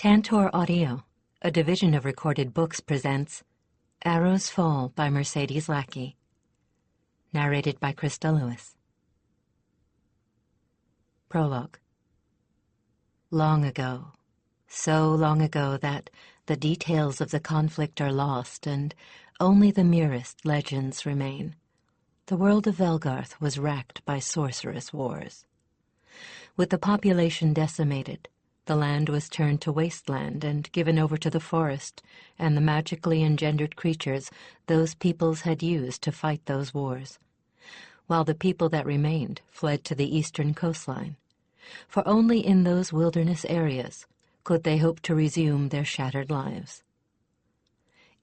Cantor Audio, a division of Recorded Books, presents Arrows Fall by Mercedes Lackey, narrated by Krista Lewis. Prologue. Long ago, so long ago that the details of the conflict are lost and only the merest legends remain, the world of Velgarth was racked by sorcerous wars. With the population decimated, the land was turned to wasteland and given over to the forest and the magically engendered creatures those peoples had used to fight those wars, while the people that remained fled to the eastern coastline, for only in those wilderness areas could they hope to resume their shattered lives.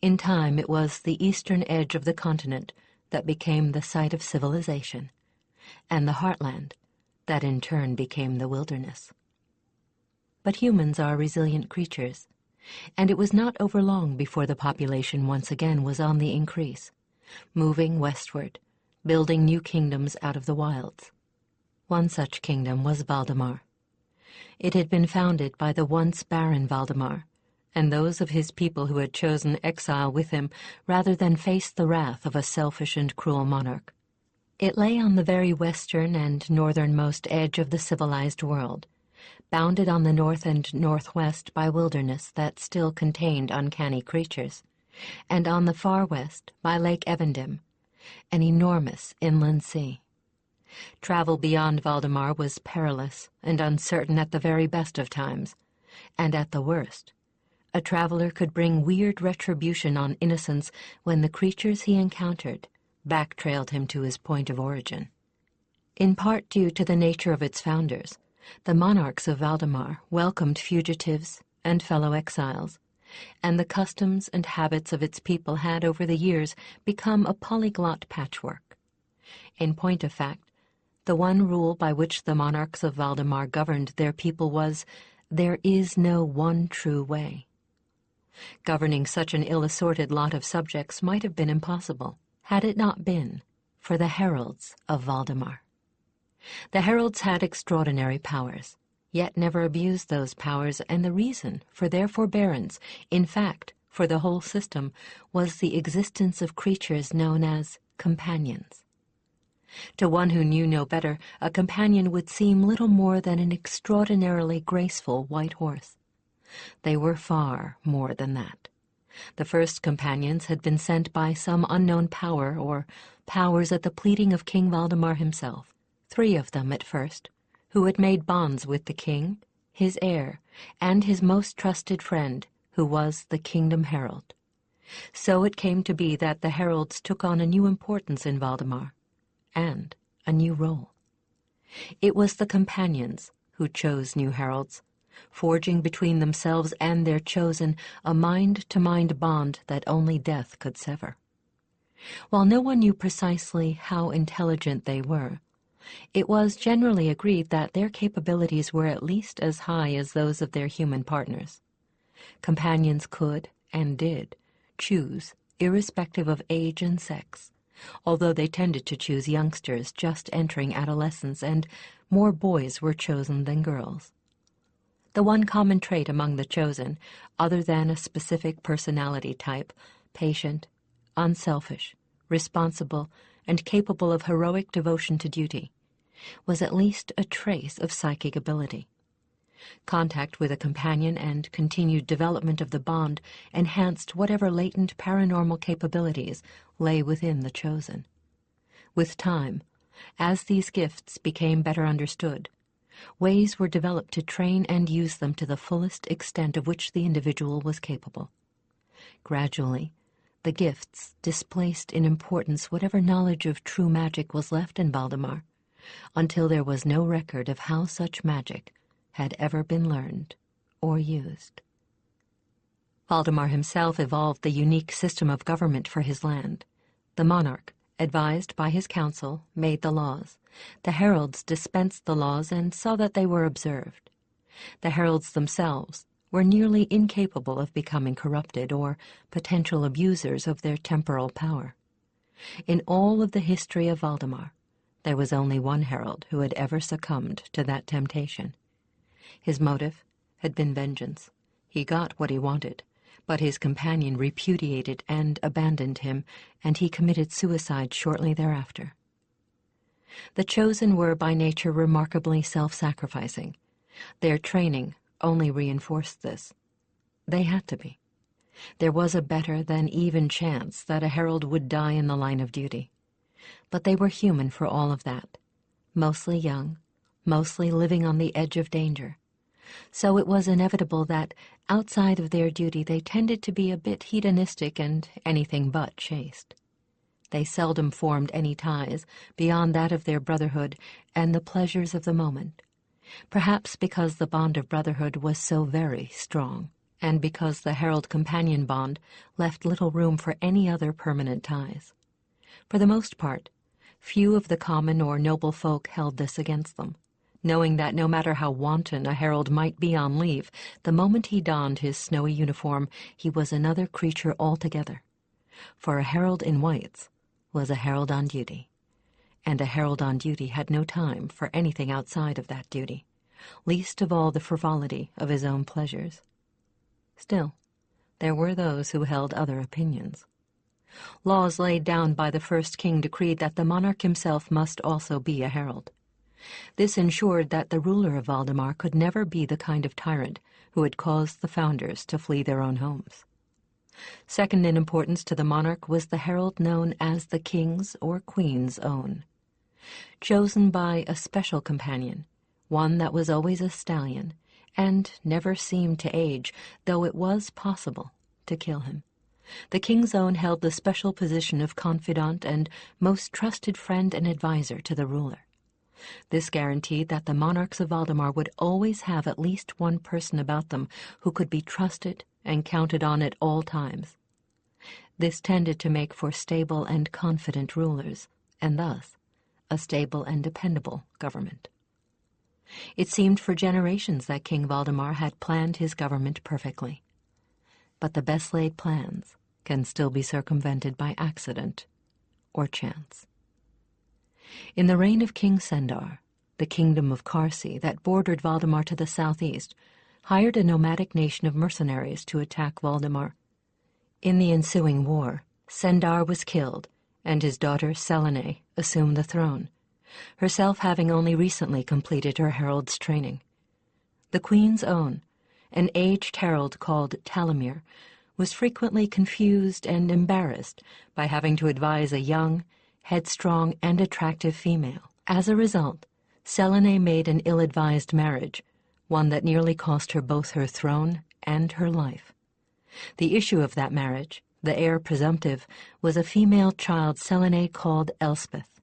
In time, it was the eastern edge of the continent that became the site of civilization, and the heartland that in turn became the wilderness. But humans are resilient creatures, and it was not overlong before the population once again was on the increase, moving westward, building new kingdoms out of the wilds. One such kingdom was Valdemar. It had been founded by the once barren Valdemar, and those of his people who had chosen exile with him rather than face the wrath of a selfish and cruel monarch. It lay on the very western and northernmost edge of the civilized world, bounded on the north and northwest by wilderness that still contained uncanny creatures, and on the far west by Lake Evendim, an enormous inland sea. Travel beyond Valdemar was perilous and uncertain at the very best of times, and at the worst, a traveler could bring weird retribution on innocents when the creatures he encountered back-trailed him to his point of origin. In part due to the nature of its founders, the monarchs of Valdemar welcomed fugitives and fellow exiles, and the customs and habits of its people had over the years become a polyglot patchwork. In point of fact, the one rule by which the monarchs of Valdemar governed their people was, "There is no one true way." Governing such an ill-assorted lot of subjects might have been impossible, had it not been for the Heralds of Valdemar. The heralds had extraordinary powers, yet never abused those powers, and the reason for their forbearance, in fact, for the whole system, was the existence of creatures known as companions. To one who knew no better, a companion would seem little more than an extraordinarily graceful white horse. They were far more than that. The first companions had been sent by some unknown power or powers at the pleading of King Valdemar himself. 3 of them at first, who had made bonds with the king, his heir, and his most trusted friend, who was the Kingdom Herald. So it came to be that the heralds took on a new importance in Valdemar, and a new role. It was the companions who chose new heralds, forging between themselves and their chosen a mind-to-mind bond that only death could sever. While no one knew precisely how intelligent they were, it was generally agreed that their capabilities were at least as high as those of their human partners. Companions could, and did, choose, irrespective of age and sex, although they tended to choose youngsters just entering adolescence, and more boys were chosen than girls. The one common trait among the chosen, other than a specific personality type, patient, unselfish, responsible, and capable of heroic devotion to duty, was at least a trace of psychic ability. Contact with a companion and continued development of the bond enhanced whatever latent paranormal capabilities lay within the chosen. With time, as these gifts became better understood, ways were developed to train and use them to the fullest extent of which the individual was capable. Gradually, the gifts displaced in importance whatever knowledge of true magic was left in Valdemar, until there was no record of how such magic had ever been learned or used. Valdemar himself evolved the unique system of government for his land. The monarch, advised by his council, made the laws. The heralds dispensed the laws and saw that they were observed. The heralds themselves were nearly incapable of becoming corrupted or potential abusers of their temporal power. In all of the history of Valdemar, there was only one herald who had ever succumbed to that temptation. His motive had been vengeance. He got what he wanted, but his companion repudiated and abandoned him, and he committed suicide shortly thereafter. The chosen were by nature remarkably self-sacrificing. Their training only reinforced this. They had to be. There was a better than even chance that a herald would die in the line of duty. But they were human for all of that, mostly young, mostly living on the edge of danger. So it was inevitable that, outside of their duty, they tended to be a bit hedonistic and anything but chaste. They seldom formed any ties beyond that of their brotherhood and the pleasures of the moment, perhaps because the bond of brotherhood was so very strong, and because the herald-companion bond left little room for any other permanent ties. For the most part, few of the common or noble folk held this against them, knowing that no matter how wanton a herald might be on leave, the moment he donned his snowy uniform, he was another creature altogether. For a herald in whites was a herald on duty, and a herald on duty had no time for anything outside of that duty, least of all the frivolity of his own pleasures. Still, there were those who held other opinions. Laws laid down by the first king decreed that the monarch himself must also be a herald. This ensured that the ruler of Valdemar could never be the kind of tyrant who had caused the founders to flee their own homes. Second in importance to the monarch was the herald known as the king's or queen's own, chosen by a special companion, one that was always a stallion, and never seemed to age, though it was possible to kill him. The king's own held the special position of confidant and most trusted friend and advisor to the ruler. This guaranteed that the monarchs of Valdemar would always have at least one person about them who could be trusted and counted on at all times. This tended to make for stable and confident rulers, and thus a stable and dependable government. It seemed for generations that King Valdemar had planned his government perfectly. But the best-laid plans can still be circumvented by accident or chance. In the reign of King Sendar, the kingdom of Karsi that bordered Valdemar to the southeast hired a nomadic nation of mercenaries to attack Valdemar. In the ensuing war, Sendar was killed, and his daughter Selene assumed the throne, herself having only recently completed her herald's training. The queen's own, an aged herald called Talamir, was frequently confused and embarrassed by having to advise a young, headstrong, and attractive female. As a result, Selene made an ill-advised marriage, one that nearly cost her both her throne and her life. The issue of that marriage, the heir presumptive, was a female child Selene called Elspeth.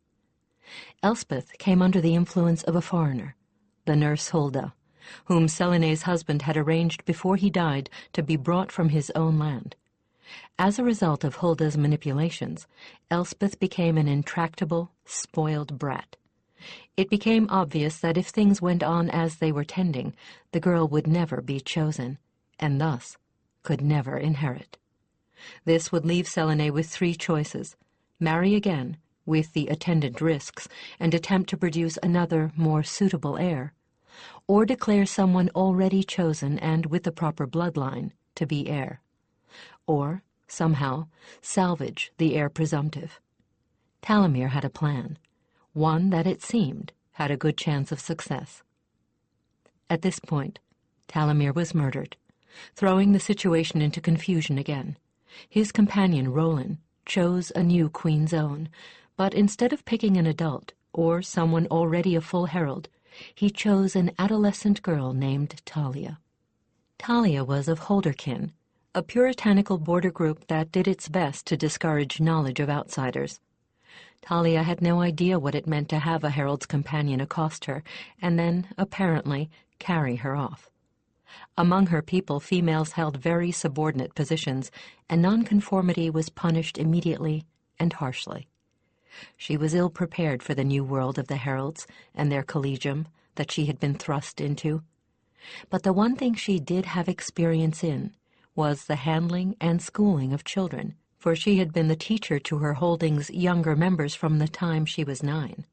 Elspeth came under the influence of a foreigner, the nurse Hulda, whom Selene's husband had arranged before he died to be brought from his own land. As a result of Hulda's manipulations, Elspeth became an intractable, spoiled brat. It became obvious that if things went on as they were tending, the girl would never be chosen, and thus could never inherit. This would leave Selene with three choices: marry again, with the attendant risks, and attempt to produce another, more suitable heir, or declare someone already chosen and with the proper bloodline to be heir, or, somehow, salvage the heir presumptive. Talamir had a plan, one that it seemed had a good chance of success. At this point, Talamir was murdered, throwing the situation into confusion again. His companion, Roland, chose a new queen's own, but instead of picking an adult, or someone already a full herald, he chose an adolescent girl named Talia. Talia was of Holderkin, a puritanical border group that did its best to discourage knowledge of outsiders. Talia had no idea what it meant to have a herald's companion accost her, and then, apparently, carry her off. Among her people, females held very subordinate positions, and nonconformity was punished immediately and harshly. She was ill-prepared for the new world of the heralds and their collegium that she had been thrust into. But the one thing she did have experience in was the handling and schooling of children, for she had been the teacher to her holding's younger members from the time she was 9.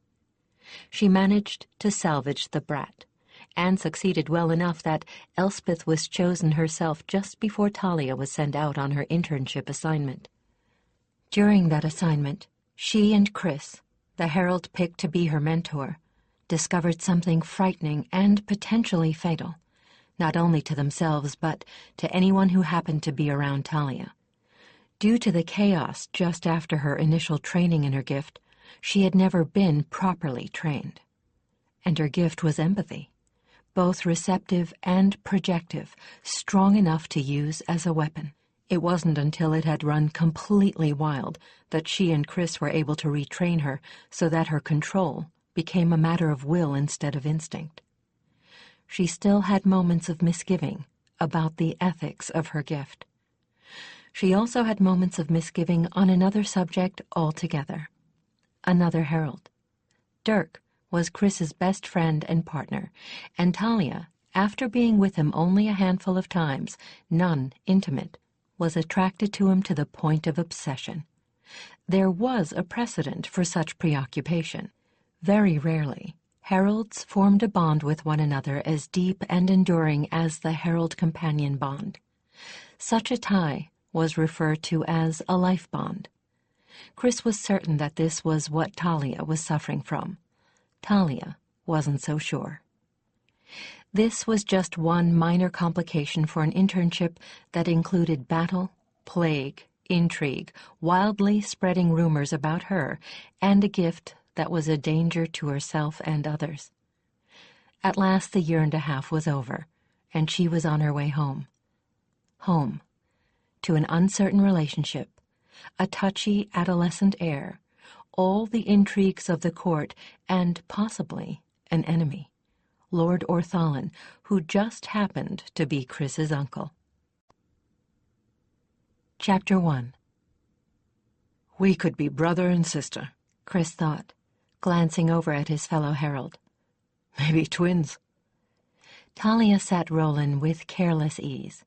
She managed to salvage the brat, and succeeded well enough that Elspeth was chosen herself just before Talia was sent out on her internship assignment. During that assignment, she and Chris, the herald picked to be her mentor, discovered something frightening and potentially fatal, not only to themselves but to anyone who happened to be around Talia. Due to the chaos just after her initial training in her gift, she had never been properly trained. And her gift was empathy, both receptive and projective, strong enough to use as a weapon. It wasn't until it had run completely wild that she and Chris were able to retrain her so that her control became a matter of will instead of instinct. She still had moments of misgiving about the ethics of her gift. She also had moments of misgiving on another subject altogether. Another herald. Dirk was Chris's best friend and partner, and Talia, after being with him only a handful of times, none intimate, was attracted to him to the point of obsession. There was a precedent for such preoccupation. Very rarely, heralds formed a bond with one another as deep and enduring as the herald-companion bond. Such a tie was referred to as a life bond. Chris was certain that this was what Talia was suffering from. Talia wasn't so sure. This was just one minor complication for an internship that included battle, plague, intrigue, wildly spreading rumors about her, and a gift that was a danger to herself and others. At last the year and a half was over, and she was on her way home. Home. To an uncertain relationship, a touchy adolescent heir, all the intrigues of the court, and possibly an enemy, Lord Orthalin, who just happened to be Chris's uncle. Chapter 1. We could be brother and sister, Chris thought, glancing over at his fellow herald. Maybe twins. Talia sat Roland with careless ease,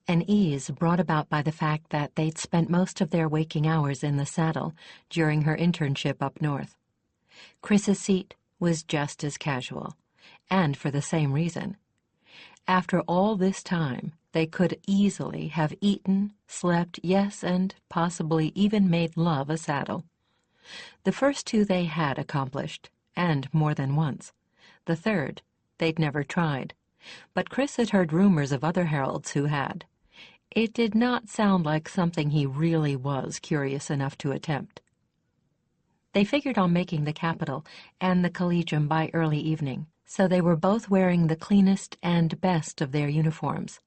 an ease brought about by the fact that they'd spent most of their waking hours in the saddle during her internship up north. Chris's seat was just as casual, and for the same reason. After all this time, they could easily have eaten, slept, yes, and possibly even made love a saddle. The first two they had accomplished, and more than once. The third, they'd never tried, but Chris had heard rumors of other heralds who had. It did not sound like something he really was curious enough to attempt. They figured on making the Capitol and the Collegium by early evening, so they were both wearing the cleanest and best of their uniforms.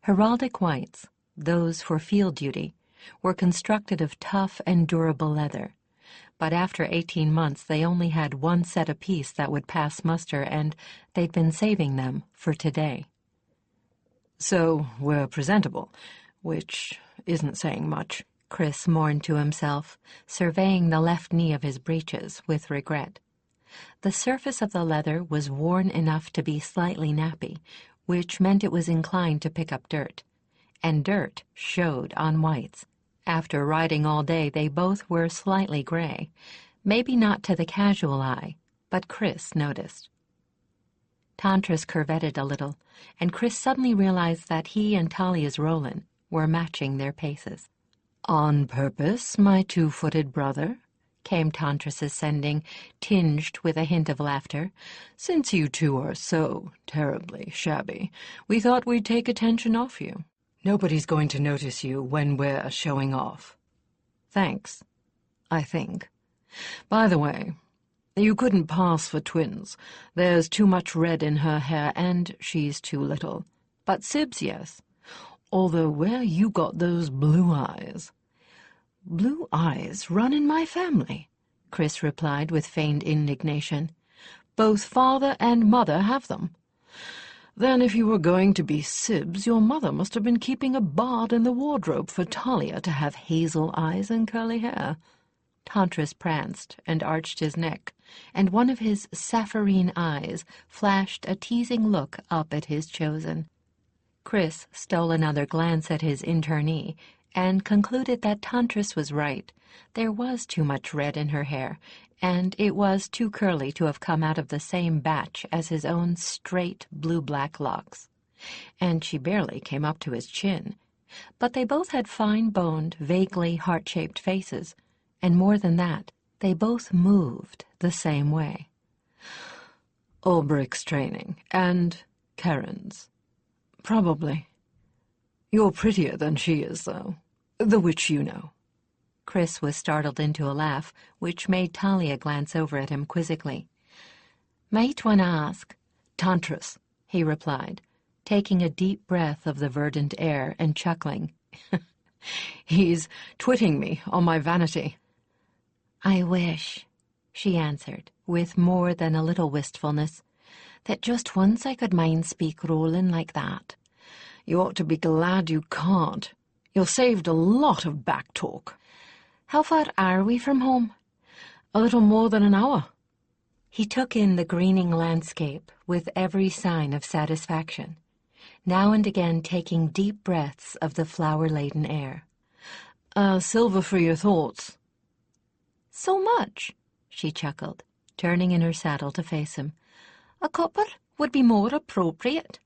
Heraldic whites, those for field duty, were constructed of tough and durable leather, but after 18 months they only had one set apiece that would pass muster, and they'd been saving them for today. So we're presentable, which isn't saying much, Chris mourned to himself, surveying the left knee of his breeches with regret. The surface of the leather was worn enough to be slightly nappy, which meant it was inclined to pick up dirt, and dirt showed on whites. After riding all day, they both were slightly gray, maybe not to the casual eye, but Chris noticed. Tantris curvetted a little, and Chris suddenly realized that he and Talia's Roland were matching their paces. "On purpose, my two-footed brother?" came Tantris's sending, tinged with a hint of laughter. "Since you two are so terribly shabby, we thought we'd take attention off you. Nobody's going to notice you when we're showing off. Thanks, I think. By the way, you couldn't pass for twins. There's too much red in her hair, and she's too little. But Sibs, yes. Although where you got those blue eyes." "Blue eyes run in my family," Chris replied with feigned indignation. "Both father and mother have them." "Then if you were going to be Sibs, your mother must have been keeping a bard in the wardrobe for Talia to have hazel eyes and curly hair." Tantris pranced and arched his neck, and one of his sapphirine eyes flashed a teasing look up at his chosen. Chris stole another glance at his internee, and concluded that Tantris was right. There was too much red in her hair, and it was too curly to have come out of the same batch as his own straight blue-black locks. And she barely came up to his chin. But they both had fine-boned, vaguely heart-shaped faces, and more than that, they both moved the same way. Ulbricht's training, and Karen's. Probably. You're prettier than she is, though. The witch you know. Chris was startled into a laugh, which made Talia glance over at him quizzically. Might one ask? Tantris, he replied, taking a deep breath of the verdant air and chuckling. He's twitting me on my vanity. I wish, she answered, with more than a little wistfulness, that just once I could mind speak rolling like that. You ought to be glad you can't. You're saved a lot of back talk. How far are we from home? A little more than an hour. He took in the greening landscape with every sign of satisfaction, now and again taking deep breaths of the flower-laden air. Silver for your thoughts. So much, she chuckled, turning in her saddle to face him. A copper would be more appropriate.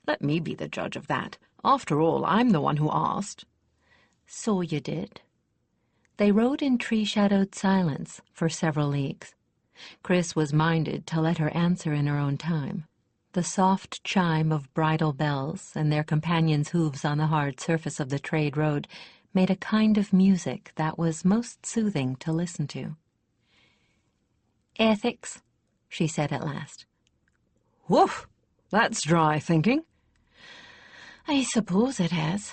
Let me be the judge of that. After all, I'm the one who asked. So you did. They rode in tree-shadowed silence for several leagues. Chris was minded to let her answer in her own time. The soft chime of bridle bells and their companions' hooves on the hard surface of the trade road made a kind of music that was most soothing to listen to. Ethics, she said at last. Woof! That's dry thinking. I suppose it is.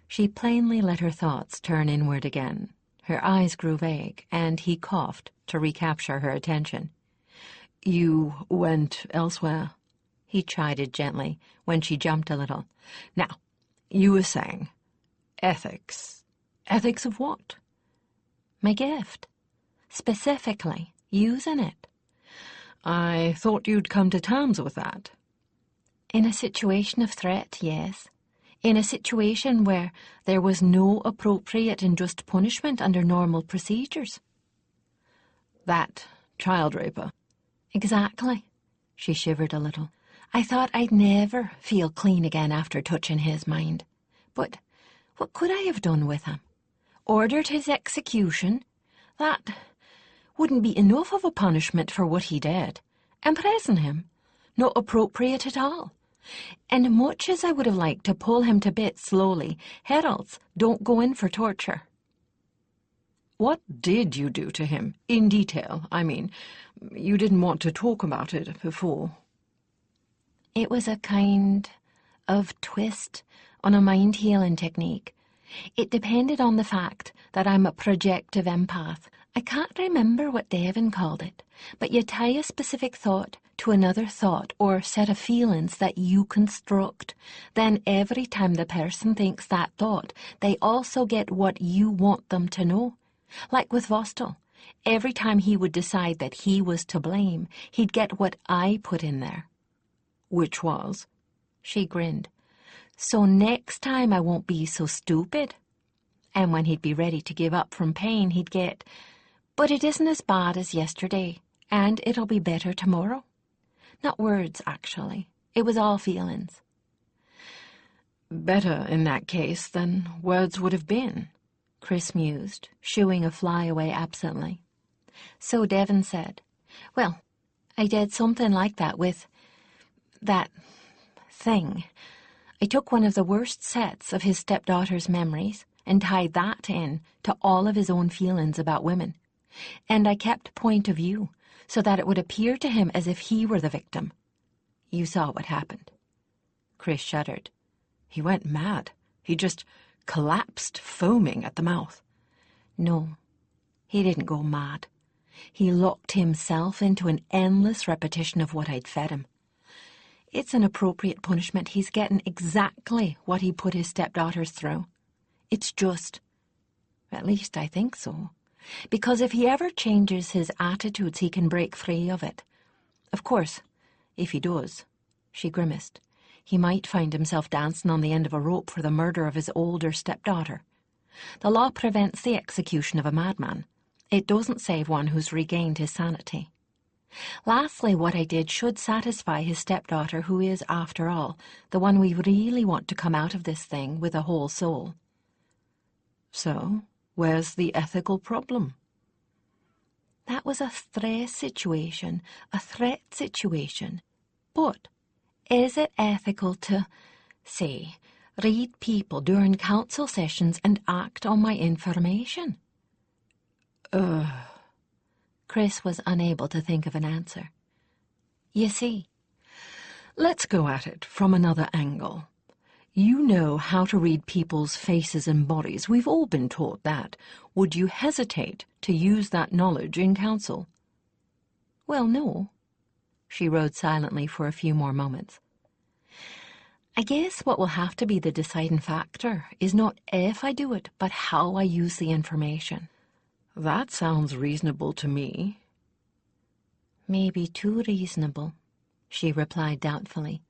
She plainly let her thoughts turn inward again. Her eyes grew vague, and he coughed to recapture her attention. You went elsewhere, he chided gently when she jumped a little. Now, you were saying, ethics. Ethics of what? My gift. Specifically, using it. I thought you'd come to terms with that. In a situation of threat, yes. In a situation where there was no appropriate and just punishment under normal procedures. That child raper. Exactly. She shivered a little. I thought I'd never feel clean again after touching his mind. But what could I have done with him? Ordered his execution? That wouldn't be enough of a punishment for what he did. Imprison him? Not appropriate at all. And much as I would have liked to pull him to bits slowly, heralds don't go in for torture. What did you do to him? In detail, I mean. You didn't want to talk about it before. It was a kind of twist on a mind-healing technique. It depended on the fact that I'm a projective empath. I can't remember what Devon called it, but you tie a specific thought to another thought or set of feelings that you construct. Then every time the person thinks that thought, they also get what you want them to know. Like with Vostel, every time he would decide that he was to blame, he'd get what I put in there. Which was? She grinned. So next time I won't be so stupid. And when he'd be ready to give up from pain, he'd get, but it isn't as bad as yesterday, and it'll be better tomorrow. Not words, actually. It was all feelings. Better in that case than words would have been, Chris mused, shooing a fly away absently. So Devon said, well, I did something like that with that thing. I took one of the worst sets of his stepdaughter's memories and tied that in to all of his own feelings about women. And I kept point of view so that it would appear to him as if he were the victim. You saw what happened. Chris shuddered. He went mad. He just collapsed, foaming at the mouth. No, he didn't go mad. He locked himself into an endless repetition of what I'd fed him. It's an appropriate punishment. He's getting exactly what he put his stepdaughters through. It's just. At least I think so. Because if he ever changes his attitudes, he can break free of it. Of course, if he does, she grimaced, He might find himself dancing on the end of a rope for the murder of his older stepdaughter. The law prevents the execution of a madman. It doesn't save one who's regained his sanity. Lastly, what I did should satisfy his stepdaughter, who is, after all, the one we really want to come out of this thing with a whole soul. So, where's the ethical problem? That was a threat situation. But is it ethical to, say, read people during council sessions and act on my information? Chris was unable to think of an answer. You see, let's go at it from another angle. You know how to read people's faces and bodies. We've all been taught that. Would you hesitate to use that knowledge in council? Well, no. She rode silently for a few more moments. I guess what will have to be the deciding factor is not if I do it, but how I use the information. That sounds reasonable to me. Maybe too reasonable, she replied doubtfully.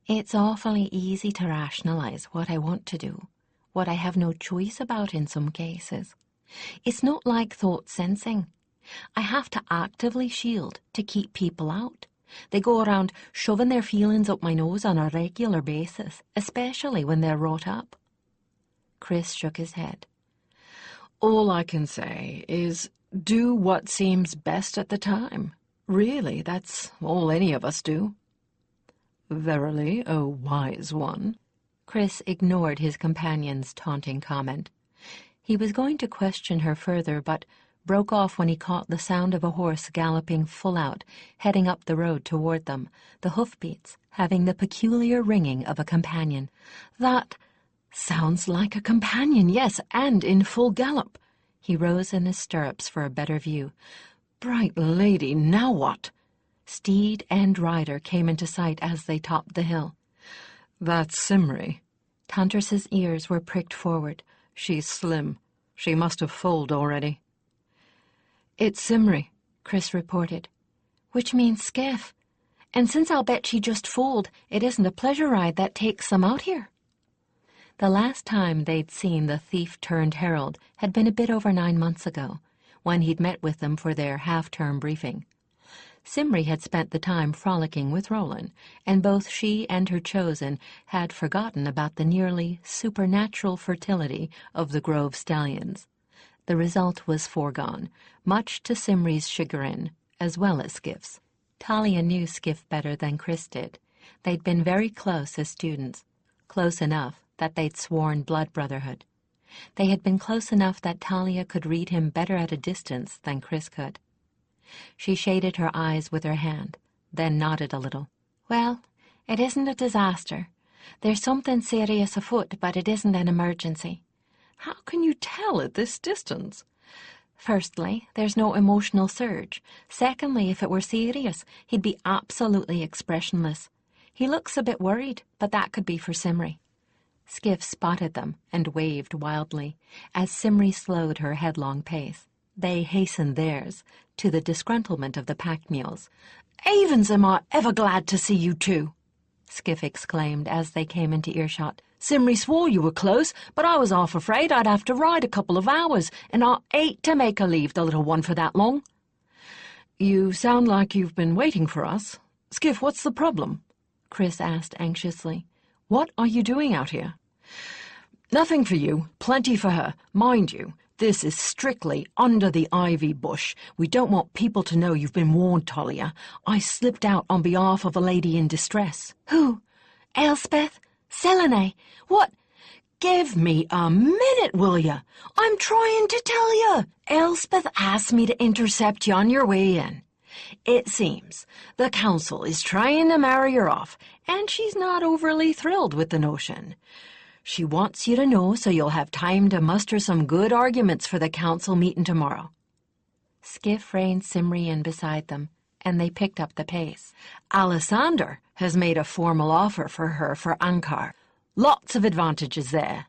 It's awfully easy to rationalize what I want to do, what I have no choice about in some cases. It's not like thought sensing. I have to actively shield to keep people out. They go around shoving their feelings up my nose on a regular basis, especially when they're wrought up. Chris shook his head. All I can say is do what seems best at the time. Really, that's all any of us do. Verily, a wise one. Chris ignored his companion's taunting comment. He was going to question her further, but broke off when he caught the sound of a horse galloping full out, heading up the road toward them, the hoofbeats having the peculiar ringing of a companion. That sounds like a companion, yes, and in full gallop. He rose in his stirrups for a better view. Bright lady, now what? Steed and rider came into sight as they topped the hill. That's Simri. Tanters's ears were pricked forward. She's slim. She must have foaled already. It's Simri, Chris reported. Which means skiff. And since I'll bet she just foaled, it isn't a pleasure ride that takes them out here. The last time they'd seen the thief-turned-herald had been a bit over 9 months ago, when he'd met with them for their half-term briefing. Simri had spent the time frolicking with Roland, and both she and her chosen had forgotten about the nearly supernatural fertility of the Grove stallions. The result was foregone, much to Simri's chagrin, as well as Skiff's. Talia knew Skiff better than Chris did. They'd been very close as students, close enough that they'd sworn blood brotherhood. They had been close enough that Talia could read him better at a distance than Chris could. She shaded her eyes with her hand, then nodded a little. Well, it isn't a disaster. There's something serious afoot, but it isn't an emergency. How can you tell at this distance? Firstly, there's no emotional surge. Secondly, if it were serious, he'd be absolutely expressionless. He looks a bit worried, but that could be for Simri. Skiff spotted them and waved wildly as Simri slowed her headlong pace. They hastened theirs, to the disgruntlement of the pack mules. Avens, am I ever glad to see you two, Skiff exclaimed as they came into earshot. Simri swore you were close, but I was half afraid I'd have to ride a couple of hours, and I hate to make her leave the little one for that long. You sound like you've been waiting for us. Skiff, what's the problem? Chris asked anxiously. What are you doing out here? Nothing for you, plenty for her. Mind you, this is strictly under the ivy bush. We don't want people to know you've been warned, Talia. I slipped out on behalf of a lady in distress. Who? Elspeth? Selene? What? Give me a minute, will you? I'm trying to tell you. Elspeth asked me to intercept you on your way in. It seems the council is trying to marry her off, and she's not overly thrilled with the notion. She wants you to know so you'll have time to muster some good arguments for the council meeting tomorrow. Skiff reined Simri in beside them, and they picked up the pace. Alessander has made a formal offer for her for Ankar. Lots of advantages there.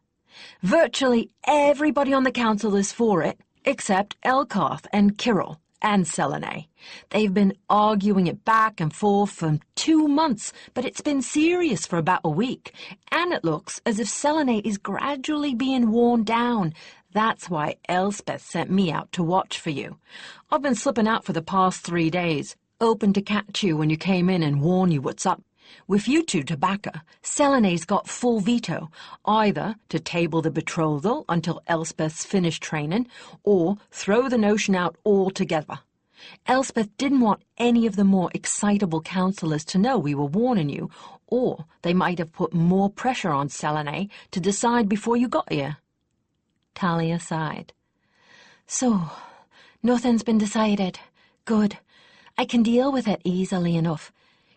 Virtually everybody on the council is for it, except Elkoth and Kirill, and Selene. They've been arguing it back and forth for 2 months, but it's been serious for about a week, and it looks as if Selene is gradually being worn down. That's why Elspeth sent me out to watch for you. I've been slipping out for the past 3 days, hoping to catch you when you came in and warn you what's up. With you two to back her, Selene's got full veto, either to table the betrothal until Elspeth's finished training, or throw the notion out altogether. Elspeth didn't want any of the more excitable counsellors to know we were warning you, or they might have put more pressure on Selene to decide before you got here. Talia sighed. So, nothing's been decided. Good. I can deal with it easily enough.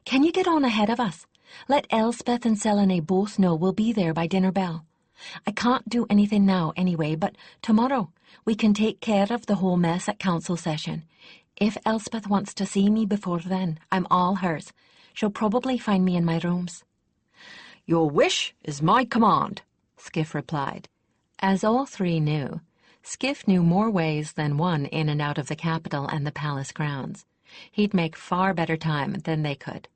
Can you get on ahead of us? Let Elspeth and Selene both know we'll be there by dinner bell. I can't do anything now anyway, but tomorrow we can take care of the whole mess at council session. If Elspeth wants to see me before then, I'm all hers. She'll probably find me in my rooms. Your wish is my command, Skiff replied. As all three knew, Skiff knew more ways than one in and out of the capital and the palace grounds. He'd make far better time than they could.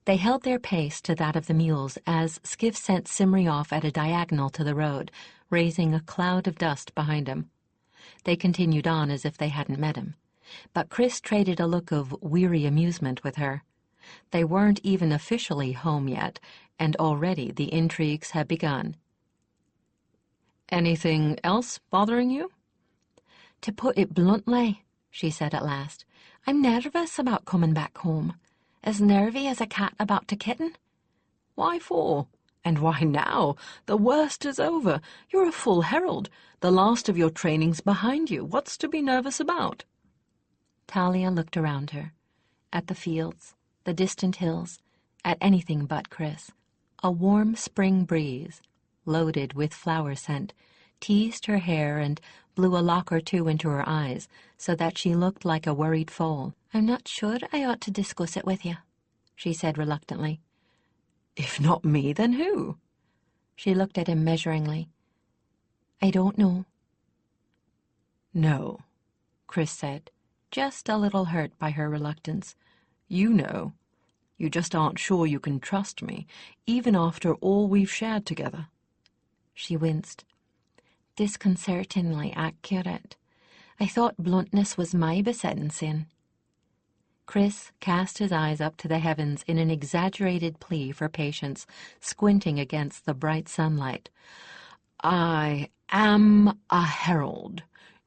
They held their pace to that of the mules as Skiff sent Simri off at a diagonal to the road, raising a cloud of dust behind him. They continued on as if they hadn't met him, but Chris traded a look of weary amusement with her. They weren't even officially home yet, and already the intrigues had begun. Anything else bothering you? To put it bluntly, she said at last, I'm nervous about coming back home. As nervy as a cat about to kitten. Why for? And why now? The worst is over. You're a full herald. The last of your training's behind you. What's to be nervous about? Talia looked around her, at the fields, the distant hills, at anything but Chris. A warm spring breeze, loaded with flower scent, teased her hair and blew a lock or two into her eyes so that she looked like a worried foal. I'm not sure I ought to discuss it with you, she said reluctantly. If not me, then who? She looked at him measuringly. I don't know. No, Chris said, just a little hurt by her reluctance. You know. You just aren't sure you can trust me, even after all we've shared together. She winced. Disconcertingly accurate. I thought bluntness was my besetting sin. Chris cast his eyes up to the heavens in an exaggerated plea for patience, squinting against the bright sunlight. I am a herald.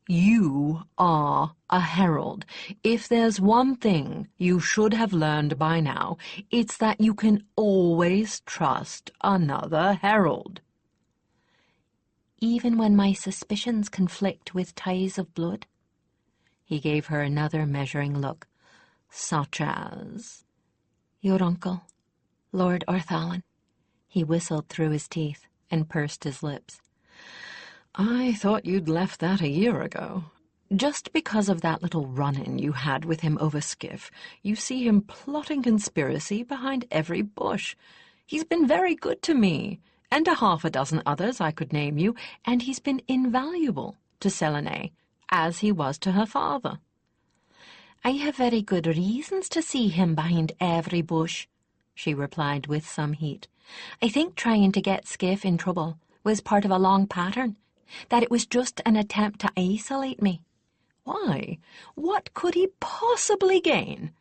You are a herald. If there's one thing you should have learned by now, it's that you can always trust another herald. Even when my suspicions conflict with ties of blood? He gave her another measuring look. Such as? Your uncle, Lord Orthalin. He whistled through his teeth and pursed his lips. I thought you'd left that a year ago. Just because of that little run-in you had with him over Skiff, you see him plotting conspiracy behind every bush. He's been very good to me, and to 6 others I could name you, and he's been invaluable to Selene, as he was to her father. I have very good reasons to see him behind every bush, she replied with some heat. I think trying to get Skiff in trouble was part of a long pattern, that it was just an attempt to isolate me. Why? What could he possibly gain?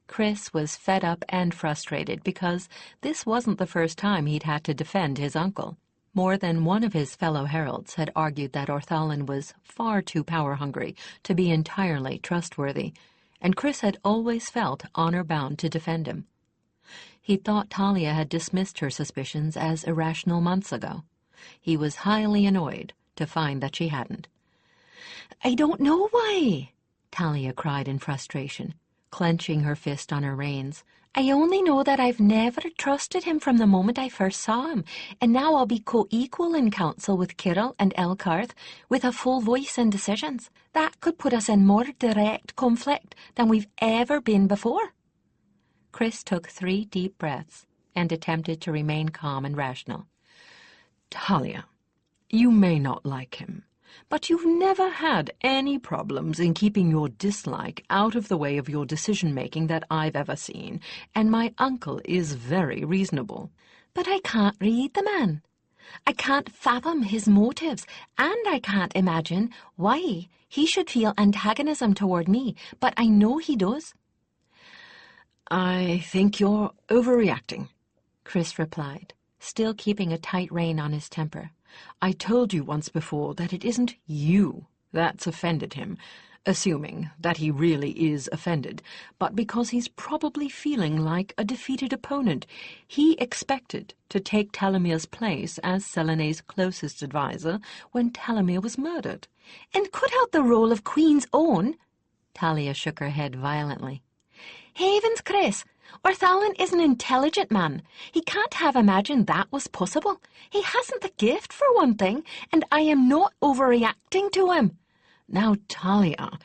Chris was fed up and frustrated because this wasn't the first time he'd had to defend his uncle. More than one of his fellow heralds had argued that Orthalin was far too power-hungry to be entirely trustworthy, and Chris had always felt honor-bound to defend him. He thought Talia had dismissed her suspicions as irrational months ago. He was highly annoyed to find that she hadn't. I don't know why, Talia cried in frustration, clenching her fist on her reins. I only know that I've never trusted him from the moment I first saw him, and now I'll be co-equal in council with Kirill and Elkarth, with a full voice in decisions. That could put us in more direct conflict than we've ever been before. Chris took 3 deep breaths and attempted to remain calm and rational. Talia, you may not like him, But you've never had any problems in keeping your dislike out of the way of your decision-making that I've ever seen, and my uncle is very reasonable. But I can't read the man. I can't fathom his motives, and I can't imagine why he should feel antagonism toward me, but I know he does. I think you're overreacting, Chris replied, still keeping a tight rein on his temper. I told you once before that it isn't you that's offended him, assuming that he really is offended, but because he's probably feeling like a defeated opponent. He expected to take Talamir's place as Selene's closest advisor when Talamir was murdered. And cut out the role of Queen's Own. Talia shook her head violently. Havens, Chris, Orthalin is an intelligent man. He can't have imagined that was possible. He hasn't the gift, for one thing, and I am not overreacting to him. Now, Talia,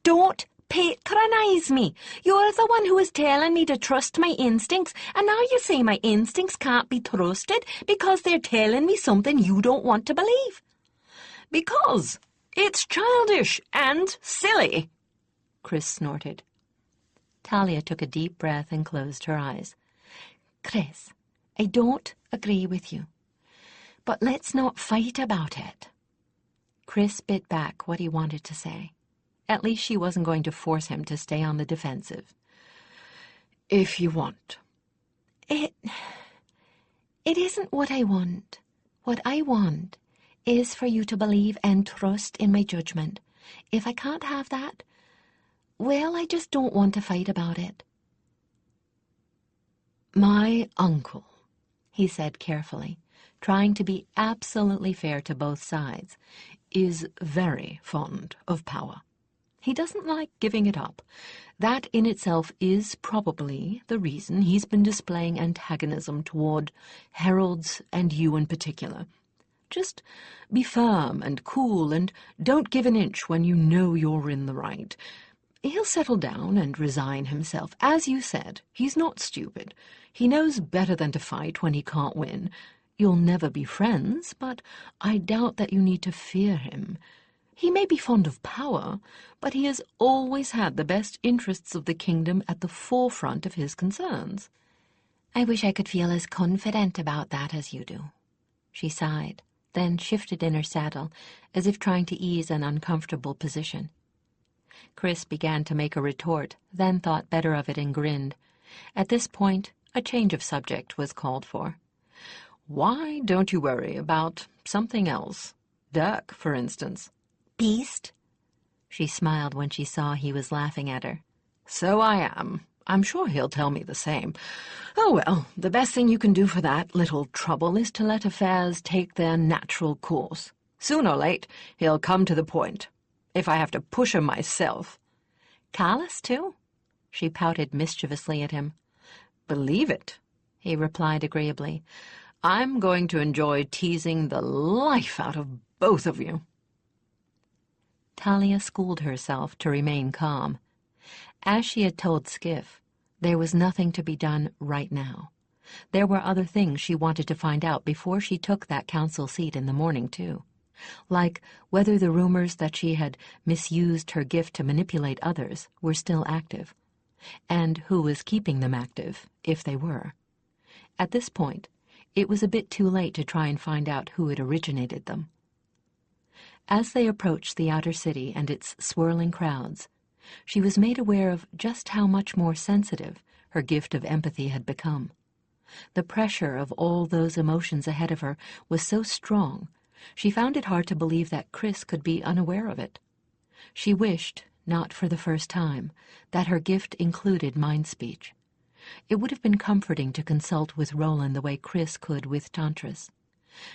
don't patronize me. You're the one who is telling me to trust my instincts, and now you say my instincts can't be trusted because they're telling me something you don't want to believe. Because it's childish and silly, Chris snorted. Talia took a deep breath and closed her eyes. Chris, I don't agree with you, but let's not fight about it. Chris bit back what he wanted to say. At least she wasn't going to force him to stay on the defensive. If you want. It isn't what I want. What I want is for you to believe and trust in my judgment. If I can't have that, well, I just don't want to fight about it. My uncle, he said carefully, trying to be absolutely fair to both sides, is very fond of power. He doesn't like giving it up. That in itself is probably the reason he's been displaying antagonism toward heralds and you in particular. Just be firm and cool and don't give an inch when you know you're in the right. He'll settle down and resign himself. As you said, he's not stupid. He knows better than to fight when he can't win. You'll never be friends, but I doubt that you need to fear him. He may be fond of power, but he has always had the best interests of the kingdom at the forefront of his concerns. I wish I could feel as confident about that as you do. She sighed, then shifted in her saddle, as if trying to ease an uncomfortable position. Chris began to make a retort, then thought better of it and grinned. At this point, a change of subject was called for. Why don't you worry about something else? Dirk, for instance. Beast? She smiled when she saw he was laughing at her. So I am. I'm sure he'll tell me the same. Oh well, the best thing you can do for that little trouble is to let affairs take their natural course. Soon or late, he'll come to the point. If I have to push him myself. Callous, too? She pouted mischievously at him. Believe it, he replied agreeably. I'm going to enjoy teasing the life out of both of you. Talia schooled herself to remain calm. As she had told Skiff, there was nothing to be done right now. There were other things she wanted to find out before she took that council seat in the morning, too. Like whether the rumors that she had misused her gift to manipulate others were still active, and who was keeping them active, if they were. At this point, it was a bit too late to try and find out who had originated them. As they approached the outer city and its swirling crowds, she was made aware of just how much more sensitive her gift of empathy had become. The pressure of all those emotions ahead of her was so strong, she found it hard to believe that Chris could be unaware of it. She wished, not for the first time, that her gift included mind speech. It would have been comforting to consult with Roland the way Chris could with Tantris.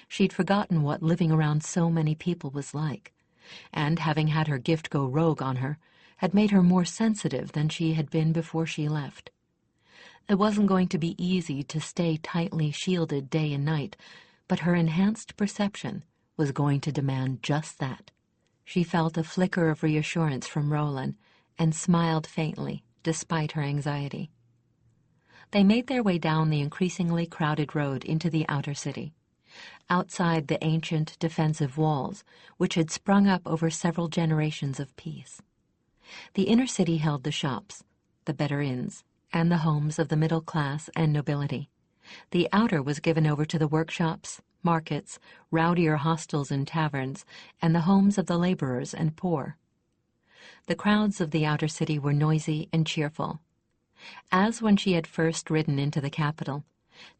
She'd forgotten what living around so many people was like, and having had her gift go rogue on her, had made her more sensitive than she had been before she left. It wasn't going to be easy to stay tightly shielded day and night, but her enhanced perception was going to demand just that. She felt a flicker of reassurance from Roland and smiled faintly, despite her anxiety. They made their way down the increasingly crowded road into the outer city. outside the ancient defensive walls, which had sprung up over several generations of peace. The inner city held the shops, the better inns, and the homes of the middle class and nobility. The outer was given over to the workshops, markets, rowdier hostels and taverns, and the homes of the laborers and poor. The crowds of the outer city were noisy and cheerful. As when she had first ridden into the capital,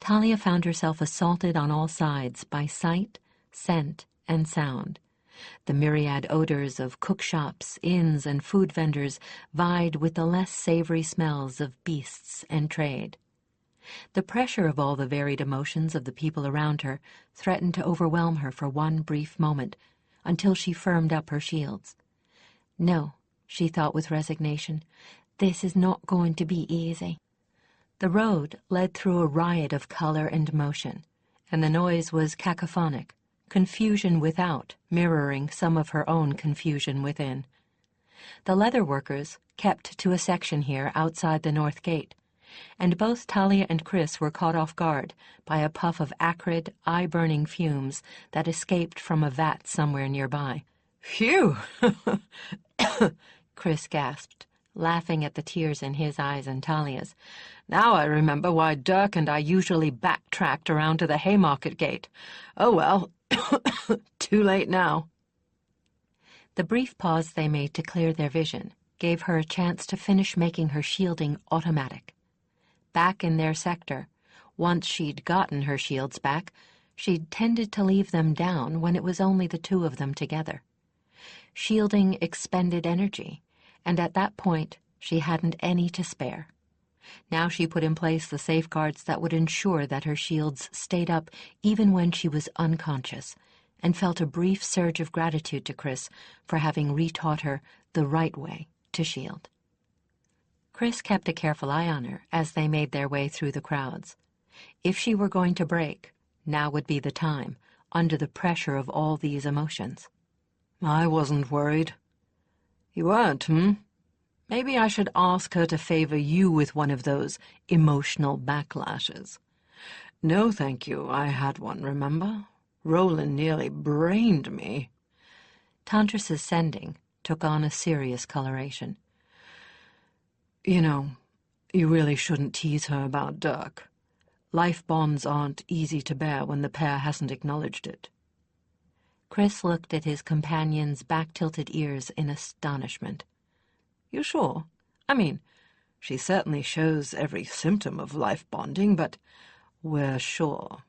Talia found herself assaulted on all sides by sight, scent, and sound. The myriad odors of cookshops, inns, and food vendors vied with the less savory smells of beasts and trade. The pressure of all the varied emotions of the people around her threatened to overwhelm her for one brief moment, until she firmed up her shields. No, she thought with resignation, this is not going to be easy. The road led through a riot of color and motion, and the noise was cacophonic, confusion without mirroring some of her own confusion within. The leather workers kept to a section here outside the north gate, and both Talia and Chris were caught off guard by a puff of acrid, eye-burning fumes that escaped from a vat somewhere nearby. "Phew!" Chris gasped, laughing at the tears in his eyes and Talia's. "Now I remember why Dirk and I usually backtracked around to the Haymarket Gate. Oh well, too late now." The brief pause they made to clear their vision gave her a chance to finish making her shielding automatic. Back in their sector, once she'd gotten her shields back, she'd tended to leave them down when it was only the two of them together. Shielding expended energy, and at that point she hadn't any to spare. Now she put in place the safeguards that would ensure that her shields stayed up even when she was unconscious, and felt a brief surge of gratitude to Chris for having retaught her the right way to shield. Chris kept a careful eye on her as they made their way through the crowds. If she were going to break, now would be the time, under the pressure of all these emotions. "I wasn't worried." "You weren't, Maybe I should ask her to favor you with one of those emotional backlashes." "No, thank you. I had one, remember? Roland nearly brained me." Tantras's sending took on a serious coloration. "You know, you really shouldn't tease her about Dirk. Life bonds aren't easy to bear when the pair hasn't acknowledged it." Chris looked at his companion's back-tilted ears in astonishment. "You sure? I mean, she certainly shows every symptom of life bonding, but we're sure."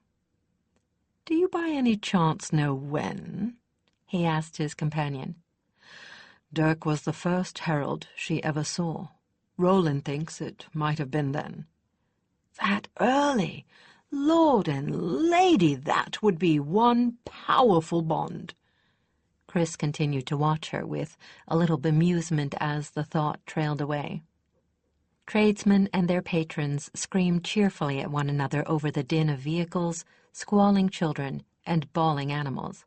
"Do you by any chance know when?" he asked his companion. "Dirk was the first herald she ever saw. Roland thinks it might have been then." "That early? Lord and Lady, that would be one powerful bond." Chris continued to watch her with a little bemusement as the thought trailed away. Tradesmen and their patrons screamed cheerfully at one another over the din of vehicles, squalling children, and bawling animals.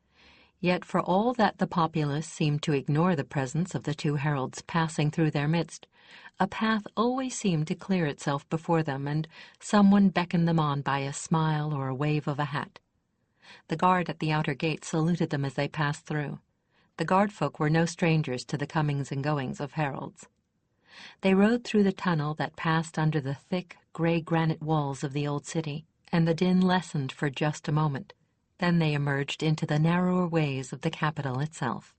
Yet for all that the populace seemed to ignore the presence of the two heralds passing through their midst, a path always seemed to clear itself before them, and someone beckoned them on by a smile or a wave of a hat. The guard at the outer gate saluted them as they passed through. The guardfolk were no strangers to the comings and goings of heralds. They rode through the tunnel that passed under the thick, gray granite walls of the old city, and the din lessened for just a moment. Then they emerged into the narrower ways of the capital itself.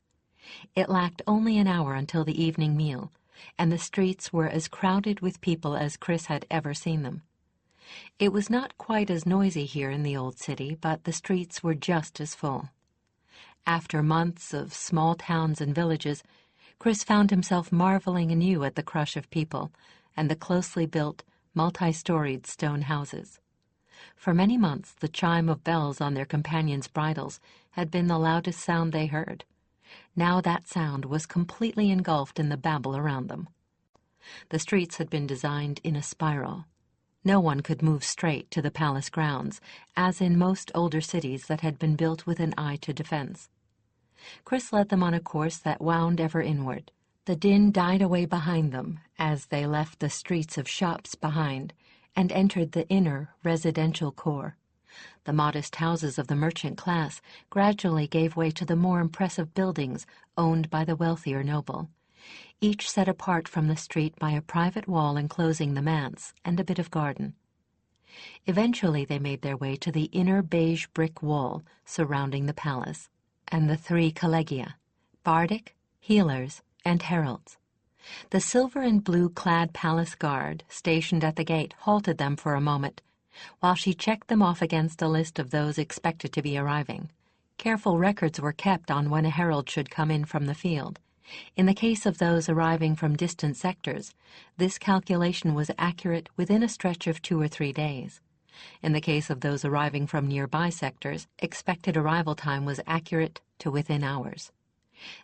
It lacked only an hour until the evening meal, and the streets were as crowded with people as Chris had ever seen them. It was not quite as noisy here in the old city, but the streets were just as full. After months of small towns and villages, Chris found himself marveling anew at the crush of people and the closely built, multi-storied stone houses. For many months the chime of bells on their companions' bridles had been the loudest sound they heard. Now that sound was completely engulfed in the babble around them. The streets had been designed in a spiral. No one could move straight to the palace grounds, as in most older cities that had been built with an eye to defense. Chris led them on a course that wound ever inward. The din died away behind them as they left the streets of shops behind and entered the inner residential core, The modest houses of the merchant class gradually gave way to the more impressive buildings owned by the wealthier noble, each set apart from the street by a private wall enclosing the manse and a bit of garden. Eventually they made their way to the inner beige brick wall surrounding the palace, and the three collegia, bardic, healers, and heralds. The silver and blue-clad palace guard stationed at the gate halted them for a moment, while she checked them off against a list of those expected to be arriving. Careful records were kept on when a herald should come in from the field. In the case of those arriving from distant sectors, this calculation was accurate within a stretch of 2 or 3 days. In the case of those arriving from nearby sectors, expected arrival time was accurate to within hours.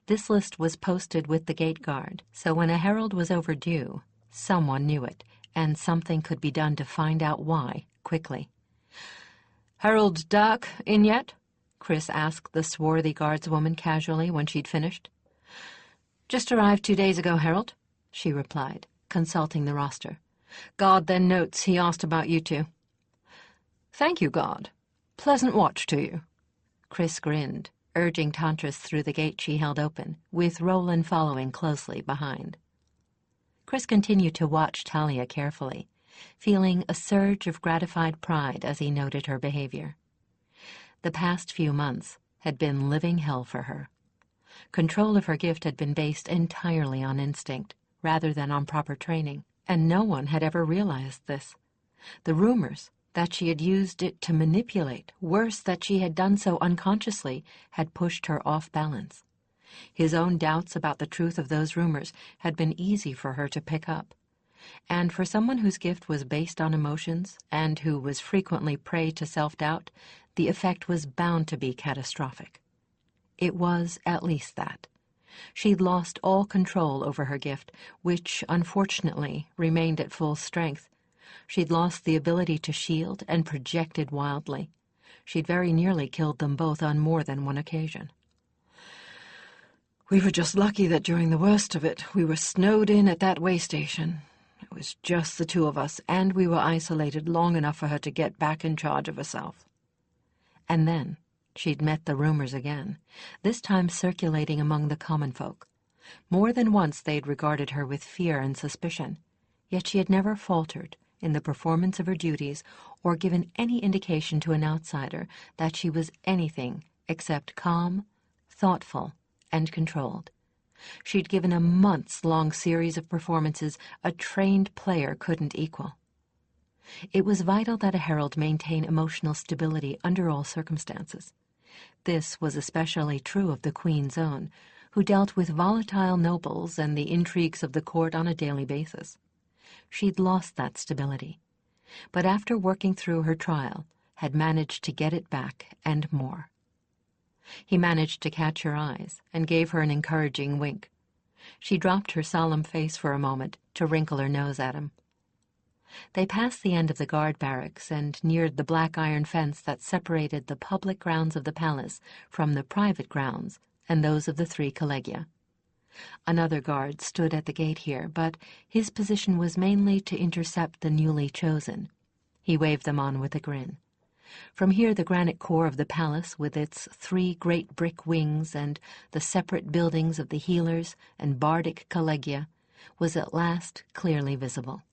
This list was posted with the gate guard, so when a herald was overdue, someone knew it, and something could be done to find out why quickly. "Herald Dark in yet?" Chris asked the swarthy guardswoman casually when she'd finished. "Just arrived 2 days ago, Herald," she replied, consulting the roster. "Guard then notes he asked about you two." "Thank you, Guard. Pleasant watch to you." Chris grinned, urging Tantris through the gate she held open, with Roland following closely behind. Chris continued to watch Talia carefully, feeling a surge of gratified pride as he noted her behavior. The past few months had been living hell for her. Control of her gift had been based entirely on instinct, rather than on proper training, and no one had ever realized this. The rumors that she had used it to manipulate, worse, that she had done so unconsciously, had pushed her off balance. His own doubts about the truth of those rumors had been easy for her to pick up. And for someone whose gift was based on emotions and who was frequently prey to self-doubt, the effect was bound to be catastrophic. It was at least that. She'd lost all control over her gift, which, unfortunately, remained at full strength. She'd lost the ability to shield and projected wildly. She'd very nearly killed them both on more than one occasion. "We were just lucky that during the worst of it, we were snowed in at that way station. It was just the two of us, and we were isolated long enough for her to get back in charge of herself." And then she'd met the rumors again, this time circulating among the common folk. More than once they'd regarded her with fear and suspicion, yet she had never faltered in the performance of her duties or given any indication to an outsider that she was anything except calm, thoughtful, and controlled. She'd given a months-long series of performances a trained player couldn't equal. It was vital that a herald maintain emotional stability under all circumstances. This was especially true of the Queen's Own, who dealt with volatile nobles and the intrigues of the court on a daily basis. She'd lost that stability, but after working through her trial, had managed to get it back and more. He managed to catch her eyes and gave her an encouraging wink. She dropped her solemn face for a moment to wrinkle her nose at him. They passed the end of the guard barracks and neared the black iron fence that separated the public grounds of the palace from the private grounds and those of the three collegia. Another guard stood at the gate here, but his position was mainly to intercept the newly chosen. He waved them on with a grin. From here the granite core of the palace, with its 3 great brick wings and the separate buildings of the healers and bardic collegia, was at last clearly visible.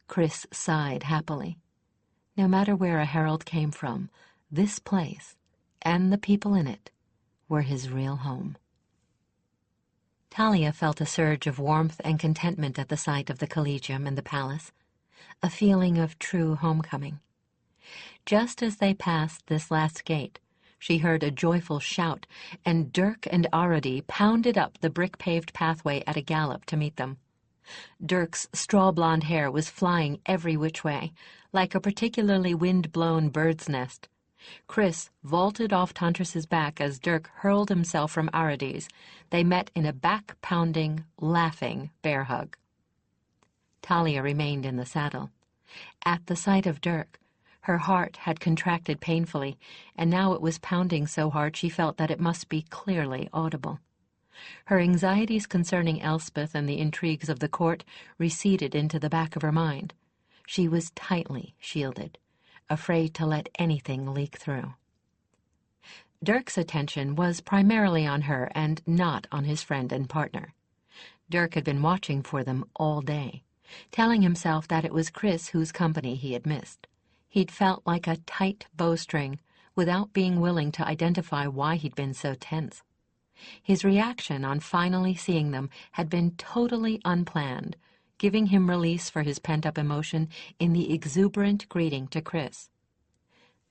Chris sighed happily. No matter where a herald came from, this place, and the people in it, were his real home. Talia felt a surge of warmth and contentment at the sight of the collegium and the palace, a feeling of true homecoming. Just as they passed this last gate, she heard a joyful shout, and Dirk and Aradi pounded up the brick-paved pathway at a gallop to meet them. Dirk's straw-blonde hair was flying every which way, like a particularly wind-blown bird's nest. Chris vaulted off Tantris's back as Dirk hurled himself from Aradi's. They met in a back-pounding, laughing bear hug. Talia remained in the saddle. At the sight of Dirk, her heart had contracted painfully, and now it was pounding so hard she felt that it must be clearly audible. Her anxieties concerning Elspeth and the intrigues of the court receded into the back of her mind. She was tightly shielded. afraid to let anything leak through. Dirk's attention was primarily on her and not on his friend and partner. Dirk had been watching for them all day, telling himself that it was Chris whose company he had missed. He'd felt like a tight bowstring without being willing to identify why he'd been so tense. His reaction on finally seeing them had been totally unplanned, giving him release for his pent-up emotion in the exuberant greeting to Chris.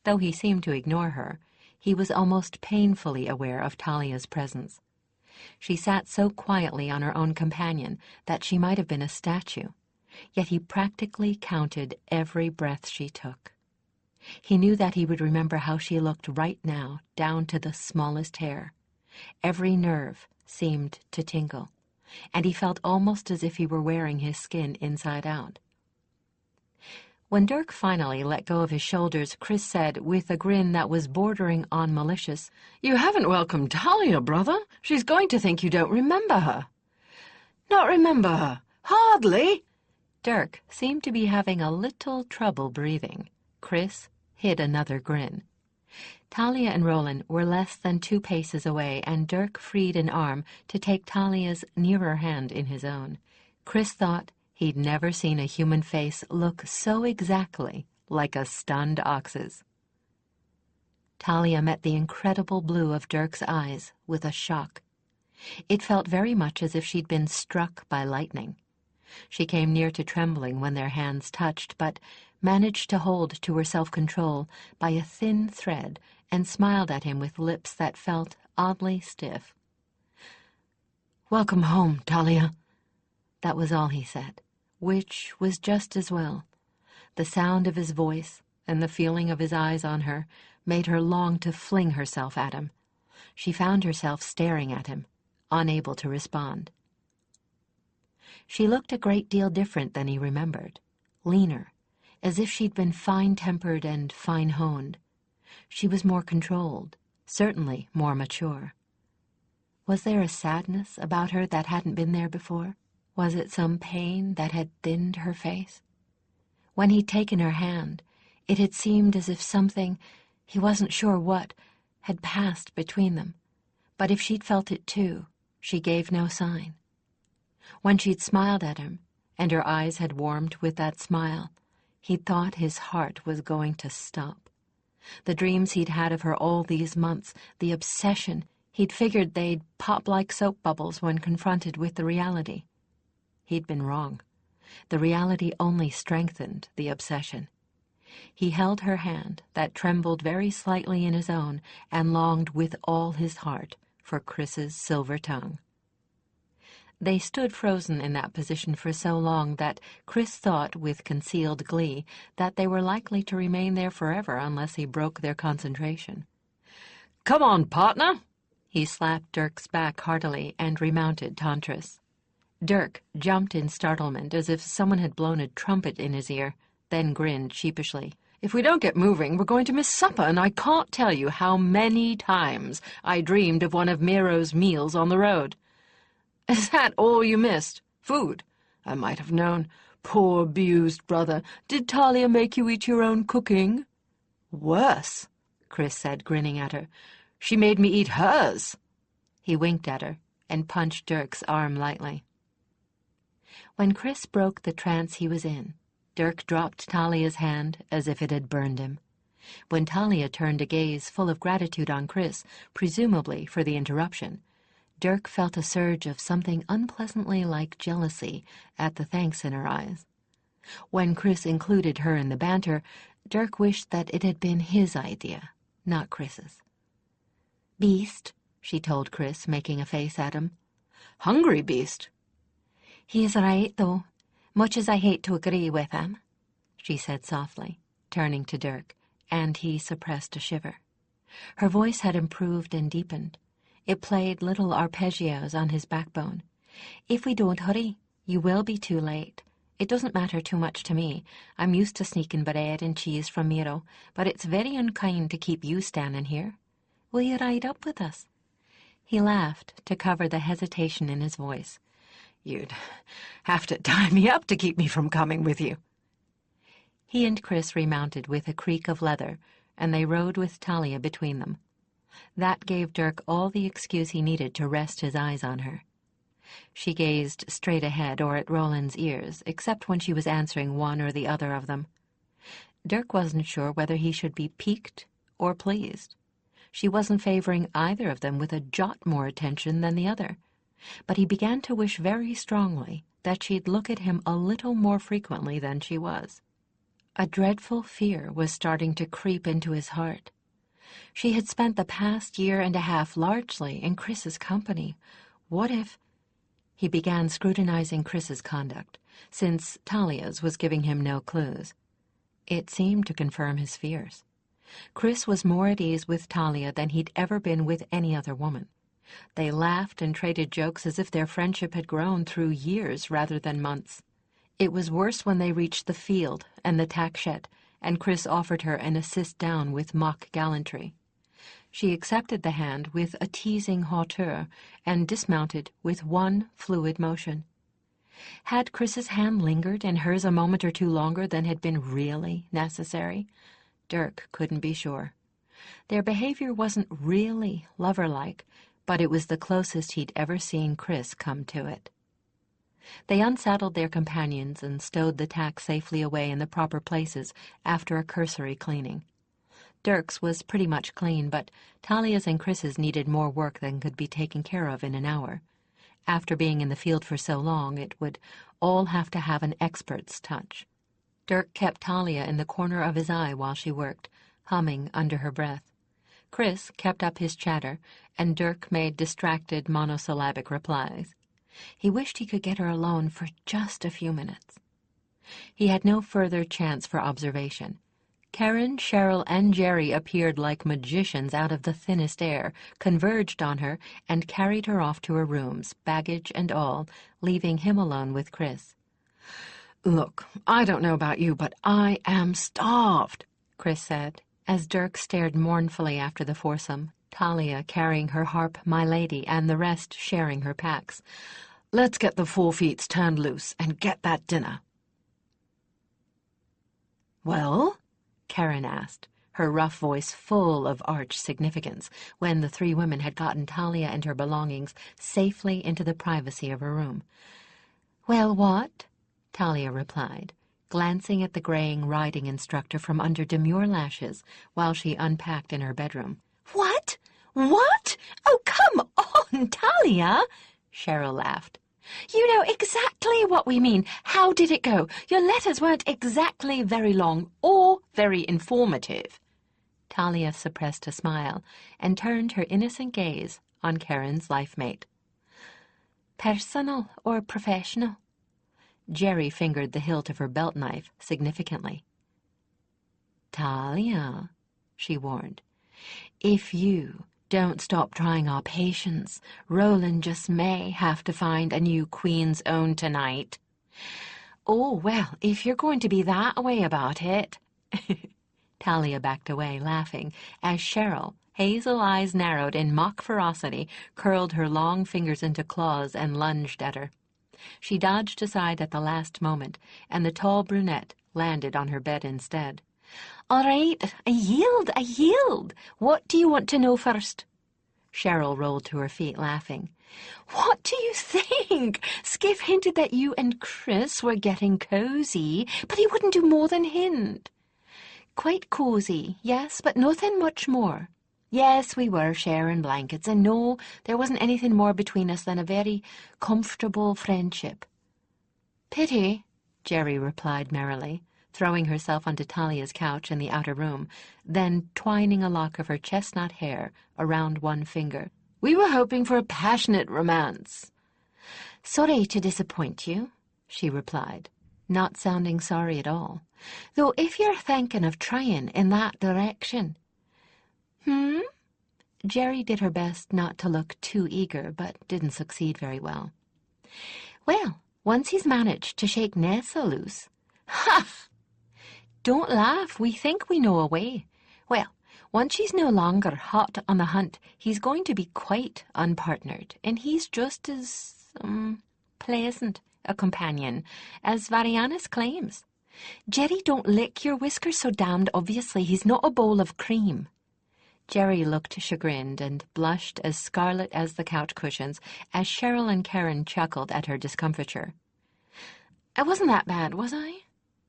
Though he seemed to ignore her, he was almost painfully aware of Talia's presence. She sat so quietly on her own companion that she might have been a statue, yet he practically counted every breath she took. He knew that he would remember how she looked right now, down to the smallest hair. Every nerve seemed to tingle, and he felt almost as if he were wearing his skin inside out. When Dirk finally let go of his shoulders, Chris said, with a grin that was bordering on malicious, "You haven't welcomed Talia, brother. She's going to think you don't remember her." "Not remember her? Hardly." Dirk seemed to be having a little trouble breathing. Chris hid another grin. Talia and Roland were less than 2 paces away, and Dirk freed an arm to take Talia's nearer hand in his own. Chris thought he'd never seen a human face look so exactly like a stunned ox's. Talia met the incredible blue of Dirk's eyes with a shock. It felt very much as if she'd been struck by lightning. She came near to trembling when their hands touched, but managed to hold to her self-control by a thin thread and smiled at him with lips that felt oddly stiff. "Welcome home, Talia." That was all he said, which was just as well. The sound of his voice and the feeling of his eyes on her made her long to fling herself at him. She found herself staring at him, unable to respond. She looked a great deal different than he remembered, leaner, as if she'd been fine-tempered and fine-honed. She was more controlled, certainly more mature. Was there a sadness about her that hadn't been there before? Was it some pain that had thinned her face? When he'd taken her hand, it had seemed as if something, he wasn't sure what, had passed between them. But if she'd felt it too, she gave no sign. When she'd smiled at him, and her eyes had warmed with that smile, he'd thought his heart was going to stop. The dreams he'd had of her all these months, the obsession, he'd figured they'd pop like soap bubbles when confronted with the reality. He'd been wrong. The reality only strengthened the obsession. He held her hand, that trembled very slightly in his own, and longed with all his heart for Chris's silver tongue. They stood frozen in that position for so long that Chris thought with concealed glee that they were likely to remain there forever unless he broke their concentration. "Come on, partner." He slapped Dirk's back heartily and remounted Tantris. Dirk jumped in startlement as if someone had blown a trumpet in his ear, then grinned sheepishly. "If we don't get moving, we're going to miss supper, and I can't tell you how many times I dreamed of one of Miro's meals on the road." "Is that all you missed? Food? I might have known. Poor abused brother. Did Talia make you eat your own cooking?" "Worse," Chris said, grinning at her. "She made me eat hers." He winked at her and punched Dirk's arm lightly. When Chris broke the trance he was in, Dirk dropped Talia's hand as if it had burned him. When Talia turned a gaze full of gratitude on Chris, presumably for the interruption, Dirk felt a surge of something unpleasantly like jealousy at the thanks in her eyes. When Chris included her in the banter, Dirk wished that it had been his idea, not Chris's. "Beast," she told Chris, making a face at him. "Hungry beast." "He is right, though, much as I hate to agree with him," she said softly, turning to Dirk, and he suppressed a shiver. Her voice had improved and deepened. It played little arpeggios on his backbone. "If we don't hurry, you will be too late. It doesn't matter too much to me. I'm used to sneaking bread and cheese from Miro, but it's very unkind to keep you standing here. Will you ride up with us?" He laughed to cover the hesitation in his voice. "You'd have to tie me up to keep me from coming with you." He and Chris remounted with a creak of leather, and they rode with Talia between them. That gave Dirk all the excuse he needed to rest his eyes on her. She gazed straight ahead or at Roland's ears, except when she was answering one or the other of them. Dirk wasn't sure whether he should be piqued or pleased. She wasn't favoring either of them with a jot more attention than the other, but he began to wish very strongly that she'd look at him a little more frequently than she was. A dreadful fear was starting to creep into his heart. She had spent the past year and a half largely in Chris's company. What if... He began scrutinizing Chris's conduct, since Talia's was giving him no clues. It seemed to confirm his fears. Chris was more at ease with Talia than he'd ever been with any other woman. They laughed and traded jokes as if their friendship had grown through years rather than months. It was worse when they reached the field and the tack shed, and Chris offered her an assist down with mock gallantry. She accepted the hand with a teasing hauteur and dismounted with one fluid motion. Had Chris's hand lingered in hers a moment or two longer than had been really necessary? Dirk couldn't be sure. Their behavior wasn't really lover-like, but it was the closest he'd ever seen Chris come to it. They unsaddled their companions and stowed the tack safely away in the proper places after a cursory cleaning. Dirk's was pretty much clean, but Talia's and Chris's needed more work than could be taken care of in an hour. After being in the field for so long, it would all have to have an expert's touch. Dirk kept Talia in the corner of his eye while she worked, humming under her breath. Chris kept up his chatter, and Dirk made distracted monosyllabic replies. He wished he could get her alone for just a few minutes. He had no further chance for observation. Karen, Cheryl, and Jerry appeared like magicians out of the thinnest air, converged on her, and carried her off to her rooms, baggage and all, leaving him alone with Chris. "Look, I don't know about you, but I am starved," Chris said, as Dirk stared mournfully after the foursome, Talia carrying her harp, my lady, and the rest sharing her packs. "Let's get the forefeets turned loose and get that dinner." "Well?" Karen asked, her rough voice full of arch significance, when the three women had gotten Talia and her belongings safely into the privacy of her room. "Well, what?" Talia replied, glancing at the graying riding instructor from under demure lashes while she unpacked in her bedroom. "What? What? Oh, come on, Talia!" Cheryl laughed. "You know exactly what we mean. How did it go? Your letters weren't exactly very long or very informative." Talia suppressed a smile and turned her innocent gaze on Karen's life-mate. "Personal or professional?" Jerry fingered the hilt of her belt knife significantly. "Talia," she warned, "if you don't stop trying our patience, Roland just may have to find a new Queen's Own tonight." "Oh, well, if you're going to be that way about it." Talia backed away, laughing, as Cheryl, hazel eyes narrowed in mock ferocity, curled her long fingers into claws and lunged at her. She dodged aside at the last moment, and the tall brunette landed on her bed instead. "All right, I yield. What do you want to know first?" Cheryl rolled to her feet, laughing. "What do you think? Skiff hinted that you and Chris were getting cozy, but he wouldn't do more than hint." "Quite cozy, yes, but nothing much more. Yes, we were sharing blankets, and no, there wasn't anything more between us than a very comfortable friendship." "Pity," Jerry replied merrily, throwing herself onto Talia's couch in the outer room, then twining a lock of her chestnut hair around one finger. "We were hoping for a passionate romance." "Sorry to disappoint you," she replied, not sounding sorry at all. "Though if you're thinking of trying in that direction—" Jerry did her best not to look too eager, but didn't succeed very well. "Well, once he's managed to shake Nessa loose—" "Ha!" "Don't laugh, we think we know a way. Well, once she's no longer hot on the hunt, he's going to be quite unpartnered, and he's just as, pleasant a companion as Varianus claims. Jerry don't lick your whiskers so damned obviously. He's not a bowl of cream. Jerry looked chagrined and blushed as scarlet as the couch cushions as Cheryl and Karen chuckled at her discomfiture. I wasn't that bad, was I?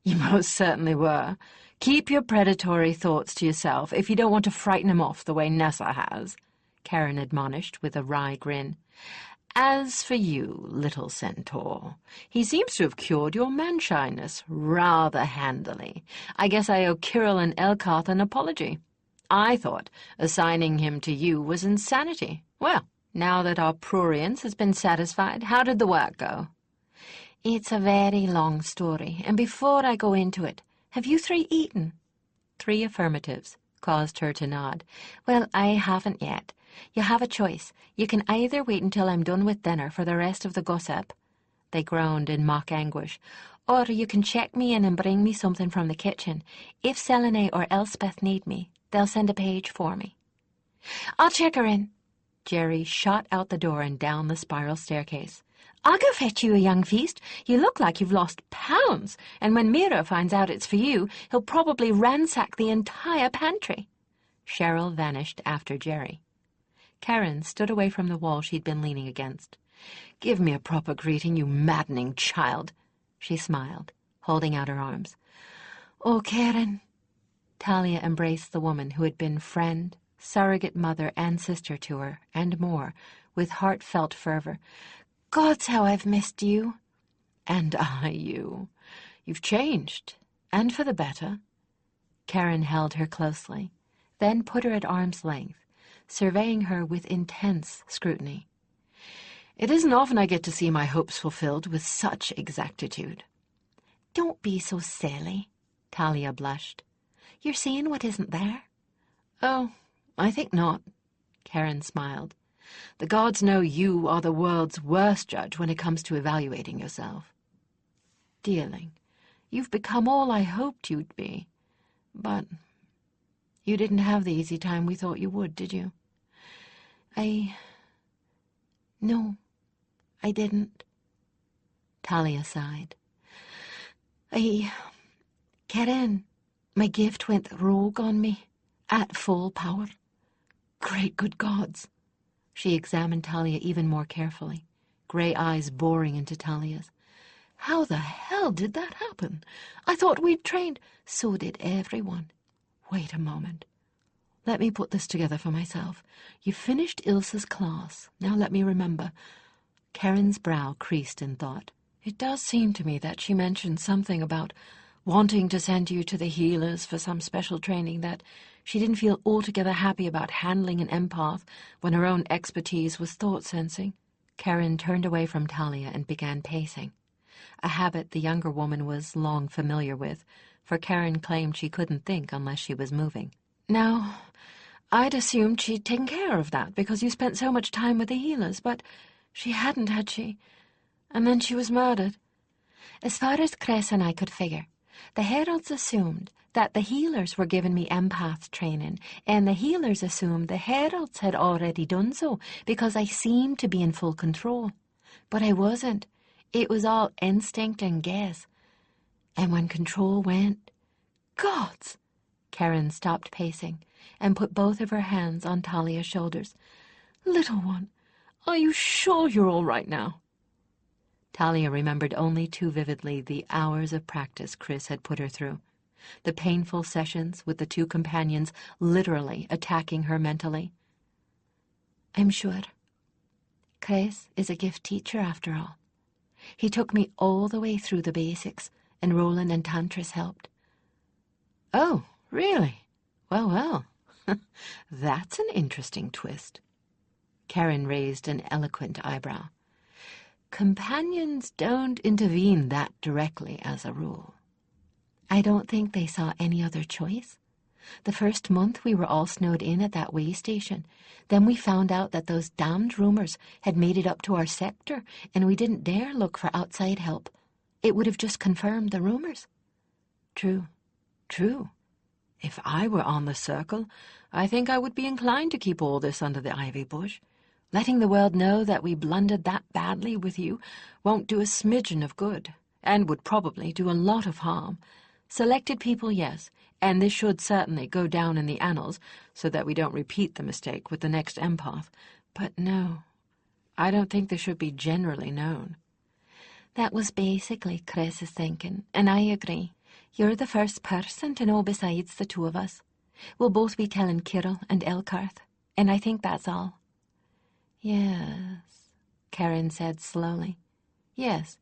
You most certainly were. Keep your predatory thoughts to yourself if you don't want to frighten him off the way Nessa has, Karen admonished with a wry grin. As for you, little centaur, he seems to have cured your man-shyness rather handily. I guess I owe Kirill and Elkath an apology. I thought assigning him to you was insanity. Well, now that our prurience has been satisfied, how did the work go? It's a very long story, and before I go into it, have you three eaten? 3 affirmatives caused her to nod. Well, I haven't yet. You have a choice. You can either wait until I'm done with dinner for the rest of the gossip. They groaned in mock anguish. Or you can check me in and bring me something from the kitchen. If Selenay or Elspeth need me, they'll send a page for me. I'll check her in. Jerry shot out the door and down the spiral staircase. I'll go fetch you a young feast. You look like you've lost pounds, and when Mira finds out it's for you, he'll probably ransack the entire pantry. Cheryl vanished after Jerry. Karen stood away from the wall she'd been leaning against. Give me a proper greeting, you maddening child. She smiled, holding out her arms. Oh, Karen. Talia embraced the woman who had been friend, surrogate mother, and sister to her, and more, with heartfelt fervor. Gods, how I've missed you. And I you. You've changed, and for the better. Karen held her closely, then put her at arm's length, surveying her with intense scrutiny. It isn't often I get to see my hopes fulfilled with such exactitude. Don't be so silly, Talia blushed. You're seeing what isn't there? Oh, I think not, Karen smiled. The gods know you are the world's worst judge when it comes to evaluating yourself. Dearling, you've become all I hoped you'd be. But you didn't have the easy time we thought you would, did you? No, I didn't. Talia sighed. Karen, my gift went rogue on me, at full power. Great good gods. She examined Talia even more carefully, gray eyes boring into Talia's. How the hell did that happen? I thought we'd trained. So did everyone. Wait a moment. Let me put this together for myself. You finished Ilsa's class. Now let me remember. Karen's brow creased in thought. It does seem to me that she mentioned something about wanting to send you to the healers for some special training, that she didn't feel altogether happy about handling an empath when her own expertise was thought-sensing. Karen turned away from Talia and began pacing, a habit the younger woman was long familiar with, for Karen claimed she couldn't think unless she was moving. Now, I'd assumed she'd taken care of that because you spent so much time with the healers, but she hadn't, had she? And then she was murdered. As far as Cress and I could figure, the Heralds assumed that the healers were giving me empath training, and the healers assumed the Heralds had already done so because I seemed to be in full control. But I wasn't. It was all instinct and guess. And when control went, gods! Karen stopped pacing and put both of her hands on Talia's shoulders. Little one, are you sure you're all right now? Talia remembered only too vividly the hours of practice Chris had put her through, the painful sessions with the 2 companions literally attacking her mentally. I'm sure. Chris is a gift teacher after all. He took me all the way through the basics, and Roland and Tantris helped. Oh, really? Well. That's an interesting twist. Karen raised an eloquent eyebrow. Companions don't intervene that directly as a rule. I don't think they saw any other choice. The first month we were all snowed in at that way station. Then we found out that those damned rumors had made it up to our sector, and we didn't dare look for outside help. It would have just confirmed the rumors. True. If I were on the circle, I think I would be inclined to keep all this under the ivy bush. Letting the world know that we blundered that badly with you won't do a smidgen of good. and would probably do a lot of harm. Selected people, yes, and this should certainly go down in the annals so that we don't repeat the mistake with the next empath. But no, I don't think this should be generally known. That was basically Chris's thinking, and I agree. You're the first person to know besides the two of us. We'll both be telling Kirill and Elkarth, and I think that's all. Yes, Karen said slowly. Yes,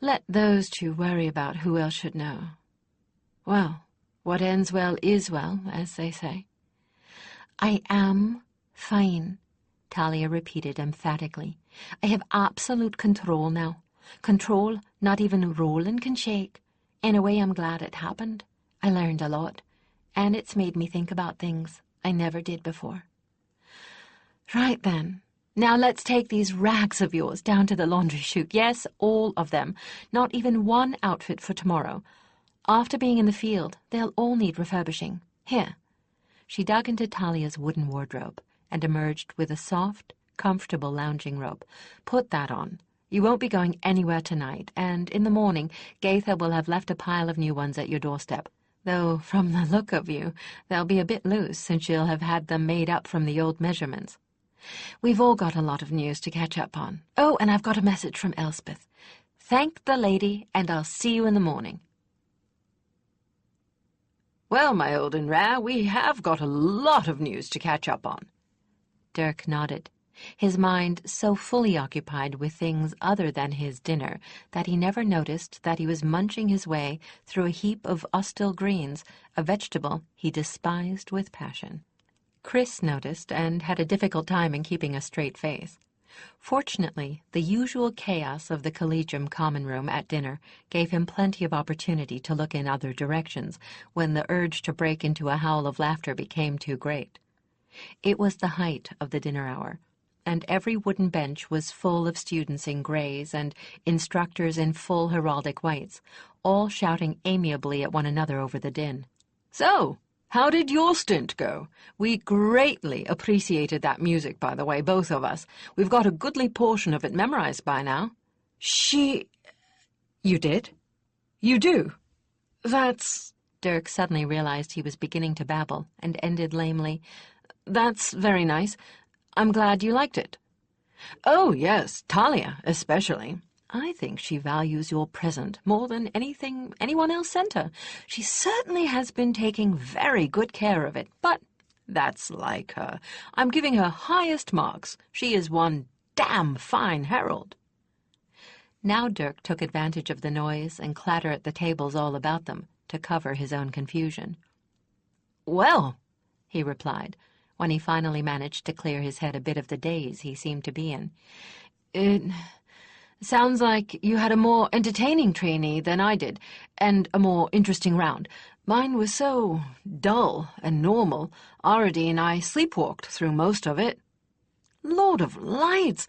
let those two worry about who else should know. Well, what ends well is well, as they say. I am fine, Talia repeated emphatically. I have absolute control now. Control not even Roland can shake. In a way, I'm glad it happened. I learned a lot, and it's made me think about things I never did before. Right then. Now let's take these rags of yours down to the laundry chute. Yes, all of them. Not even one outfit for tomorrow. After being in the field, they'll all need refurbishing. Here. She dug into Talia's wooden wardrobe and emerged with a soft, comfortable lounging robe. Put that on. You won't be going anywhere tonight, and in the morning, Gaither will have left a pile of new ones at your doorstep. Though, from the look of you, they'll be a bit loose since you'll have had them made up from the old measurements. We've all got a lot of news to catch up on. Oh, and I've got a message from Elspeth. Thank the lady, and I'll see you in the morning. Well, my old and rare, we have got a lot of news to catch up on. Dirk nodded, his mind so fully occupied with things other than his dinner that he never noticed that he was munching his way through a heap of Ostil greens, a vegetable he despised with passion. Chris noticed and had a difficult time in keeping a straight face. Fortunately, the usual chaos of the Collegium common room at dinner gave him plenty of opportunity to look in other directions when the urge to break into a howl of laughter became too great. It was the height of the dinner hour, and every wooden bench was full of students in grays and instructors in full heraldic whites, all shouting amiably at one another over the din. So, how did your stint go? We greatly appreciated that music, by the way, both of us. We've got a goodly portion of it memorized by now. You did? You do? That's... Dirk suddenly realized he was beginning to babble and ended lamely. That's very nice. I'm glad you liked it. Oh, yes, Talia, especially. I think she values your present more than anything anyone else sent her. She certainly has been taking very good care of it, but that's like her. I'm giving her highest marks. She is one damn fine herald. Now Dirk took advantage of the noise and clatter at the tables all about them to cover his own confusion. Well, he replied, when he finally managed to clear his head a bit of the daze he seemed to be in. It sounds like you had a more entertaining trainee than I did, and a more interesting round. Mine was so dull and normal. Already and I sleepwalked through most of it. Lord of Lights!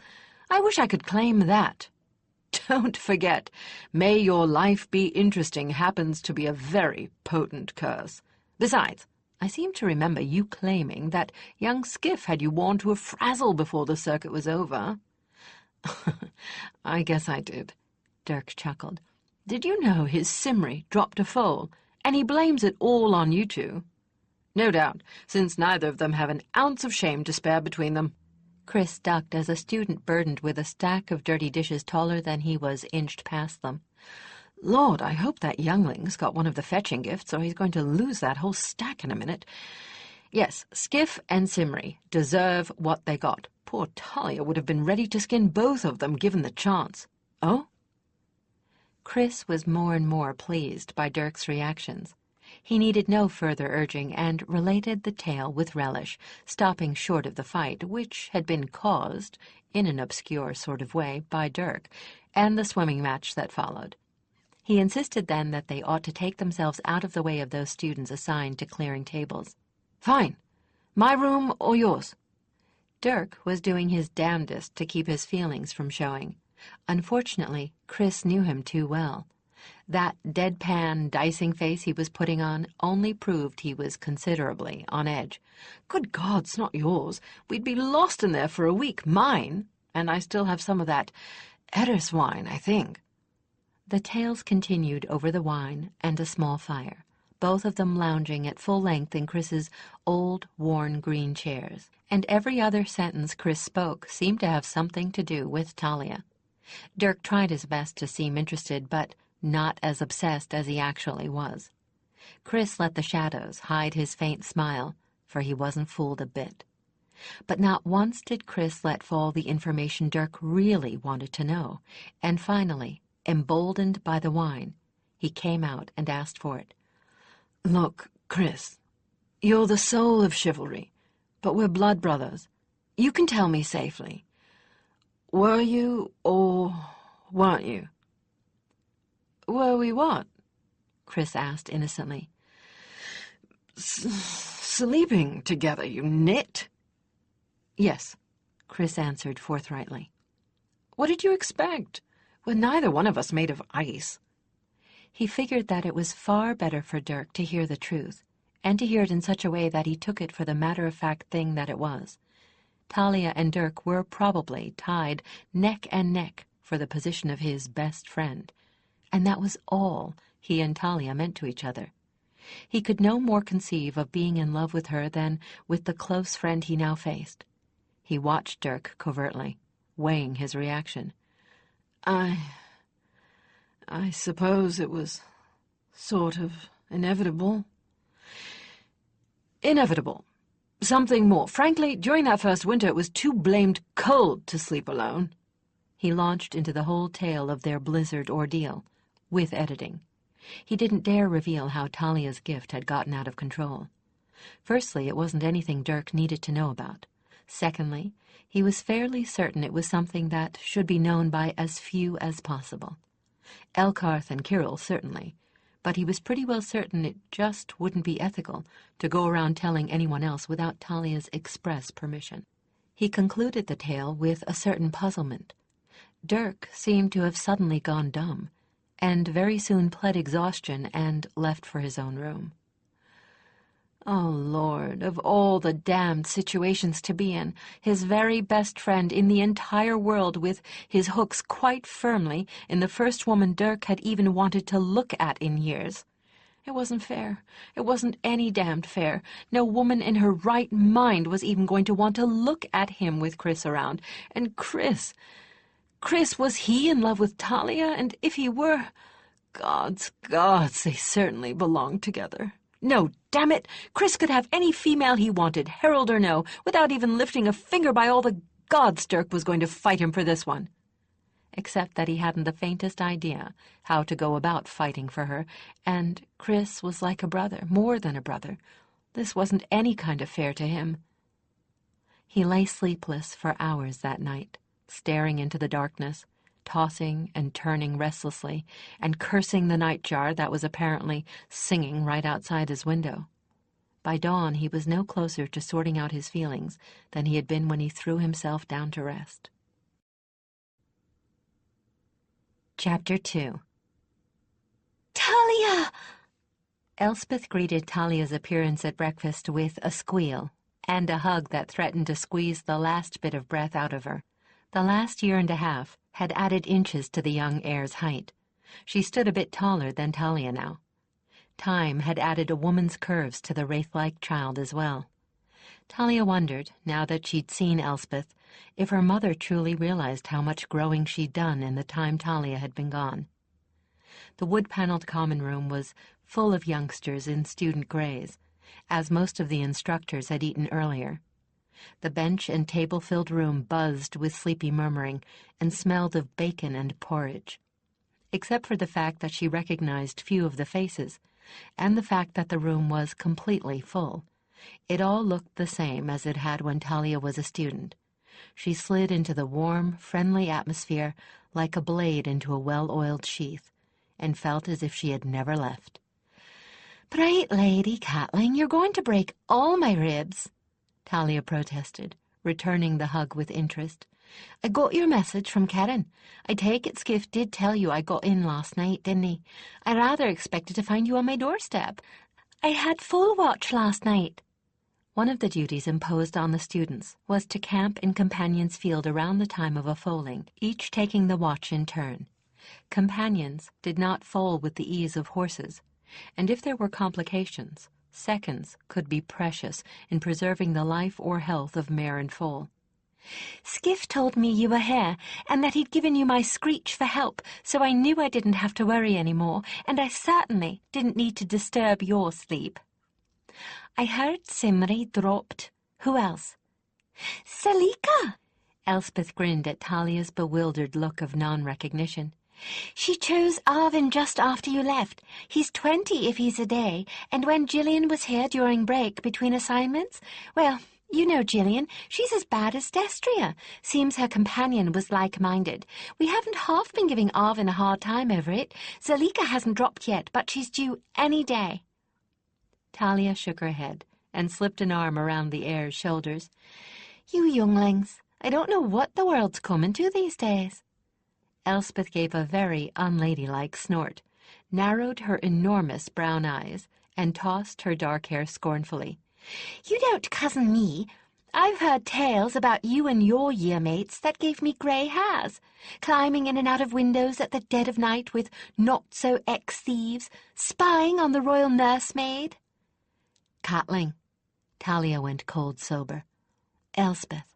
I wish I could claim that. Don't forget, may your life be interesting happens to be a very potent curse. Besides, I seem to remember you claiming that young Skiff had you worn to a frazzle before the circuit was over. I guess I did, Dirk chuckled. Did you know his Simri dropped a foal, and he blames it all on you two? No doubt, since neither of them have an ounce of shame to spare between them. Chris ducked as a student burdened with a stack of dirty dishes taller than he was inched past them. Lord, I hope that youngling's got one of the fetching gifts, or he's going to lose that whole stack in a minute. Yes, Skiff and Simri deserve what they got. Poor Talia would have been ready to skin both of them given the chance. Oh? Chris was more and more pleased by Dirk's reactions. He needed no further urging and related the tale with relish, stopping short of the fight, which had been caused, in an obscure sort of way, by Dirk, and the swimming match that followed. He insisted then that they ought to take themselves out of the way of those students assigned to clearing tables. Fine. My room or yours? Dirk was doing his damnedest to keep his feelings from showing. Unfortunately, Chris knew him too well. That deadpan, dicing face he was putting on only proved he was considerably on edge. Good God, it's not yours. We'd be lost in there for a week. Mine. And I still have some of that Edders wine, I think. The tales continued over the wine and a small fire, both of them lounging at full length in Chris's old, worn green chairs, and every other sentence Chris spoke seemed to have something to do with Talia. Dirk tried his best to seem interested, but not as obsessed as he actually was. Chris let the shadows hide his faint smile, for he wasn't fooled a bit. But not once did Chris let fall the information Dirk really wanted to know, and finally, emboldened by the wine, he came out and asked for it. Look, Chris, you're the soul of chivalry, but we're blood brothers. You can tell me safely. Were you or weren't you? Were we what? Chris asked innocently. Sleeping together, you nit. Yes, Chris answered forthrightly. What did you expect? We're neither one of us made of ice. He figured that it was far better for Dirk to hear the truth, and to hear it in such a way that he took it for the matter-of-fact thing that it was. Talia and Dirk were probably tied neck and neck for the position of his best friend, and that was all he and Talia meant to each other. He could no more conceive of being in love with her than with the close friend he now faced. He watched Dirk covertly, weighing his reaction. I suppose it was sort of inevitable. Inevitable. Something more. Frankly, during that first winter, it was too blamed cold to sleep alone. He launched into the whole tale of their blizzard ordeal, with editing. He didn't dare reveal how Talia's gift had gotten out of control. Firstly, it wasn't anything Dirk needed to know about. Secondly, he was fairly certain it was something that should be known by as few as possible. Elkarth and Kirill, certainly, but he was pretty well certain it just wouldn't be ethical to go around telling anyone else without Talia's express permission. He concluded the tale with a certain puzzlement. Dirk seemed to have suddenly gone dumb, and very soon pled exhaustion and left for his own room. Oh, Lord, of all the damned situations to be in, his very best friend in the entire world with his hooks quite firmly in the first woman Dirk had even wanted to look at in years. It wasn't fair. It wasn't any damned fair. No woman in her right mind was even going to want to look at him with Chris around. And Chris, was he in love with Talia? And if he were, gods, they certainly belonged together. No, damn it! Chris could have any female he wanted, herald or no, without even lifting a finger by all the gods Dirk was going to fight him for this one. Except that he hadn't the faintest idea how to go about fighting for her, and Chris was like a brother, more than a brother. This wasn't any kind of fair to him. He lay sleepless for hours that night, staring into the darkness, tossing and turning restlessly, and cursing the nightjar that was apparently singing right outside his window. By dawn, he was no closer to sorting out his feelings than he had been when he threw himself down to rest. Chapter 2. Talia! Elspeth greeted Talia's appearance at breakfast with a squeal and a hug that threatened to squeeze the last bit of breath out of her. The last year and a half had added inches to the young heir's height. She stood a bit taller than Talia now. Time had added a woman's curves to the wraith-like child as well. Talia wondered, now that she'd seen Elspeth, if her mother truly realized how much growing she'd done in the time Talia had been gone. The wood-paneled common room was full of youngsters in student grays, as most of the instructors had eaten earlier. The bench and table-filled room buzzed with sleepy murmuring and smelled of bacon and porridge. Except for the fact that she recognized few of the faces, and the fact that the room was completely full, it all looked the same as it had when Talia was a student. She slid into the warm, friendly atmosphere like a blade into a well-oiled sheath, and felt as if she had never left. "Bright lady, Catling, you're going to break all my ribs," Talia protested, returning the hug with interest. "I got your message from Karen. I take it Skiff did tell you I got in last night, didn't he? I rather expected to find you on my doorstep. I had full watch last night." One of the duties imposed on the students was to camp in Companion's Field around the time of a foaling, each taking the watch in turn. Companions did not fall with the ease of horses, and if there were complications, seconds could be precious in preserving the life or health of mare and foal. Skiff told me you were here, and that he'd given you my screech for help, so I knew I didn't have to worry any more, and I certainly didn't need to disturb your sleep. I heard Simri dropped. Who else? Salika! Elspeth grinned at Talia's bewildered look of non-recognition. She chose Arvin just after you left. He's 20 if he's a day, and when Gillian was here during break between assignments, well, you know Gillian, she's as bad as Destria. Seems her companion was like-minded. We haven't half been giving Arvin a hard time over it. Zalika hasn't dropped yet, but she's due any day. Talia shook her head and slipped an arm around the heir's shoulders. You younglings, I don't know what the world's coming to these days. Elspeth gave a very unladylike snort, narrowed her enormous brown eyes, and tossed her dark hair scornfully. You don't cousin me. I've heard tales about you and your year-mates that gave me grey hairs, climbing in and out of windows at the dead of night with not-so-ex-thieves, spying on the royal nursemaid. Catling. Talia went cold sober. Elspeth.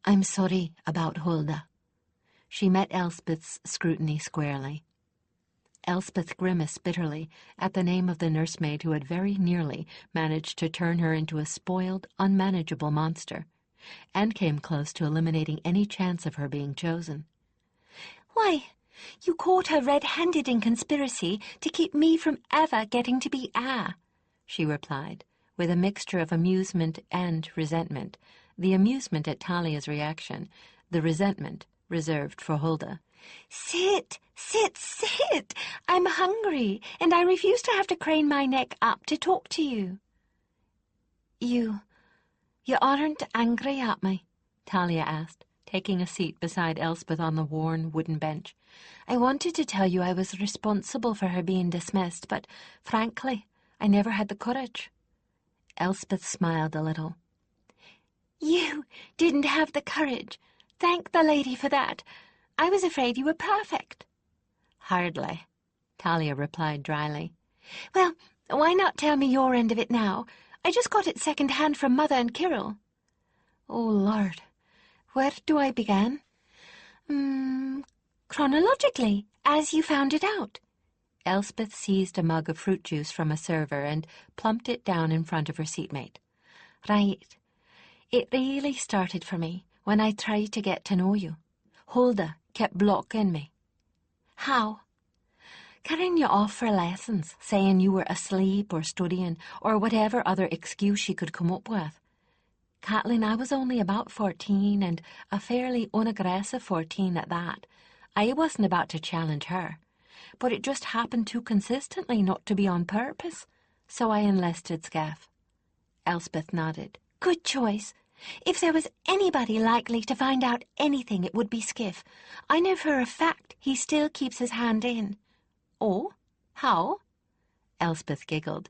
I'm sorry about Hulda. She met Elspeth's scrutiny squarely. Elspeth grimaced bitterly at the name of the nursemaid who had very nearly managed to turn her into a spoiled, unmanageable monster, and came close to eliminating any chance of her being chosen. Why, you caught her red-handed in conspiracy to keep me from ever getting to be heir, she replied, with a mixture of amusement and resentment, the amusement at Talia's reaction, the resentment reserved for Hulda. Sit, sit, sit! I'm hungry, and I refuse to have to crane my neck up to talk to you. You aren't angry at me? Talia asked, taking a seat beside Elspeth on the worn wooden bench. I wanted to tell you I was responsible for her being dismissed, but frankly, I never had the courage. Elspeth smiled a little. You didn't have the courage. Thank the lady for that. I was afraid you were perfect. Hardly, Talia replied dryly. Well, why not tell me your end of it now? I just got it second-hand from Mother and Kirill. Oh, Lord, where do I begin? Chronologically, as you found it out. Elspeth seized a mug of fruit juice from a server and plumped it down in front of her seatmate. Right. It really started for me when I tried to get to know you. Hulda kept blocking me. How? Carrying you off for lessons, saying you were asleep or studying, or whatever other excuse she could come up with. Kathleen, I was only about 14, and a fairly unaggressive 14 at that. I wasn't about to challenge her, but it just happened too consistently not to be on purpose, so I enlisted Scaff. Elspeth nodded. Good choice. If there was anybody likely to find out anything, it would be Skiff. I know for a fact he still keeps his hand in. Oh? How? Elspeth giggled.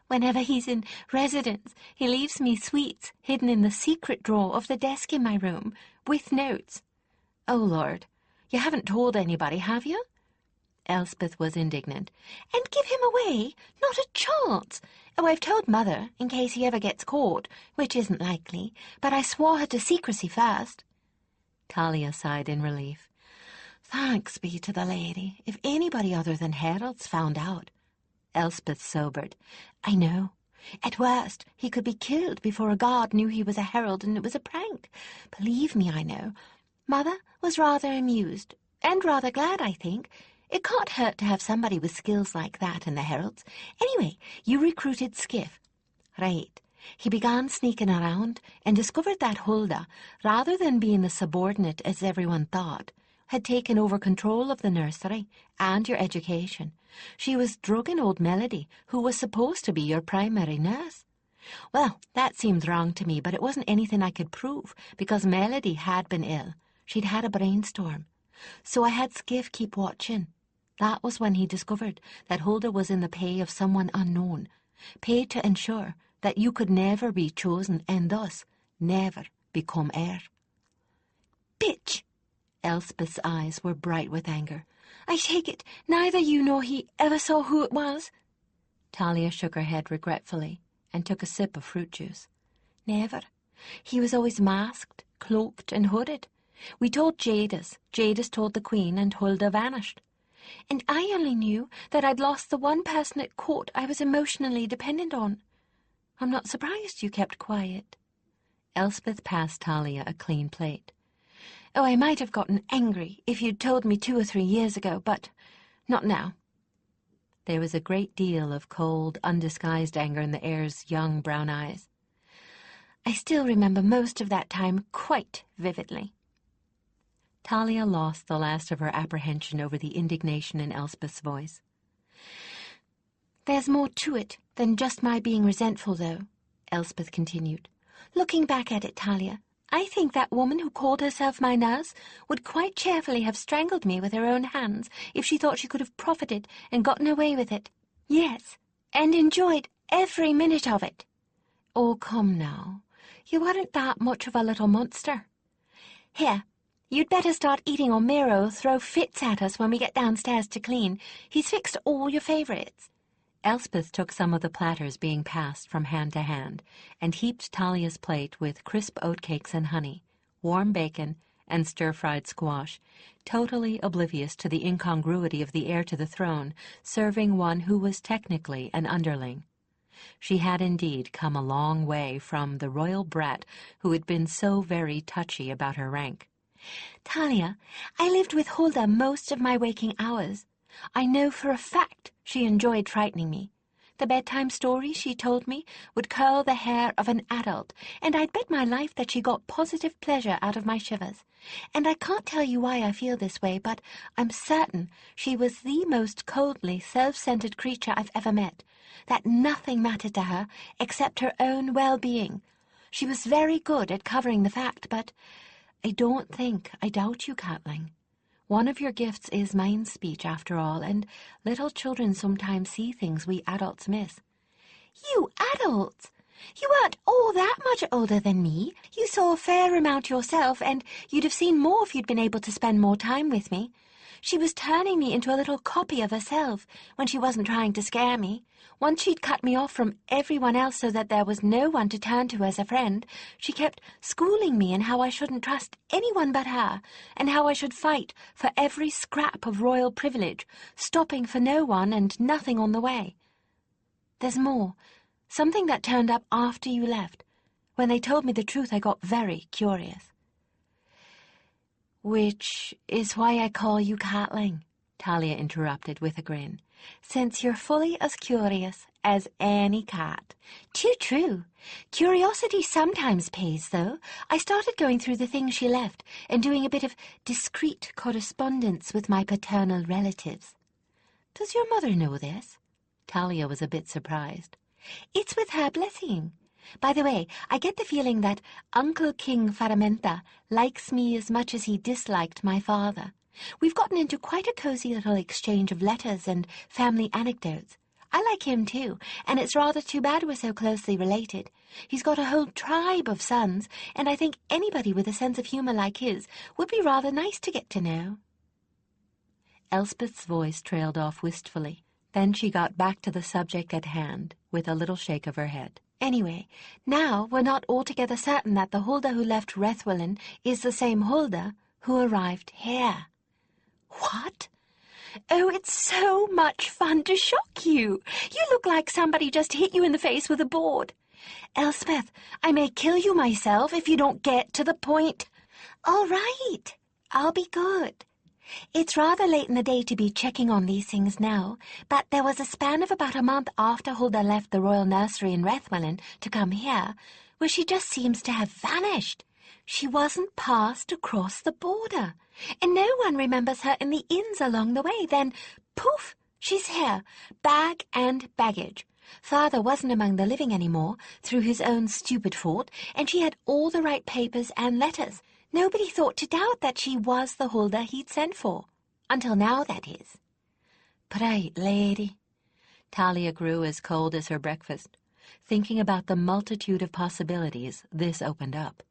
Whenever he's in residence, he leaves me sweets hidden in the secret drawer of the desk in my room, with notes. Oh, Lord, you haven't told anybody, have you? Elspeth was indignant. And give him away? Not a chance. Oh, I've told Mother, in case he ever gets caught, which isn't likely, but I swore her to secrecy first. Talia sighed in relief. Thanks be to the lady. If anybody other than Heralds found out. Elspeth sobered. I know. At worst, he could be killed before a guard knew he was a herald and it was a prank. Believe me, I know. Mother was rather amused, and rather glad, I think. It can't hurt to have somebody with skills like that in the Heralds. Anyway, you recruited Skiff. Right. He began sneaking around and discovered that Hulda, rather than being the subordinate as everyone thought, had taken over control of the nursery and your education. She was drugging old Melody, who was supposed to be your primary nurse. Well, that seemed wrong to me, but it wasn't anything I could prove, because Melody had been ill. She'd had a brainstorm. So I had Skiff keep watching. That was when he discovered that Hulda was in the pay of someone unknown, paid to ensure that you could never be chosen and thus never become heir. Bitch! Elspeth's eyes were bright with anger. "I take it neither you nor he ever saw who it was?" Talia shook her head regretfully and took a sip of fruit juice. "Never. He was always masked, cloaked, and hooded. We told Jadis. Jadis told the Queen, and Hulda vanished. And I only knew that I'd lost the one person at court I was emotionally dependent on. I'm not surprised you kept quiet." Elspeth passed Talia a clean plate. "Oh, I might have gotten angry if you'd told me 2 or 3 years ago, but not now." There was a great deal of cold, undisguised anger in the heir's young brown eyes. "I still remember most of that time quite vividly." Talia lost the last of her apprehension over the indignation in Elspeth's voice. "There's more to it than just my being resentful, though," Elspeth continued. "Looking back at it, Talia, I think that woman who called herself my nurse would quite cheerfully have strangled me with her own hands if she thought she could have profited and gotten away with it. Yes, and enjoyed every minute of it." "Oh, come now. You weren't that much of a little monster." "Here, you'd better start eating or Miro'll throw fits at us when we get downstairs to clean. He's fixed all your favourites." Elspeth took some of the platters being passed from hand to hand and heaped Talia's plate with crisp oatcakes and honey, warm bacon, and stir-fried squash, totally oblivious to the incongruity of the heir to the throne serving one who was technically an underling. She had indeed come a long way from the royal brat who had been so very touchy about her rank. "Talia, I lived with Hulda most of my waking hours. I know for a fact she enjoyed frightening me. The bedtime stories she told me would curl the hair of an adult, and I'd bet my life that she got positive pleasure out of my shivers. And I can't tell you why I feel this way, but I'm certain she was the most coldly self-centered creature I've ever met, that nothing mattered to her except her own well-being. She was very good at covering the fact, but I don't think I doubt you, Catling. One of your gifts is mind speech, after all, and little children sometimes see things we adults miss." "You adults? You weren't all that much older than me. You saw a fair amount yourself, and you'd have seen more if you'd been able to spend more time with me. She was turning me into a little copy of herself when she wasn't trying to scare me. Once she'd cut me off from everyone else so that there was no one to turn to as a friend, she kept schooling me in how I shouldn't trust anyone but her, and how I should fight for every scrap of royal privilege, stopping for no one and nothing on the way. There's more. Something that turned up after you left. When they told me the truth, I got very curious." "Which is why I call you Catling," Talia interrupted with a grin, "since you're fully as curious as any cat." "Too true. Curiosity sometimes pays, though. I started going through the things she left and doing a bit of discreet correspondence with my paternal relatives." "Does your mother know this?" Talia was a bit surprised. "It's with her blessing. By the way, I get the feeling that Uncle King Faramenta likes me as much as he disliked my father. We've gotten into quite a cozy little exchange of letters and family anecdotes. I like him too, and it's rather too bad we're so closely related. He's got a whole tribe of sons, and I think anybody with a sense of humor like his would be rather nice to get to know." Elspeth's voice trailed off wistfully. Then she got back to the subject at hand with a little shake of her head. "Anyway, now we're not altogether certain that the Hulda who left Rethwelin is the same Hulda who arrived here." "What? Oh, it's so much fun to shock you. You look like somebody just hit you in the face with a board. Elspeth, I may kill you myself if you don't get to the point." "All right, I'll be good. It's rather late in the day to be checking on these things now, but there was a span of about a month after Hulda left the royal nursery in Rethwelin to come here, where she just seems to have vanished. She wasn't passed across the border, and no one remembers her in the inns along the way. Then, poof, she's here, bag and baggage. Father wasn't among the living anymore, through his own stupid fault, and she had all the right papers and letters. Nobody thought to doubt that she was the Hulda he'd sent for. Until now, that is." "Bright lady." Talia grew as cold as her breakfast, thinking about the multitude of possibilities this opened up.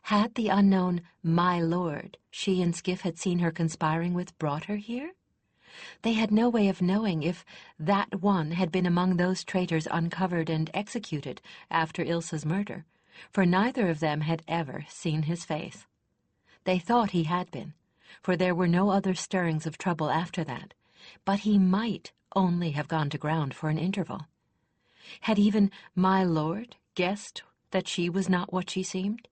Had the unknown my lord she and Skiff had seen her conspiring with brought her here? They had no way of knowing if that one had been among those traitors uncovered and executed after Ilsa's murder, for neither of them had ever seen his face. They thought he had been, for there were no other stirrings of trouble after that, but he might only have gone to ground for an interval. Had even my lord guessed that she was not what she seemed?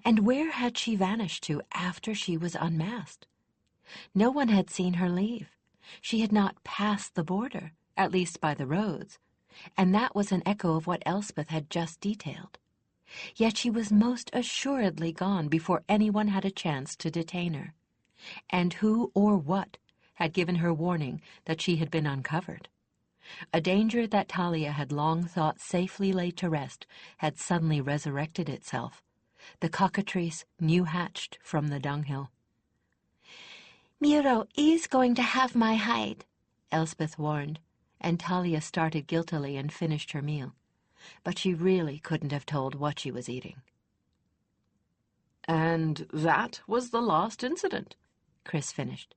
And where had she vanished to after she was unmasked? No one had seen her leave. She had not passed the border, at least by the roads, and that was an echo of what Elspeth had just detailed. Yet she was most assuredly gone before anyone had a chance to detain her. And who or what had given her warning that she had been uncovered? A danger that Talia had long thought safely laid to rest had suddenly resurrected itself, the cockatrice new-hatched from the dunghill. "Miro is going to have my hide," Elspeth warned, and Talia started guiltily and finished her meal. But she really couldn't have told what she was eating. "And that was the last incident," Chris finished.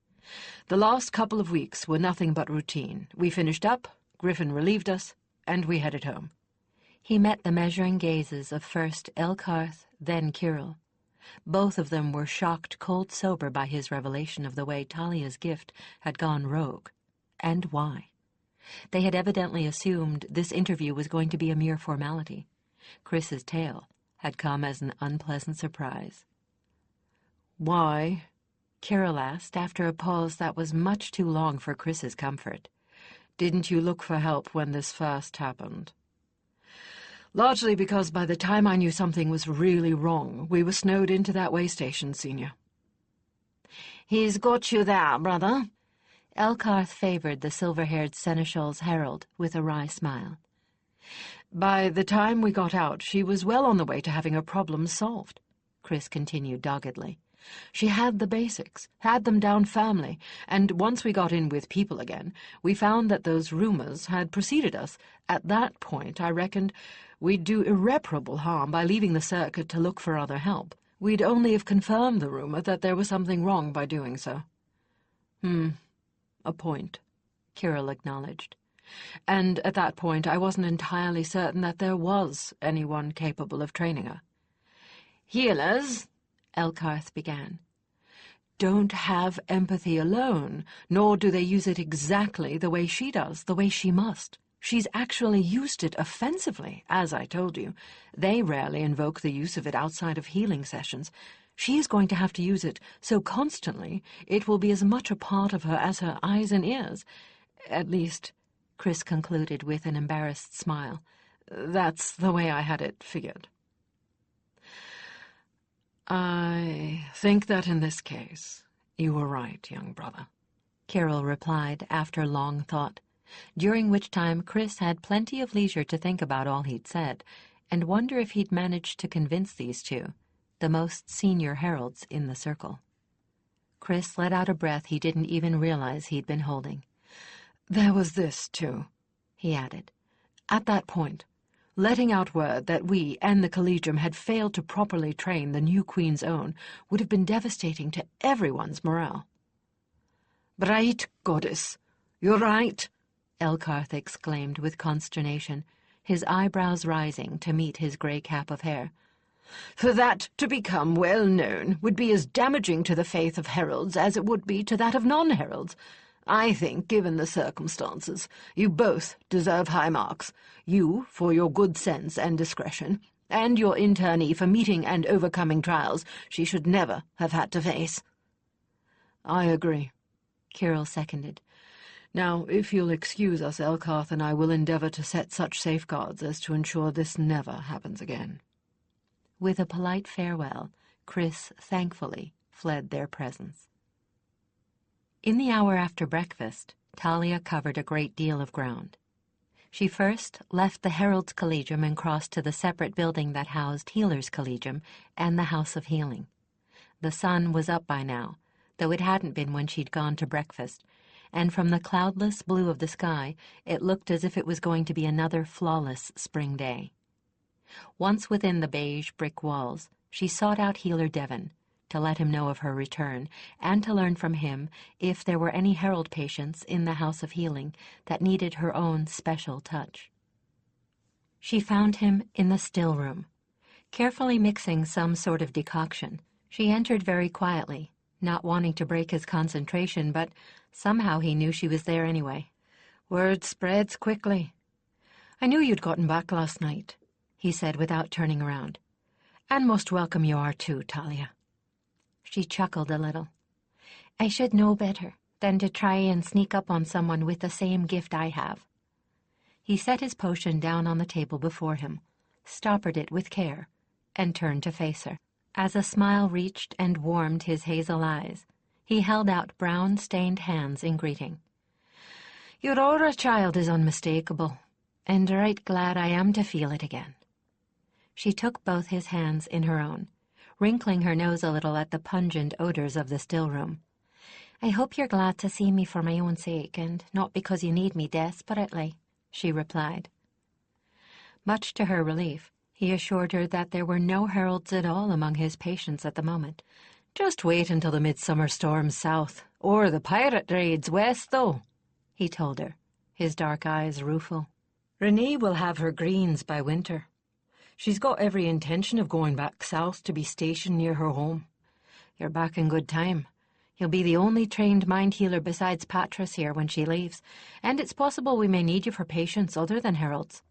"The last couple of weeks were nothing but routine. We finished up, Griffin relieved us, and we headed home." He met the measuring gazes of first Elkarth, then Kirill. Both of them were shocked cold-sober by his revelation of the way Talia's gift had gone rogue, and why. They had evidently assumed this interview was going to be a mere formality. Chris's tale had come as an unpleasant surprise. "Why?" Kirill asked after a pause that was much too long for Chris's comfort. "Didn't you look for help when this first happened?" "Largely because by the time I knew something was really wrong, we were snowed into that way station, Senior." "He's got you there, brother." Elkarth favored the silver-haired seneschal's herald with a wry smile. "By the time we got out, she was well on the way to having her problems solved," Chris continued doggedly. "She had the basics, had them down firmly, and once we got in with people again, we found that those rumors had preceded us. At that point, I reckoned we'd do irreparable harm by leaving the circuit to look for other help. We'd only have confirmed the rumor that there was something wrong by doing so." "A point," Kirill acknowledged. "And at that point, I wasn't entirely certain that there was anyone capable of training her." "Healers," Elkarth began, "don't have empathy alone, nor do they use it exactly the way she does, the way she must. She's actually used it offensively, as I told you. They rarely invoke the use of it outside of healing sessions. She is going to have to use it so constantly it will be as much a part of her as her eyes and ears. At least," Chris concluded with an embarrassed smile, "that's the way I had it figured." "I think that in this case, you were right, young brother," Kirill replied after long thought, during which time Chris had plenty of leisure to think about all he'd said, and wonder if he'd managed to convince these two, the most senior heralds in the circle. Chris let out a breath he didn't even realize he'd been holding. "There was this, too," he added. "At that point, letting out word that we and the Collegium had failed to properly train the new Queen's Own would have been devastating to everyone's morale." "Right, goddess, you're right," Elkarth exclaimed with consternation, his eyebrows rising to meet his grey cap of hair. "For that to become well known would be as damaging to the faith of heralds as it would be to that of non-heralds. I think, given the circumstances, you both deserve high marks. You for your good sense and discretion, and your internee for meeting and overcoming trials she should never have had to face." "I agree," Kirill seconded. "Now, if you'll excuse us, Elkarth and I will endeavor to set such safeguards as to ensure this never happens again." With a polite farewell, Chris thankfully fled their presence. In the hour after breakfast, Talia covered a great deal of ground. She first left the Heralds' Collegium and crossed to the separate building that housed Healers' Collegium and the House of Healing. The sun was up by now, though it hadn't been when she'd gone to breakfast, and from the cloudless blue of the sky, it looked as if it was going to be another flawless spring day. Once within the beige brick walls, She sought out Healer Devon to let him know of her return and to learn from him if there were any Herald patients in the House of Healing that needed her own special touch. She found him in the still room, carefully mixing some sort of decoction. She entered very quietly, not wanting to break his concentration, but somehow he knew she was there anyway. "Word spreads quickly. I knew you'd gotten back last night," he said without turning around. "And most welcome you are too, Talia." She chuckled a little. "I should know better than to try and sneak up on someone with the same gift I have." He set his potion down on the table before him, stoppered it with care, and turned to face her. As a smile reached and warmed his hazel eyes, he held out brown-stained hands in greeting. "Your aura, child, is unmistakable, and right glad I am to feel it again." She took both his hands in her own, wrinkling her nose a little at the pungent odors of the still room. "I hope you're glad to see me for my own sake, and not because you need me desperately," she replied. Much to her relief, he assured her that there were no heralds at all among his patients at the moment. "Just wait until the midsummer storms south, or the pirate raids west, though," he told her, his dark eyes rueful. "Renee will have her greens by winter. She's got every intention of going back south to be stationed near her home. You're back in good time. You'll be the only trained mind healer besides Patras here when she leaves, and it's possible we may need you for patients other than heralds."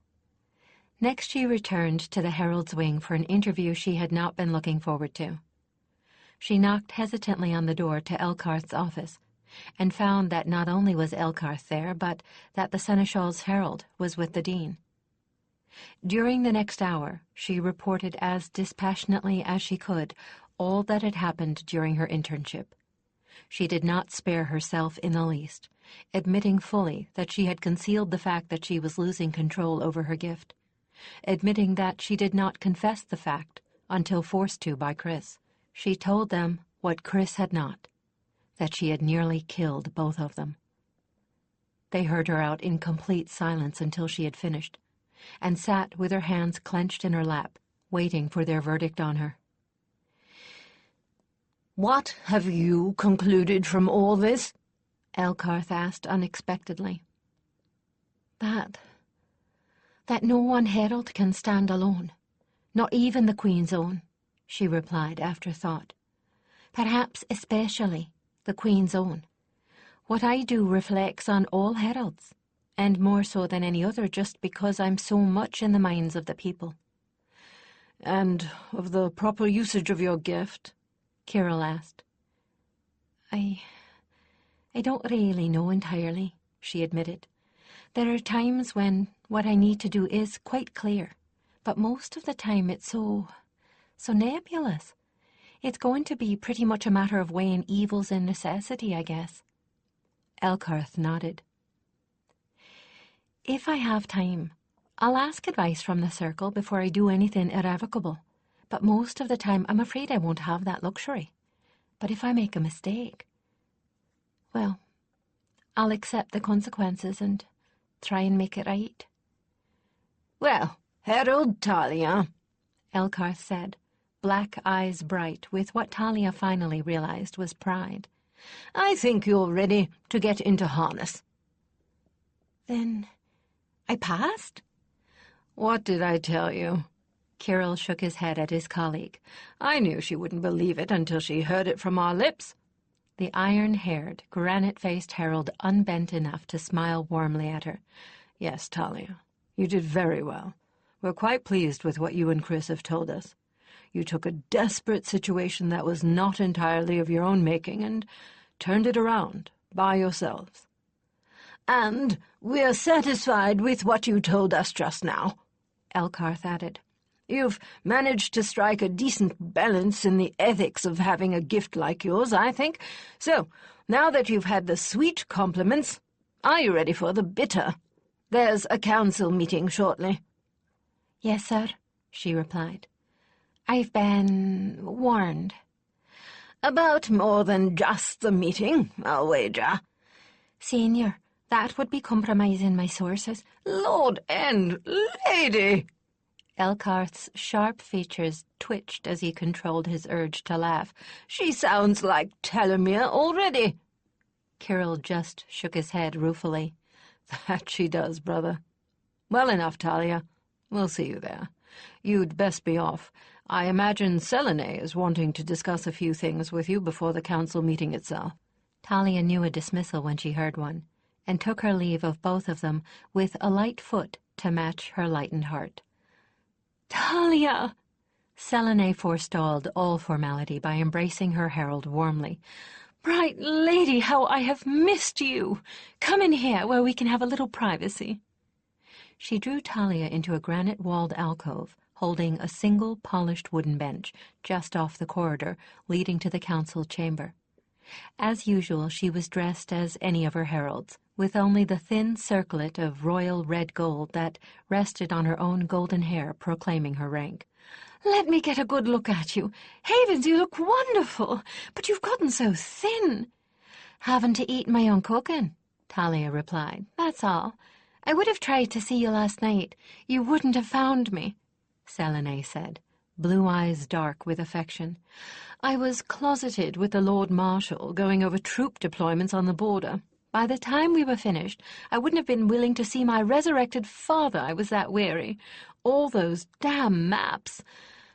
Next she returned to the Herald's wing for an interview she had not been looking forward to. She knocked hesitantly on the door to Elkarth's office, and found that not only was Elkarth there, but that the Seneschal's herald was with the dean. During the next hour, she reported as dispassionately as she could all that had happened during her internship. She did not spare herself in the least, admitting fully that she had concealed the fact that she was losing control over her gift, admitting that she did not confess the fact until forced to by Chris. She told them what Chris had not, that she had nearly killed both of them. They heard her out in complete silence until she had finished, and sat with her hands clenched in her lap, waiting for their verdict on her. "What have you concluded from all this?" Elkarth asked unexpectedly. That no one herald can stand alone, not even the Queen's own," she replied after thought. "Perhaps especially the Queen's own. What I do reflects on all heralds, and more so than any other just because I'm so much in the minds of the people." "And of the proper usage of your gift?" Kirill asked. I don't really know entirely," she admitted. "There are times when what I need to do is quite clear, but most of the time it's so nebulous. It's going to be pretty much a matter of weighing evils and necessity, I guess." Elkarth nodded. "If I have time, I'll ask advice from the circle before I do anything irrevocable, but most of the time I'm afraid I won't have that luxury. But if I make a mistake, well, I'll accept the consequences and try and make it right." "Well, Herald Talia," Elkarth said, black eyes bright with what Talia finally realized was pride. "I think you're ready to get into harness." "Then I passed?" "What did I tell you?" Kirill shook his head at his colleague. "I knew she wouldn't believe it until she heard it from our lips." The iron-haired, granite-faced herald unbent enough to smile warmly at her. "Yes, Talia, you did very well. We're quite pleased with what you and Chris have told us. You took a desperate situation that was not entirely of your own making and turned it around by yourselves. And we're satisfied with what you told us just now," Elkarth added. "You've managed to strike a decent balance in the ethics of having a gift like yours, I think. So, now that you've had the sweet compliments, are you ready for the bitter? There's a council meeting shortly." "Yes, sir," she replied. "I've been warned." "About more than just the meeting, I'll wager." "Senior, that would be compromising my sources." "Lord and Lady!" Elkarth's sharp features twitched as he controlled his urge to laugh. "She sounds like Telomere already." Kirill just shook his head ruefully. "That she does, brother. Well enough, Talia. We'll see you there. You'd best be off. I imagine Selene is wanting to discuss a few things with you before the council meeting itself." Talia knew a dismissal when she heard one, and took her leave of both of them with a light foot to match her lightened heart. "Talia!" Selene forestalled all formality by embracing her herald warmly. "Bright lady, how I have missed you! Come in here where we can have a little privacy." She drew Talia into a granite-walled alcove, holding a single polished wooden bench just off the corridor leading to the council chamber. As usual, she was dressed as any of her heralds, with only the thin circlet of royal red gold that rested on her own golden hair proclaiming her rank. "Let me get a good look at you. Havens, you look wonderful, but you've gotten so thin." "Having to eat my own cooking," Talia replied. "That's all. I would have tried to see you last night. You wouldn't have found me," Selene said, blue eyes dark with affection. "I was closeted with the Lord Marshal, going over troop deployments on the border. By the time we were finished, I wouldn't have been willing to see my resurrected father, I was that weary. All those damn maps.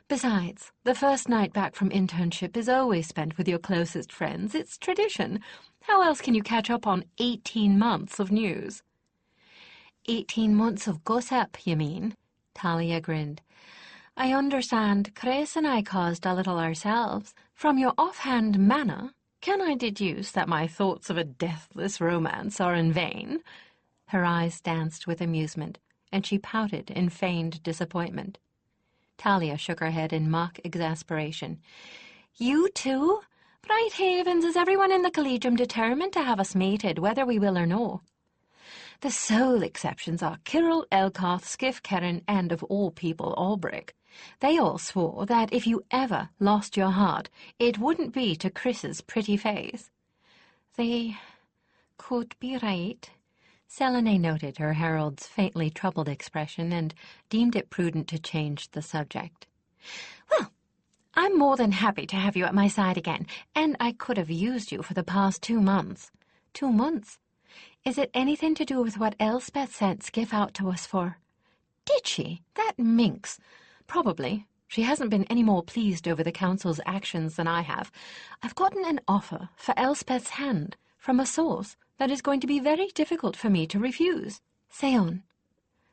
Besides, the first night back from internship is always spent with your closest friends. It's tradition. How else can you catch up on 18 months of news?" 18 months of gossip, you mean? Talia grinned. "I understand Chris and I caused a little ourselves. From your offhand manner, can I deduce that my thoughts of a deathless romance are in vain?" Her eyes danced with amusement, and she pouted in feigned disappointment. Talia shook her head in mock exasperation. "You too? Bright Havens, is everyone in the Collegium determined to have us mated, whether we will or no? The sole exceptions are Kirill, Elkarth, Skiff, Keren, and of all people, Albrecht. They all swore that if you ever lost your heart, it wouldn't be to Chris's pretty face." "They could be right." Selene noted her herald's faintly troubled expression and deemed it prudent to change the subject. "Well, I'm more than happy to have you at my side again, and I could have used you for the past 2 months. 2 months? Is it anything to do with what Elspeth sent Skiff out to us for?" "Did she? That minx! Probably. She hasn't been any more pleased over the council's actions than I have. I've gotten an offer for Elspeth's hand from a source that is going to be very difficult for me to refuse." "Say on."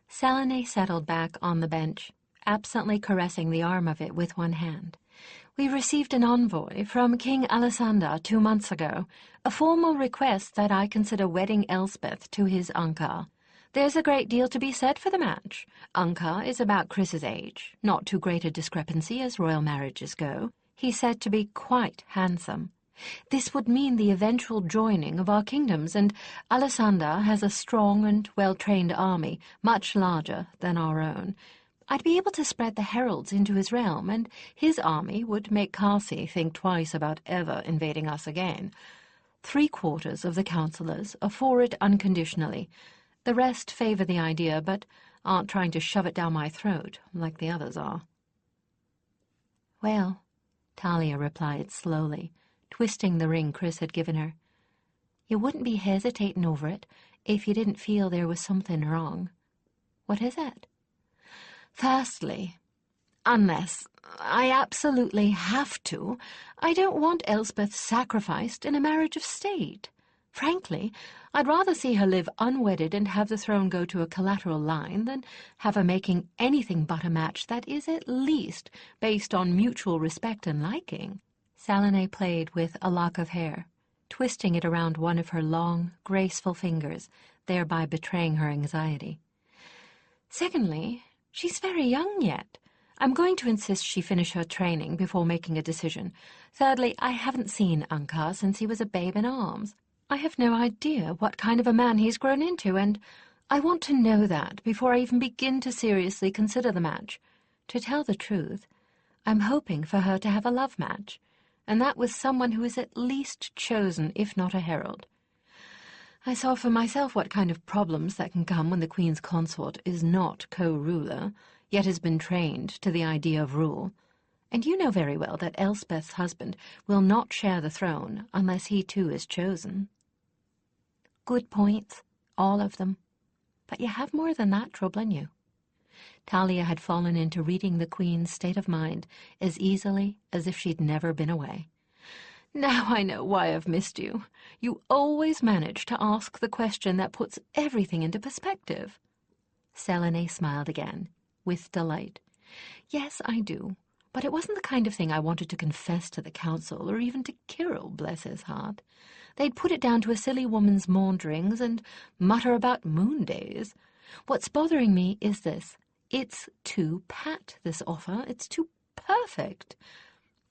Selene settled back on the bench, absently caressing the arm of it with one hand. "We received an envoy from King Alessander 2 months ago, a formal request that I consider wedding Elspeth to his uncle. There's a great deal to be said for the match. Uncle is about Chris's age, not too great a discrepancy as royal marriages go. He's said to be quite handsome. This would mean the eventual joining of our kingdoms, and Alessander has a strong and well-trained army, much larger than our own. I'd be able to spread the heralds into his realm, and his army would make Kasi think twice about ever invading us again. 3/4 of the councillors are for it unconditionally. The rest favor the idea, but aren't trying to shove it down my throat like the others are." "Well," Talia replied slowly, twisting the ring Chris had given her, "you wouldn't be hesitating over it if you didn't feel there was something wrong. What is it?" "Firstly, unless I absolutely have to, I don't want Elspeth sacrificed in a marriage of state. Frankly, I'd rather see her live unwedded and have the throne go to a collateral line than have her making anything but a match that is at least based on mutual respect and liking." Selene played with a lock of hair, twisting it around one of her long, graceful fingers, thereby betraying her anxiety. "Secondly, she's very young yet. I'm going to insist she finish her training before making a decision. Thirdly, I haven't seen Ankar since he was a babe in arms. I have no idea what kind of a man he's grown into, and I want to know that before I even begin to seriously consider the match. To tell the truth, I'm hoping for her to have a love match, and that with someone who is at least chosen, if not a herald. I saw for myself what kind of problems that can come when the Queen's consort is not co-ruler. yet has been trained to the idea of rule. And you know very well that Elspeth's husband will not share the throne unless he too is chosen. Good points, all of them. But you have more than that troubling you. Talia had fallen into reading the Queen's state of mind as easily as if she'd never been away. Now I know why I've missed you. You always manage to ask the question that puts everything into perspective. Selene smiled again, with delight. Yes, I do. But it wasn't the kind of thing I wanted to confess to the council, or even to Kirill, bless his heart. They'd put it down to a silly woman's maunderings and mutter about moon days. What's bothering me is this. It's too pat, this offer. It's too perfect.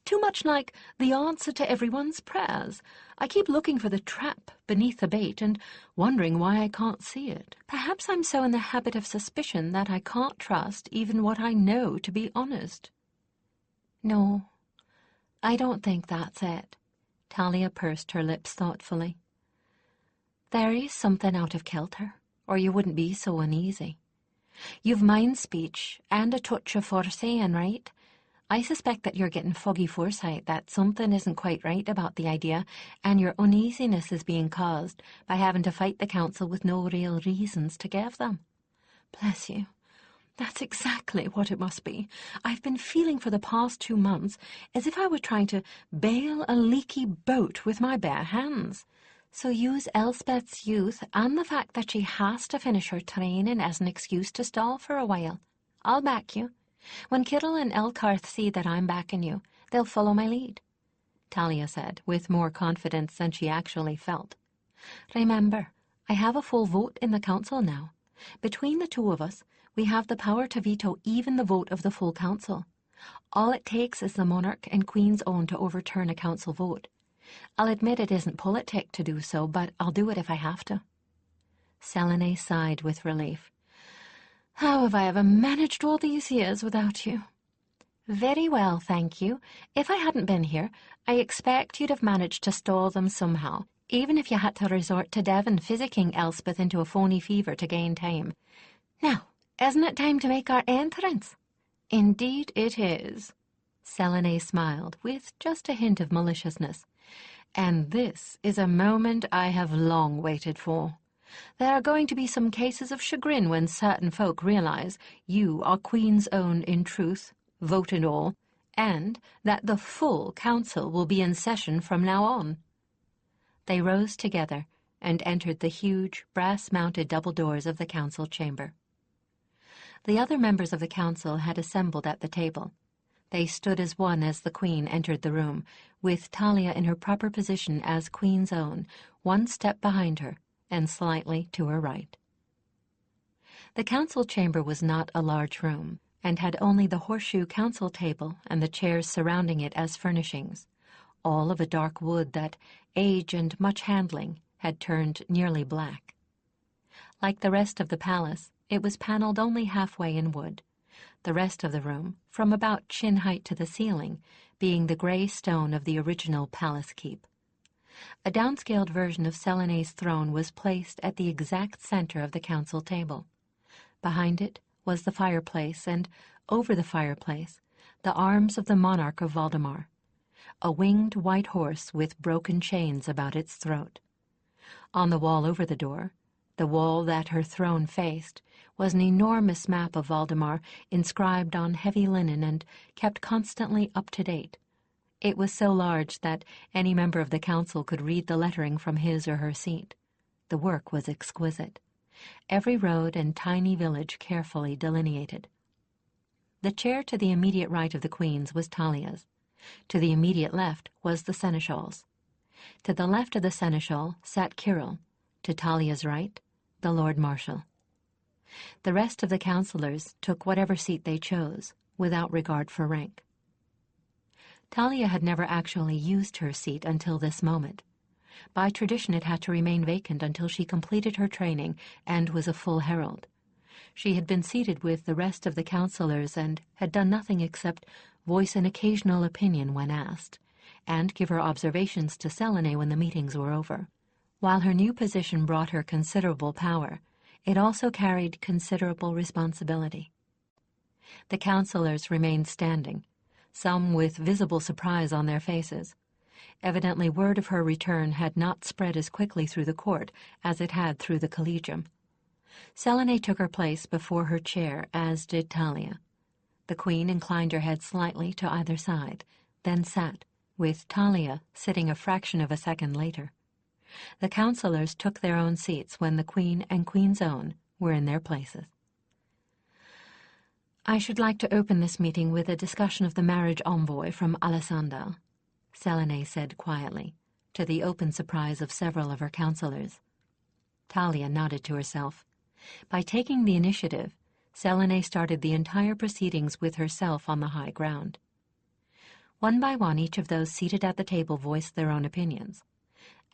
Too much like the answer to everyone's prayers. I keep looking for the trap beneath the bait and wondering why I can't see it. Perhaps I'm so in the habit of suspicion that I can't trust even what I know to be honest. No, I don't think that's it. Talia pursed her lips thoughtfully. There is something out of kilter, or you wouldn't be so uneasy. You've mind speech and a touch of foreseeing, right? I suspect that you're getting foggy foresight, that something isn't quite right about the idea, and your uneasiness is being caused by having to fight the council with no real reasons to give them. Bless you. That's exactly what it must be. I've been feeling for the past 2 months as if I were trying to bail a leaky boat with my bare hands. So use Elspeth's youth and the fact that she has to finish her training as an excuse to stall for a while. I'll back you. When Kirill and Elkarth see that I'm backing you, they'll follow my lead, Talia said, with more confidence than she actually felt. Remember, I have a full vote in the council now. Between the two of us, we have the power to veto even the vote of the full council. All it takes is the monarch and Queen's Own to overturn a council vote. I'll admit it isn't politic to do so, but I'll do it if I have to. Selene sighed with relief. How have I ever managed all these years without you? Very well, thank you. If I hadn't been here, I expect you'd have managed to stall them somehow, even if you had to resort to Devon physicking Elspeth into a phony fever to gain time. Now, isn't it time to make our entrance? Indeed it is. Selene smiled, with just a hint of maliciousness. And this is a moment I have long waited for. There are going to be some cases of chagrin when certain folk realize you are Queen's Own in truth, vote and all, and that the full council will be in session from now on. They rose together and entered the huge, brass-mounted double doors of the council chamber. The other members of the council had assembled at the table. They stood as one as the Queen entered the room, with Talia in her proper position as Queen's Own, one step behind her, and slightly to her right. The council chamber was not a large room, and had only the horseshoe council table and the chairs surrounding it as furnishings, all of a dark wood that age and much handling had turned nearly black. Like the rest of the palace, it was paneled only halfway in wood, the rest of the room, from about chin height to the ceiling, being the gray stone of the original palace keep. A downscaled version of Selene's throne was placed at the exact center of the council table. Behind it was the fireplace, and over the fireplace, the arms of the monarch of Valdemar, a winged white horse with broken chains about its throat. On the wall over the door, the wall that her throne faced, was an enormous map of Valdemar inscribed on heavy linen and kept constantly up to date. It was so large that any member of the council could read the lettering from his or her seat. The work was exquisite. Every road and tiny village carefully delineated. The chair to the immediate right of the Queen's was Talia's. To the immediate left was the seneschal's. To the left of the seneschal sat Kirill. To Talia's right, the Lord Marshal. The rest of the councillors took whatever seat they chose, without regard for rank. Talia had never actually used her seat until this moment. By tradition, it had to remain vacant until she completed her training and was a full herald. She had been seated with the rest of the councillors and had done nothing except voice an occasional opinion when asked, and give her observations to Selene when the meetings were over. While her new position brought her considerable power, it also carried considerable responsibility. The councillors remained standing, some with visible surprise on their faces. Evidently word of her return had not spread as quickly through the court as it had through the collegium. Selene took her place before her chair, as did Talia. The queen inclined her head slightly to either side, then sat, with Talia sitting a fraction of a second later. The councillors took their own seats when the queen and queen's own were in their places. "I should like to open this meeting with a discussion of the marriage envoy from Alessandra," Selene said quietly, to the open surprise of several of her councillors. Talia nodded to herself. By taking the initiative, Selene started the entire proceedings with herself on the high ground. One by one, each of those seated at the table voiced their own opinions.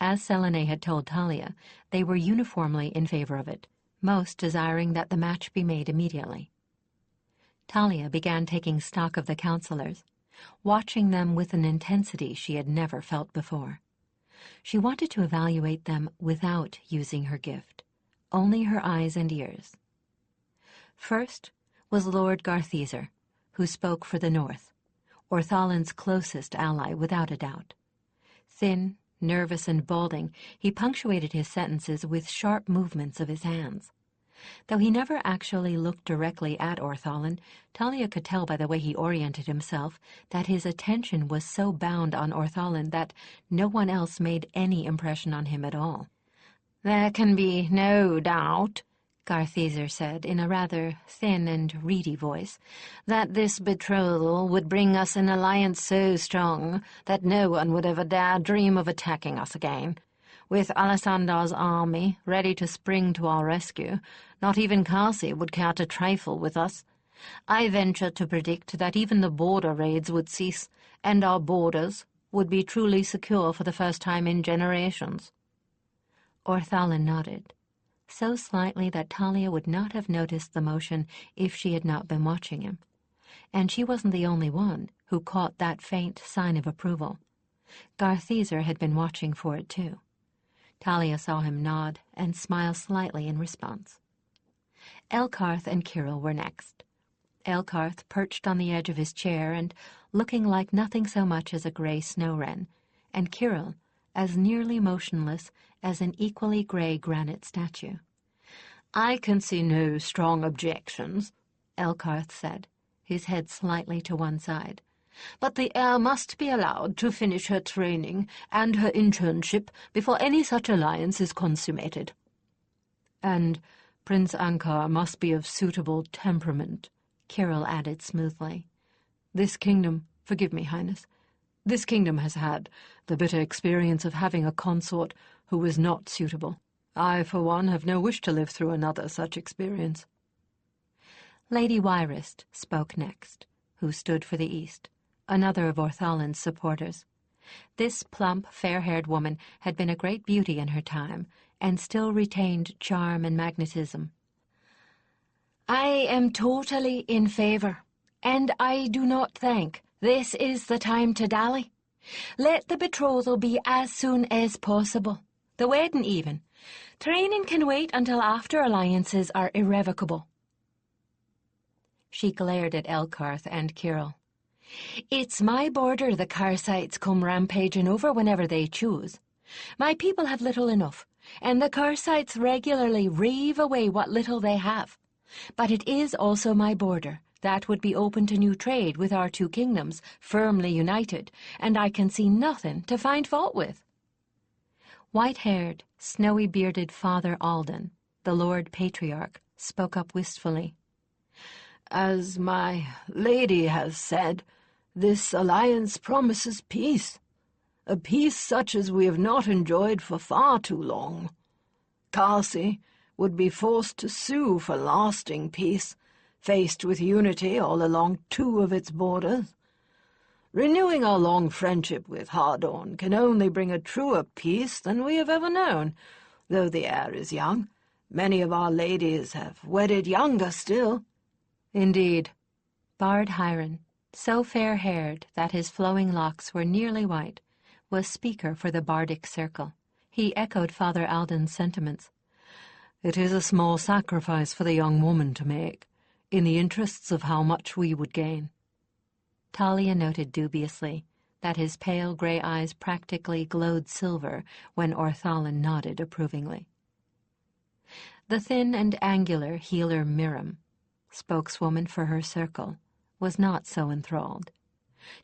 As Selene had told Talia, they were uniformly in favor of it, most desiring that the match be made immediately. Talia began taking stock of the councillors, watching them with an intensity she had never felt before. She wanted to evaluate them without using her gift, only her eyes and ears. First was Lord Gartheser, who spoke for the North, Orthalin's closest ally without a doubt. Thin, nervous, and balding, he punctuated his sentences with sharp movements of his hands. Though he never actually looked directly at Orthalin, Talia could tell by the way he oriented himself that his attention was so bound on Orthalin that no one else made any impression on him at all. "There can be no doubt," Gartheser said in a rather thin and reedy voice, "that this betrothal would bring us an alliance so strong that no one would ever dare dream of attacking us again. With Alessandra's army ready to spring to our rescue, not even Kasi would care to trifle with us. I venture to predict that even the border raids would cease, and our borders would be truly secure for the first time in generations." Orthalin nodded, so slightly that Talia would not have noticed the motion if she had not been watching him. And she wasn't the only one who caught that faint sign of approval. Gartheser had been watching for it too. Talia saw him nod and smile slightly in response. Elkarth and Kirill were next. Elkarth perched on the edge of his chair and looking like nothing so much as a gray snow wren, and Kirill as nearly motionless as an equally gray granite statue. "I can see no strong objections," Elkarth said, his head slightly to one side. "But the heir must be allowed to finish her training and her internship before any such alliance is consummated." "And Prince Ankar must be of suitable temperament," Kirill added smoothly. "This kingdom, forgive me, Highness, this kingdom has had the bitter experience of having a consort who was not suitable. I, for one, have no wish to live through another such experience." Lady Wyrist spoke next, who stood for the East, another of Orthalin's supporters. This plump, fair-haired woman had been a great beauty in her time, and still retained charm and magnetism. "I am totally in favor, and I do not think this is the time to dally. Let the betrothal be as soon as possible, the wedding even. Training can wait until after alliances are irrevocable." She glared at Elkarth and Kirill. "It's my border the Karsites come rampaging over whenever they choose. My people have little enough, and the Karsites regularly reave away what little they have. But it is also my border that would be open to new trade with our two kingdoms firmly united, and I can see nothing to find fault with." White-haired, snowy-bearded Father Alden, the Lord Patriarch, spoke up wistfully. "As my lady has said, this alliance promises peace, a peace such as we have not enjoyed for far too long. Kasi would be forced to sue for lasting peace, faced with unity all along two of its borders. Renewing our long friendship with Hardorn can only bring a truer peace than we have ever known. Though the heir is young, many of our ladies have wedded younger still." "Indeed." Bard Hiron, so fair-haired that his flowing locks were nearly white, was speaker for the bardic circle. He echoed Father Alden's sentiments. "It is a small sacrifice for the young woman to make. in the interests of how much we would gain. Talia noted dubiously that his pale gray eyes practically glowed silver when Orthalin nodded approvingly. The thin and angular healer Miriam, spokeswoman for her circle, was not so enthralled.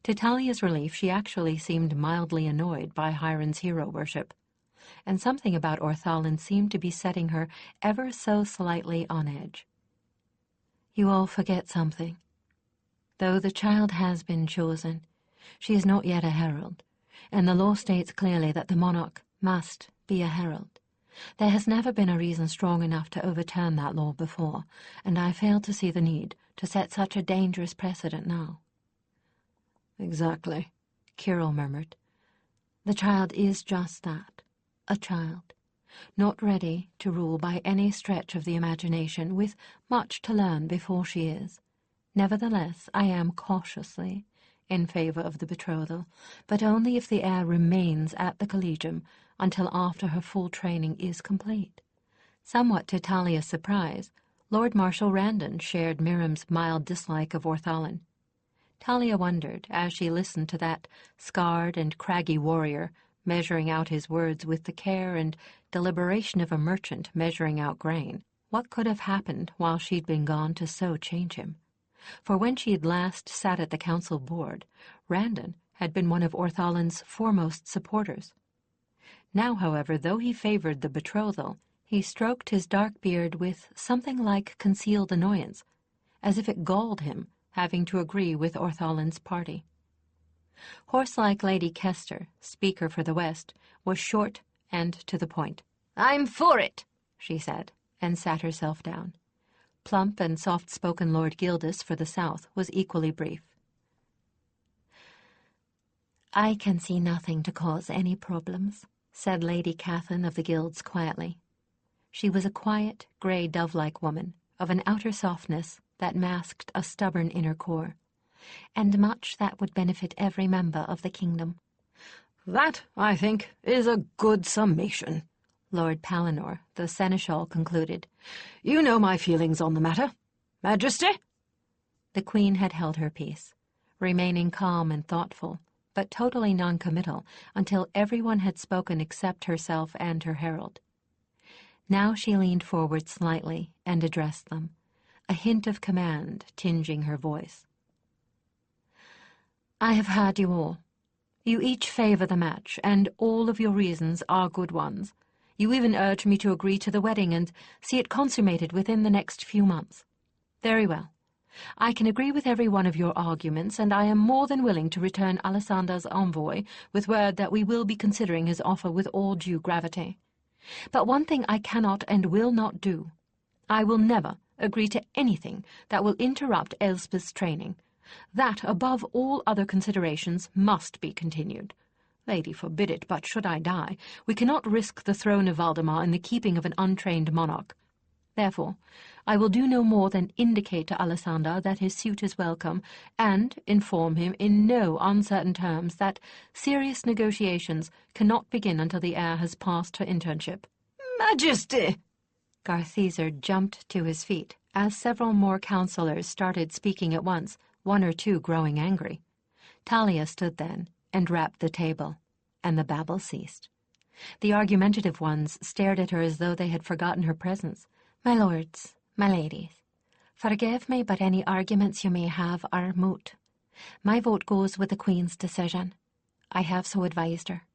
To Talia's relief, she actually seemed mildly annoyed by Hiron's hero worship, and something about Orthalin seemed to be setting her ever so slightly on edge. You all forget something. Though the child has been chosen, she is not yet a herald, and the law states clearly that the monarch must be a herald. There has never been a reason strong enough to overturn that law before, and I fail to see the need to set such a dangerous precedent now. Exactly, Kirill murmured. The child is just that, a child, not ready to rule by any stretch of the imagination, with much to learn before she is. Nevertheless, I am cautiously in favor of the betrothal, but only if the heir remains at the collegium until after her full training is complete. Somewhat to Talia's surprise, Lord Marshal Randon shared Miriam's mild dislike of Orthalin. Talia wondered, as she listened to that scarred and craggy warrior measuring out his words with the care and deliberation of a merchant measuring out grain, what could have happened while she'd been gone to so change him. For when she had last sat at the council board, Randon had been one of Orthalin's foremost supporters. Now, however, though he favored the betrothal, he stroked his dark beard with something like concealed annoyance, as if it galled him having to agree with Orthalin's party. Horse-like Lady Kester, speaker for the West, was short and to the point. "I'm for it," she said, and sat herself down. Plump and soft-spoken Lord Gildas for the South was equally brief. "I can see nothing to cause any problems," said Lady Catherine of the Guilds quietly. She was a quiet, grey dove-like woman, of an outer softness that masked a stubborn inner core, and much that would benefit every member of the kingdom. "That, I think, is a good summation," Lord Palinor, the seneschal, concluded. "You know my feelings on the matter. Majesty?" The Queen had held her peace, remaining calm and thoughtful, but totally non-committal until everyone had spoken except herself and her herald. Now she leaned forward slightly and addressed them, a hint of command tinging her voice. "I have heard you all. You each favor the match, and all of your reasons are good ones. You even urge me to agree to the wedding and see it consummated within the next few months. Very well. I can agree with every one of your arguments, and I am more than willing to return Alessandra's envoy with word that we will be considering his offer with all due gravity. But one thing I cannot and will not do. I will never agree to anything that will interrupt Elspeth's training. That, above all other considerations, must be continued. Lady forbid it, but should I die, we cannot risk the throne of Valdemar in the keeping of an untrained monarch. Therefore, I will do no more than indicate to Alessandra that his suit is welcome, and inform him in no uncertain terms that serious negotiations cannot begin until the heir has passed her internship." "Majesty!" Garthizer jumped to his feet as several more councillors started speaking at once, one or two growing angry. Talia stood then and rapped the table, and the babble ceased. The argumentative ones stared at her as though they had forgotten her presence. "My lords, my ladies, forgive me, but any arguments you may have are moot. My vote goes with the Queen's decision. I have so advised her."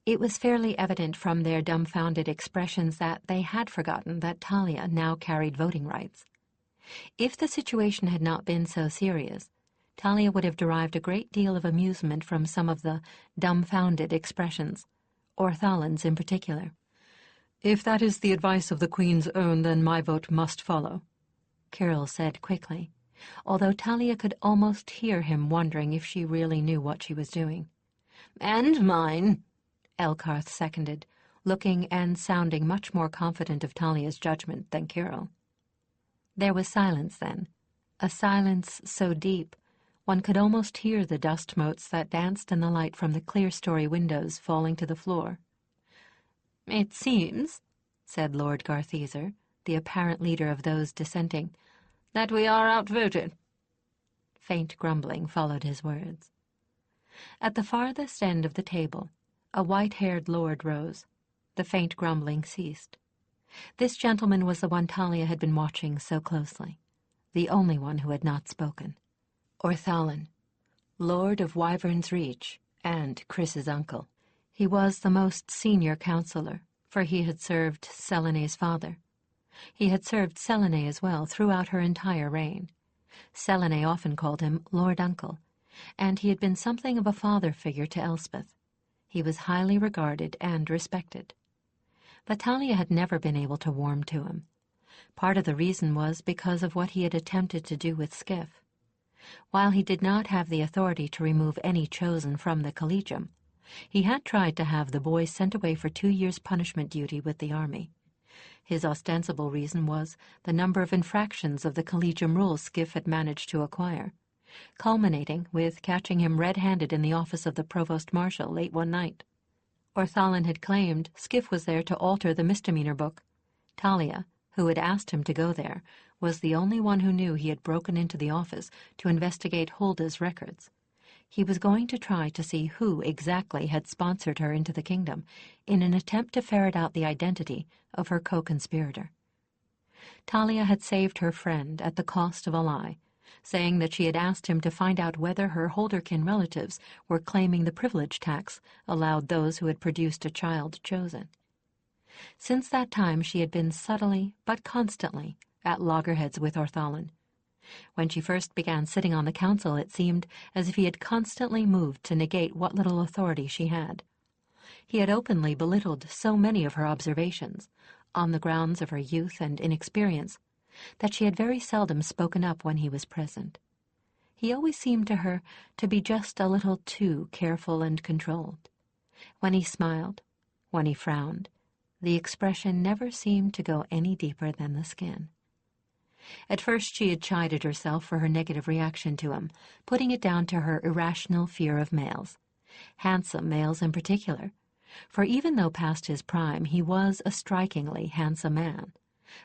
It was fairly evident from their dumbfounded expressions that they had forgotten that Talia now carried voting rights. If the situation had not been so serious, Talia would have derived a great deal of amusement from some of the dumbfounded expressions, Orthalin's in particular. "If that is the advice of the Queen's own, then my vote must follow," Kirill said quickly, although Talia could almost hear him wondering if she really knew what she was doing. "And mine," Elkarth seconded, looking and sounding much more confident of Talia's judgment than Kirill. There was silence then, a silence so deep one could almost hear the dust motes that danced in the light from the clerestory windows falling to the floor. "It seems," said Lord Garthizer, the apparent leader of those dissenting, that we are outvoted. Faint grumbling followed his words. At the farthest end of the table, a white-haired lord rose. The faint grumbling ceased. This gentleman was the one Talia had been watching so closely, the only one who had not spoken. Orthalin, Lord of Wyvern's Reach, and Chris's uncle. He was the most senior counselor, for he had served Selene's father. He had served Selene as well throughout her entire reign. Selene often called him Lord Uncle, and he had been something of a father figure to Elspeth. He was highly regarded and respected. But Talia had never been able to warm to him. Part of the reason was because of what he had attempted to do with Skiff. While he did not have the authority to remove any chosen from the collegium, he had tried to have the boy sent away for 2 years' punishment duty with the army. His ostensible reason was the number of infractions of the collegium rules Skiff had managed to acquire, culminating with catching him red-handed in the office of the provost marshal late one night. Orthalin had claimed Skiff was there to alter the misdemeanor book. Talia, who had asked him to go there, was the only one who knew he had broken into the office to investigate Hulda's records. He was going to try to see who exactly had sponsored her into the kingdom in an attempt to ferret out the identity of her co-conspirator. Talia had saved her friend at the cost of a lie, saying that she had asked him to find out whether her Holderkin relatives were claiming the privilege tax allowed those who had produced a child chosen. Since that time she had been subtly but constantly at loggerheads with Orthalin. When she first began sitting on the council, it seemed as if he had constantly moved to negate what little authority she had. He had openly belittled so many of her observations, on the grounds of her youth and inexperience, that she had very seldom spoken up when he was present. He always seemed to her to be just a little too careful and controlled. When he smiled, when he frowned, the expression never seemed to go any deeper than the skin. At first she had chided herself for her negative reaction to him, putting it down to her irrational fear of males, handsome males in particular, for even though past his prime he was a strikingly handsome man.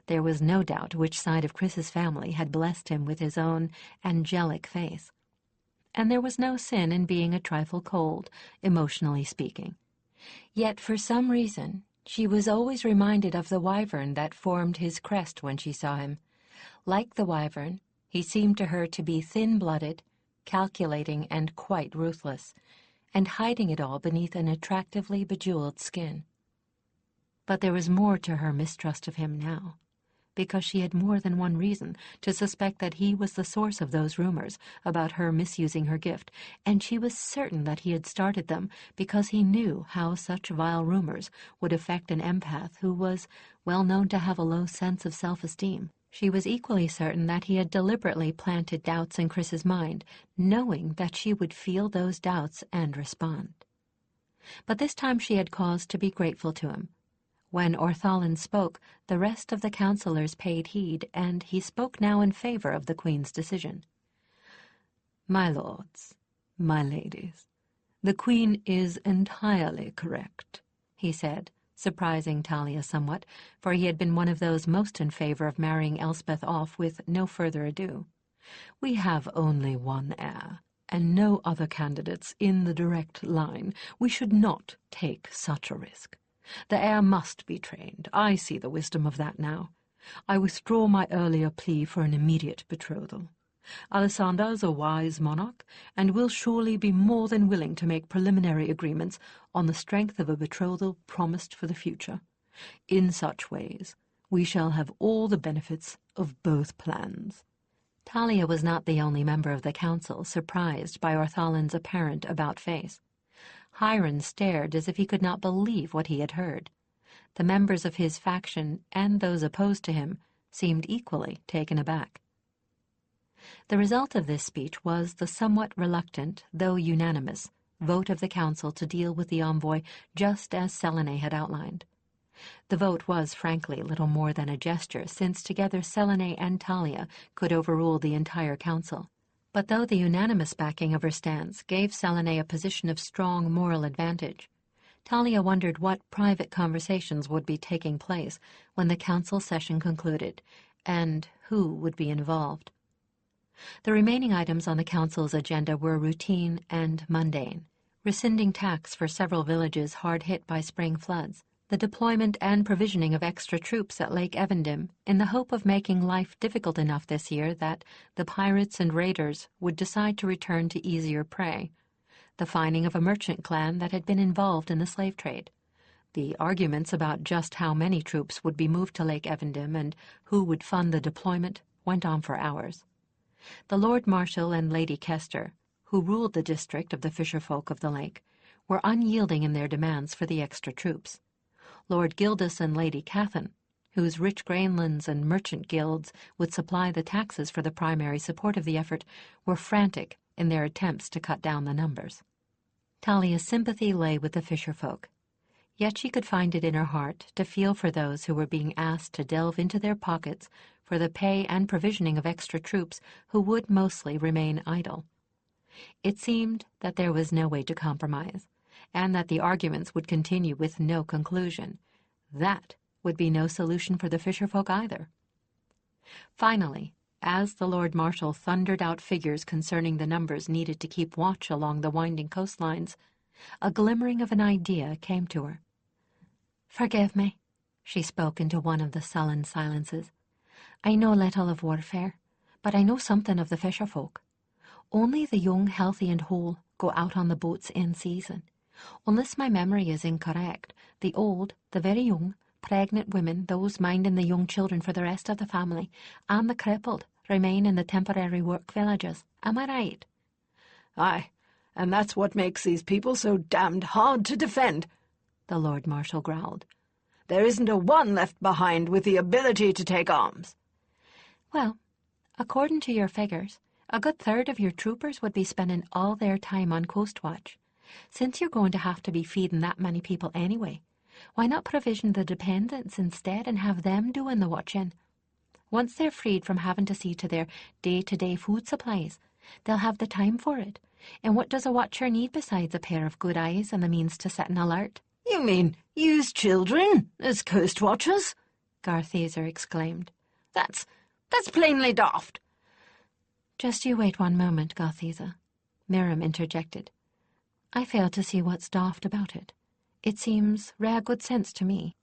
There was no doubt which side of Chris's family had blessed him with his own angelic face. And there was no sin in being a trifle cold, emotionally speaking. Yet for some reason she was always reminded of the wyvern that formed his crest when she saw him. Like the wyvern, he seemed to her to be thin-blooded, calculating, and quite ruthless, and hiding it all beneath an attractively bejeweled skin. But there was more to her mistrust of him now, because she had more than one reason to suspect that he was the source of those rumors about her misusing her gift, and she was certain that he had started them because he knew how such vile rumors would affect an empath who was well known to have a low sense of self-esteem. She was equally certain that he had deliberately planted doubts in Chris's mind, knowing that she would feel those doubts and respond. But this time she had cause to be grateful to him. When Orthalin spoke, the rest of the councillors paid heed, and he spoke now in favor of the Queen's decision. "My lords, my ladies, the Queen is entirely correct," he said, surprising Talia somewhat, for he had been one of those most in favor of marrying Elspeth off with no further ado. "We have only one heir, and no other candidates in the direct line. We should not take such a risk. The heir must be trained. I see the wisdom of that now. I withdraw my earlier plea for an immediate betrothal. Alessander is a wise monarch, and will surely be more than willing to make preliminary agreements on the strength of a betrothal promised for the future. In such ways, we shall have all the benefits of both plans." Talia was not the only member of the council surprised by Orthalin's apparent about-face. Hiron stared as if he could not believe what he had heard. The members of his faction and those opposed to him seemed equally taken aback. The result of this speech was the somewhat reluctant, though unanimous, vote of the council to deal with the envoy just as Selene had outlined. The vote was frankly little more than a gesture, since together Selene and Talia could overrule the entire council. But though the unanimous backing of her stance gave Selene a position of strong moral advantage, Talia wondered what private conversations would be taking place when the council session concluded, and who would be involved. The remaining items on the council's agenda were routine and mundane: rescinding tax for several villages hard hit by spring floods, the deployment and provisioning of extra troops at Lake Evendim in the hope of making life difficult enough this year that the pirates and raiders would decide to return to easier prey, the fining of a merchant clan that had been involved in the slave trade. The arguments about just how many troops would be moved to Lake Evendim and who would fund the deployment went on for hours. The Lord Marshal and Lady Kester, who ruled the district of the fisherfolk of the lake, were unyielding in their demands for the extra troops. Lord Gildas and Lady Cathan, whose rich grainlands and merchant guilds would supply the taxes for the primary support of the effort, were frantic in their attempts to cut down the numbers. Talia's sympathy lay with the fisherfolk, yet she could find it in her heart to feel for those who were being asked to delve into their pockets for the pay and provisioning of extra troops who would mostly remain idle. It seemed that there was no way to compromise, and that the arguments would continue with no conclusion. That would be no solution for the fisherfolk either. Finally, as the Lord Marshal thundered out figures concerning the numbers needed to keep watch along the winding coastlines, a glimmering of an idea came to her. "Forgive me," she spoke into one of the sullen silences. "I know little of warfare, but I know something of the fisherfolk. Only the young, healthy, and whole go out on the boats in season. Unless my memory is incorrect, the old, the very young, pregnant women, those minding the young children for the rest of the family, and the crippled remain in the temporary work villages. Am I right?" "Aye, and that's what makes these people so damned hard to defend," the Lord Marshal growled. "There isn't a one left behind with the ability to take arms." "Well, according to your figures, a good third of your troopers would be spending all their time on coast watch. Since you're going to have to be feeding that many people anyway, why not provision the dependents instead and have them doing the watching? Once they're freed from having to see to their day-to-day food supplies, they'll have the time for it. And what does a watcher need besides a pair of good eyes and the means to set an alert?" "You mean use children as coast watchers?" Garthazer exclaimed. That's plainly daft." "Just you wait one moment, Garthazer," Miriam interjected. "I fail to see what's daft about it. It seems rare good sense to me."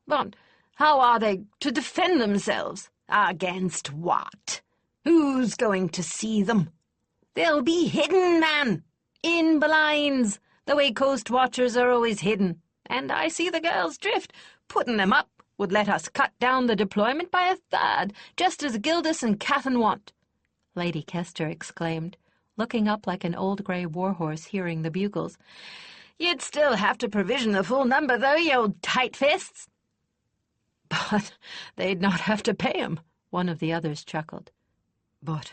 "But how are they to defend themselves? Against what? Who's going to see them? They'll be hidden, man, in blinds, the way coast watchers are always hidden. And I see the girl's drift. Putting them up would let us cut down the deployment by a third, just as Gildas and Cathan want," Lady Kester exclaimed, looking up like an old grey warhorse hearing the bugles. "You'd still have to provision the full number, though, you old tight-fists." "But they'd not have to pay 'em," one of the others chuckled. "But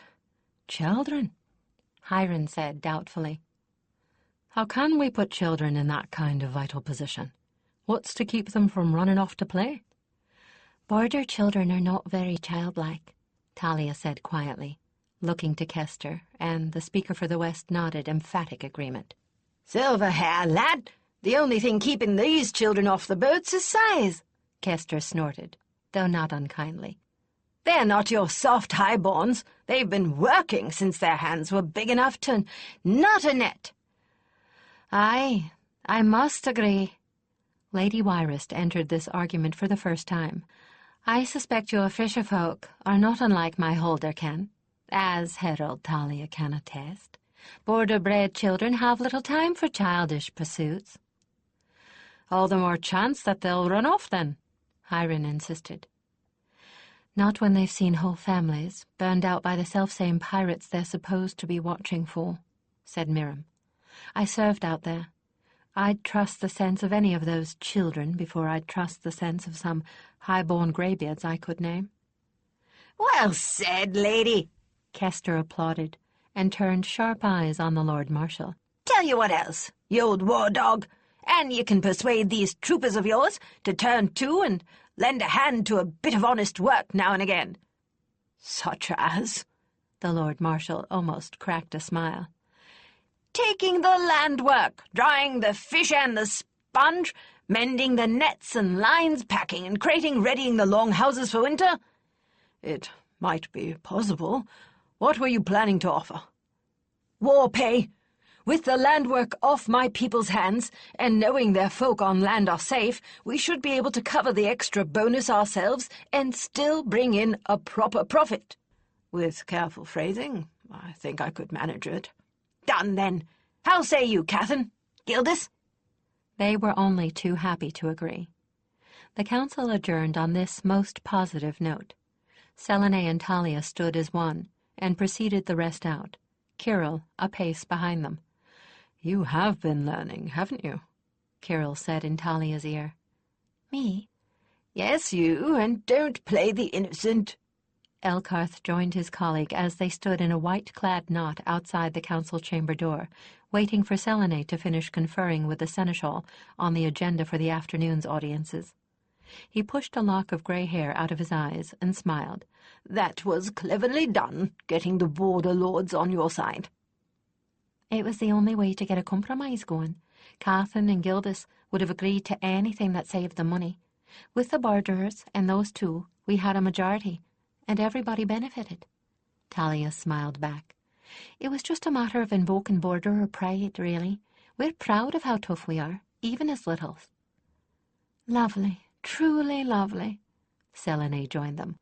children," Hiram said doubtfully. "How can we put children in that kind of vital position? What's to keep them from running off to play?" "Border children are not very childlike," Talia said quietly, looking to Kester, and the speaker for the West nodded emphatic agreement. "Silver hair, lad. The only thing keeping these children off the boats is size," Kester snorted, though not unkindly. "They're not your soft highborns. They've been working since their hands were big enough to knot a net." "Aye, I must agree." Lady Wyrist entered this argument for the first time. "I suspect your fisherfolk are not unlike my Holderkin, as Herald Talia can attest. Border-bred children have little time for childish pursuits." "All the more chance that they'll run off, then," Hiram insisted. "Not when they've seen whole families burned out by the selfsame pirates they're supposed to be watching for," said Miriam. "I served out there. I'd trust the sense of any of those children before I'd trust the sense of some high-born greybeards I could name." "Well said, lady," Kester applauded, and turned sharp eyes on the Lord Marshal. "Tell you what else, you old war dog, and you can persuade these troopers of yours to turn to and lend a hand to a bit of honest work now and again." "Such as?" The Lord Marshal almost cracked a smile. "Taking the land work, drying the fish and the sponge, mending the nets and lines, packing and crating, readying the long houses for winter. It might be possible. What were you planning to offer? War pay. With the land work off my people's hands, and knowing their folk on land are safe, we should be able to cover the extra bonus ourselves and still bring in a proper profit. With careful phrasing, I think I could manage it. Done, then. How say you, Catherine? Gildas? They were only too happy to agree. The council adjourned on this most positive note. Selene and Talia stood as one, and preceded the rest out, Kirill a pace behind them. You have been learning, haven't you? Kirill said in Talia's ear. Me? Yes, you, and don't play the innocent. Elkarth joined his colleague as they stood in a white-clad knot outside the council chamber door, waiting for Selene to finish conferring with the seneschal on the agenda for the afternoon's audiences. He pushed a lock of grey hair out of his eyes and smiled. That was cleverly done, getting the border lords on your side. It was the only way to get a compromise going. Catherine and Gildas would have agreed to anything that saved the money. With the borderers and those two, we had a majority, and everybody benefited. Talia smiled back. It was just a matter of invoking borderer pride, really. We're proud of how tough we are, even as littles. Lovely, truly lovely. Selene joined them.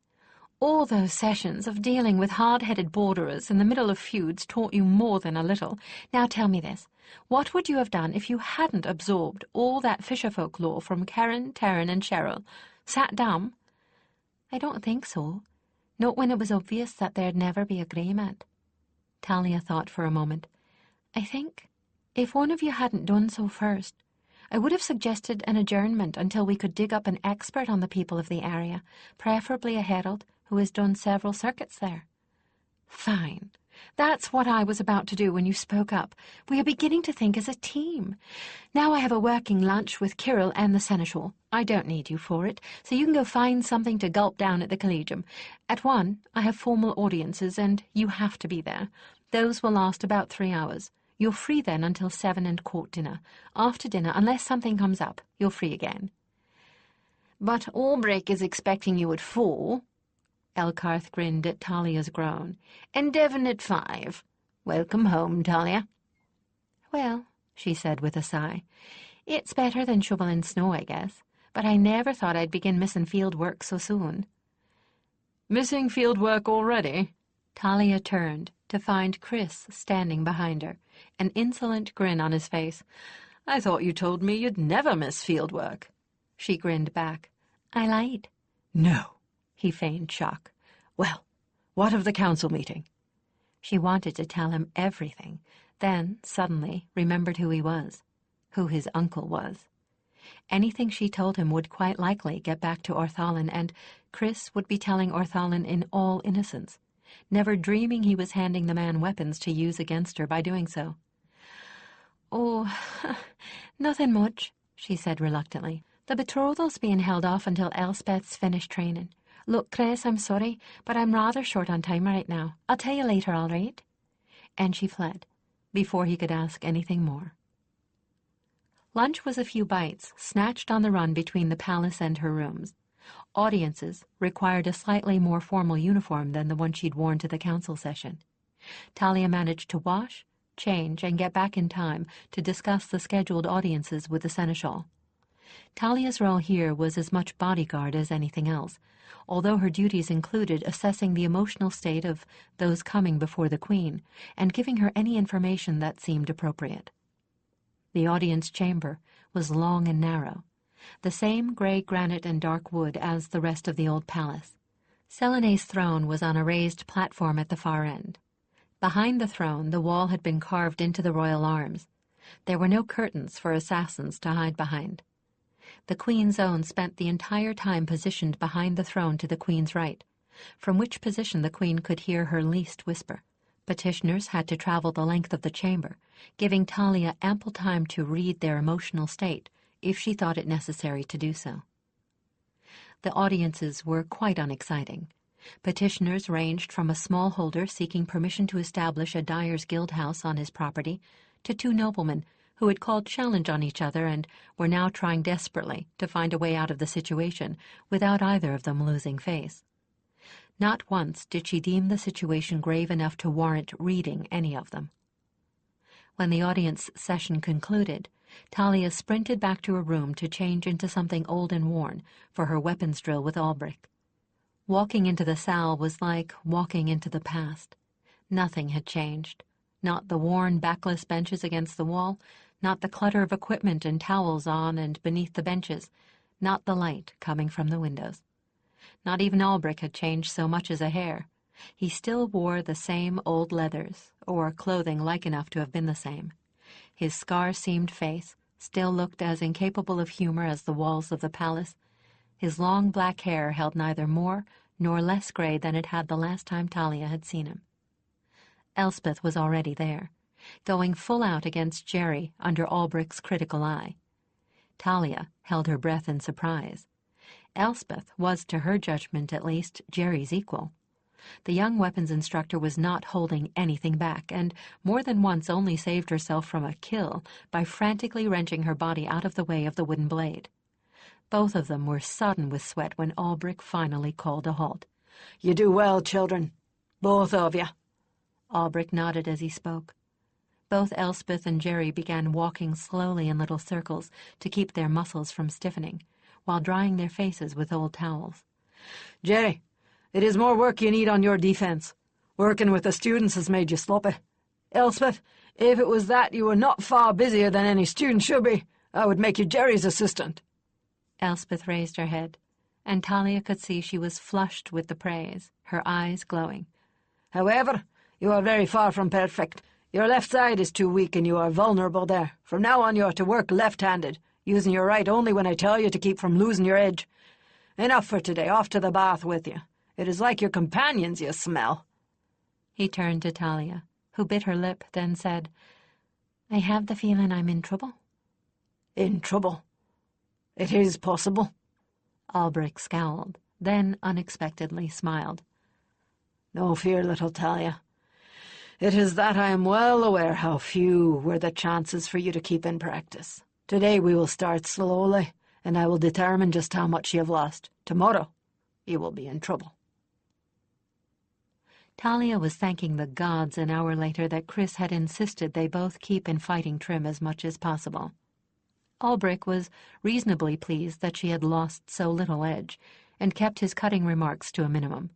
All those sessions of dealing with hard-headed borderers in the middle of feuds taught you more than a little. Now tell me this. What would you have done if you hadn't absorbed all that fisherfolk lore from Karen, Taryn, and Cheryl? Sat down? I don't think so. Not when it was obvious that there'd never be agreement. Talia thought for a moment. I think, if one of you hadn't done so first, I would have suggested an adjournment until we could dig up an expert on the people of the area, preferably a herald who has done several circuits there. Fine. That's what I was about to do when you spoke up. We are beginning to think as a team. Now I have a working lunch with Kirill and the seneschal. I don't need you for it, so you can go find something to gulp down at the Collegium. At 1, I have formal audiences, and you have to be there. Those will last about 3 hours. You're free then until 7 and court dinner. After dinner, unless something comes up, you're free again. But Albrecht is expecting you at 4. Elkarth grinned at Talia's groan. And Devon at 5. Welcome home, Talia. Well, she said with a sigh, it's better than shoveling snow, I guess. But I never thought I'd begin missing field work so soon. Missing field work already? Talia turned to find Chris standing behind her, an insolent grin on his face. I thought you told me you'd never miss field work. She grinned back. I lied. No. He feigned shock. Well, what of the council meeting? She wanted to tell him everything, then suddenly remembered who he was, who his uncle was. Anything she told him would quite likely get back to Orthalin, and Chris would be telling Orthalin in all innocence, never dreaming he was handing the man weapons to use against her by doing so. Oh, nothing much, she said reluctantly. The betrothal's being held off until Elspeth's finished training. Look, Chris, I'm sorry, but I'm rather short on time right now. I'll tell you later, all right? And she fled, before he could ask anything more. Lunch was a few bites, snatched on the run between the palace and her rooms. Audiences required a slightly more formal uniform than the one she'd worn to the council session. Talia managed to wash, change, and get back in time to discuss the scheduled audiences with the seneschal. Talia's role here was as much bodyguard as anything else, although her duties included assessing the emotional state of those coming before the Queen and giving her any information that seemed appropriate. The audience chamber was long and narrow, the same gray granite and dark wood as the rest of the old palace. Selene's throne was on a raised platform at the far end. Behind the throne, the wall had been carved into the royal arms. There were no curtains for assassins to hide behind. The Queen's Own spent the entire time positioned behind the throne to the Queen's right, from which position the Queen could hear her least whisper. Petitioners had to travel the length of the chamber, giving Talia ample time to read their emotional state if she thought it necessary to do so. The audiences were quite unexciting. Petitioners ranged from a smallholder seeking permission to establish a dyer's guild house on his property to 2 noblemen who had called challenge on each other and were now trying desperately to find a way out of the situation without either of them losing face. Not once did she deem the situation grave enough to warrant reading any of them. When the audience session concluded, Talia sprinted back to her room to change into something old and worn for her weapons drill with Albrecht. Walking into the salle was like walking into the past. Nothing had changed. Not the worn, backless benches against the wall, not the clutter of equipment and towels on and beneath the benches, not the light coming from the windows. Not even Albrecht had changed so much as a hair. He still wore the same old leathers, or clothing like enough to have been the same. His scar-seamed face still looked as incapable of humor as the walls of the palace. His long black hair held neither more nor less gray than it had the last time Talia had seen him. Elspeth was already there, going full out against Jerry under Albrecht's critical eye. Talia held her breath in surprise. Elspeth was, to her judgment at least, Jerry's equal. The young weapons instructor was not holding anything back, and more than once only saved herself from a kill by frantically wrenching her body out of the way of the wooden blade. Both of them were sodden with sweat when Albrecht finally called a halt. "You do well, children. Both of you." Albrecht nodded as he spoke. Both Elspeth and Jerry began walking slowly in little circles to keep their muscles from stiffening, while drying their faces with old towels. "Jerry, it is more work you need on your defense. Working with the students has made you sloppy. Elspeth, if it was that you were not far busier than any student should be, I would make you Jerry's assistant." Elspeth raised her head, and Talia could see she was flushed with the praise, her eyes glowing. "However, you are very far from perfect. Your left side is too weak and you are vulnerable there. From now on you are to work left-handed, using your right only when I tell you to keep from losing your edge. Enough for today. Off to the bath with you. It is like your companions you smell." He turned to Talia, who bit her lip, then said, "I have the feeling I'm in trouble." "In trouble? It is possible." Albrecht scowled, then unexpectedly smiled. "No fear, little Talia. It is that I am well aware how few were the chances for you to keep in practice. Today we will start slowly, and I will determine just how much you have lost. Tomorrow you will be in trouble." Talia was thanking the gods an hour later that Chris had insisted they both keep in fighting trim as much as possible. Albrecht was reasonably pleased that she had lost so little edge, and kept his cutting remarks to a minimum.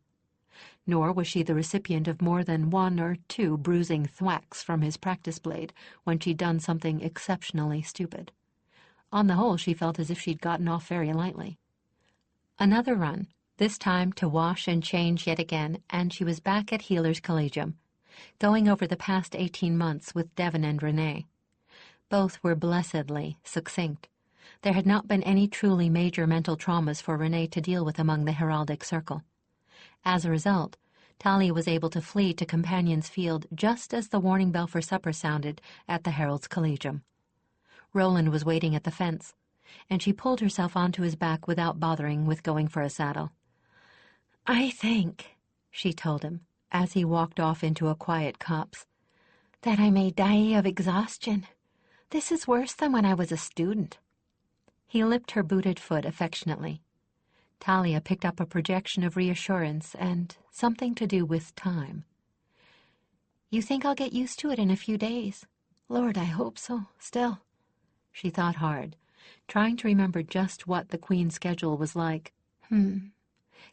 Nor was she the recipient of more than one or two bruising thwacks from his practice blade when she'd done something exceptionally stupid. On the whole, she felt as if she'd gotten off very lightly. Another run, this time to wash and change yet again, and she was back at Healer's Collegium, going over the past 18 months with Devon and Renee. Both were blessedly succinct. There had not been any truly major mental traumas for Renee to deal with among the heraldic circle. As a result, Talia was able to flee to Companion's Field just as the warning bell for supper sounded at the Heralds' Collegium. Roland was waiting at the fence, and she pulled herself onto his back without bothering with going for a saddle. "I think," she told him, as he walked off into a quiet copse, "that I may die of exhaustion. This is worse than when I was a student." He lipped her booted foot affectionately. Talia picked up a projection of reassurance and something to do with time. "You think I'll get used to it in a few days? Lord, I hope so, still." She thought hard, trying to remember just what the Queen's schedule was like.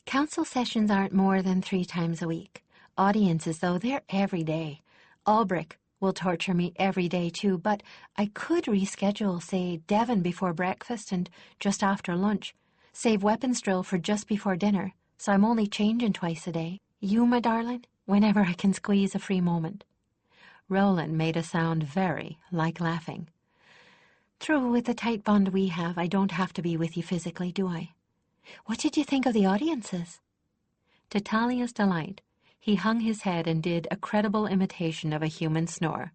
Council sessions aren't more than 3 times a week. Audiences, though, they're every day. Albrecht will torture me every day, too, but I could reschedule, say, Devon before breakfast and just after lunch. Save weapons drill for just before dinner, so I'm only changing twice a day. You, my darling, whenever I can squeeze a free moment." Roland made a sound very like laughing. "True, with the tight bond we have, I don't have to be with you physically, do I? What did you think of the audiences?" To Talia's delight, he hung his head and did a credible imitation of a human snore.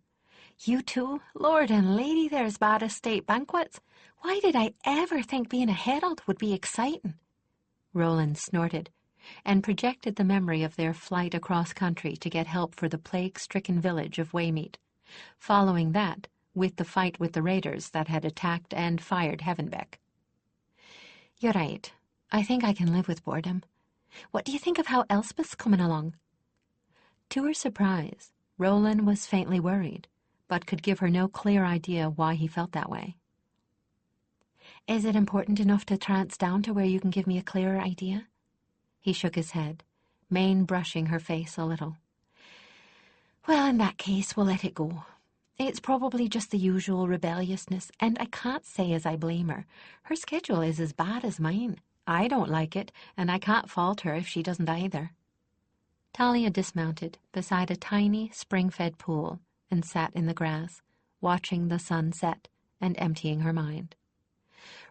"You too? Lord and Lady, they're as bad as state banquets. Why did I ever think being a herald would be exciting?" Roland snorted, and projected the memory of their flight across country to get help for the plague-stricken village of Waymeet, following that with the fight with the raiders that had attacked and fired Heavenbeck. "You're right. I think I can live with boredom. What do you think of how Elspeth's coming along? To her surprise, Roland was faintly worried, but could give her no clear idea why he felt that way. Is it important enough to trance down to where you can give me a clearer idea? He shook his head, mane brushing her face a little. Well, in that case, we'll let it go. It's probably just the usual rebelliousness, and I can't say as I blame her. Her schedule is as bad as mine. I don't like it, and I can't fault her if she doesn't either. Talia dismounted beside a tiny, spring-fed pool and sat in the grass, watching the sun set and emptying her mind.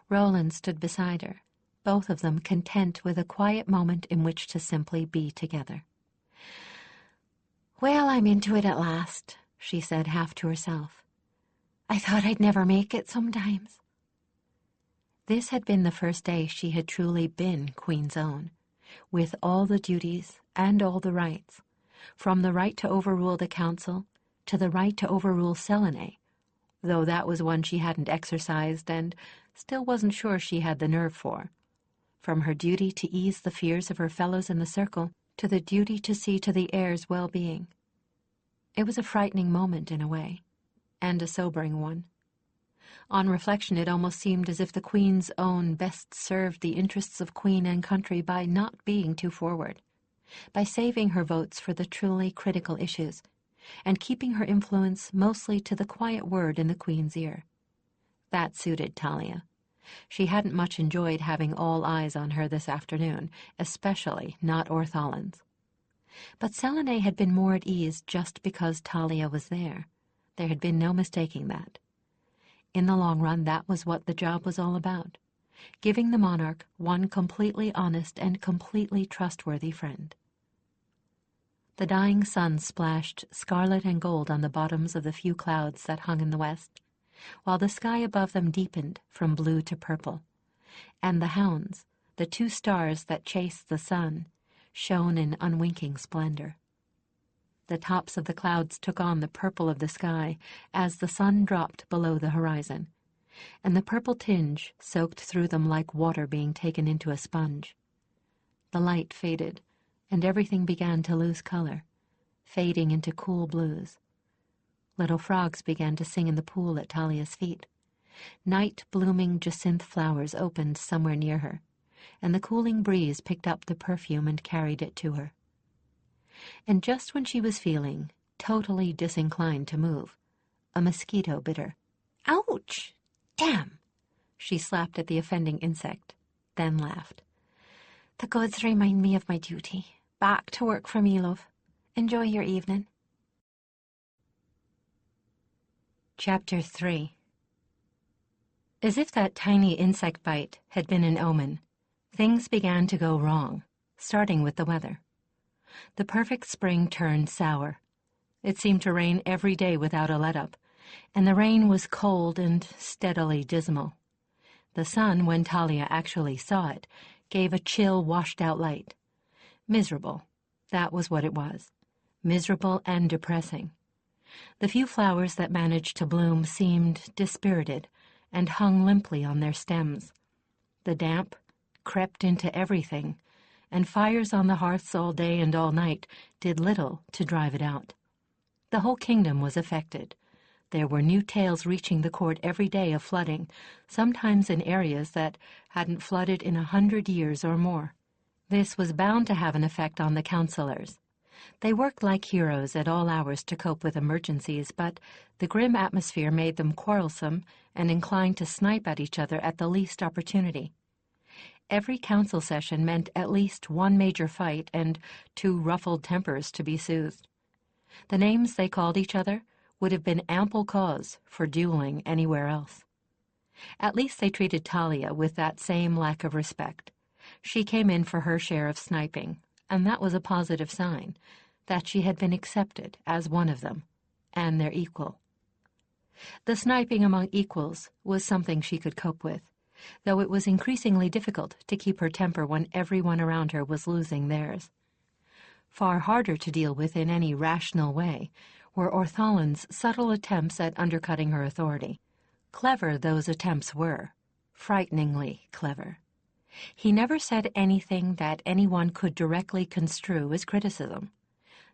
Roland stood beside her, both of them content with a quiet moment in which to simply be together. Well, I'm into it at last, she said half to herself. I thought I'd never make it sometimes. This had been the first day she had truly been Queen's Own, with all the duties and all the rights, from the right to overrule the council to the right to overrule Selene, though that was one she hadn't exercised and still wasn't sure she had the nerve for, from her duty to ease the fears of her fellows in the circle to the duty to see to the heir's well-being. It was a frightening moment in a way, and a sobering one. On reflection, it almost seemed as if the Queen's Own best served the interests of Queen and country by not being too forward, by saving her votes for the truly critical issues, and keeping her influence mostly to the quiet word in the Queen's ear. That suited Talia. She hadn't much enjoyed having all eyes on her this afternoon, especially not Ortholin's. But Selene had been more at ease just because Talia was there. There had been no mistaking that. In the long run, that was what the job was all about, giving the monarch one completely honest and completely trustworthy friend. The dying sun splashed scarlet and gold on the bottoms of the few clouds that hung in the west, while the sky above them deepened from blue to purple, and the hounds, the two stars that chased the sun, shone in unwinking splendor. The tops of the clouds took on the purple of the sky as the sun dropped below the horizon, and the purple tinge soaked through them like water being taken into a sponge. The light faded, and everything began to lose color, fading into cool blues. Little frogs began to sing in the pool at Talia's feet. Night-blooming jacinth flowers opened somewhere near her, and the cooling breeze picked up the perfume and carried it to her. And just when she was feeling totally disinclined to move, a mosquito bit her. Ouch! Damn! She slapped at the offending insect, then laughed. The gods remind me of my duty. Back to work for me, love. Enjoy your evening. Chapter 3. As if that tiny insect bite had been an omen, things began to go wrong, starting with the weather. The perfect spring turned sour. It seemed to rain every day without a let-up, and the rain was cold and steadily dismal. The sun, when Talia actually saw it, gave a chill, washed-out light. Miserable, that was what it was. Miserable and depressing. The few flowers that managed to bloom seemed dispirited and hung limply on their stems. The damp crept into everything, and fires on the hearths all day and all night did little to drive it out. The whole kingdom was affected. There were new tales reaching the court every day of flooding, sometimes in areas that hadn't flooded in 100 years or more. This was bound to have an effect on the counselors. They worked like heroes at all hours to cope with emergencies, but the grim atmosphere made them quarrelsome and inclined to snipe at each other at the least opportunity. Every council session meant at least one major fight and 2 ruffled tempers to be soothed. The names they called each other would have been ample cause for dueling anywhere else. At least they treated Talia with that same lack of respect. She came in for her share of sniping, and that was a positive sign, that she had been accepted as one of them, and their equal. The sniping among equals was something she could cope with, though it was increasingly difficult to keep her temper when everyone around her was losing theirs. Far harder to deal with in any rational way were Ortholin's subtle attempts at undercutting her authority. Clever those attempts were, frighteningly clever. He never said anything that anyone could directly construe as criticism.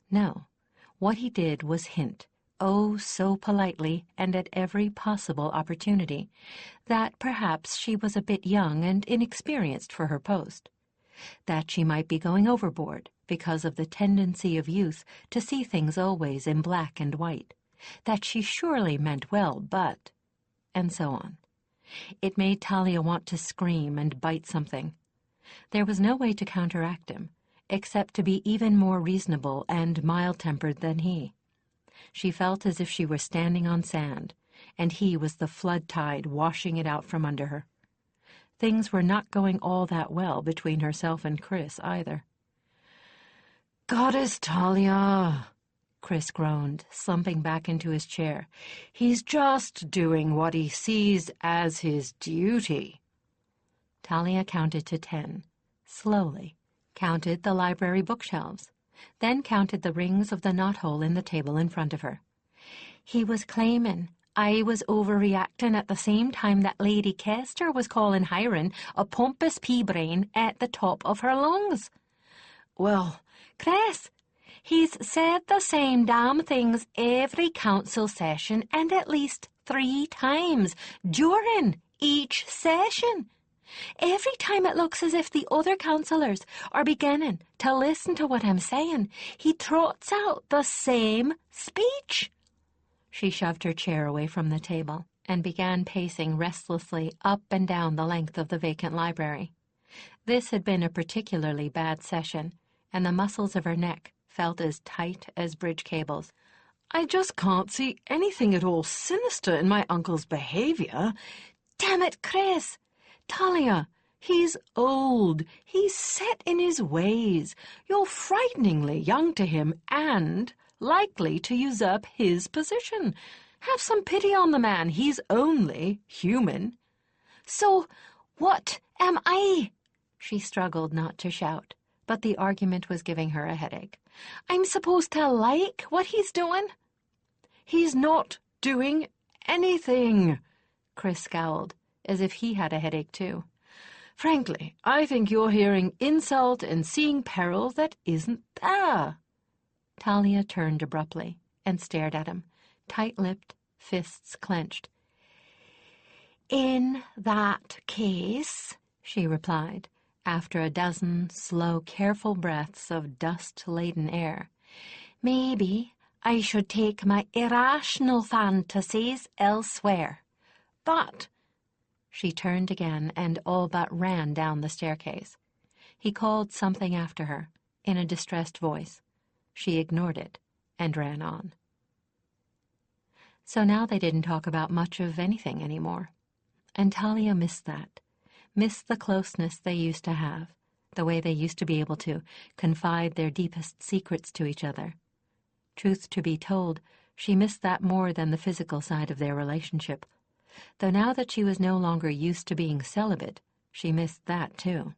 No, what he did was hint, oh so politely and at every possible opportunity, that perhaps she was a bit young and inexperienced for her post, that she might be going overboard because of the tendency of youth to see things always in black and white, that she surely meant well, but... and so on. It made Talia want to scream and bite something. There was no way to counteract him, except to be even more reasonable and mild-tempered than he. She felt as if she were standing on sand, and he was the flood tide washing it out from under her. Things were not going all that well between herself and Chris, either. "Goddess Talia," Chris groaned, slumping back into his chair. "He's just doing what he sees as his duty." Talia counted to 10, slowly, counted the library bookshelves, then counted the rings of the knothole in the table in front of her. "He was claiming I was overreacting at the same time that Lady Kester was calling Hiram a pompous pea-brain at the top of her lungs. Well, Chris, he's said the same damn things every council session and at least 3 times during each session. Every time it looks as if the other councillors are beginning to listen to what I'm saying, he trots out the same speech." She shoved her chair away from the table and began pacing restlessly up and down the length of the vacant library. This had been a particularly bad session, and the muscles of her neck felt as tight as bridge cables. "I just can't see anything at all sinister in my uncle's behavior." "Damn it, Chris! Talia, he's old. He's set in his ways. You're frighteningly young to him and likely to usurp his position. Have some pity on the man. He's only human." "So, what am I?" She struggled not to shout, but the argument was giving her a headache. "I'm supposed to like what he's doing?" "He's not doing anything," Chris scowled, as if he had a headache too. "Frankly, I think you're hearing insult and seeing peril that isn't there." Talia turned abruptly and stared at him, tight-lipped, fists clenched. "In that case," she replied, after a dozen slow, careful breaths of dust-laden air, "maybe I should take my irrational fantasies elsewhere. But..." She turned again and all but ran down the staircase. He called something after her, in a distressed voice. She ignored it and ran on. So now they didn't talk about much of anything anymore. And Talia missed that, missed the closeness they used to have, the way they used to be able to confide their deepest secrets to each other. Truth to be told, she missed that more than the physical side of their relationship, though now that she was no longer used to being celibate, she missed that too.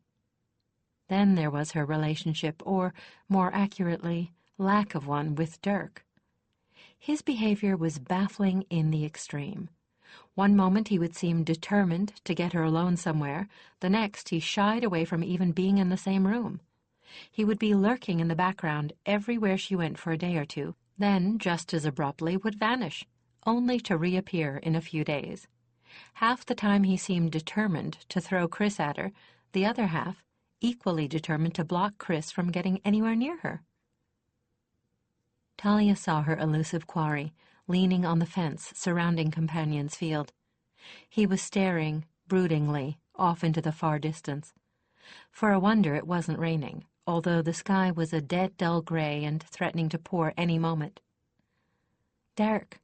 Then there was her relationship, or, more accurately, lack of one, with Dirk. His behavior was baffling in the extreme. One moment he would seem determined to get her alone somewhere, the next he shied away from even being in the same room. He would be lurking in the background everywhere she went for a day or two, then, just as abruptly, would vanish, only to reappear in a few days. Half the time he seemed determined to throw Chris at her, the other half equally determined to block Chris from getting anywhere near her. Talia saw her elusive quarry, leaning on the fence surrounding Companion's field. He was staring, broodingly, off into the far distance. For a wonder, it wasn't raining, although the sky was a dead dull gray and threatening to pour any moment. "Dirk."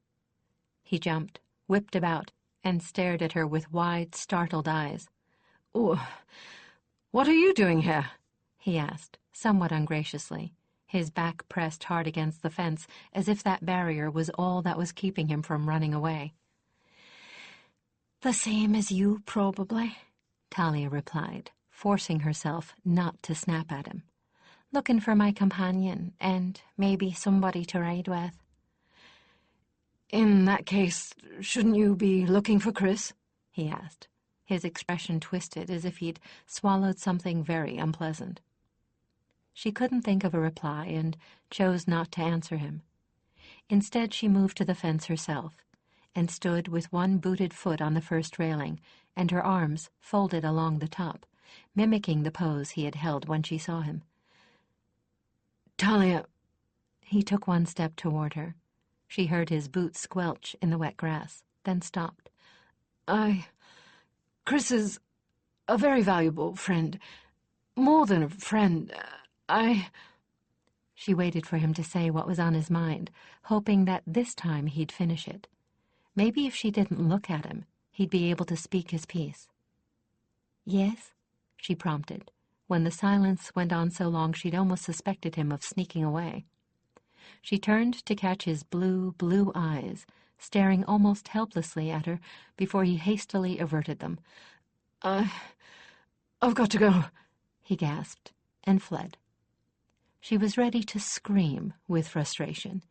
He jumped, whipped about, and stared at her with wide, startled eyes. "Oh, what are you doing here?" he asked, somewhat ungraciously, his back pressed hard against the fence, as if that barrier was all that was keeping him from running away. "The same as you, probably," Talia replied, forcing herself not to snap at him. "Looking for my companion, and maybe somebody to ride with." "In that case, shouldn't you be looking for Chris?" he asked, His expression twisted as if he'd swallowed something very unpleasant. She couldn't think of a reply and chose not to answer him. Instead, she moved to the fence herself and stood with one booted foot on the first railing and her arms folded along the top, mimicking the pose he had held when she saw him. Talia. He took one step toward her. She heard his boots squelch in the wet grass, then stopped. Chris is a very valuable friend. More than a friend. She waited for him to say what was on his mind, hoping that this time he'd finish it. Maybe if she didn't look at him, he'd be able to speak his piece. Yes, she prompted, when the silence went on so long she'd almost suspected him of sneaking away. She turned to catch his blue eyes, staring almost helplessly at her before he hastily averted them. I've got to go, he gasped, and fled. She was ready to scream with frustration.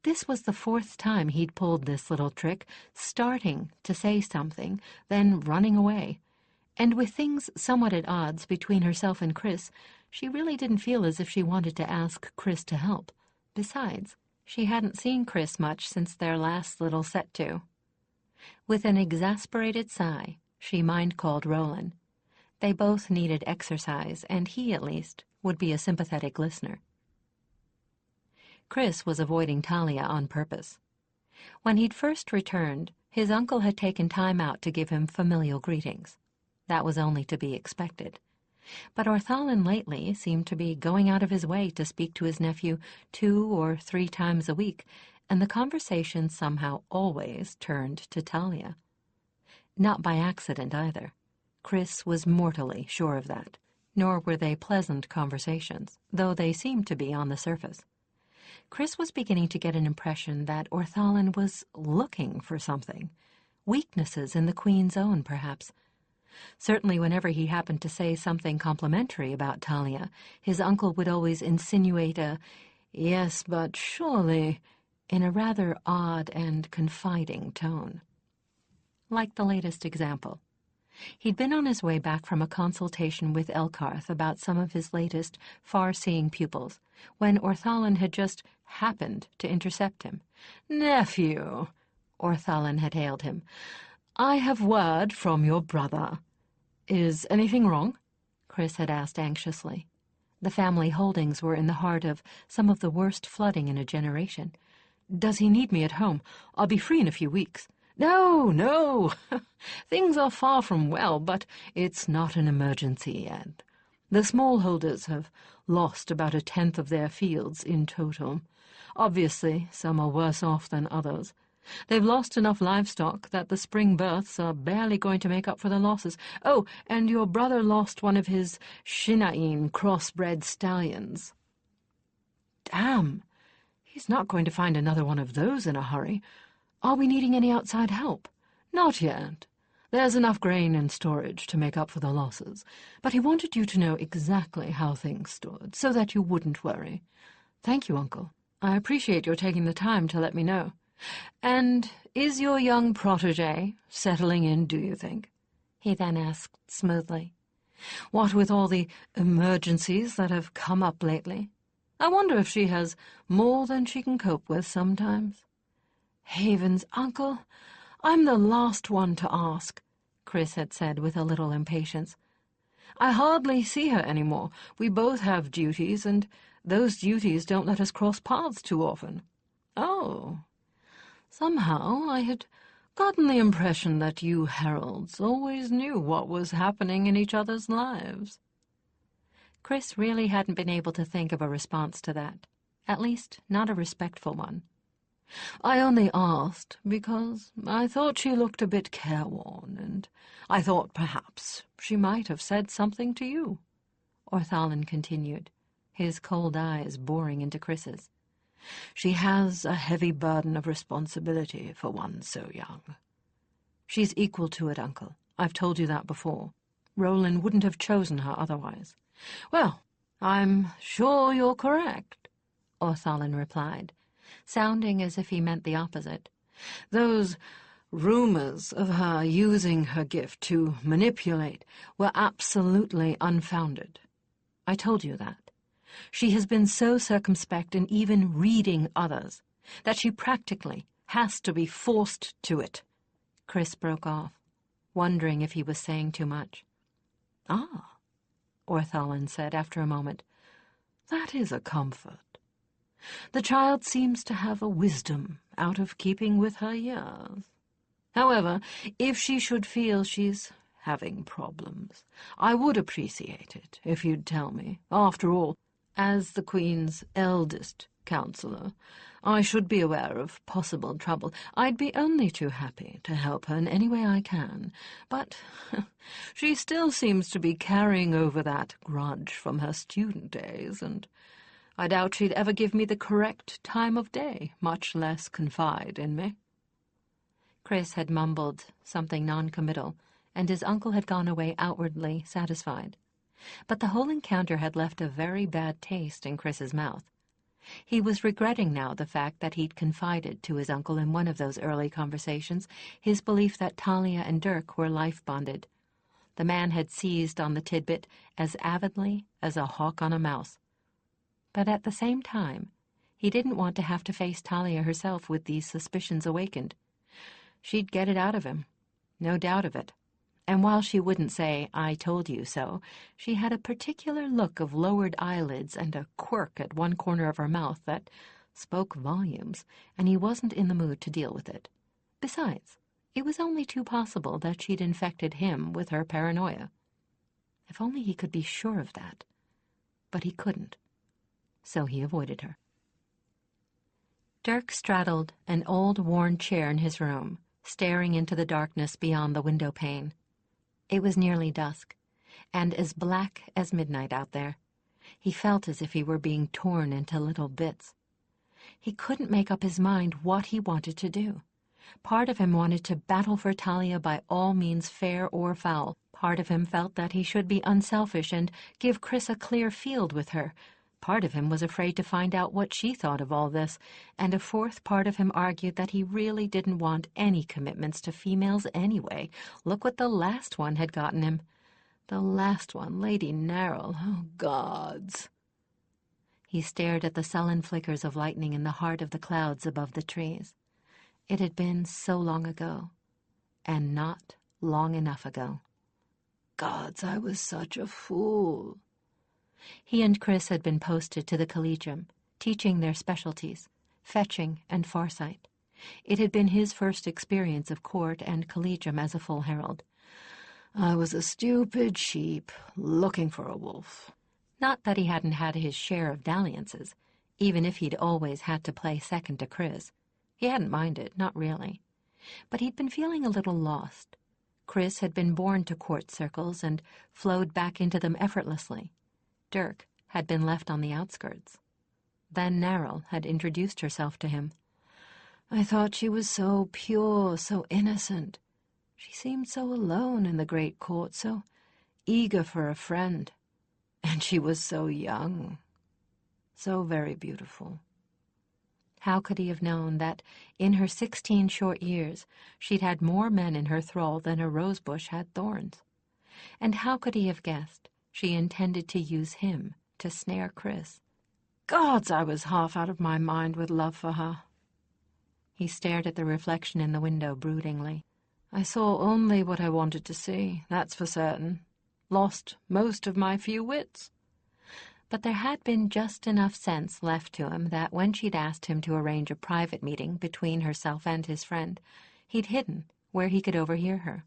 This was the fourth time he'd pulled this little trick, starting to say something, then running away. And with things somewhat at odds between herself and Chris, she really didn't feel as if she wanted to ask Chris to help. Besides, she hadn't seen Chris much since their last little set-to. With an exasperated sigh, she mind-called Roland. They both needed exercise, and he, at least, would be a sympathetic listener. Chris was avoiding Talia on purpose. When he'd first returned, his uncle had taken time out to give him familial greetings. That was only to be expected. But Orthalin lately seemed to be going out of his way to speak to his nephew 2 or 3 times a week, and the conversation somehow always turned to Talia. Not by accident, either. Chris was mortally sure of that, nor were they pleasant conversations, though they seemed to be on the surface. Chris was beginning to get an impression that Orthalin was looking for something. Weaknesses in the Queen's own, perhaps. Certainly whenever he happened to say something complimentary about Talia, his uncle would always insinuate a "yes, but surely," in a rather odd and confiding tone. Like the latest example. He'd been on his way back from a consultation with Elkarth about some of his latest far-seeing pupils, when Orthalin had just happened to intercept him. "Nephew," Orthalin had hailed him, "I have word from your brother." "Is anything wrong?" Chris had asked anxiously. The family holdings were in the heart of some of the worst flooding in a generation. "Does he need me at home? I'll be free in a few weeks." No. Things are far from well, but it's not an emergency yet. The smallholders have lost about 1/10 of their fields in total. Obviously, some are worse off than others. They've lost enough livestock that the spring births are barely going to make up for the losses. Oh, and your brother lost one of his Shinain crossbred stallions. Damn, he's not going to find another one of those in a hurry. Are we needing any outside help? Not yet. There's enough grain in storage to make up for the losses, but he wanted you to know exactly how things stood, so that you wouldn't worry. Thank you, Uncle. I appreciate your taking the time to let me know. And is your young protégé settling in, do you think? He then asked smoothly. What with all the emergencies that have come up lately? I wonder if she has more than she can cope with sometimes. Havens, Uncle, I'm the last one to ask, Chris had said with a little impatience. I hardly see her anymore. We both have duties, and those duties don't let us cross paths too often. Oh, somehow I had gotten the impression that you heralds always knew what was happening in each other's lives. Chris really hadn't been able to think of a response to that, at least not a respectful one. I only asked because I thought she looked a bit careworn, and I thought perhaps she might have said something to you, Orthalin continued, his cold eyes boring into Chris's. She has a heavy burden of responsibility for one so young. She's equal to it, Uncle. I've told you that before. Roland wouldn't have chosen her otherwise. Well, I'm sure you're correct, Orthalin replied, sounding as if he meant the opposite. Those Rumors of her using her gift to manipulate were absolutely unfounded. I told you that. She has been so circumspect in even reading others that she practically has to be forced to it. Chris broke off, wondering if he was saying too much. Ah, Ortholin said after a moment. That is a comfort. The child seems to have a wisdom out of keeping with her years. However, if she should feel she's having problems, I would appreciate it if you'd tell me. After all, as the Queen's eldest counselor, I should be aware of possible trouble. I'd be only too happy to help her in any way I can, but she still seems to be carrying over that grudge from her student days, and I doubt she'd ever give me the correct time of day, much less confide in me. Chris had mumbled something non-committal, and his uncle had gone away outwardly satisfied. But the whole encounter had left a very bad taste in Chris's mouth. He was regretting now the fact that he'd confided to his uncle in one of those early conversations his belief that Talia and Dirk were life-bonded. The man had seized on the tidbit as avidly as a hawk on a mouse. But at the same time, he didn't want to have to face Talia herself with these suspicions awakened. She'd get it out of him, no doubt of it. And while she wouldn't say, "I told you so," she had a particular look of lowered eyelids and a quirk at one corner of her mouth that spoke volumes, and he wasn't in the mood to deal with it. Besides, it was only too possible that she'd infected him with her paranoia. If only he could be sure of that. But he couldn't. So he avoided her. Dirk straddled an old worn chair in his room, staring into the darkness beyond the window pane. It was nearly dusk, and as black as midnight out there. He felt as if he were being torn into little bits. He couldn't make up his mind what he wanted to do. Part of him wanted to battle for Talia by all means, fair or foul. Part of him felt that he should be unselfish and give Chris a clear field with her. Part of him was afraid to find out what she thought of all this, and a fourth part of him argued that he really didn't want any commitments to females anyway. Look what the last one had gotten him. The last one, Lady Narrell. Oh, gods. He stared at the sullen flickers of lightning in the heart of the clouds above the trees. It had been so long ago, and not long enough ago. Gods, I was such a fool. He and Chris had been posted to the Collegium, teaching their specialties, fetching and farsight. It had been his first experience of court and Collegium as a full herald. I was a stupid sheep, looking for a wolf. Not that he hadn't had his share of dalliances, even if he'd always had to play second to Chris. He hadn't minded, not really. But he'd been feeling a little lost. Chris had been born to court circles and flowed back into them effortlessly. Dirk had been left on the outskirts. Then Narrell had introduced herself to him. I thought she was so pure, so innocent. She seemed so alone in the great court, so eager for a friend. And she was so young, so very beautiful. How could he have known that in her 16 short years she'd had more men in her thrall than a rosebush had thorns? And how could he have guessed she intended to use him to snare Chris? Gods, I was half out of my mind with love for her. He stared at the reflection in the window broodingly. I saw only what I wanted to see, that's for certain. Lost most of my few wits. But there had been just enough sense left to him that when she'd asked him to arrange a private meeting between herself and his friend, he'd hidden where he could overhear her.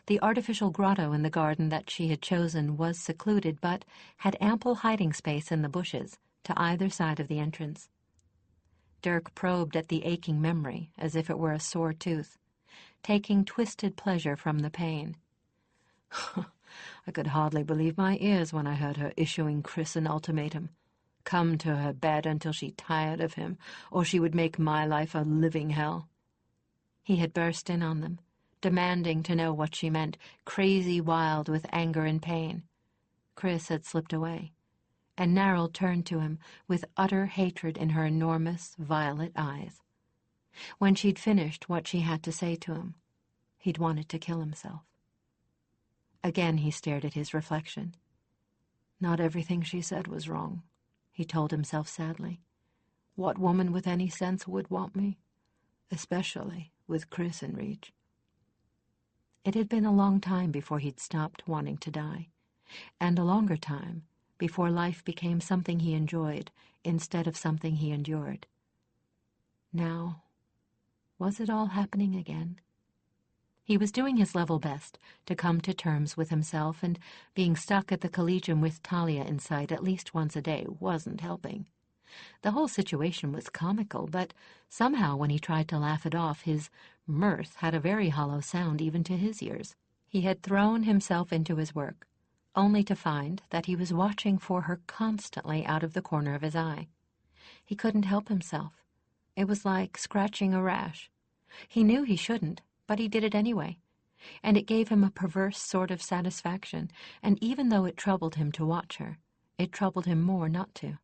The artificial grotto in the garden that she had chosen was secluded, but had ample hiding space in the bushes to either side of the entrance. Dirk probed at the aching memory as if it were a sore tooth, taking twisted pleasure from the pain. I could hardly believe my ears when I heard her issuing Chris an ultimatum. Come to her bed until she tired of him, or she would make my life a living hell. He had burst in on them, demanding to know what she meant, crazy wild with anger and pain. Chris had slipped away, and Narrell turned to him with utter hatred in her enormous violet eyes. When she'd finished what she had to say to him, he'd wanted to kill himself. Again he stared at his reflection. Not everything she said was wrong, he told himself sadly. What woman with any sense would want me? Especially with Chris in reach. It had been a long time before he'd stopped wanting to die, and a longer time before life became something he enjoyed instead of something he endured. Now, was it all happening again? He was doing his level best to come to terms with himself, and being stuck at the Collegium with Talia in sight at least once a day wasn't helping. The whole situation was comical, but somehow when he tried to laugh it off, his mirth had a very hollow sound even to his ears. He had thrown himself into his work, only to find that he was watching for her constantly out of the corner of his eye. He couldn't help himself. It was like scratching a rash. He knew he shouldn't, but he did it anyway, and it gave him a perverse sort of satisfaction, and even though it troubled him to watch her, it troubled him more not to.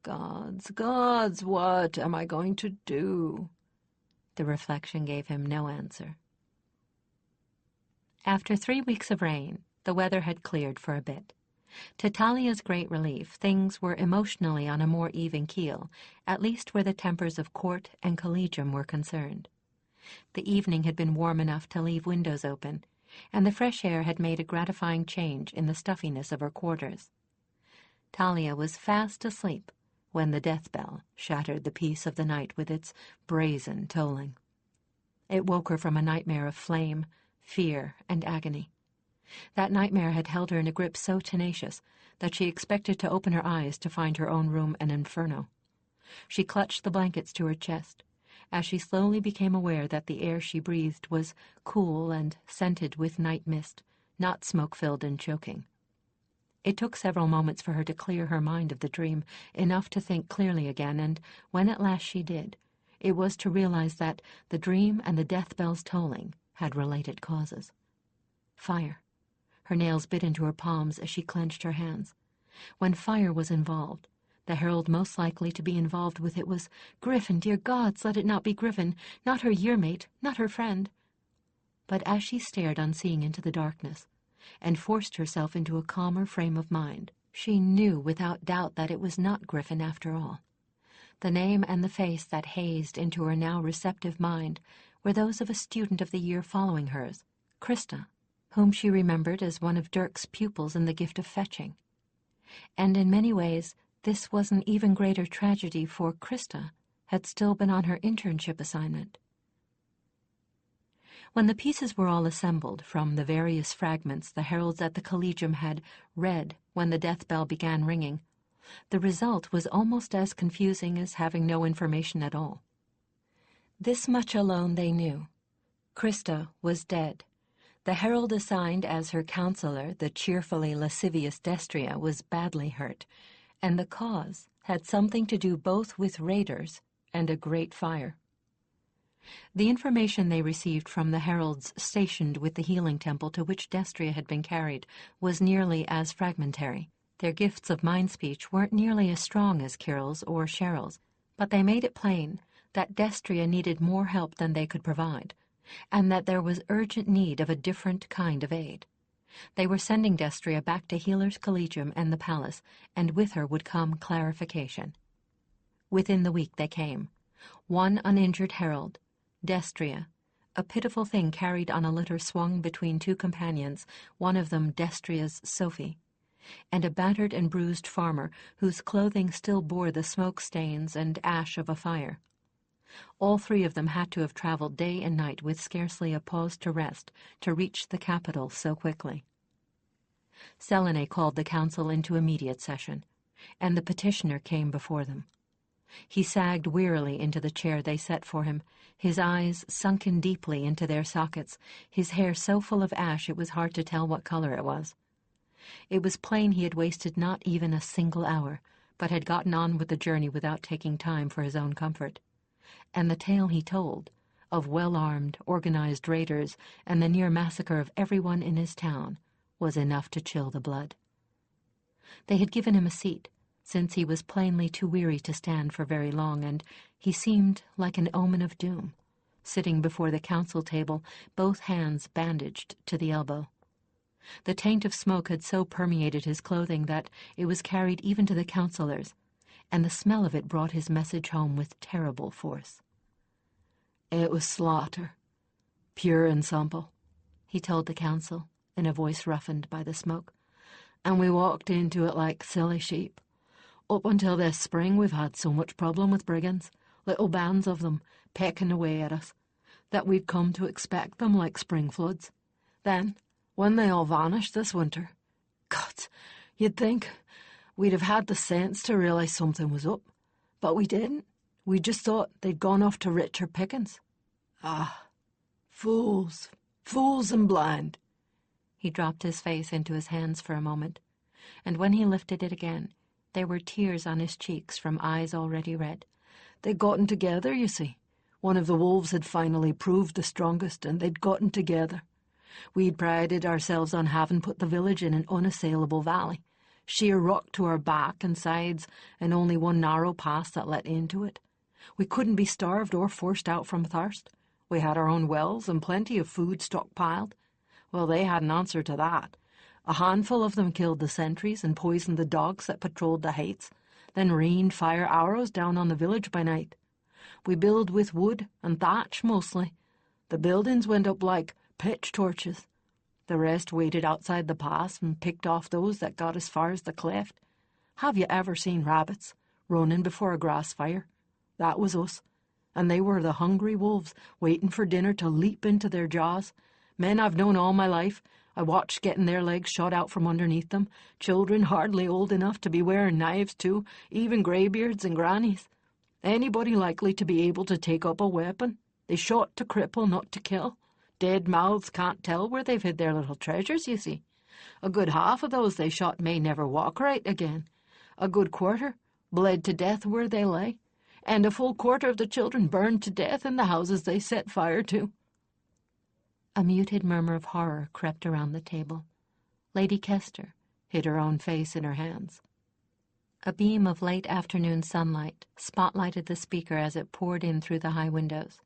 Gods, what am I going to do? The reflection gave him no answer. After 3 weeks of rain, the weather had cleared for a bit. To Talia's great relief, things were emotionally on a more even keel, at least where the tempers of court and collegium were concerned. The evening had been warm enough to leave windows open, and the fresh air had made a gratifying change in the stuffiness of her quarters. Talia was fast asleep when the death bell shattered the peace of the night with its brazen tolling. It woke her from a nightmare of flame, fear, and agony. That nightmare had held her in a grip so tenacious that she expected to open her eyes to find her own room an inferno. She clutched the blankets to her chest as she slowly became aware that the air she breathed was cool and scented with night mist, not smoke-filled and choking. It took several moments for her to clear her mind of the dream, enough to think clearly again, and when at last she did, it was to realize that the dream and the death bell's tolling had related causes. Fire. Her nails bit into her palms as she clenched her hands. When fire was involved, the herald most likely to be involved with it was Griffin. Dear gods, let it not be Griffin, not her year-mate, not her friend. But as she stared unseeing into the darkness, and forced herself into a calmer frame of mind, she knew without doubt that it was not Griffin after all. The name and the face that hazed into her now receptive mind were those of a student of the year following hers, Krista, whom she remembered as one of Dirk's pupils in the gift of fetching. And in many ways, this was an even greater tragedy, for Krista had still been on her internship assignment. When the pieces were all assembled from the various fragments the heralds at the Collegium had read when the death bell began ringing, the result was almost as confusing as having no information at all. This much alone they knew. Krista was dead. The herald assigned as her counselor, the cheerfully lascivious Destria, was badly hurt, and the cause had something to do both with raiders and a great fire. The information they received from the heralds stationed with the healing temple to which Destria had been carried was nearly as fragmentary. Their gifts of mind speech weren't nearly as strong as Kirill's or Cheryl's, but they made it plain that Destria needed more help than they could provide, and that there was urgent need of a different kind of aid. They were sending Destria back to Healer's Collegium and the palace, and with her would come clarification. Within the week they came. One uninjured herald, Destria, a pitiful thing carried on a litter swung between two companions, one of them Destria's Sophie, and a battered and bruised farmer whose clothing still bore the smoke stains and ash of a fire. All three of them had to have traveled day and night with scarcely a pause to rest to reach the capital so quickly. Selene called the council into immediate session, and the petitioner came before them. He sagged wearily into the chair they set for him, his eyes sunken deeply into their sockets, his hair so full of ash it was hard to tell what color it was. It was plain he had wasted not even a single hour, but had gotten on with the journey without taking time for his own comfort. And the tale he told, of well-armed, organized raiders and the near massacre of everyone in his town, was enough to chill the blood. They had given him a seat, since he was plainly too weary to stand for very long, and he seemed like an omen of doom, sitting before the council table, both hands bandaged to the elbow. The taint of smoke had so permeated his clothing that it was carried even to the councillors, and the smell of it brought his message home with terrible force. "It was slaughter, pure and simple," he told the council, in a voice roughened by the smoke, "and we walked into it like silly sheep. Up until this spring we've had so much problem with brigands, little bands of them, pecking away at us, that we'd come to expect them like spring floods. Then, when they all vanished this winter, God, you'd think we'd have had the sense to realize something was up, but we didn't. We just thought they'd gone off to richer pickings. Ah, fools, fools and blind." He dropped his face into his hands for a moment, and when he lifted it again, there were tears on his cheeks from eyes already red. "They'd gotten together, you see. One of the wolves had finally proved the strongest, and they'd gotten together. We'd prided ourselves on having put the village in an unassailable valley, sheer rock to our back and sides, and only one narrow pass that let into it. We couldn't be starved or forced out from thirst. We had our own wells and plenty of food stockpiled. Well, they had an answer to that. A handful of them killed the sentries and poisoned the dogs that patrolled the heights, then rained fire arrows down on the village by night. We build with wood and thatch mostly. The buildings went up like pitch torches. The rest waited outside the pass and picked off those that got as far as the cleft. Have you ever seen rabbits running before a grass fire? That was us. And they were the hungry wolves waiting for dinner to leap into their jaws. Men I've known all my life. I watched getting their legs shot out from underneath them. Children hardly old enough to be wearing knives too, even greybeards and grannies. Anybody likely to be able to take up a weapon. They shot to cripple, not to kill. Dead mouths can't tell where they've hid their little treasures, you see. A good half of those they shot may never walk right again. A good quarter bled to death where they lay. And a full quarter of the children burned to death in the houses they set fire to." A muted murmur of horror crept around the table. Lady Kester hid her own face in her hands. A beam of late afternoon sunlight spotlighted the speaker as it poured in through the high windows.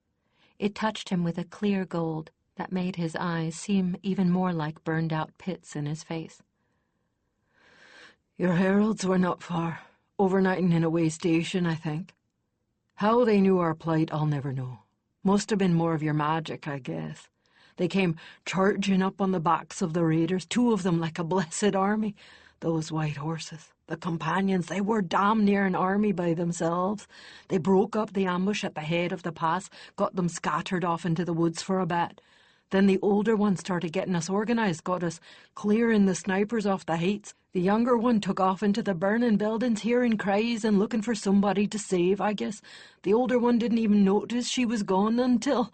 It touched him with a clear gold that made his eyes seem even more like burned-out pits in his face. "Your heralds were not far, overnighting in a way station, I think. How they knew our plight, I'll never know. Must have been more of your magic, I guess. They came charging up on the backs of the raiders, 2 of them like a blessed army. Those white horses, the companions, they were damn near an army by themselves. They broke up the ambush at the head of the pass, got them scattered off into the woods for a bit. Then the older one started getting us organized, got us clearing the snipers off the heights. The younger one took off into the burning buildings, hearing cries and looking for somebody to save, I guess. The older one didn't even notice she was gone until—"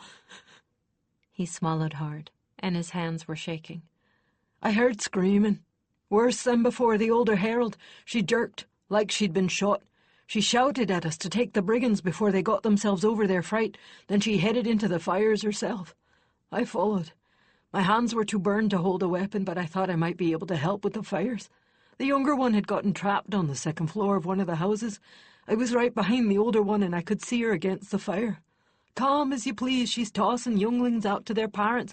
He swallowed hard, and his hands were shaking. "I heard screaming. Worse than before. The older herald, she jerked, like she'd been shot. She shouted at us to take the brigands before they got themselves over their fright. Then she headed into the fires herself. I followed. My hands were too burned to hold a weapon, but I thought I might be able to help with the fires. The younger one had gotten trapped on the second floor of one of the houses. I was right behind the older one, and I could see her against the fire. Calm as you please, she's tossing younglings out to their parents.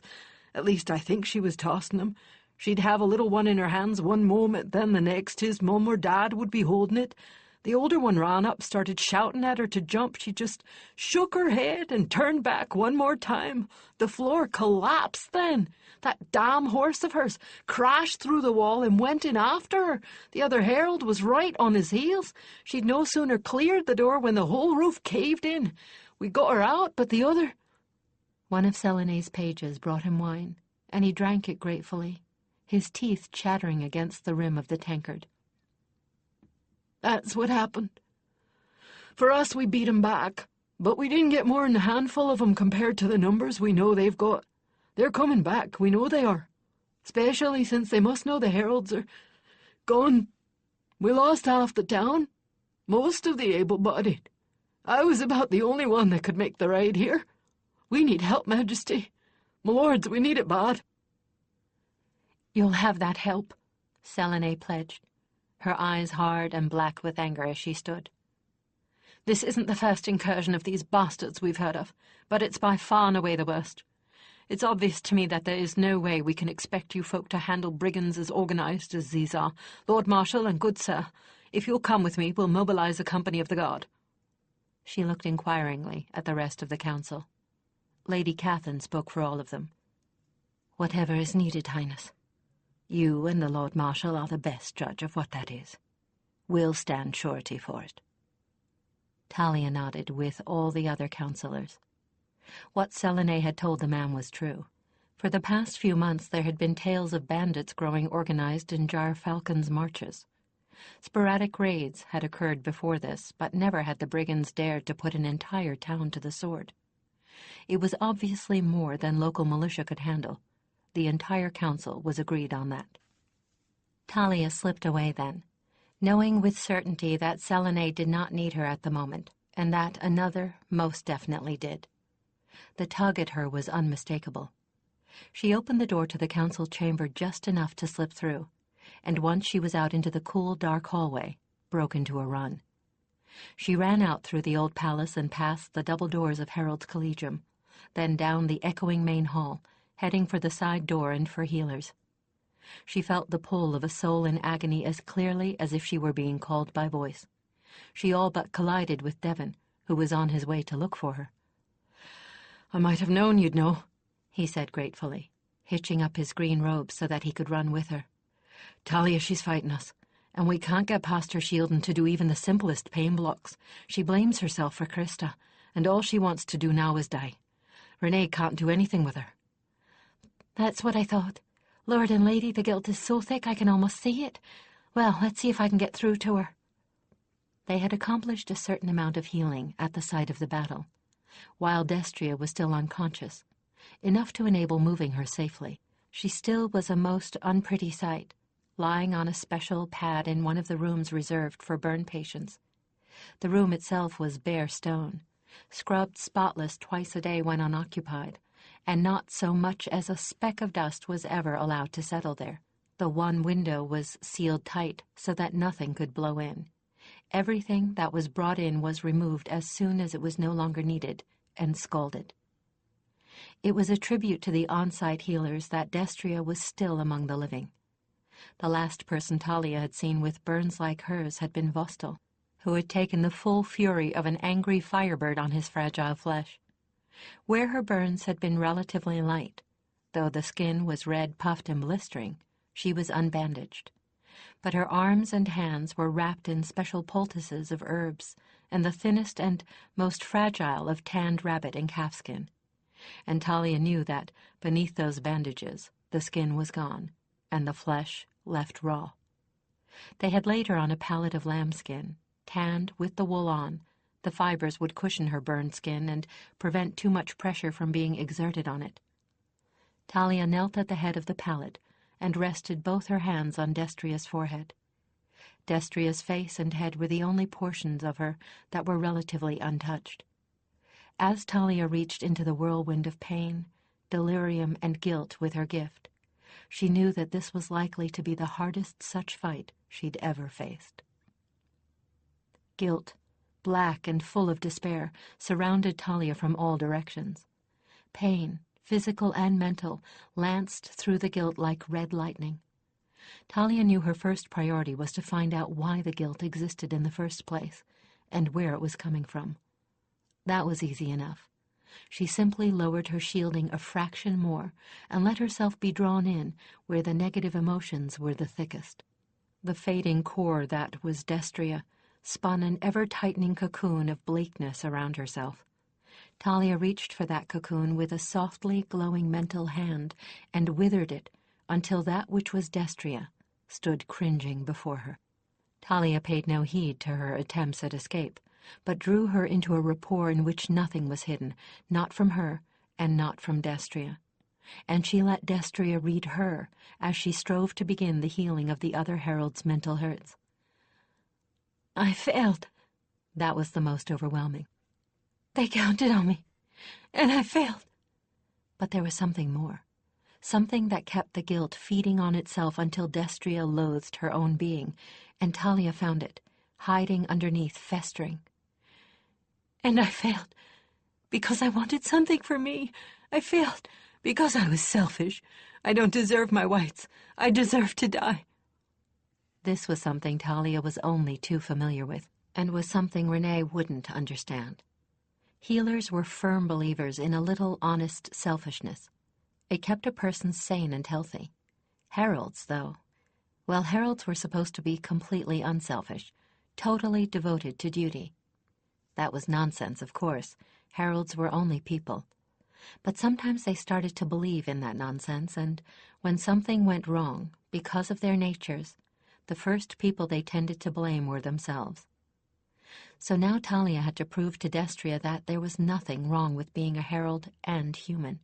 At least I think she was tossing them. She'd have a little one in her hands one moment, then the next his mum or dad would be holding it. The older one ran up, started shouting at her to jump. She just shook her head and turned back one more time. The floor collapsed then. That damn horse of hers crashed through the wall and went in after her. The other herald was right on his heels. She'd no sooner cleared the door when the whole roof caved in. We got her out, but the other—" One of Selene's pages brought him wine, and he drank it gratefully, his teeth chattering against the rim of the tankard. "That's what happened. For us, we beat 'em back, but we didn't get more than a handful of 'em compared to the numbers we know they've got. They're coming back, we know they are, especially since they must know the heralds are gone. We lost half the town, most of the able-bodied. I was about the only one that could make the ride here. We need help, Majesty. My lords, we need it bad." "You'll have that help," Selene pledged. her eyes hard and black with anger as she stood. "This isn't the first incursion of these bastards we've heard of, but it's by far and away the worst. It's obvious to me that there is no way we can expect you folk to handle brigands as organized as these are. Lord Marshal and good sir, if you'll come with me, we'll mobilize a company of the guard." She looked inquiringly at the rest of the council. Lady Catherine spoke for all of them. "Whatever is needed, Highness. You and the Lord Marshal are the best judge of what that is. We'll stand surety for it." Talia nodded with all the other councillors. What Selené had told the man was true. For the past few months there had been tales of bandits growing organized in Jar Falcon's marches. Sporadic raids had occurred before this, but never had the brigands dared to put an entire town to the sword. It was obviously more than local militia could handle. The entire council was agreed on that. Talia slipped away then, knowing with certainty that Selené did not need her at the moment, and that another most definitely did. The tug at her was unmistakable. She opened the door to the council chamber just enough to slip through, and once she was out into the cool, dark hallway, broke into a run. She ran out through the old palace and past the double doors of Herald's Collegium, then down the echoing main hall, heading for the side door and for healers. She felt the pull of a soul in agony as clearly as if she were being called by voice. She all but collided with Devon, who was on his way to look for her. "I might have known you'd know," he said gratefully, hitching up his green robes so that he could run with her. "Talia, she's fighting us, and we can't get past her shielding to do even the simplest pain blocks. She blames herself for Krista, and all she wants to do now is die. Renee can't do anything with her." "That's what I thought. Lord and Lady, the guilt is so thick I can almost see it. Well, let's see if I can get through to her." They had accomplished a certain amount of healing at the site of the battle, while Destria was still unconscious, enough to enable moving her safely. She still was a most unpretty sight, lying on a special pad in one of the rooms reserved for burn patients. The room itself was bare stone, scrubbed spotless twice a day when unoccupied, and not so much as a speck of dust was ever allowed to settle there. The one window was sealed tight so that nothing could blow in. Everything that was brought in was removed as soon as it was no longer needed and scalded. It was a tribute to the on-site healers that Destria was still among the living. The last person Talia had seen with burns like hers had been Vostel, who had taken the full fury of an angry firebird on his fragile flesh. Where her burns had been relatively light, though the skin was red, puffed, and blistering, she was unbandaged. But her arms and hands were wrapped in special poultices of herbs and the thinnest and most fragile of tanned rabbit and calfskin. And Talia knew that beneath those bandages the skin was gone and the flesh left raw. They had laid her on a pallet of lambskin, tanned with the wool on. The fibers would cushion her burned skin and prevent too much pressure from being exerted on it. Talia knelt at the head of the pallet and rested both her hands on Destria's forehead. Destria's face and head were the only portions of her that were relatively untouched. As Talia reached into the whirlwind of pain, delirium, and guilt with her gift, she knew that this was likely to be the hardest such fight she'd ever faced. Guilt, black and full of despair, surrounded Talia from all directions. Pain, physical and mental, lanced through the guilt like red lightning. Talia knew her first priority was to find out why the guilt existed in the first place, and where it was coming from. That was easy enough. She simply lowered her shielding a fraction more and let herself be drawn in where the negative emotions were the thickest. The fading core that was Destria spun an ever-tightening cocoon of bleakness around herself. Talia reached for that cocoon with a softly glowing mental hand and withered it until that which was Destria stood cringing before her. Talia paid no heed to her attempts at escape, but drew her into a rapport in which nothing was hidden, not from her and not from Destria. And she let Destria read her as she strove to begin the healing of the other herald's mental hurts. "I failed." That was the most overwhelming. "They counted on me, and I failed." But there was something more. something that kept the guilt feeding on itself until Destria loathed her own being, and Talia found it, hiding underneath, festering. And I failed because I wanted something for me. I failed because I was selfish. I don't deserve my whites. I deserve to die. This was something Talia was only too familiar with, and was something Renee wouldn't understand. Healers were firm believers in a little honest selfishness. It kept a person sane and healthy. Heralds, though, well, heralds were supposed to be completely unselfish, totally devoted to duty. That was nonsense, of course. Heralds were only people. But sometimes they started to believe in that nonsense, and when something went wrong, because of their natures, the first people they tended to blame were themselves. So now Talia had to prove to Destria that there was nothing wrong with being a herald and human.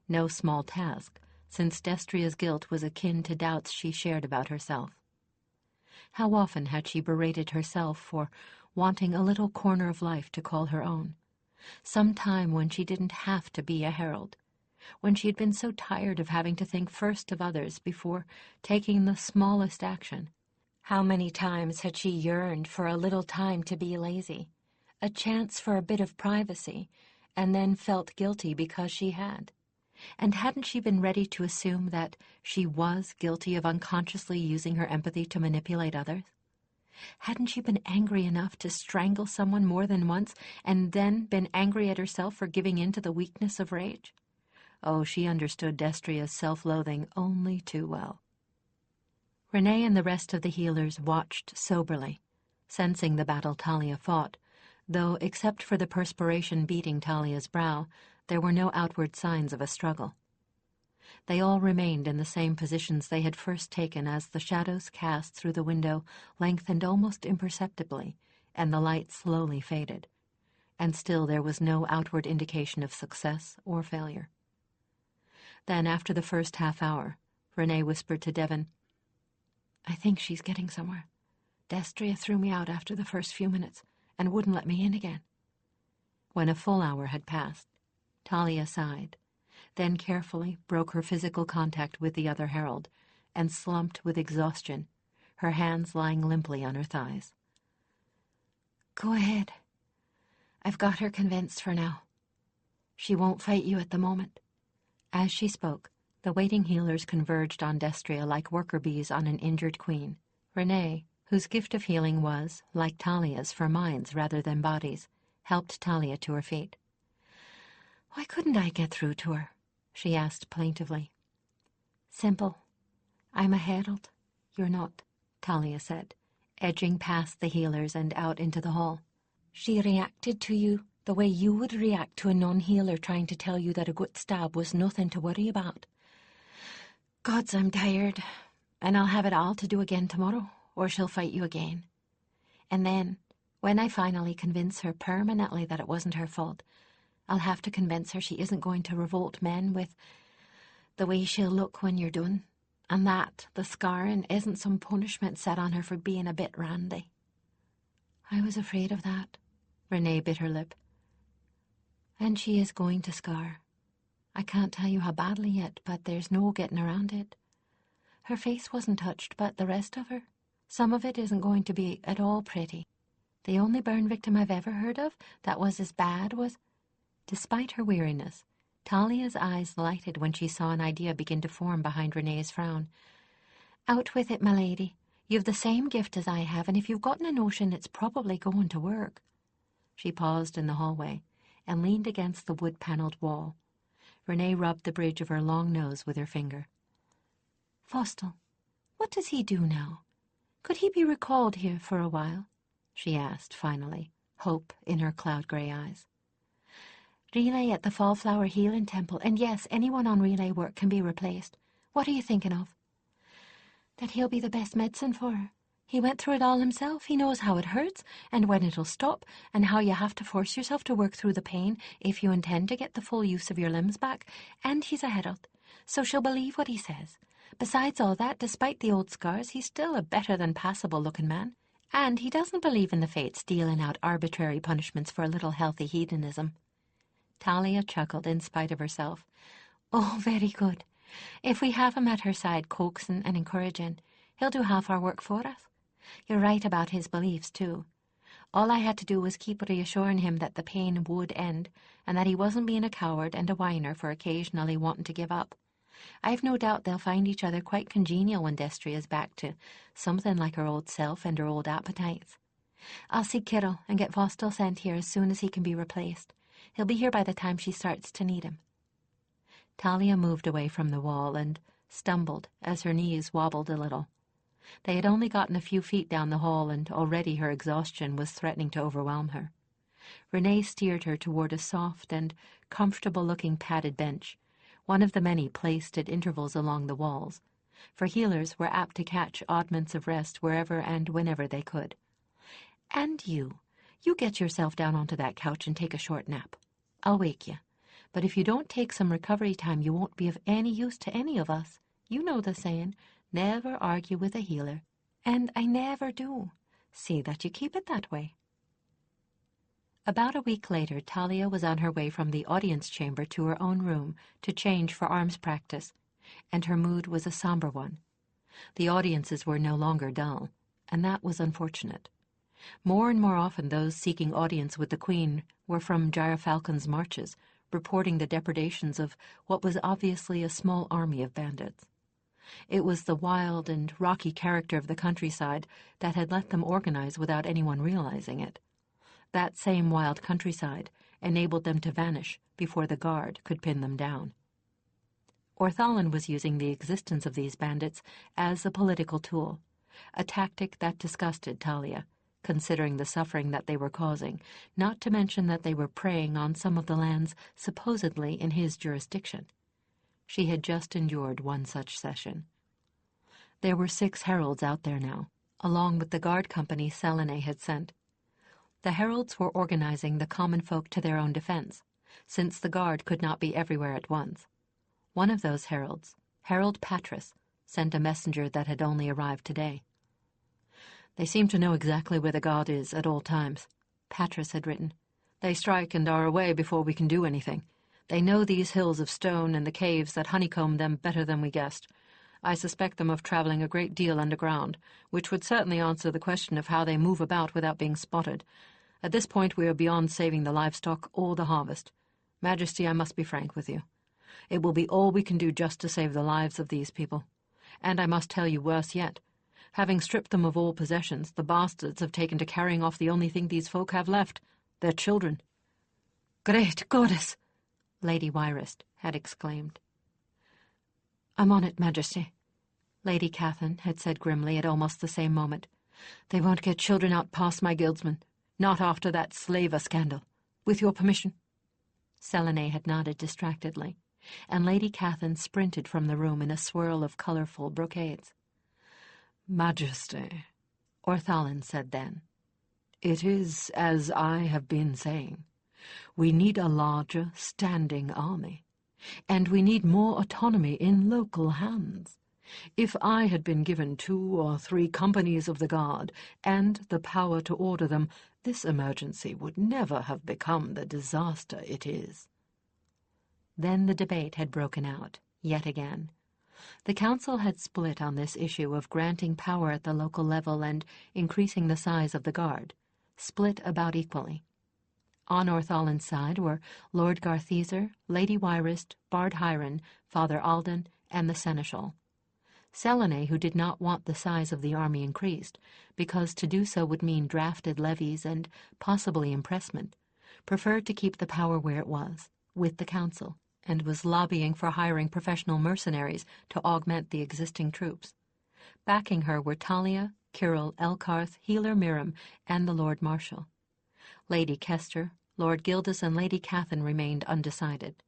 No small task, since Destria's guilt was akin to doubts she shared about herself. How often had she berated herself for wanting a little corner of life to call her own, some time when she didn't have to be a herald, when she had been so tired of having to think first of others before taking the smallest action. How many times had she yearned for a little time to be lazy, a chance for a bit of privacy, and then felt guilty because she had? And hadn't she been ready to assume that she was guilty of unconsciously using her empathy to manipulate others? Hadn't she been angry enough to strangle someone more than once, and then been angry at herself for giving in to the weakness of rage? Oh, she understood Destria's self-loathing only too well. Renee and the rest of the healers watched soberly, sensing the battle Talia fought, though except for the perspiration beading Talia's brow, there were no outward signs of a struggle. They all remained in the same positions they had first taken as the shadows cast through the window lengthened almost imperceptibly, and the light slowly faded. And still there was no outward indication of success or failure. Then, after the first half hour, Renee whispered to Devon, "I think she's getting somewhere. Destria threw me out after the first few minutes and wouldn't let me in again." When a full hour had passed, Talia sighed, then carefully broke her physical contact with the other herald and slumped with exhaustion, her hands lying limply on her thighs. "Go ahead. I've got her convinced for now. She won't fight you at the moment." As she spoke, the waiting healers converged on Destria like worker bees on an injured queen. Renee, whose gift of healing was, like Talia's, for minds rather than bodies, helped Talia to her feet. "Why couldn't I get through to her?" she asked plaintively. "Simple. I'm a herald. You're not," Talia said, edging past the healers and out into the hall. "She reacted to you the way you would react to a non-healer trying to tell you that a good stab was nothing to worry about. Gods, I'm tired, and I'll have it all to do again tomorrow, or she'll fight you again. And then, when I finally convince her permanently that it wasn't her fault, I'll have to convince her she isn't going to revolt men with the way she'll look when you're done, and that the scarring isn't some punishment set on her for being a bit randy." "I was afraid of that." Renee bit her lip. "And she is going to scar. I can't tell you how badly yet, but there's no getting around it. Her face wasn't touched, but the rest of her, some of it isn't going to be at all pretty. The only burn victim I've ever heard of that was as bad was—" Despite her weariness, Talia's eyes lighted when she saw an idea begin to form behind Renee's frown. "Out with it, my lady. You've the same gift as I have, and if you've gotten a notion, it's probably going to work." She paused in the hallway and leaned against the wood-paneled wall. Renee rubbed the bridge of her long nose with her finger. "Fostel, what does he do now? Could he be recalled here for a while?" she asked finally, hope in her cloud-grey eyes. "Relay at the Fallflower Healing Temple, and yes, anyone on relay work can be replaced. What are you thinking of?" "That he'll be the best medicine for her. He went through it all himself. He knows how it hurts, and when it'll stop, and how you have to force yourself to work through the pain if you intend to get the full use of your limbs back, and he's a herald, so she'll believe what he says. Besides all that, despite the old scars, he's still a better-than-passable-looking man, and he doesn't believe in the fates dealing out arbitrary punishments for a little healthy hedonism." Talia chuckled in spite of herself. "Oh, very good. If we have him at her side coaxing and encouraging, he'll do half our work for us. You're right about his beliefs, too. All I had to do was keep reassuring him that the pain would end, and that he wasn't being a coward and a whiner for occasionally wanting to give up. I've no doubt they'll find each other quite congenial when Destry is back to something like her old self and her old appetites. I'll see Kirill and get Vostel sent here as soon as he can be replaced. He'll be here by the time she starts to need him. Talia moved away from the wall and stumbled as her knees wobbled a little. They had only gotten a few feet down the hall, and already her exhaustion was threatening to overwhelm her. Renee steered her toward a soft and comfortable-looking padded bench, one of the many placed at intervals along the walls, for healers were apt to catch oddments of rest wherever and whenever they could. "And you get yourself down onto that couch and take a short nap. I'll wake you. But if you don't take some recovery time, you won't be of any use to any of us. You know the saying, never argue with a healer. And I never do. See that you keep it that way." About a week later, Talia was on her way from the audience chamber to her own room to change for arms practice, and her mood was a somber one. The audiences were no longer dull, and that was unfortunate. More and more often those seeking audience with the Queen were from Gyrfalcon's marches, reporting the depredations of what was obviously a small army of bandits. It was the wild and rocky character of the countryside that had let them organize without anyone realizing it. That same wild countryside enabled them to vanish before the guard could pin them down. Orthalin was using the existence of these bandits as a political tool, a tactic that disgusted Talia, considering the suffering that they were causing, not to mention that they were preying on some of the lands supposedly in his jurisdiction. She had just endured one such session. There were 6 heralds out there now, along with the guard company Selene had sent. The heralds were organizing the common folk to their own defense, since the guard could not be everywhere at once. One of those heralds, Herald Patris, sent a messenger that had only arrived today. "They seem to know exactly where the god is at all times," Patris had written. "They strike and are away before we can do anything. They know these hills of stone and the caves that honeycomb them better than we guessed. I suspect them of traveling a great deal underground, which would certainly answer the question of how they move about without being spotted. At this point we are beyond saving the livestock or the harvest. Majesty, I must be frank with you. It will be all we can do just to save the lives of these people. And I must tell you worse yet. Having stripped them of all possessions, the bastards have taken to carrying off the only thing these folk have left, their children." "Great goddess!" Lady Wyrist had exclaimed. "I'm on it, Majesty," Lady Catherine had said grimly at almost the same moment. "They won't get children out past my guildsmen, not after that slaver scandal. With your permission." Selene had nodded distractedly, and Lady Catherine sprinted from the room in a swirl of colorful brocades. "Majesty," Orthalin said then, "it is as I have been saying. We need a larger, standing army, and we need more autonomy in local hands. If I had been given 2 or 3 companies of the Guard and the power to order them, this emergency would never have become the disaster it is." Then the debate had broken out, yet again. The council had split on this issue of granting power at the local level and increasing the size of the Guard, split about equally. On Orthalin's side were Lord Gartheser, Lady Wyrist, Bard Hiron, Father Alden, and the Seneschal. Selene, who did not want the size of the army increased, because to do so would mean drafted levies and possibly impressment, preferred to keep the power where it was, with the council, and was lobbying for hiring professional mercenaries to augment the existing troops. Backing her were Talia, Kirill, Elkarth, Healer Miram, and the Lord Marshal. Lady Kester, Lord Gildas, and Lady Catherine remained undecided.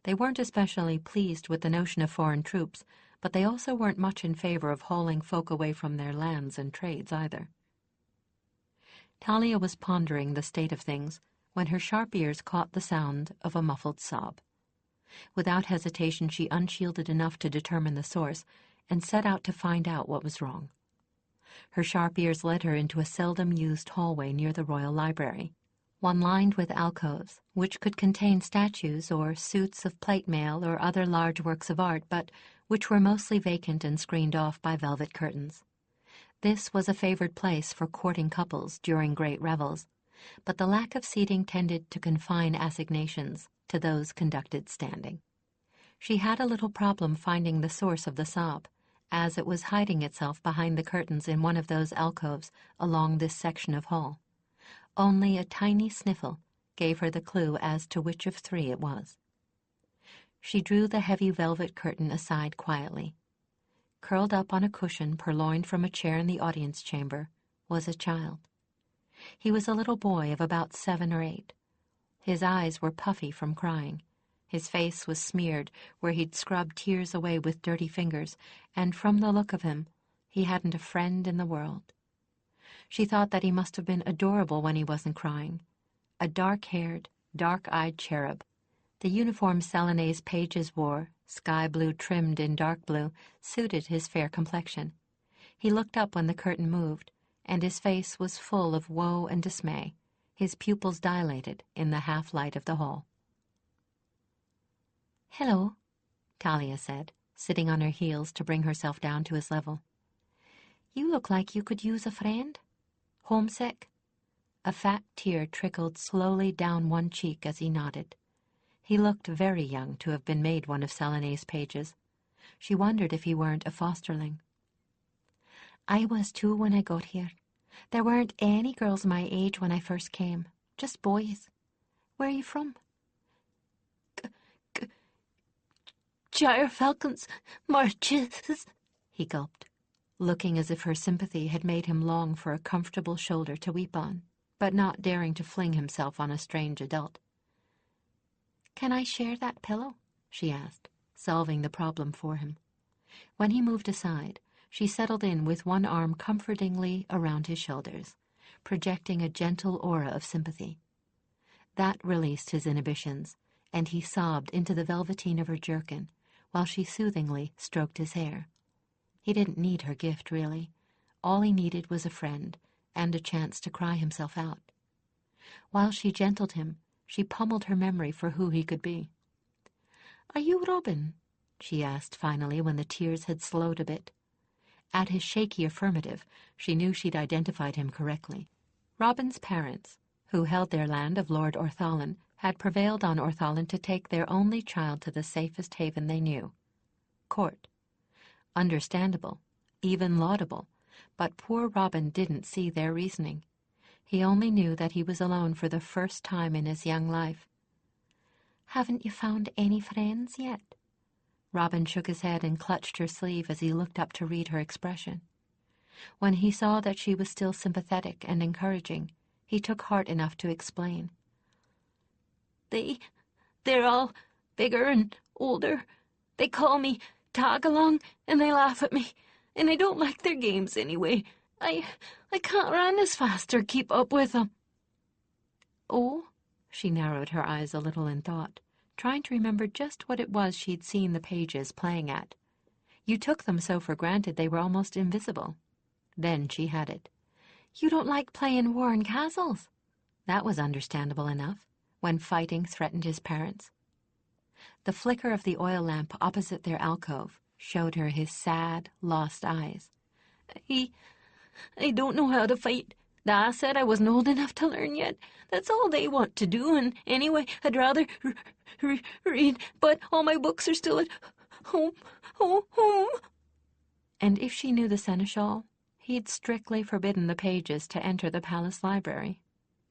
They weren't especially pleased with the notion of foreign troops, but they also weren't much in favor of hauling folk away from their lands and trades either. Talia was pondering the state of things when her sharp ears caught the sound of a muffled sob. Without hesitation, she unshielded enough to determine the source and set out to find out what was wrong. Her sharp ears led her into a seldom-used hallway near the Royal Library. one lined with alcoves, which could contain statues or suits of plate mail or other large works of art, but which were mostly vacant and screened off by velvet curtains. This was a favored place for courting couples during great revels, but the lack of seating tended to confine assignations to those conducted standing. She had a little problem finding the source of the sob, as it was hiding itself behind the curtains in one of those alcoves along this section of hall. Only a tiny sniffle gave her the clue as to which of three it was. She drew the heavy velvet curtain aside quietly. Curled up on a cushion purloined from a chair in the audience chamber was a child. He was a little boy of about 7 or 8. His eyes were puffy from crying. His face was smeared where he'd scrubbed tears away with dirty fingers, and from the look of him, he hadn't a friend in the world. She thought that he must have been adorable when he wasn't crying. A dark-haired, dark-eyed cherub. The uniform Selene's pages wore, sky blue trimmed in dark blue, suited his fair complexion. He looked up when the curtain moved, and his face was full of woe and dismay, his pupils dilated in the half-light of the hall. "Hello," Talia said, sitting on her heels to bring herself down to his level. "You look like you could use a friend. Homesick?" A fat tear trickled slowly down one cheek as he nodded. He looked very young to have been made one of Selene's pages. She wondered if he weren't a fosterling. "I was too when I got here. There weren't any girls my age when I first came, just boys. Where are you from?" "Gyre Falcons, Marches," he gulped, looking as if her sympathy had made him long for a comfortable shoulder to weep on, but not daring to fling himself on a strange adult. "Can I share that pillow?" she asked, solving the problem for him. When he moved aside, she settled in with one arm comfortingly around his shoulders, projecting a gentle aura of sympathy. That released his inhibitions, and he sobbed into the velveteen of her jerkin, while she soothingly stroked his hair. He didn't need her gift, really. All he needed was a friend, and a chance to cry himself out. While she gentled him, she pummeled her memory for who he could be. "Are you Robin?" she asked finally when the tears had slowed a bit. At his shaky affirmative, she knew she'd identified him correctly. Robin's parents, who held their land of Lord Orthalin, had prevailed on Orthalin to take their only child to the safest haven they knew, court. Understandable, even laudable, but poor Robin didn't see their reasoning. He only knew that he was alone for the first time in his young life. "Haven't you found any friends yet?" Robin shook his head and clutched her sleeve as he looked up to read her expression. When he saw that she was still sympathetic and encouraging, he took heart enough to explain. They're all bigger and older. They call me tag-along, and they laugh at me, and I don't like their games anyway. I can't run as fast or keep up with them." "Oh?" She narrowed her eyes a little in thought, trying to remember just what it was she'd seen the pages playing at. You took them so for granted they were almost invisible. Then she had it. "You don't like playing war and castles." That was understandable enough, when fighting threatened his parents. The flicker of the oil lamp opposite their alcove showed her his sad, lost eyes. I don't know how to fight. Da said I wasn't old enough to learn yet. That's all they want to do, and anyway, I'd rather read, but all my books are still at home. And if she knew the seneschal, he'd strictly forbidden the pages to enter the palace library.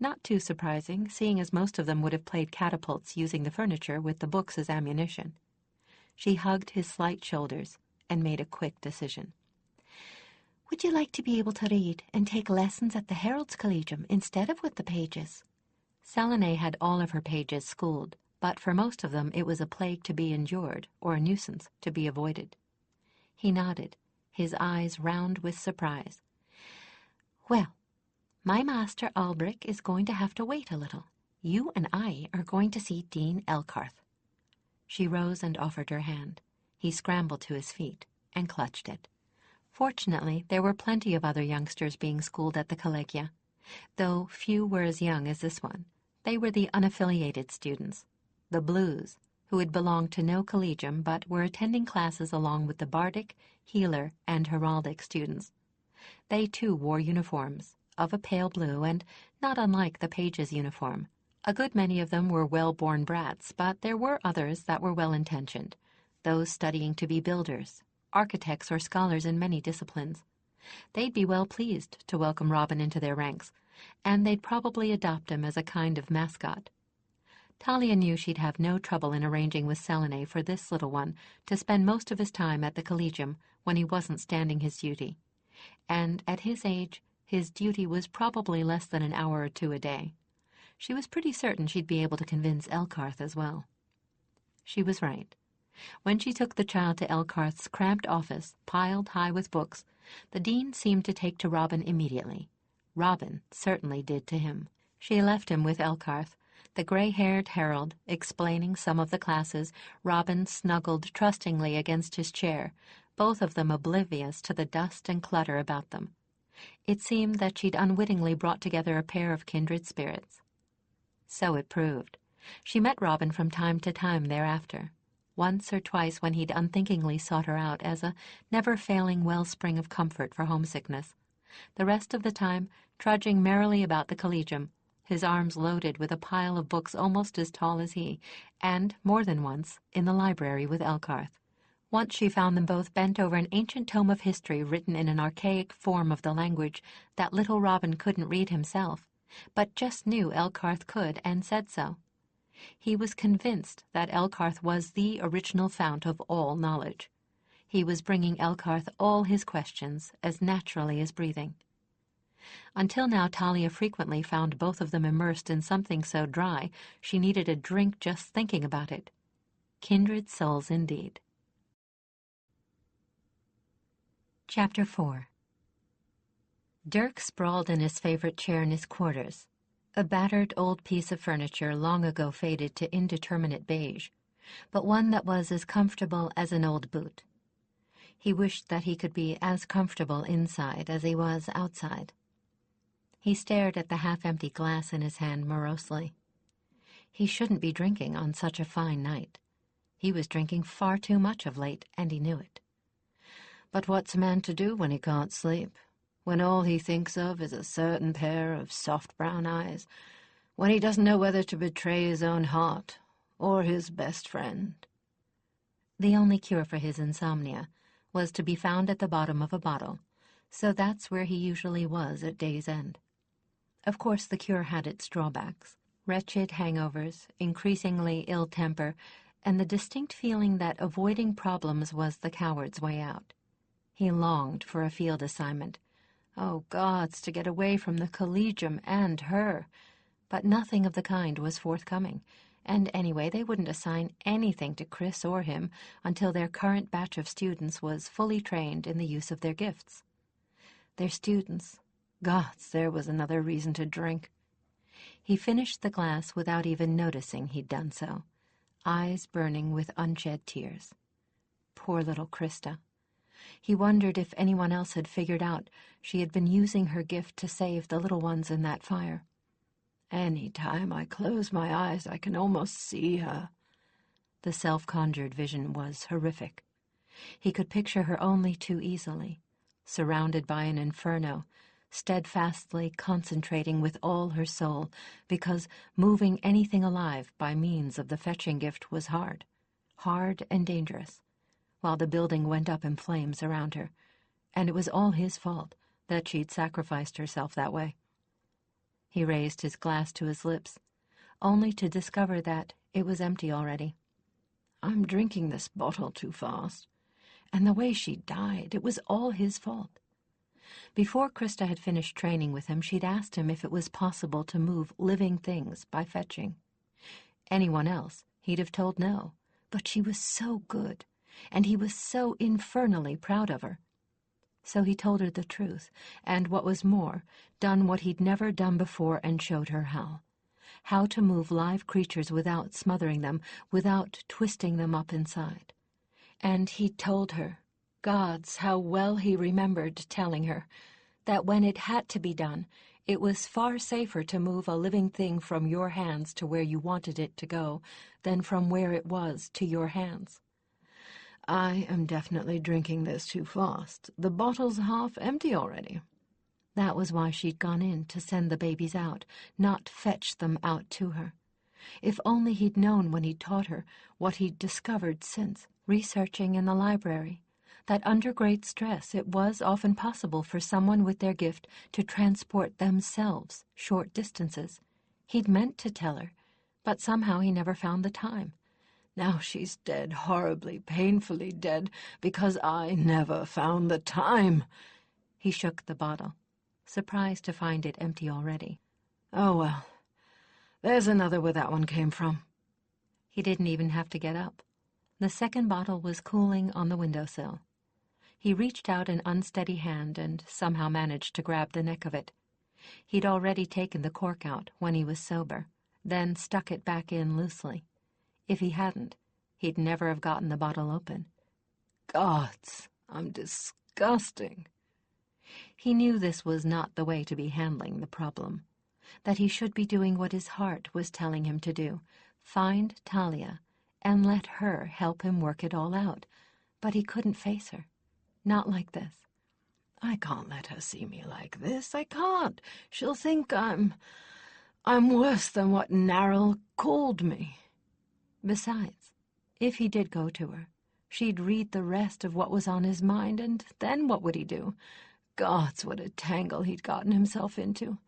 Not too surprising, seeing as most of them would have played catapults using the furniture with the books as ammunition. She hugged his slight shoulders and made a quick decision. "Would you like to be able to read and take lessons at the Heralds Collegium instead of with the pages?" Selene had all of her pages schooled, but for most of them it was a plague to be endured or a nuisance to be avoided. He nodded, his eyes round with surprise. "Well, my master Albric is going to have to wait a little. You and I are going to see Dean Elcarth." She rose and offered her hand. He scrambled to his feet and clutched it. Fortunately, there were plenty of other youngsters being schooled at the collegia, though few were as young as this one, They were the unaffiliated students, the Blues, who had belonged to no collegium but were attending classes along with the Bardic, Healer, and Heraldic students. They too wore uniforms, of a pale blue and not unlike the page's uniform. A good many of them were well-born brats, but there were others that were well-intentioned, those studying to be builders, architects, or scholars in many disciplines. They'd be well pleased to welcome Robin into their ranks, and they'd probably adopt him as a kind of mascot. Talia knew she'd have no trouble in arranging with Selene for this little one to spend most of his time at the collegium when he wasn't standing his duty. And at his age, his duty was probably less than an hour or two a day. She was pretty certain she'd be able to convince Elkarth as well. She was right. When she took the child to Elkarth's cramped office, piled high with books, the dean seemed to take to Robin immediately. Robin certainly did to him. She left him with Elkarth, the gray-haired herald, explaining some of the classes. Robin snuggled trustingly against his chair, both of them oblivious to the dust and clutter about them. It seemed that she'd unwittingly brought together a pair of kindred spirits. So it proved. She met Robin from time to time thereafter, once or twice when he'd unthinkingly sought her out as a never-failing wellspring of comfort for homesickness. The rest of the time, trudging merrily about the collegium, his arms loaded with a pile of books almost as tall as he, and, more than once, in the library with Elkarth. Once she found them both bent over an ancient tome of history written in an archaic form of the language that little Robin couldn't read himself, but just knew Elkarth could and said so. He was convinced that Elkarth was the original fount of all knowledge. He was bringing Elkarth all his questions as naturally as breathing. Until now, Talia frequently found both of them immersed in something so dry she needed a drink just thinking about it. Kindred souls indeed. Chapter 4. Dirk sprawled in his favorite chair in his quarters, a battered old piece of furniture long ago faded to indeterminate beige, but one that was as comfortable as an old boot. He wished that he could be as comfortable inside as he was outside. He stared at the half-empty glass in his hand morosely. He shouldn't be drinking on such a fine night. He was drinking far too much of late, and he knew it. But what's a man to do when he can't sleep? When all he thinks of is a certain pair of soft brown eyes, when he doesn't know whether to betray his own heart or his best friend. The only cure for his insomnia was to be found at the bottom of a bottle, so that's where he usually was at day's end. Of course, the cure had its drawbacks: wretched hangovers, increasingly ill temper, and the distinct feeling that avoiding problems was the coward's way out. He longed for a field assignment. Oh, gods, to get away from the collegium and her. But nothing of the kind was forthcoming, and anyway, they wouldn't assign anything to Chris or him until their current batch of students was fully trained in the use of their gifts. Their students. Gods, there was another reason to drink. He finished the glass without even noticing he'd done so, eyes burning with unshed tears. Poor little Krista. He wondered if anyone else had figured out she had been using her gift to save the little ones in that fire. Any time I close my eyes, I can almost see her. The self-conjured vision was horrific. He could picture her only too easily, surrounded by an inferno, steadfastly concentrating with all her soul, because moving anything alive by means of the fetching gift was hard and dangerous, while the building went up in flames around her, and it was all his fault that she'd sacrificed herself that way. He raised his glass to his lips, only to discover that it was empty already. I'm drinking this bottle too fast, and the way she died, it was all his fault. Before Krista had finished training with him, she'd asked him if it was possible to move living things by fetching. Anyone else, he'd have told no, but she was so good, and he was so infernally proud of her. So he told her the truth, and what was more, done what he'd never done before and showed her how to move live creatures without smothering them, without twisting them up inside. And he told her, gods, how well he remembered telling her, that when it had to be done, It was far safer to move a living thing from your hands to where you wanted it to go than from where it was to your hands. I am definitely drinking this too fast. The bottle's half empty already. That was why she'd gone in to send the babies out, not fetch them out to her. If only he'd known when he'd taught her what he'd discovered since, researching in the library, that under great stress it was often possible for someone with their gift to transport themselves short distances. He'd meant to tell her, but somehow he never found the time. Now she's dead, horribly, painfully dead, because I never found the time. He shook the bottle, surprised to find it empty already. Oh, well, there's another where that one came from. He didn't even have to get up. The second bottle was cooling on the windowsill. He reached out an unsteady hand and somehow managed to grab the neck of it. He'd already taken the cork out when he was sober, then stuck it back in loosely. If he hadn't, he'd never have gotten the bottle open. Gods, I'm disgusting. He knew this was not the way to be handling the problem, that he should be doing what his heart was telling him to do, find Talia and let her help him work it all out. But he couldn't face her, not like this. I can't let her see me like this, I can't. She'll think I'm worse than what Narrell called me. Besides, if he did go to her, she'd read the rest of what was on his mind, and then what would he do? Gods, what a tangle he'd gotten himself into.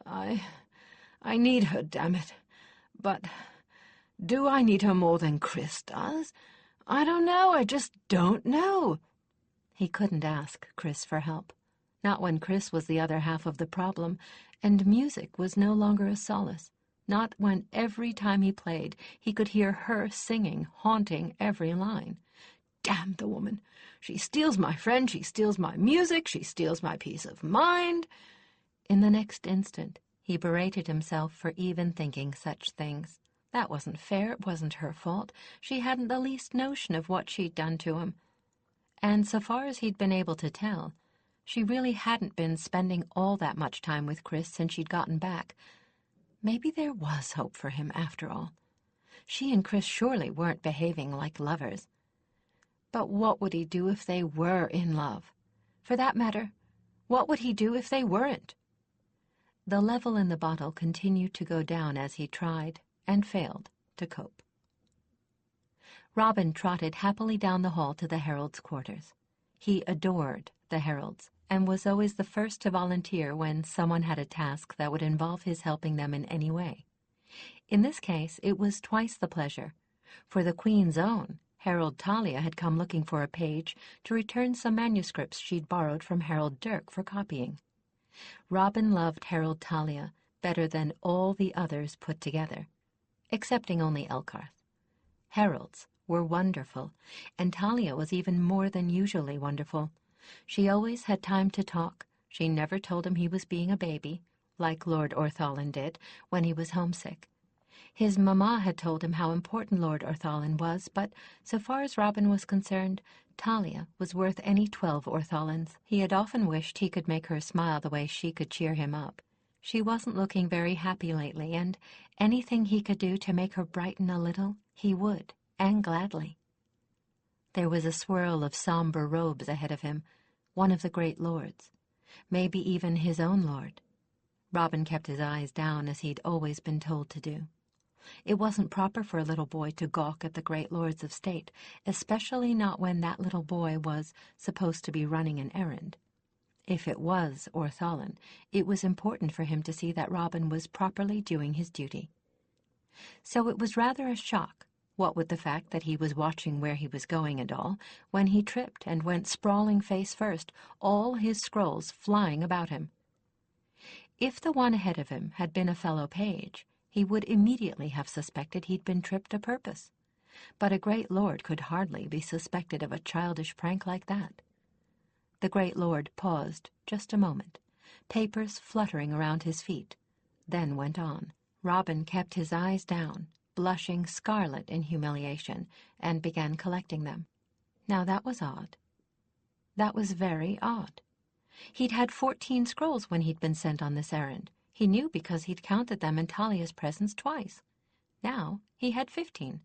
I need her, damn it. But do I need her more than Chris does? I don't know, I just don't know. He couldn't ask Chris for help, not when Chris was the other half of the problem, and music was no longer a solace. Not when every time he played, he could hear her singing, haunting every line. Damn the woman. She steals my friend, she steals my music, she steals my peace of mind. In the next instant, he berated himself for even thinking such things. That wasn't fair, it wasn't her fault. She hadn't the least notion of what she'd done to him. And so far as he'd been able to tell, she really hadn't been spending all that much time with Chris since she'd gotten back. Maybe there was hope for him after all. She and Chris surely weren't behaving like lovers. But what would he do if they were in love? For that matter, what would he do if they weren't? The level in the bottle continued to go down as he tried, and failed, to cope. Robin trotted happily down the hall to the Heralds' quarters. He adored the Heralds, and was always the first to volunteer when someone had a task that would involve his helping them in any way. In this case, it was twice the pleasure. For the Queen's own, Herald Talia had come looking for a page to return some manuscripts she'd borrowed from Harold Dirk for copying. Robin loved Herald Talia better than all the others put together, excepting only Elkarth. Heralds were wonderful, and Talia was even more than usually wonderful. She always had time to talk. She never told him he was being a baby, like Lord Orthalin did when he was homesick. His mamma had told him how important Lord Orthalin was, but so far as Robin was concerned, Talia was worth any 12 Orthalins. He had often wished he could make her smile the way she could cheer him up. She wasn't looking very happy lately, and anything he could do to make her brighten a little, he would, and gladly. There was a swirl of somber robes ahead of him, one of the great lords, maybe even his own lord. Robin kept his eyes down as he'd always been told to do. It wasn't proper for a little boy to gawk at the great lords of state, especially not when that little boy was supposed to be running an errand. If it was Orthalin, it was important for him to see that Robin was properly doing his duty. So it was rather a shock, what with the fact that he was watching where he was going and all, when he tripped and went sprawling face first, all his scrolls flying about him. If the one ahead of him had been a fellow page, he would immediately have suspected he'd been tripped a purpose. But a great lord could hardly be suspected of a childish prank like that. The great lord paused just a moment, papers fluttering around his feet, then went on. Robin kept his eyes down, blushing scarlet in humiliation, and began collecting them. Now that was odd. That was very odd. He'd had 14 scrolls when he'd been sent on this errand. He knew because he'd counted them in Talia's presence twice. Now he had 15,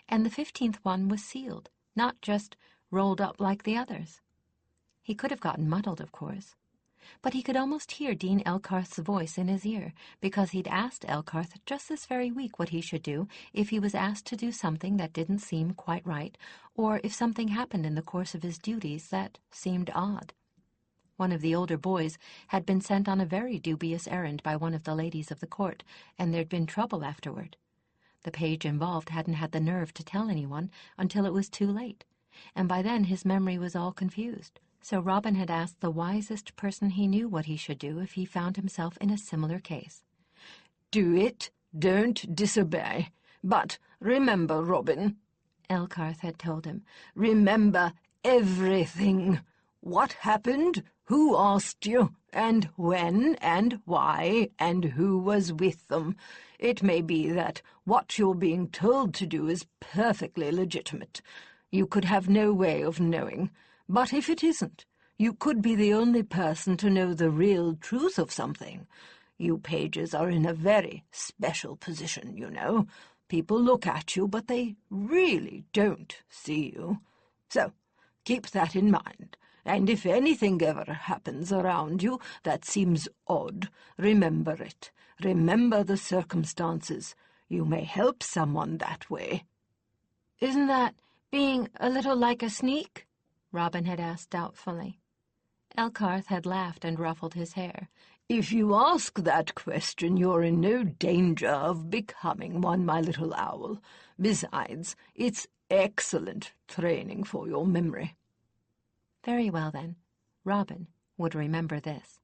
and the 15th one was sealed, not just rolled up like the others. He could have gotten muddled, of course, but he could almost hear Dean Elcarth's voice in his ear, because he'd asked Elcarth just this very week what he should do if he was asked to do something that didn't seem quite right, or if something happened in the course of his duties that seemed odd. One of the older boys had been sent on a very dubious errand by one of the ladies of the court, and there'd been trouble afterward. The page involved hadn't had the nerve to tell anyone until it was too late, and by then his memory was all confused. So Robin had asked the wisest person he knew what he should do if he found himself in a similar case. "Do it, don't disobey. But remember, Robin," Elcarth had told him, "remember everything. What happened, who asked you, and when, and why, and who was with them. It may be that what you're being told to do is perfectly legitimate. You could have no way of knowing. But if it isn't, you could be the only person to know the real truth of something. You pages are in a very special position, you know. People look at you, but they really don't see you. So, keep that in mind, and if anything ever happens around you that seems odd, remember it. Remember the circumstances. You may help someone that way." "Isn't that being a little like a sneak?" Robin had asked doubtfully. Elcarth had laughed and ruffled his hair. "If you ask that question, you're in no danger of becoming one, my little owl. Besides, it's excellent training for your memory." Very well, then. Robin would remember this.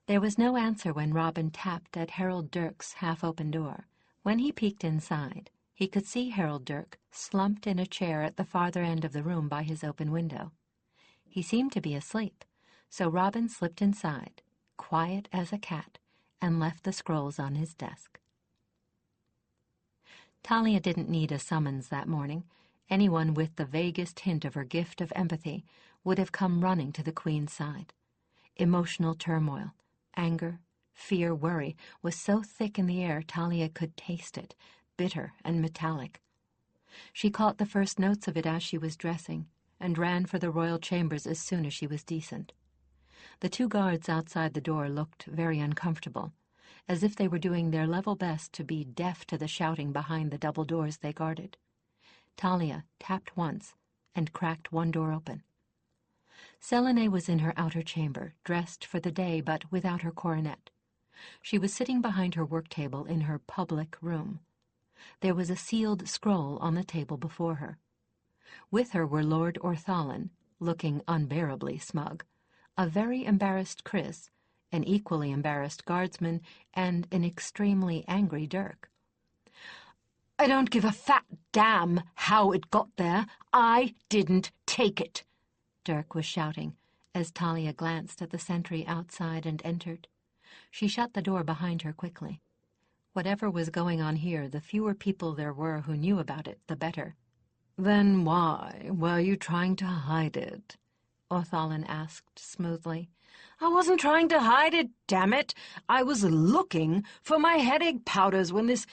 There was no answer when Robin tapped at Harold Dirk's half-open door. When he peeked inside, he could see Harold Dirk slumped in a chair at the farther end of the room by his open window. He seemed to be asleep, so Robin slipped inside, quiet as a cat, and left the scrolls on his desk. Talia didn't need a summons that morning. Anyone with the vaguest hint of her gift of empathy would have come running to the Queen's side. Emotional turmoil, anger, fear, worry was so thick in the air Talia could taste it, bitter and metallic. She caught the first notes of it as she was dressing, and ran for the royal chambers as soon as she was decent. The 2 guards outside the door looked very uncomfortable, as if they were doing their level best to be deaf to the shouting behind the double doors they guarded. Talia tapped once and cracked one door open. Selene was in her outer chamber, dressed for the day but without her coronet. She was sitting behind her work table in her public room. There was a sealed scroll on the table before her. With her were Lord Orthalin, looking unbearably smug, a very embarrassed Chris, an equally embarrassed guardsman, and an extremely angry Dirk. "I don't give a fat damn how it got there. I didn't take it," Dirk was shouting, as Talia glanced at the sentry outside and entered. She shut the door behind her quickly. Whatever was going on here, the fewer people there were who knew about it, the better. "Then why were you trying to hide it?" Orthalin asked smoothly. "I wasn't trying to hide it, damn it. I was looking for my headache powders when this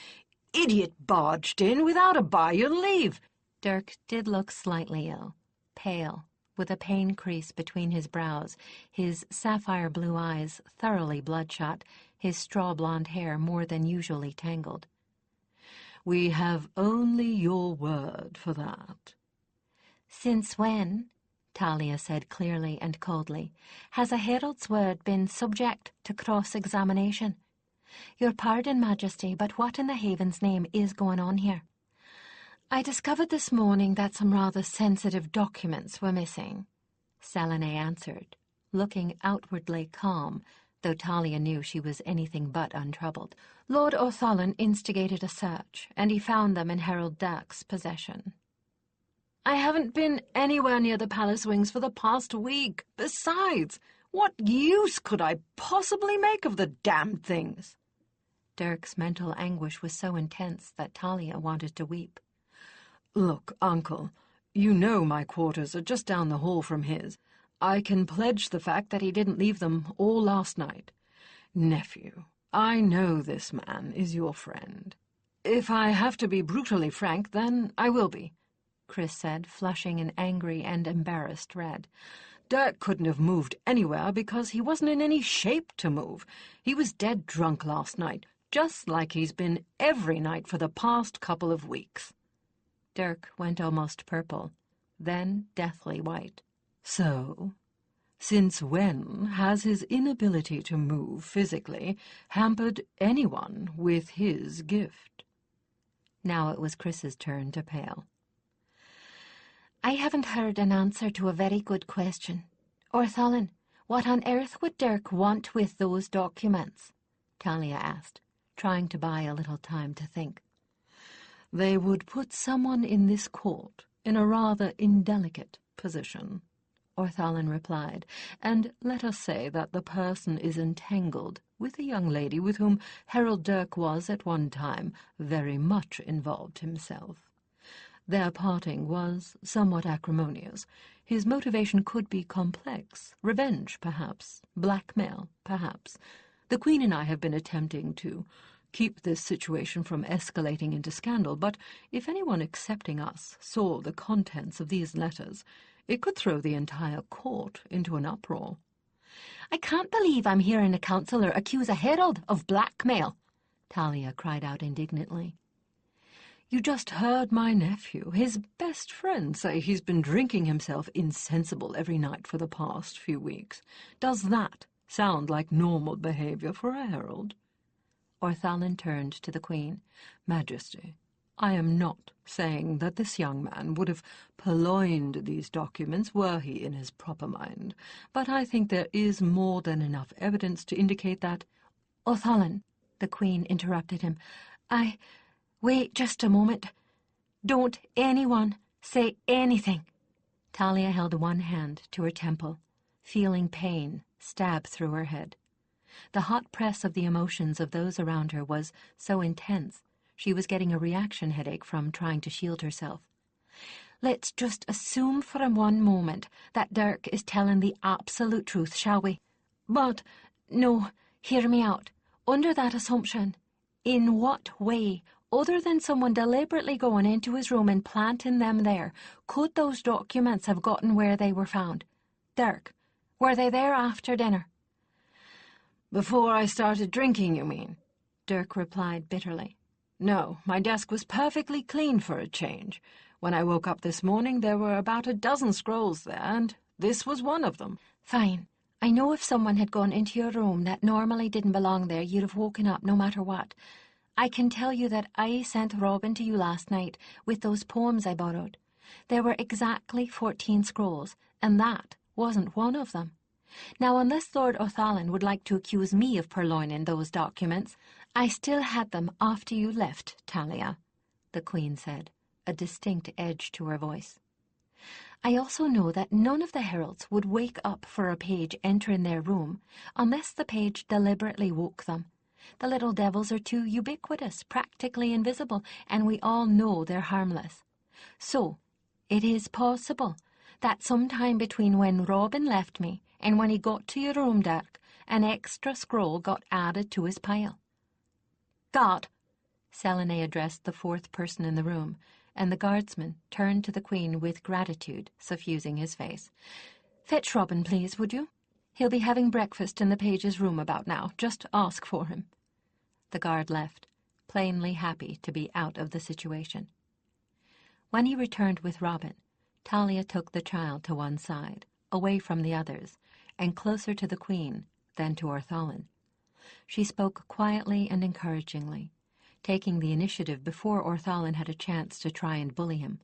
idiot barged in without a by your leave." Dirk did look slightly ill, pale, with a pain crease between his brows, his sapphire blue eyes thoroughly bloodshot, his straw-blonde hair more than usually tangled. "We have only your word for that." "Since when," Talia said clearly and coldly, "has a herald's word been subject to cross-examination? Your pardon, Majesty, but what in the Haven's name is going on here?" "I discovered this morning that some rather sensitive documents were missing," Selene answered, looking outwardly calm, though Talia knew she was anything but untroubled. "Lord Orthalin instigated a search, and he found them in Harold Dirk's possession." "I haven't been anywhere near the palace wings for the past week. Besides, what use could I possibly make of the damned things?" Dirk's mental anguish was so intense that Talia wanted to weep. "Look, Uncle, you know my quarters are just down the hall from his. I can pledge the fact that he didn't leave them all last night. Nephew, I know this man is your friend. If I have to be brutally frank, then I will be, Chris said, flushing an angry and embarrassed red. Dirk couldn't have moved anywhere because he wasn't in any shape to move. He was dead drunk last night, just like he's been every night for the past couple of weeks. Dirk went almost purple, then deathly white. So, since when has his inability to move physically hampered anyone with his gift? Now it was Chris's turn to pale. I haven't heard an answer to a very good question. Orthalin, what on earth would Dirk want with those documents? Talia asked, trying to buy a little time to think. They would put someone in this court in a rather indelicate position, Orthalin replied, and let us say that the person is entangled with a young lady with whom Harold Dirk was at one time very much involved himself. Their parting was somewhat acrimonious. His motivation could be complex. Revenge, perhaps. Blackmail, perhaps. The Queen and I have been attempting to keep this situation from escalating into scandal, but if anyone accepting us saw the contents of these letters, it could throw the entire court into an uproar. I can't believe I'm hearing a councillor accuse a herald of blackmail, Talia cried out indignantly. You just heard my nephew, his best friend, say he's been drinking himself insensible every night for the past few weeks. Does that sound like normal behaviour for a herald? Orthalin turned to the Queen. Majesty, I am not saying that this young man would have purloined these documents were he in his proper mind, but I think there is more than enough evidence to indicate that— Orthalin, the Queen interrupted him. Wait just a moment. Don't anyone say anything. Talia held one hand to her temple, feeling pain stab through her head. The hot press of the emotions of those around her was so intense, she was getting a reaction headache from trying to shield herself. Let's just assume for one moment that Dirk is telling the absolute truth, shall we? But, no, hear me out. Under that assumption, in what way, other than someone deliberately going into his room and planting them there, could those documents have gotten where they were found? Dirk, were they there after dinner? Before I started drinking, you mean? Dirk replied bitterly. No, my desk was perfectly clean for a change. When I woke up this morning, there were about a dozen scrolls there, and this was one of them. Fine. I know if someone had gone into your room that normally didn't belong there, you'd have woken up no matter what. I can tell you that I sent Robin to you last night with those poems I borrowed. There were exactly 14 scrolls, and that wasn't one of them. Now, unless Lord Orthalin would like to accuse me of purloining those documents, I still had them after you left, Talia, the Queen said, a distinct edge to her voice. I also know that none of the heralds would wake up for a page entering their room unless the page deliberately woke them. The little devils are too ubiquitous, practically invisible, and we all know they're harmless. So, it is possible that sometime between when Robin left me and when he got to your room, Dirk, an extra scroll got added to his pile. God! Selene addressed the fourth person in the room, and the guardsman turned to the Queen with gratitude suffusing his face. Fetch Robin, please, would you? He'll be having breakfast in the page's room about now. Just ask for him. The guard left, plainly happy to be out of the situation. When he returned with Robin, Talia took the child to one side, away from the others, and closer to the Queen than to Orthalin. She spoke quietly and encouragingly, taking the initiative before Orthalin had a chance to try and bully him.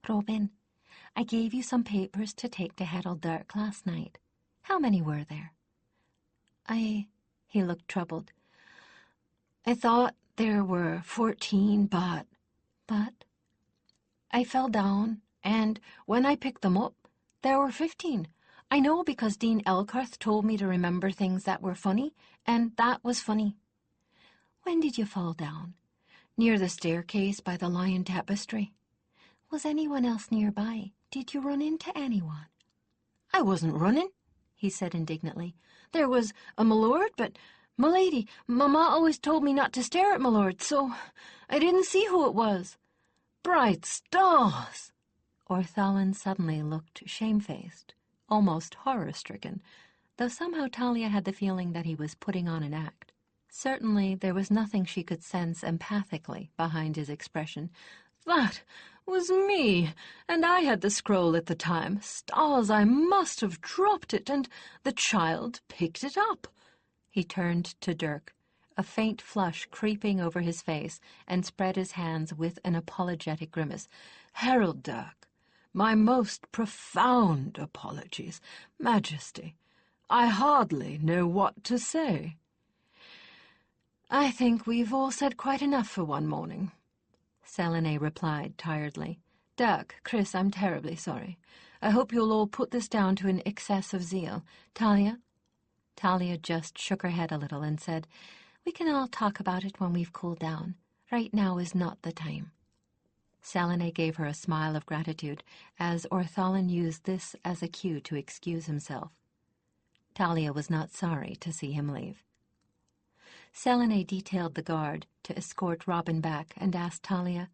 Robin, I gave you some papers to take to Harold Dirk last night. How many were there? He looked troubled. I thought there were 14, but I fell down, and when I picked them up, there were 15. I know because Dean Elkarth told me to remember things that were funny, and that was funny. When did you fall down? Near the staircase by the lion tapestry. Was anyone else nearby? Did you run into anyone? I wasn't running," he said indignantly. "There was a m'lord, but, m'lady, Mamma always told me not to stare at m'lord, so I didn't see who it was. Bright stars!" Orthalin suddenly looked shamefaced, almost horror-stricken, though somehow Talia had the feeling that he was putting on an act. Certainly there was nothing she could sense empathically behind his expression. "That was me, and I had the scroll at the time. Stars, I must have dropped it, and the child picked it up." He turned to Dirk, a faint flush creeping over his face, and spread his hands with an apologetic grimace. "Herald Dirk, my most profound apologies. Majesty, I hardly know what to say." "I think we've all said quite enough for one morning," Selene replied tiredly. "Dirk, Chris, I'm terribly sorry. I hope you'll all put this down to an excess of zeal. Talia?" Talia just shook her head a little and said, "We can all talk about it when we've cooled down. Right now is not the time." Selene gave her a smile of gratitude, as Orthalin used this as a cue to excuse himself. Talia was not sorry to see him leave. Selene detailed the guard to escort Robin back and asked Talia,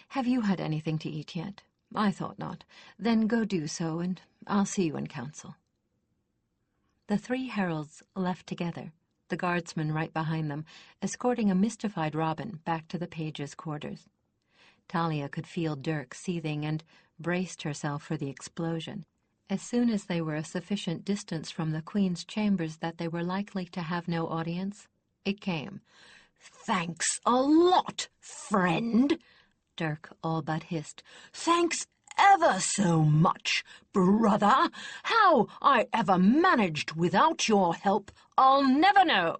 "Have you had anything to eat yet? I thought not. Then go do so, and I'll see you in council." The three heralds left together, the guardsman right behind them, escorting a mystified Robin back to the page's quarters. Talia could feel Dirk seething and braced herself for the explosion. As soon as they were a sufficient distance from the Queen's chambers that they were likely to have no audience, it came. "Thanks a lot, friend," Dirk all but hissed. "Thanks ever so much, brother. How I ever managed without your help, I'll never know.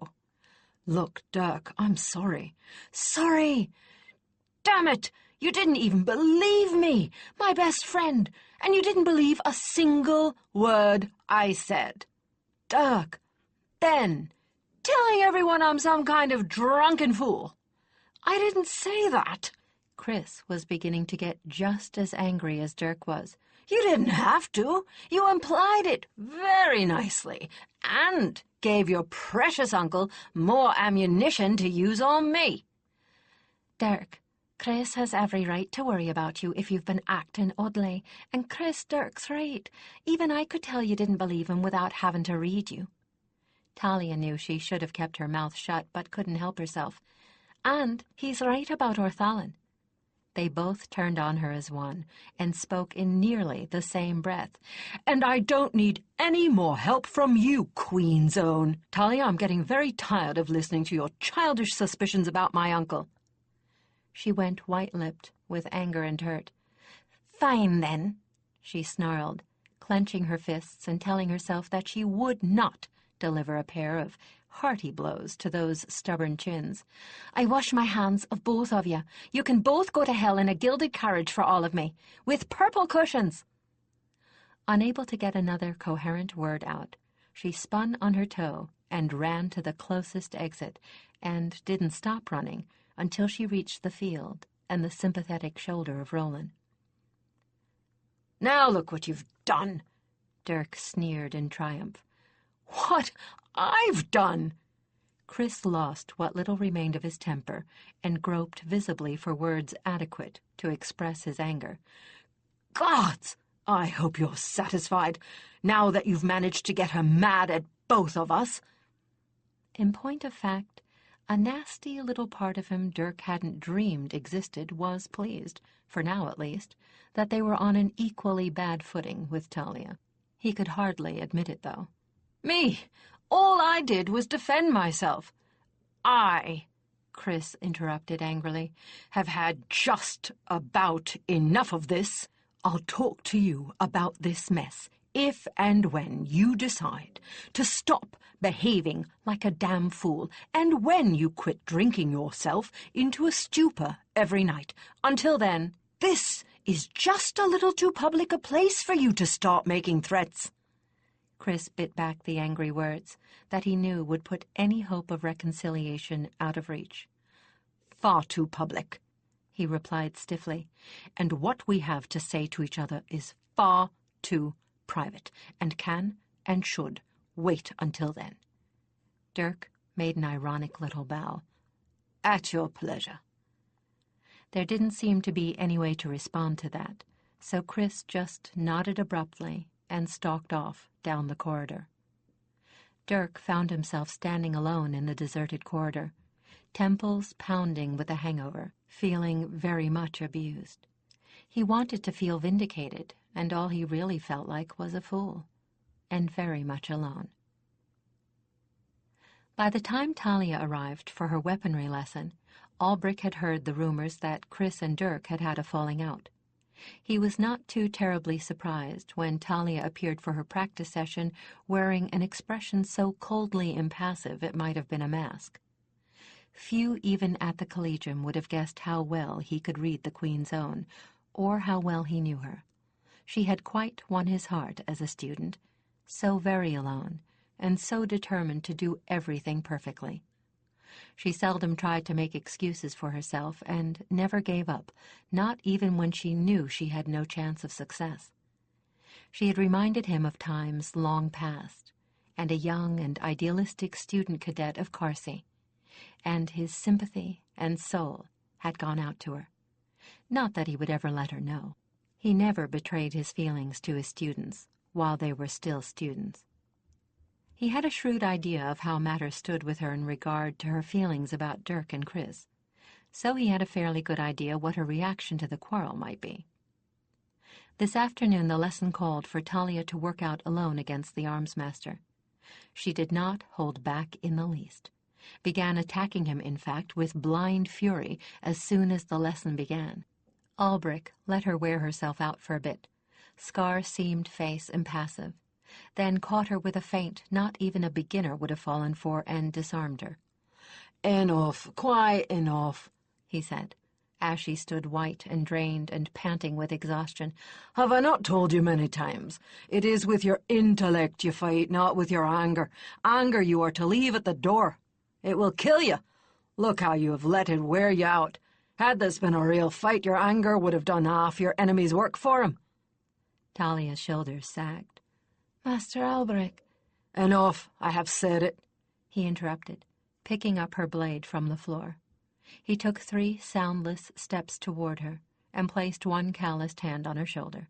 Look, Dirk, I'm sorry. Sorry. Damn it, you didn't even believe me, my best friend, and you didn't believe a single word I said. Dirk, then, telling everyone I'm some kind of drunken fool. I didn't say that." Chris was beginning to get just as angry as Dirk was. "You didn't have to. You implied it very nicely, and gave your precious uncle more ammunition to use on me." "Dirk, Chris has every right to worry about you if you've been acting oddly, and Chris, Dirk's right. Even I could tell you didn't believe him without having to read you." Talia knew she should have kept her mouth shut, but couldn't help herself. "And he's right about Orthalin." They both turned on her as one, and spoke in nearly the same breath. "And I don't need any more help from you, Queen's Own. Talia, I'm getting very tired of listening to your childish suspicions about my uncle." She went white-lipped with anger and hurt. "Fine, then," she snarled, clenching her fists and telling herself that she would not deliver a pair of hearty blows to those stubborn chins. "I wash my hands of both of you. You can both go to hell in a gilded carriage for all of me, with purple cushions." Unable to get another coherent word out, she spun on her toe and ran to the closest exit, and didn't stop running until she reached the field and the sympathetic shoulder of Roland. "Now look what you've done," Dirk sneered in triumph. "What I've done?" Chris lost what little remained of his temper and groped visibly for words adequate to express his anger. "Gods, I hope you're satisfied, now that you've managed to get her mad at both of us." In point of fact, a nasty little part of him Dirk hadn't dreamed existed was pleased, for now at least, that they were on an equally bad footing with Talia. He could hardly admit it, though. "Me, all I did was defend myself. I," Chris interrupted angrily, "have had just about enough of this. I'll talk to you about this mess if and when you decide to stop behaving like a damn fool, and when you quit drinking yourself into a stupor every night. Until then, this is just a little too public a place for you to start making threats." Chris bit back the angry words that he knew would put any hope of reconciliation out of reach. "Far too public," he replied stiffly, "and what we have to say to each other is far too private, and can and should wait until then." Dirk made an ironic little bow. "At your pleasure." There didn't seem to be any way to respond to that, so Chris just nodded abruptly and stalked off down the corridor. Dirk found himself standing alone in the deserted corridor, temples pounding with a hangover, feeling very much abused. He wanted to feel vindicated, and all he really felt like was a fool, and very much alone. By the time Talia arrived for her weaponry lesson, Albric had heard the rumors that Chris and Dirk had had a falling out. He was not too terribly surprised when Talia appeared for her practice session wearing an expression so coldly impassive it might have been a mask. Few even at the Collegium would have guessed how well he could read the Queen's Own, or how well he knew her. She had quite won his heart as a student, so very alone, and so determined to do everything perfectly. She seldom tried to make excuses for herself and never gave up, not even when she knew she had no chance of success. She had reminded him of times long past, and a young and idealistic student cadet of Carsey, and his sympathy and soul had gone out to her. Not that he would ever let her know. He never betrayed his feelings to his students while they were still students. He had a shrewd idea of how matters stood with her in regard to her feelings about Dirk and Chris, so he had a fairly good idea what her reaction to the quarrel might be. This afternoon the lesson called for Talia to work out alone against the arms-master. She did not hold back in the least, began attacking him, in fact, with blind fury as soon as the lesson began. Albric let her wear herself out for a bit, scar-seamed face impassive, then caught her with a feint not even a beginner would have fallen for and disarmed her. "Enough, quite enough," he said, as she stood white and drained and panting with exhaustion. "Have I not told you many times? It is with your intellect you fight, not with your anger. Anger you are to leave at the door. It will kill you. Look how you have let it wear you out. Had this been a real fight, your anger would have done half your enemy's work for him." Talia's shoulders sagged. "Master Albric—" "Enough, I have said it," he interrupted, picking up her blade from the floor. He took 3 soundless steps toward her and placed one calloused hand on her shoulder.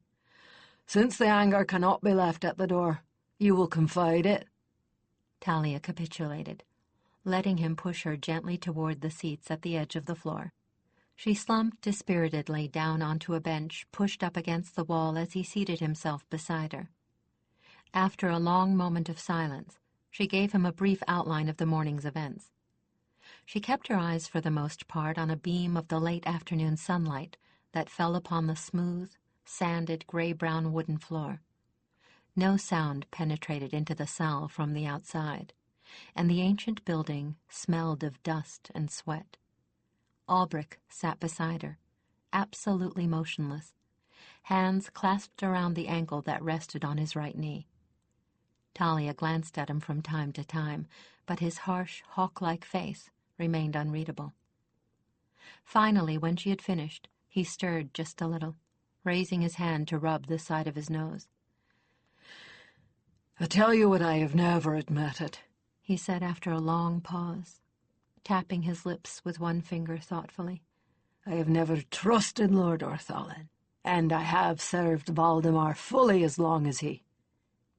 "Since the anger cannot be left at the door, you will confide it." Talia capitulated, letting him push her gently toward the seats at the edge of the floor. She slumped dispiritedly down onto a bench pushed up against the wall as he seated himself beside her. After a long moment of silence, she gave him a brief outline of the morning's events. She kept her eyes for the most part on a beam of the late afternoon sunlight that fell upon the smooth, sanded, gray-brown wooden floor. No sound penetrated into the salle from the outside, and the ancient building smelled of dust and sweat. Albric sat beside her, absolutely motionless, hands clasped around the ankle that rested on his right knee. Talia glanced at him from time to time, but his harsh, hawk-like face remained unreadable. Finally, when she had finished, he stirred just a little, raising his hand to rub the side of his nose. "I tell you what I have never admitted," he said after a long pause, tapping his lips with one finger thoughtfully. "I have never trusted Lord Orthalin, and I have served Valdemar fully as long as he."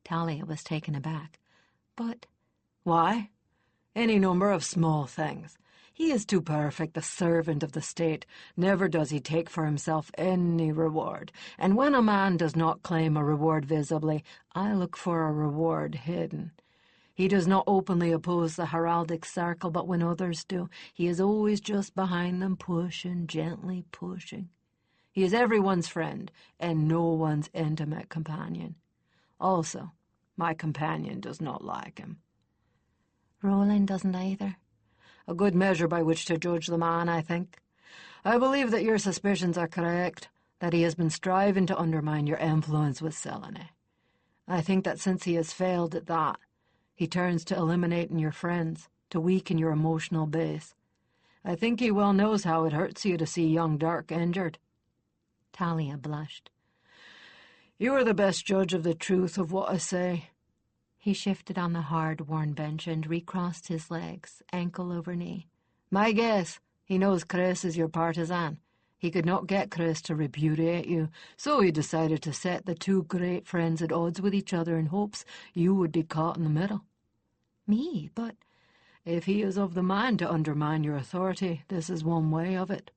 Talia was taken aback. "But—" "Why? Any number of small things. He is too perfect a servant of the state. Never does he take for himself any reward. And when a man does not claim a reward visibly, I look for a reward hidden. He does not openly oppose the heraldic circle, but when others do, he is always just behind them, pushing, gently pushing. He is everyone's friend and no one's intimate companion. Also, my companion does not like him." "Roland doesn't either." "A good measure by which to judge the man, I think. I believe that your suspicions are correct, that he has been striving to undermine your influence with Selene. I think that since he has failed at that, he turns to eliminating your friends, to weaken your emotional base. I think he well knows how it hurts you to see young Dirk injured." Talia blushed. You are the best judge of the truth of what I say." He shifted on the hard, worn bench and recrossed his legs, ankle over knee. "My guess, he knows Chris is your partisan. He could not get Chris to repudiate you, so he decided to set the two great friends at odds with each other in hopes you would be caught in the middle." "Me? But—" "If he is of the mind to undermine your authority, this is one way of it,"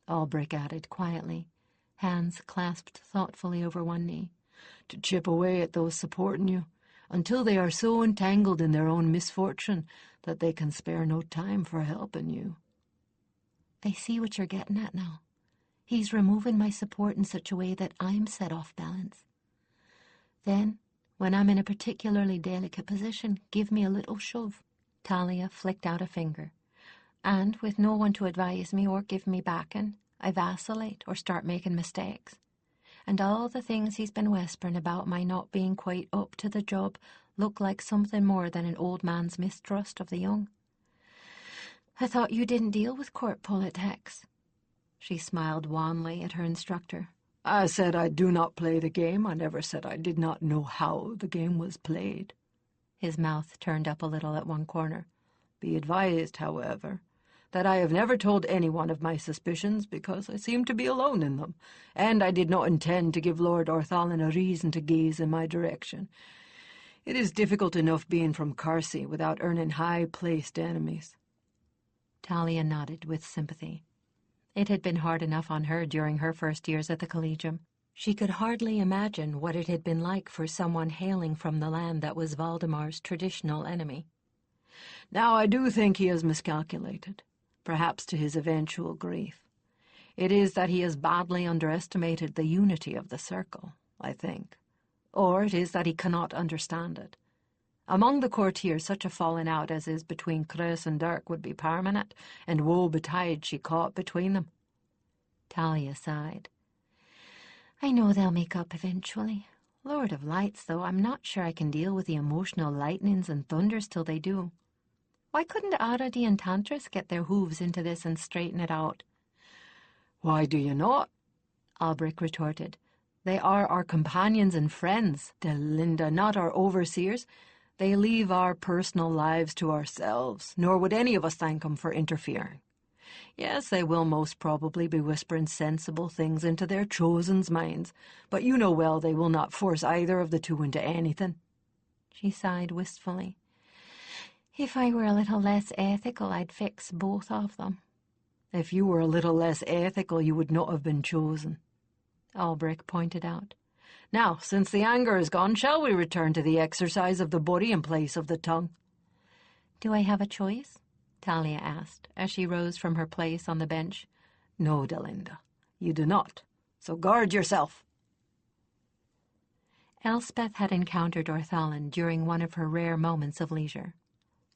Albrecht added quietly, hands clasped thoughtfully over one knee. "To chip away at those supporting you, until they are so entangled in their own misfortune that they can spare no time for helping you." "I see what you're getting at now. He's removing my support in such a way that I'm set off balance. Then, when I'm in a particularly delicate position, give me a little shove." Talia flicked out a finger. "And with no one to advise me or give me backing, I vacillate or start making mistakes. And all the things he's been whispering about my not being quite up to the job look like something more than an old man's mistrust of the young. I thought you didn't deal with court politics." She smiled wanly at her instructor. "I said I do not play the game. I never said I did not know how the game was played." His mouth turned up a little at one corner. "Be advised, however, that I have never told anyone of my suspicions because I seem to be alone in them, and I did not intend to give Lord Orthalin a reason to gaze in my direction. It is difficult enough being from Carsey without earning high-placed enemies." Talia nodded with sympathy. It had been hard enough on her during her first years at the Collegium. She could hardly imagine what it had been like for someone hailing from the land that was Valdemar's traditional enemy. "Now I do think he has miscalculated, perhaps to his eventual grief. It is that he has badly underestimated the unity of the circle, I think. Or it is that he cannot understand it. Among the courtiers, such a falling out as is between Chris and Dirk would be permanent, and woe betide she caught between them." Talia sighed. "I know they'll make up eventually. Lord of Lights, though, I'm not sure I can deal with the emotional lightnings and thunders till they do. Why couldn't Aradi and Tantris get their hooves into this and straighten it out?" "Why do you not?" Albrecht retorted. "They are our companions and friends, Delinda, not our overseers. They leave our personal lives to ourselves, nor would any of us thank them for interfering. Yes, they will most probably be whispering sensible things into their chosen's minds, but you know well they will not force either of the two into anything." She sighed wistfully. "If I were a little less ethical, I'd fix both of them." "If you were a little less ethical, you would not have been chosen," Albrecht pointed out. "Now, since the anger is gone, shall we return to the exercise of the body in place of the tongue?" "Do I have a choice?" Talia asked, as she rose from her place on the bench. "No, Delinda, you do not. So guard yourself." Elspeth had encountered Orthalin during one of her rare moments of leisure.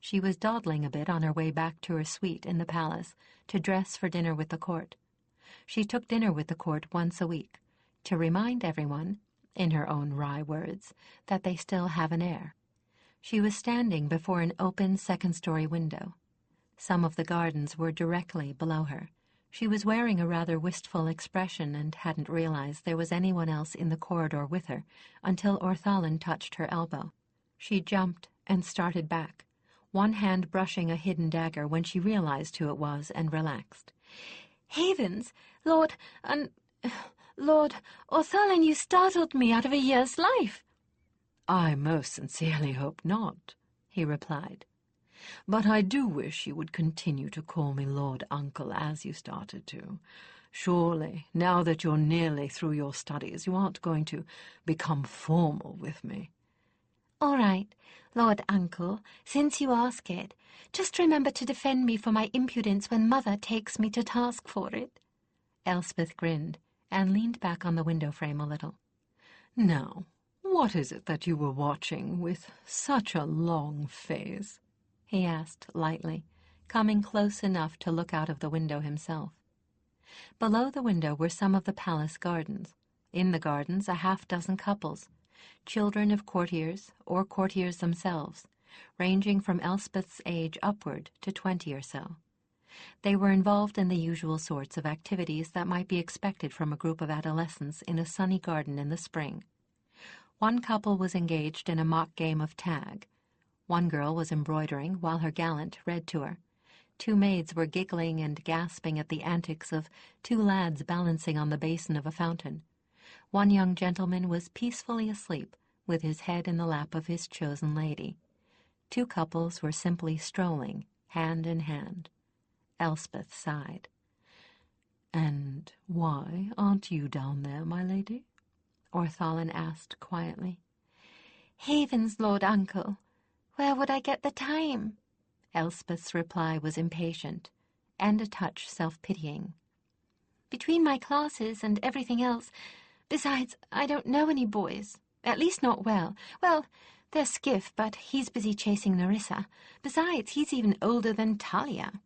She was dawdling a bit on her way back to her suite in the palace to dress for dinner with the court. She took dinner with the court once a week, to remind everyone, in her own wry words, that they still have an heir. She was standing before an open second-story window. Some of the gardens were directly below her. She was wearing a rather wistful expression and hadn't realized there was anyone else in the corridor with her until Orthalin touched her elbow. She jumped and started back, one hand brushing a hidden dagger when she realized who it was and relaxed. "Havens, Lord Orthalin, you startled me out of a year's life." "I most sincerely hope not," he replied. "But I do wish you would continue to call me Lord Uncle as you started to. Surely, now that you're nearly through your studies, you aren't going to become formal with me." "All right, Lord Uncle, since you ask it, just remember to defend me for my impudence when Mother takes me to task for it." Elspeth grinned and leaned back on the window frame a little. "Now, what is it that you were watching with such a long face?" he asked lightly, coming close enough to look out of the window himself. Below the window were some of the palace gardens. In the gardens, a half-dozen couples, children of courtiers or courtiers themselves, ranging from Elspeth's age upward to 20 or so. They were involved in the usual sorts of activities that might be expected from a group of adolescents in a sunny garden in the spring. One couple was engaged in a mock game of tag. One girl was embroidering while her gallant read to her. Two maids were giggling and gasping at the antics of two lads balancing on the basin of a fountain. One young gentleman was peacefully asleep, with his head in the lap of his chosen lady. Two couples were simply strolling, hand in hand. Elspeth sighed. "And why aren't you down there, my lady?" Orthalin asked quietly. "Heavens, Lord Uncle, where would I get the time?" Elspeth's reply was impatient, and a touch self-pitying. "Between my classes and everything else, besides, I don't know any boys, at least not well. Well, there's Skiff, but he's busy chasing Nerissa. Besides, he's even older than Talia."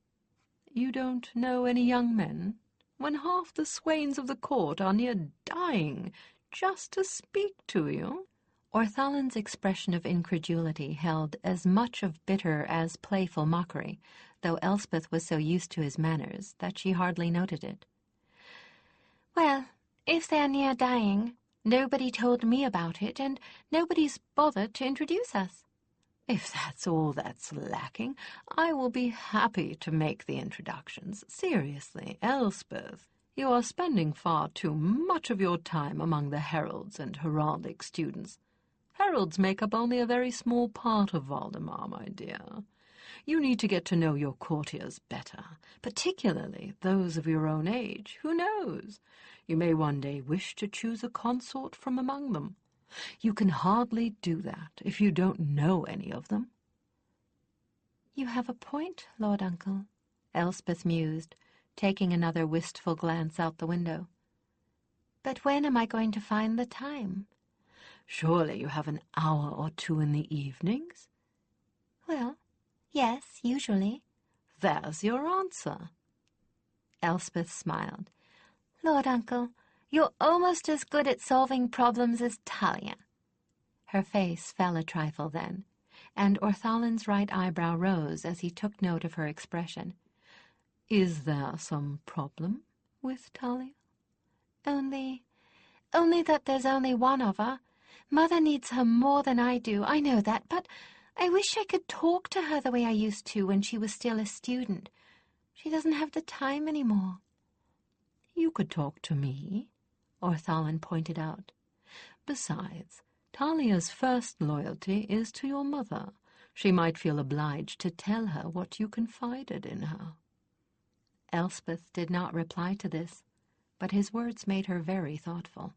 "You don't know any young men? When half the swains of the court are near dying just to speak to you?" Orthalin's expression of incredulity held as much of bitter as playful mockery, though Elspeth was so used to his manners that she hardly noted it. "Well, if they're near dying, nobody told me about it, and nobody's bothered to introduce us." "If that's all that's lacking, I will be happy to make the introductions. Seriously, Elspeth, you are spending far too much of your time among the heralds and heraldic students. Heralds make up only a very small part of Valdemar, my dear. You need to get to know your courtiers better, particularly those of your own age. Who knows? You may one day wish to choose a consort from among them. You can hardly do that if you don't know any of them." "You have a point, Lord Uncle," Elspeth mused, taking another wistful glance out the window. "But when am I going to find the time?" "Surely you have an hour or two in the evenings?" "Well, yes, usually." "There's your answer." Elspeth smiled. "Lord Uncle, you're almost as good at solving problems as Talia." Her face fell a trifle then, and Orthalin's right eyebrow rose as he took note of her expression. "Is there some problem with Talia?" Only that there's only one of her. Mother needs her more than I do, I know that, but I wish I could talk to her the way I used to when she was still a student. She doesn't have the time anymore." "You could talk to me," Orthalin pointed out. "Besides, Talia's first loyalty is to your mother. She might feel obliged to tell her what you confided in her." Elspeth did not reply to this, but his words made her very thoughtful.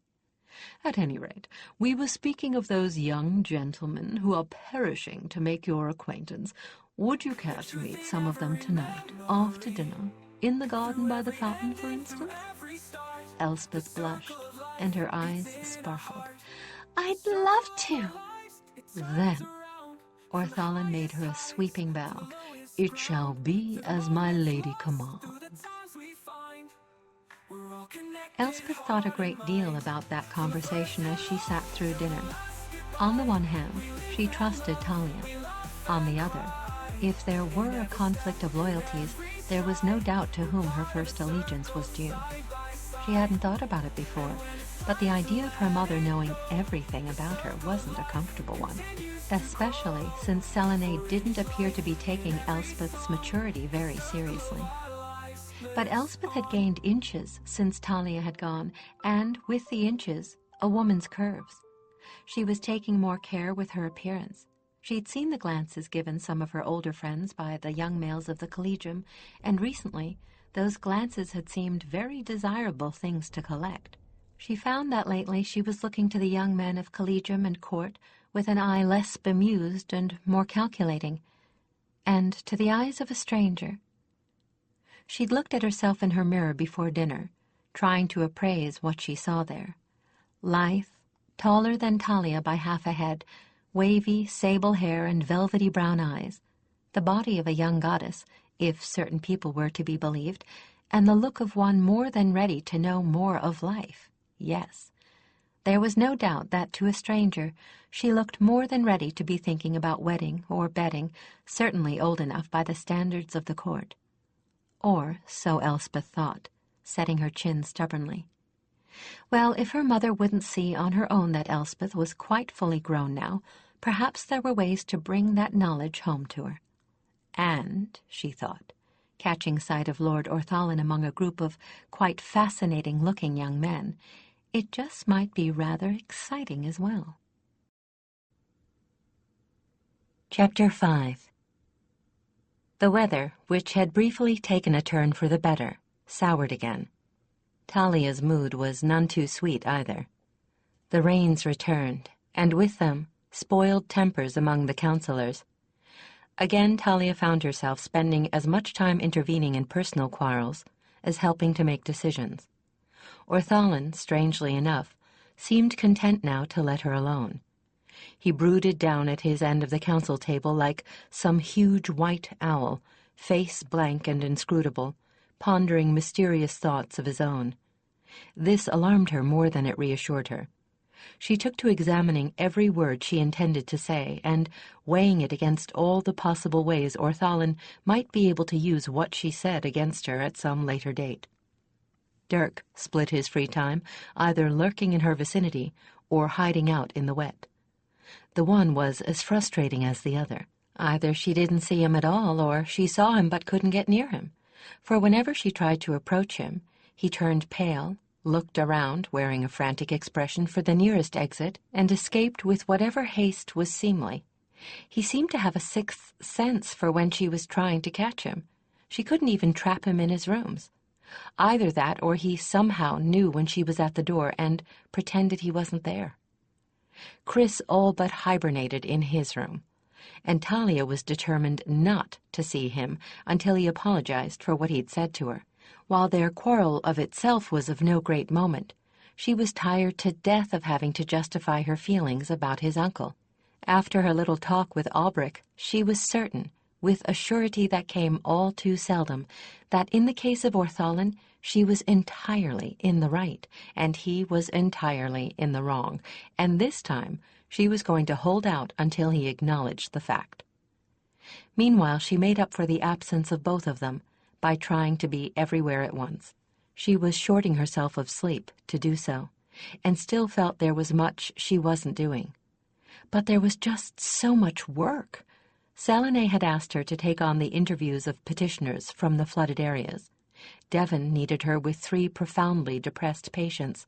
"At any rate, we were speaking of those young gentlemen who are perishing to make your acquaintance. Would you care to meet some of them tonight, after dinner, in the garden by the fountain, for instance?" Elspeth blushed, and her eyes sparkled. "I'd love to." "Then," Orthalin made her a sweeping bow, "it shall be as my lady commands." Elspeth thought a great deal about that conversation as she sat through dinner. On the one hand, she trusted Talia. On the other, if there were a conflict of loyalties, there was no doubt to whom her first allegiance was due. She hadn't thought about it before, but the idea of her mother knowing everything about her wasn't a comfortable one, especially since Selenay didn't appear to be taking Elspeth's maturity very seriously. But Elspeth had gained inches since Talia had gone, and with the inches, a woman's curves. She was taking more care with her appearance. She'd seen the glances given some of her older friends by the young males of the collegium, and recently those glances had seemed very desirable things to collect. She found that lately she was looking to the young men of collegium and court with an eye less bemused and more calculating, and to the eyes of a stranger. She'd looked at herself in her mirror before dinner, trying to appraise what she saw there. Lithe, taller than Talia by half a head, wavy sable hair and velvety brown eyes, the body of a young goddess, if certain people were to be believed, and the look of one more than ready to know more of life. Yes, there was no doubt that to a stranger she looked more than ready to be thinking about wedding or bedding, certainly old enough by the standards of the court. Or so Elspeth thought, setting her chin stubbornly. Well, if her mother wouldn't see on her own that Elspeth was quite fully grown now, perhaps there were ways to bring that knowledge home to her. And, she thought, catching sight of Lord Orthalin among a group of quite fascinating-looking young men, it just might be rather exciting as well. Chapter 5. The weather, which had briefly taken a turn for the better, soured again. Talia's mood was none too sweet either. The rains returned, and with them, spoiled tempers among the councillors. Again, Talia found herself spending as much time intervening in personal quarrels as helping to make decisions. Orthalin, strangely enough, seemed content now to let her alone. He brooded down at his end of the council table like some huge white owl, face blank and inscrutable, pondering mysterious thoughts of his own. This alarmed her more than it reassured her. She took to examining every word she intended to say and weighing it against all the possible ways Orthalin might be able to use what she said against her at some later date. Dirk split his free time, either lurking in her vicinity or hiding out in the wet. The one was as frustrating as the other. Either she didn't see him at all, or she saw him but couldn't get near him. For whenever she tried to approach him, he turned pale, looked around, wearing a frantic expression for the nearest exit, and escaped with whatever haste was seemly. He seemed to have a sixth sense for when she was trying to catch him. She couldn't even trap him in his rooms. Either that or he somehow knew when she was at the door and pretended he wasn't there. Chris all but hibernated in his room, and Talia was determined not to see him until he apologized for what he'd said to her. While their quarrel of itself was of no great moment, she was tired to death of having to justify her feelings about his uncle. After her little talk with Albrecht, she was certain, with a surety that came all too seldom, that in the case of Orthalin, she was entirely in the right, and he was entirely in the wrong, and this time she was going to hold out until he acknowledged the fact. Meanwhile, she made up for the absence of both of them by trying to be everywhere at once. She was shorting herself of sleep to do so, and still felt there was much she wasn't doing. But there was just so much work. Salanay had asked her to take on the interviews of petitioners from the flooded areas. Devon needed her with 3 profoundly depressed patients,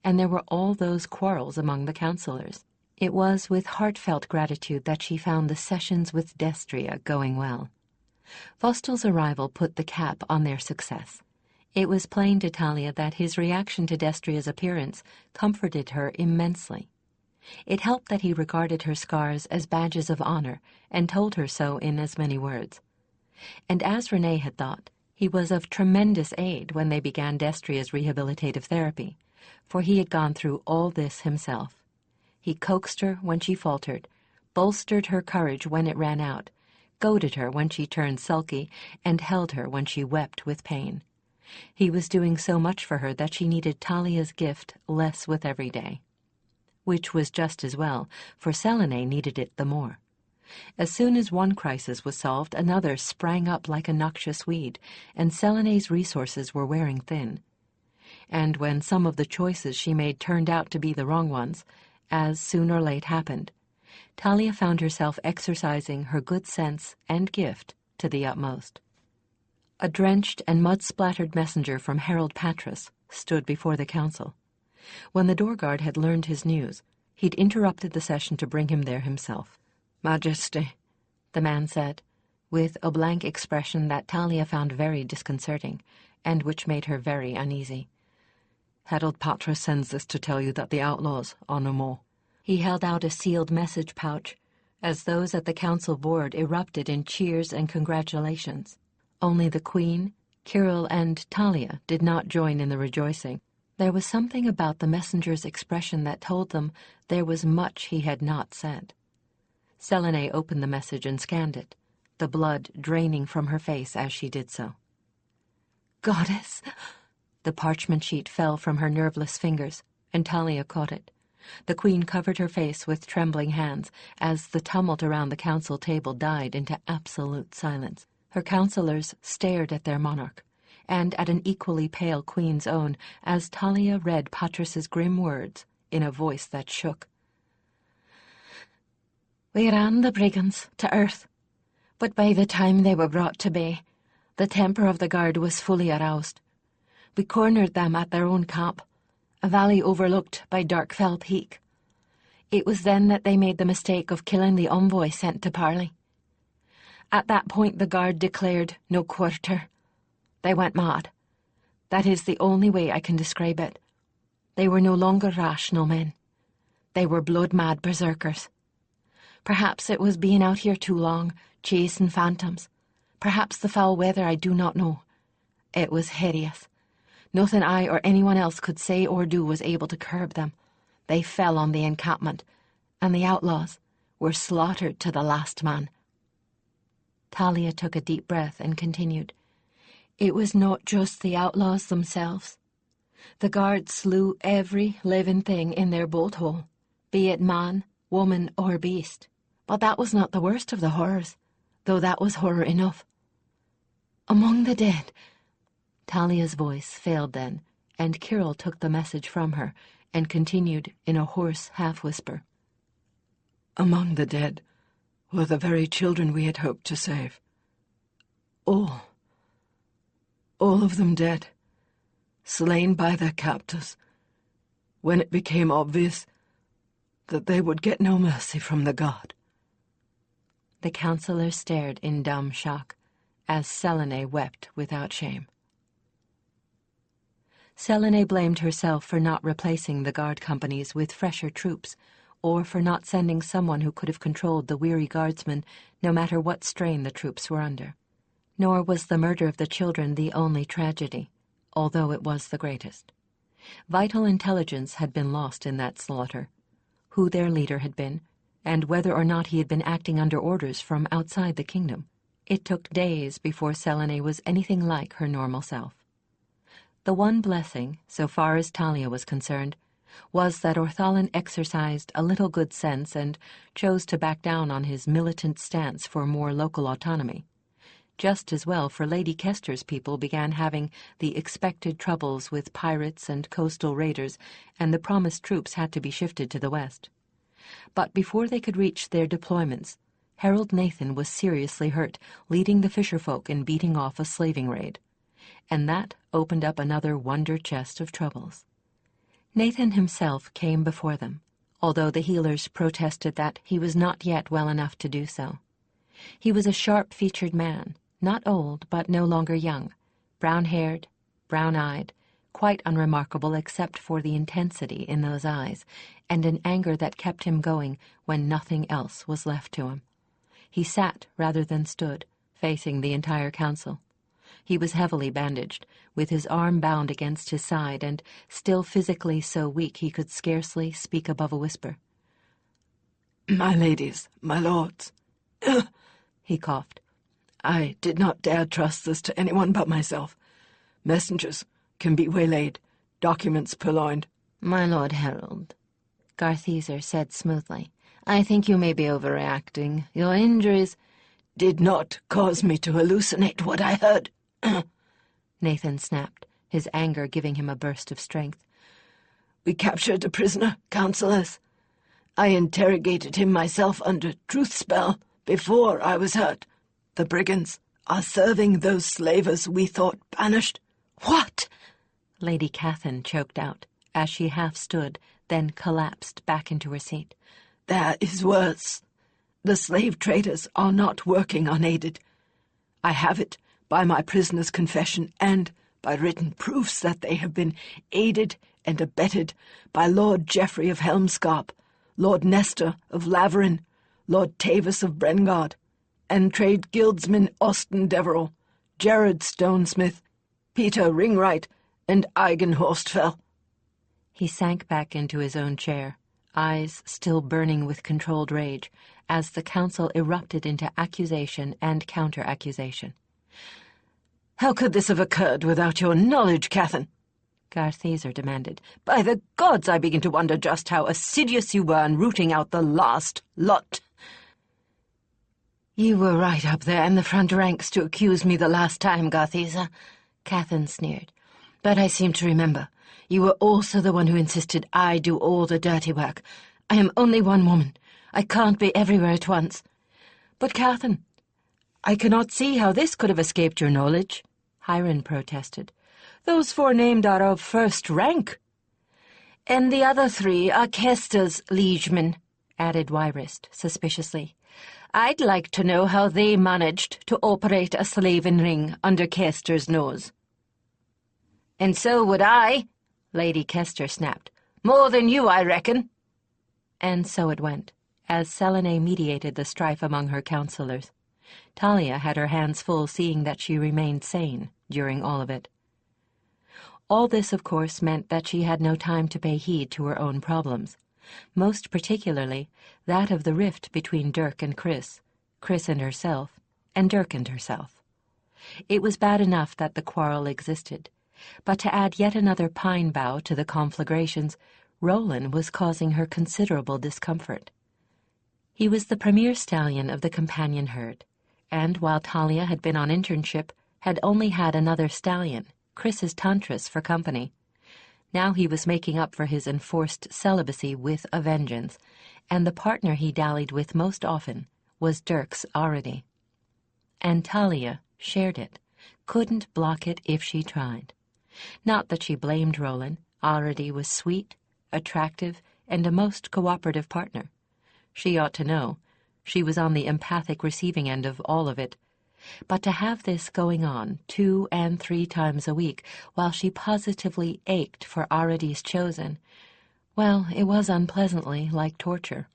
and there were all those quarrels among the councillors. It was with heartfelt gratitude that she found the sessions with Destria going well. Vostel's arrival put the cap on their success. It was plain to Talia that his reaction to Destria's appearance comforted her immensely. It helped that he regarded her scars as badges of honor and told her so in as many words. And as Renee had thought, he was of tremendous aid when they began Destria's rehabilitative therapy, for he had gone through all this himself. He coaxed her when she faltered, bolstered her courage when it ran out, goaded her when she turned sulky, and held her when she wept with pain. He was doing so much for her that she needed Talia's gift less with every day. Which was just as well, for Salanay needed it the more. As soon as one crisis was solved, another sprang up like a noxious weed, and Salanay's resources were wearing thin. And when some of the choices she made turned out to be the wrong ones, as soon or late happened, Talia found herself exercising her good sense and gift to the utmost. A drenched and mud-splattered messenger from Harold Patras stood before the council. When the door guard had learned his news, he'd interrupted the session to bring him there himself. "Majesty," the man said, with a blank expression that Talia found very disconcerting, and which made her very uneasy. "Harold Patras sends this to tell you that the outlaws are no more." He held out a sealed message pouch, as those at the council board erupted in cheers and congratulations. Only the Queen, Kirill, and Talia did not join in the rejoicing. There was something about the messenger's expression that told them there was much he had not said. Salanay opened the message and scanned it, the blood draining from her face as she did so. "Goddess!" The parchment sheet fell from her nerveless fingers, and Talia caught it. The Queen covered her face with trembling hands as the tumult around the council table died into absolute silence. Her councillors stared at their monarch, and at an equally pale Queen's own, as Talia read Patris's grim words in a voice that shook. We ran the brigands to earth, but by the time they were brought to bay, the temper of the guard was fully aroused. We cornered them at their own camp, a valley overlooked by Darkfell Peak. It was then that they made the mistake of killing the envoy sent to parley. At that point the guard declared no quarter. They went mad. That is the only way I can describe it. They were no longer rational men. They were blood-mad berserkers. Perhaps it was being out here too long, chasing phantoms. Perhaps the foul weather, I do not know. It was hideous. Nothing I or anyone else could say or do was able to curb them. They fell on the encampment, and the outlaws were slaughtered to the last man. Talia took a deep breath and continued. It was not just the outlaws themselves. The guards slew every living thing in their bolt hole, be it man, woman, or beast. But that was not the worst of the horrors, though that was horror enough. Among the dead... Talia's voice failed then, and Kyril took the message from her and continued in a hoarse half-whisper. Among the dead were the very children we had hoped to save. All of them dead, slain by their captors, when it became obvious that they would get no mercy from the god. The councillors stared in dumb shock, as Selene wept without shame. Selene blamed herself for not replacing the guard companies with fresher troops, or for not sending someone who could have controlled the weary guardsmen no matter what strain the troops were under. Nor was the murder of the children the only tragedy, although it was the greatest. Vital intelligence had been lost in that slaughter. Who their leader had been, and whether or not he had been acting under orders from outside the kingdom. It took days before Selene was anything like her normal self. The one blessing, so far as Talia was concerned, was that Orthalin exercised a little good sense and chose to back down on his militant stance for more local autonomy. Just as well, for Lady Kester's people began having the expected troubles with pirates and coastal raiders, and the promised troops had to be shifted to the west. But before they could reach their deployments, Harold Nathan was seriously hurt, leading the fisherfolk in beating off a slaving raid. And that opened up another wonder chest of troubles. Nathan himself came before them, although the healers protested that he was not yet well enough to do so. He was a sharp-featured man, not old but no longer young, brown-haired, brown-eyed, quite unremarkable except for the intensity in those eyes, and an anger that kept him going when nothing else was left to him. He sat rather than stood, facing the entire council. He was heavily bandaged, with his arm bound against his side, and still physically so weak he could scarcely speak above a whisper. My ladies, my lords, he coughed. I did not dare trust this to anyone but myself. Messengers can be waylaid, documents purloined. My Lord Harold, Gartheser said smoothly, I think you may be overreacting. Your injuries did not cause me to hallucinate what I heard. Nathan snapped, his anger giving him a burst of strength. We captured a prisoner, councillors. I interrogated him myself under truth spell before I was hurt. The brigands are serving those slavers we thought banished. What? Lady Catherine choked out, as she half stood, then collapsed back into her seat. There is worse. The slave traders are not working unaided. I have it by my prisoner's confession and by written proofs that they have been aided and abetted by Lord Geoffrey of Helmscarp, Lord Nestor of Laverin, Lord Tavis of Brengard, and trade guildsmen Austin Deverell, Gerard Stonesmith, Peter Ringwright, and Eigen Horstfell. He sank back into his own chair, eyes still burning with controlled rage, as the council erupted into accusation and counter-accusation. How could this have occurred without your knowledge, Catherine? Gartheser demanded. By the gods, I begin to wonder just how assiduous you were in rooting out the last lot. You were right up there in the front ranks to accuse me the last time, Gartheser, Catherine sneered. "But I seem to remember. You were also the one who insisted I do all the dirty work. I am only one woman. I can't be everywhere at once." "But, Catherine, I cannot see how this could have escaped your knowledge," Hiram protested. "Those 4 named are of first rank." "And the other 3 are Kester's liegemen," added Wyrist suspiciously. "I'd like to know how they managed to operate a slaving ring under Kester's nose." "And so would I," Lady Kester snapped. "More than you, I reckon." And so it went, as Selene mediated the strife among her counselors. Talia had her hands full seeing that she remained sane during all of it. All this, of course, meant that she had no time to pay heed to her own problems, most particularly that of the rift between Dirk and Chris and herself, and Dirk and herself. It was bad enough that the quarrel existed, but to add yet another pine bough to the conflagrations, Roland was causing her considerable discomfort. He was the premier stallion of the companion herd, and while Talia had been on internship, had only had another stallion, Chris's Tantris, for company. Now he was making up for his enforced celibacy with a vengeance, and the partner he dallied with most often was Dirk's Aridi. And Talia shared it, couldn't block it if she tried. Not that she blamed Roland. Aridi was sweet, attractive, and a most cooperative partner. She ought to know. She was on the empathic receiving end of all of it. But to have this going on 2 and 3 times a week while she positively ached for Aridi's chosen, well, it was unpleasantly like torture.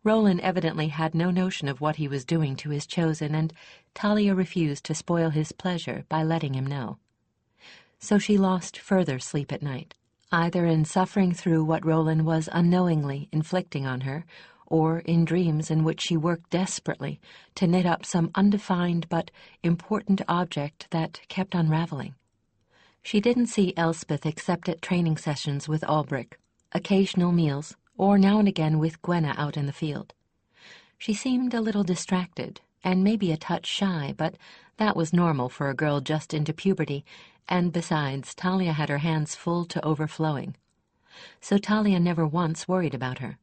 Roland evidently had no notion of what he was doing to his chosen, and Talia refused to spoil his pleasure by letting him know. So she lost further sleep at night, either in suffering through what Roland was unknowingly inflicting on her, or in dreams in which she worked desperately to knit up some undefined but important object that kept unraveling. She didn't see Elspeth except at training sessions with Albrecht, occasional meals, or now and again with Gwenna out in the field. She seemed a little distracted, and maybe a touch shy, but that was normal for a girl just into puberty, and besides, Talia had her hands full to overflowing. So Talia never once worried about her.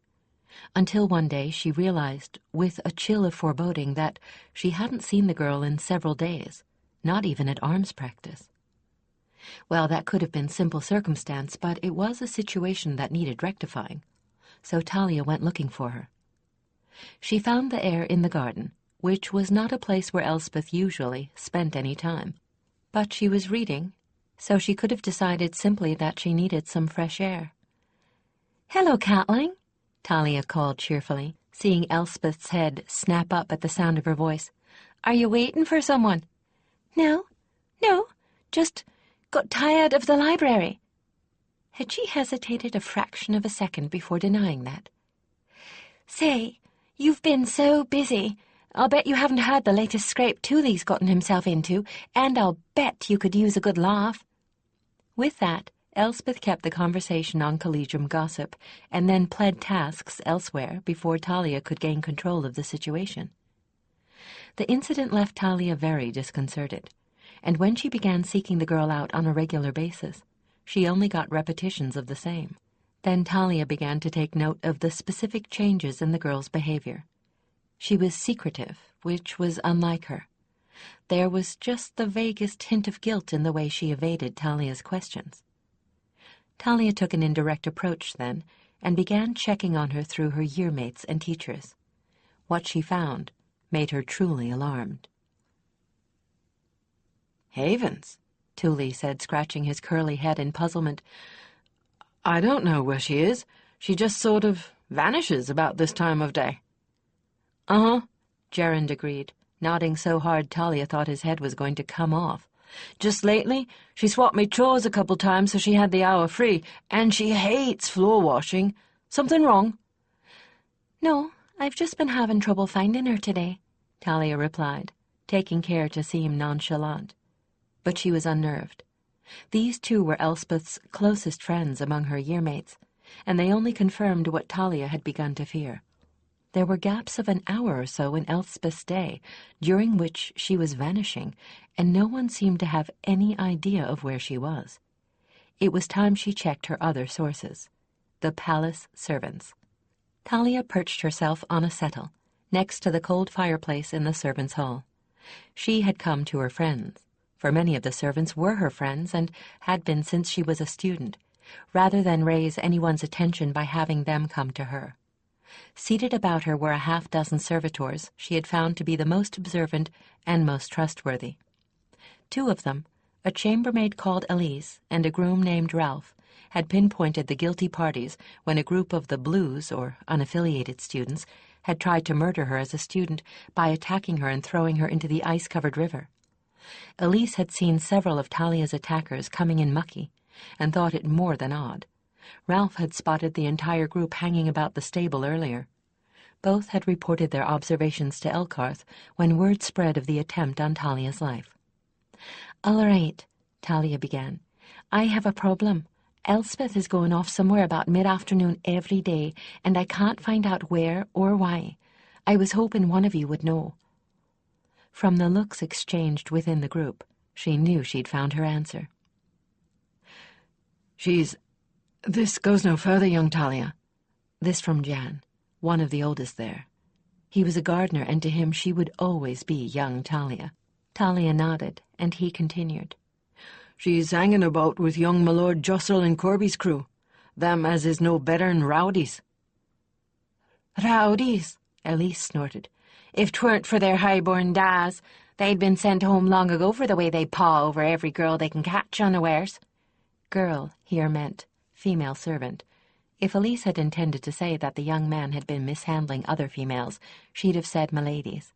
Until one day she realized, with a chill of foreboding, that she hadn't seen the girl in several days, not even at arms practice. Well, that could have been simple circumstance, but it was a situation that needed rectifying. So Talia went looking for her. She found the air in the garden, which was not a place where Elspeth usually spent any time. But she was reading, so she could have decided simply that she needed some fresh air. "Hello, Catling," Talia called cheerfully, seeing Elspeth's head snap up at the sound of her voice. "Are you waiting for someone?" No, just got tired of the library." Had she hesitated a fraction of a second before denying that? "Say, you've been so busy. I'll bet you haven't heard the latest scrape Tooley's gotten himself into, and I'll bet you could use a good laugh." With that, Elspeth kept the conversation on collegium gossip, and then pled tasks elsewhere before Talia could gain control of the situation. The incident left Talia very disconcerted, and when she began seeking the girl out on a regular basis, she only got repetitions of the same. Then Talia began to take note of the specific changes in the girl's behavior. She was secretive, which was unlike her. There was just the vaguest hint of guilt in the way she evaded Talia's questions. Talia took an indirect approach then, and began checking on her through her yearmates and teachers. What she found made her truly alarmed. "Havens," Tooley said, scratching his curly head in puzzlement. "I don't know where she is. She just sort of vanishes about this time of day." "Uh-huh," Gerund agreed, nodding so hard Talia thought his head was going to come off. "Just lately, she swapped me chores a couple times so she had the hour free, and she hates floor washing. Something wrong?" "No, I've just been having trouble finding her today," Talia replied, taking care to seem nonchalant. But she was unnerved. These two were Elspeth's closest friends among her yearmates, and they only confirmed what Talia had begun to fear. there were gaps of an hour or so in Elspeth's day, during which she was vanishing, and no one seemed to have any idea of where she was. It was time she checked her other sources. The palace servants. Talia perched herself on a settle, next to the cold fireplace in the servants' hall. She had come to her friends, for many of the servants were her friends and had been since she was a student, rather than raise anyone's attention by having them come to her. Seated about her were a half-dozen servitors she had found to be the most observant and most trustworthy. Two of them, a chambermaid called Elise and a groom named Ralph, had pinpointed the guilty parties when a group of the Blues, or unaffiliated students, had tried to murder her as a student by attacking her and throwing her into the ice-covered river. Elise had seen several of Talia's attackers coming in mucky, and thought it more than odd. Ralph had spotted the entire group hanging about the stable earlier. Both had reported their observations to Elkarth when word spread of the attempt on Talia's life. "All right," Talia began. "I have a problem. Elspeth is going off somewhere about mid-afternoon every day, and I can't find out where or why. I was hoping one of you would know." From the looks exchanged within the group, she knew she'd found her answer. This goes no further, young Talia." This from Jan, one of the oldest there. He was a gardener, and to him she would always be young Talia. Talia nodded, and he continued. "She's hanging about with young my Lord Jussel and Corby's crew, them as is no better'n rowdies." "Rowdies," Elise snorted. "If 'tweren't for their high-born dads, they'd been sent home long ago for the way they paw over every girl they can catch unawares." Girl here meant female servant. If Elise had intended to say that the young man had been mishandling other females, she'd have said miladies.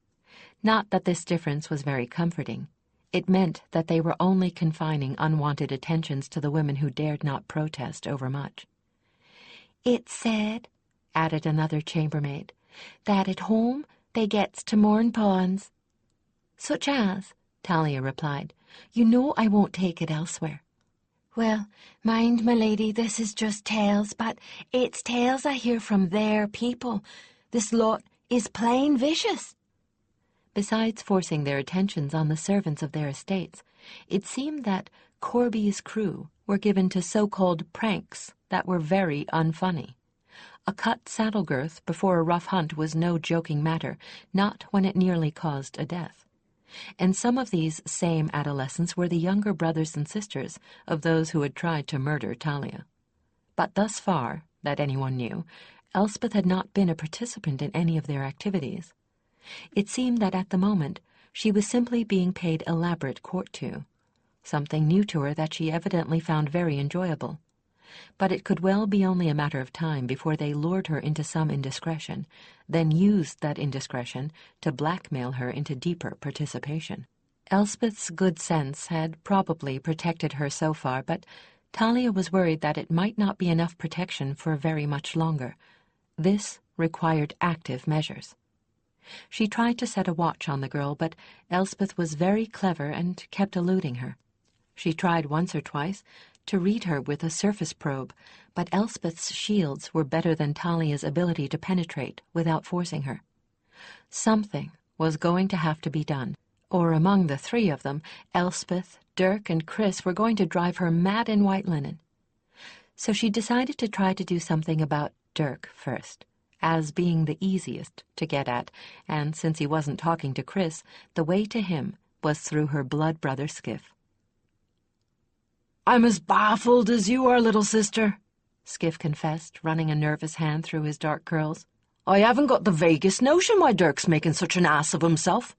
Not that this difference was very comforting. It meant that they were only confining unwanted attentions to the women who dared not protest overmuch. "It's said," added another chambermaid, "that at home they gets to mourn pawns." "Such as," Talia replied. "You know I won't take it elsewhere." "Well, mind, my lady, this is just tales, but it's tales I hear from their people. This lot is plain vicious." Besides forcing their attentions on the servants of their estates, it seemed that Corby's crew were given to so-called pranks that were very unfunny. A cut saddle girth before a rough hunt was no joking matter, not when it nearly caused a death. And some of these same adolescents were the younger brothers and sisters of those who had tried to murder Talia. But thus far, that anyone knew, Elspeth had not been a participant in any of their activities. It seemed that at the moment she was simply being paid elaborate court to, something new to her that she evidently found very enjoyable. But it could well be only a matter of time before they lured her into some indiscretion, then used that indiscretion to blackmail her into deeper participation. Elspeth's good sense had probably protected her so far, but Talia was worried that it might not be enough protection for very much longer. This required active measures. She tried to set a watch on the girl, but Elspeth was very clever and kept eluding her. She tried once or twice to read her with a surface probe, but Elspeth's shields were better than Talia's ability to penetrate without forcing her. Something was going to have to be done, or among the three of them, Elspeth, Dirk, and Chris were going to drive her mad in white linen. So she decided to try to do something about Dirk first, as being the easiest to get at, and since he wasn't talking to Chris, the way to him was through her blood brother Skiff. "I'm as baffled as you are, little sister," Skiff confessed, running a nervous hand through his dark curls. "I haven't got the vaguest notion why Dirk's making such an ass of himself."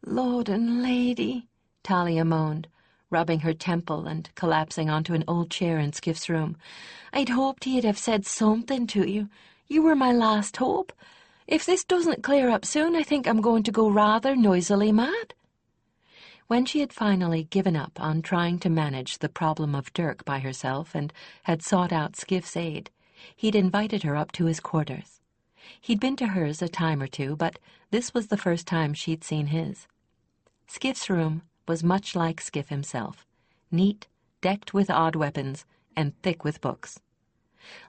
"Lord and Lady," Talia moaned, rubbing her temple and collapsing onto an old chair in Skiff's room. "I'd hoped he'd have said something to you. You were my last hope. If this doesn't clear up soon, I think I'm going to go rather noisily mad." When she had finally given up on trying to manage the problem of Dirk by herself and had sought out Skiff's aid, he'd invited her up to his quarters. He'd been to hers a time or two, but this was the first time she'd seen his. Skiff's room was much like Skiff himself, neat, decked with odd weapons, and thick with books.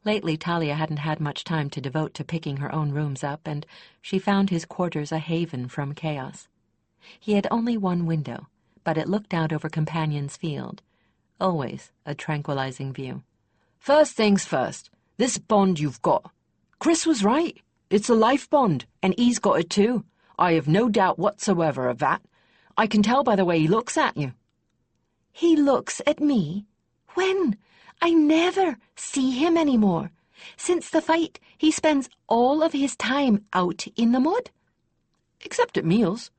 Lately, Talia hadn't had much time to devote to picking her own rooms up, and she found his quarters a haven from chaos. He had only one window, but it looked out over Companion's Field, always a tranquilizing view. First things first, this bond you've got. Chris was right. It's a life bond, and he's got it too. I have no doubt whatsoever of that. I can tell by the way he looks at you. He looks at me? When? I never see him anymore. Since the fight, he spends all of his time out in the mud. Except at meals.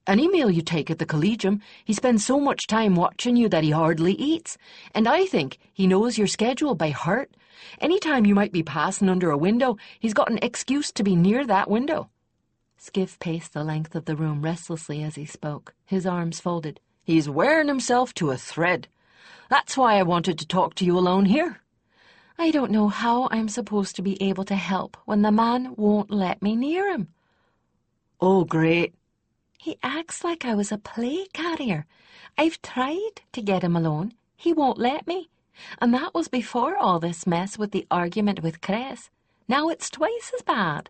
Any meal you take at the Collegium, he spends so much time watching you that he hardly eats, and I think he knows your schedule by heart. Any time you might be passing under a window, he's got an excuse to be near that window. Skiff paced the length of the room restlessly as he spoke, his arms folded. He's wearing himself to a thread. That's why I wanted to talk to you alone here. I don't know how I'm supposed to be able to help when the man won't let me near him. Oh, great. He acts like I was a plague carrier. I've tried to get him alone. He won't let me. And that was before all this mess with the argument with Chris. Now it's twice as bad.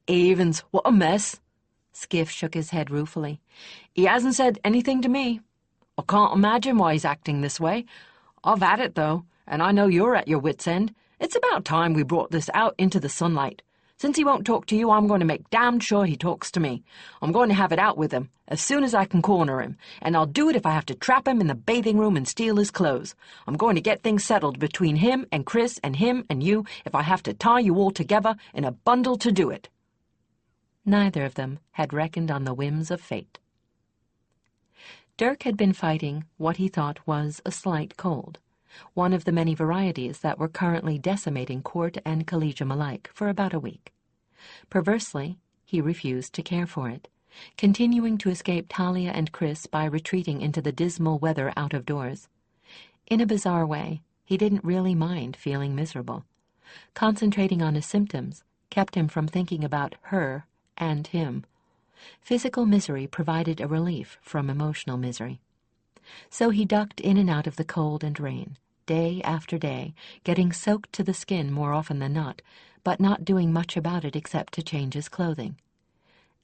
Avens, what a mess. Skiff shook his head ruefully. He hasn't said anything to me. I can't imagine why he's acting this way. I've had it, though, and I know you're at your wits' end. It's about time we brought this out into the sunlight. Since he won't talk to you, I'm going to make damned sure he talks to me. I'm going to have it out with him as soon as I can corner him, and I'll do it if I have to trap him in the bathing room and steal his clothes. I'm going to get things settled between him and Chris and him and you if I have to tie you all together in a bundle to do it. Neither of them had reckoned on the whims of fate. Dirk had been fighting what he thought was a slight cold, one of the many varieties that were currently decimating court and collegium alike, for about a week. Perversely, he refused to care for it, continuing to escape Talia and Chris by retreating into the dismal weather out of doors. In a bizarre way, he didn't really mind feeling miserable. Concentrating on his symptoms kept him from thinking about her and him. Physical misery provided a relief from emotional misery. So he ducked in and out of the cold and rain, day after day, getting soaked to the skin more often than not, but not doing much about it except to change his clothing.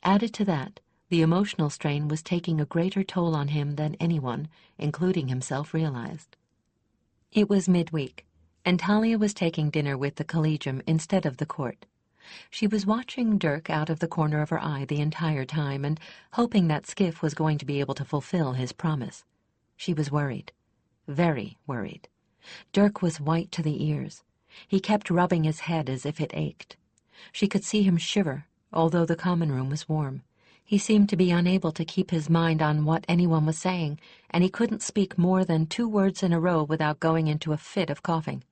Added to that, the emotional strain was taking a greater toll on him than anyone, including himself, realized. It was midweek, and Talia was taking dinner with the Collegium instead of the court. She was watching Dirk out of the corner of her eye the entire time and hoping that Skiff was going to be able to fulfill his promise. She was worried, very worried. Dirk was white to the ears. He kept rubbing his head as if it ached. She could see him shiver, although the common room was warm. He seemed to be unable to keep his mind on what anyone was saying, and he couldn't speak more than 2 words in a row without going into a fit of coughing.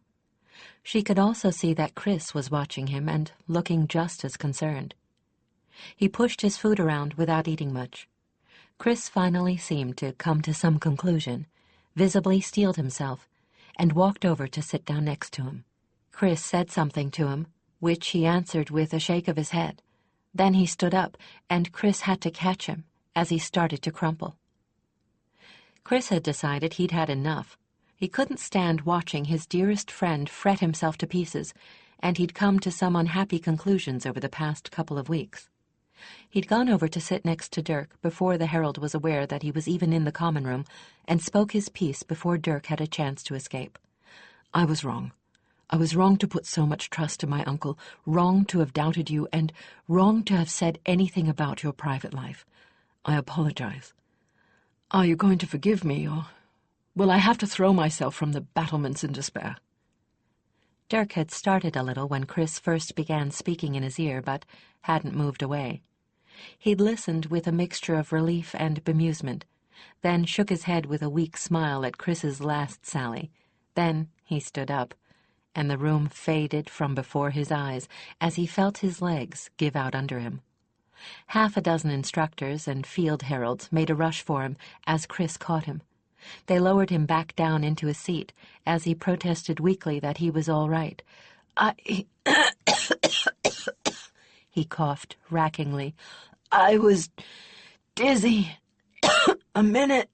She could also see that Chris was watching him and looking just as concerned. He pushed his food around without eating much. Chris finally seemed to come to some conclusion, visibly steeled himself, and walked over to sit down next to him. Chris said something to him, which he answered with a shake of his head. Then he stood up, and Chris had to catch him as he started to crumple. Chris had decided he'd had enough. He couldn't stand watching his dearest friend fret himself to pieces, and he'd come to some unhappy conclusions over the past couple of weeks. He'd gone over to sit next to Dirk before the Herald was aware that he was even in the common room, and spoke his piece before Dirk had a chance to escape. I was wrong. I was wrong to put so much trust in my uncle, wrong to have doubted you, and wrong to have said anything about your private life. I apologize. Are you going to forgive me, or will I have to throw myself from the battlements in despair? Dirk had started a little when Chris first began speaking in his ear, but hadn't moved away. He'd listened with a mixture of relief and bemusement, then shook his head with a weak smile at Chris's last sally. Then he stood up, and the room faded from before his eyes as he felt his legs give out under him. 6 instructors and field heralds made a rush for him as Chris caught him. They lowered him back down into his seat as he protested weakly that he was all right. He coughed rackingly. I was dizzy. A minute.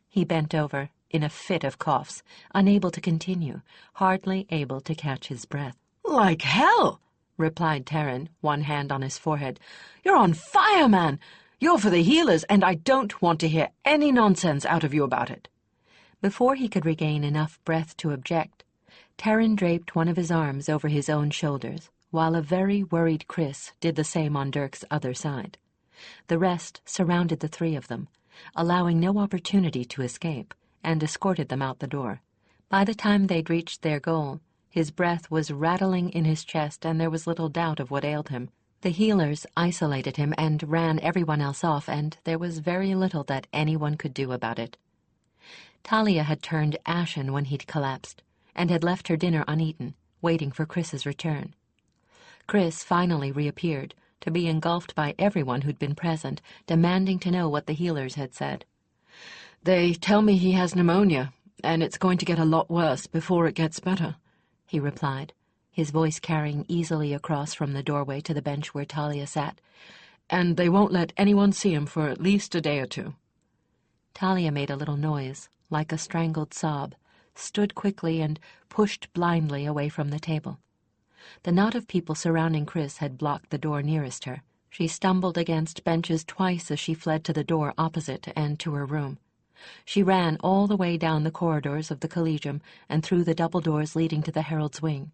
He bent over, in a fit of coughs, unable to continue, hardly able to catch his breath. "Like hell," replied Taryn, one hand on his forehead. "You're on fire, man. You're for the healers, and I don't want to hear any nonsense out of you about it." Before he could regain enough breath to object, Taryn draped one of his arms over his own shoulders, while a very worried Chris did the same on Dirk's other side. The rest surrounded the three of them, allowing no opportunity to escape, and escorted them out the door. By the time they'd reached their goal, his breath was rattling in his chest, and there was little doubt of what ailed him. The healers isolated him and ran everyone else off, and there was very little that anyone could do about it. Talia had turned ashen when he'd collapsed, and had left her dinner uneaten, waiting for Chris's return. Chris finally reappeared, to be engulfed by everyone who'd been present, demanding to know what the healers had said. "They tell me he has pneumonia, and it's going to get a lot worse before it gets better," he replied, his voice carrying easily across from the doorway to the bench where Talia sat. "And they won't let anyone see him for at least a day or two." Talia made a little noise, like a strangled sob, stood quickly, and pushed blindly away from the table. The knot of people surrounding Chris had blocked the door nearest her. She stumbled against benches twice as she fled to the door opposite and to her room. She ran all the way down the corridors of the Collegium and through the double doors leading to the Herald's wing.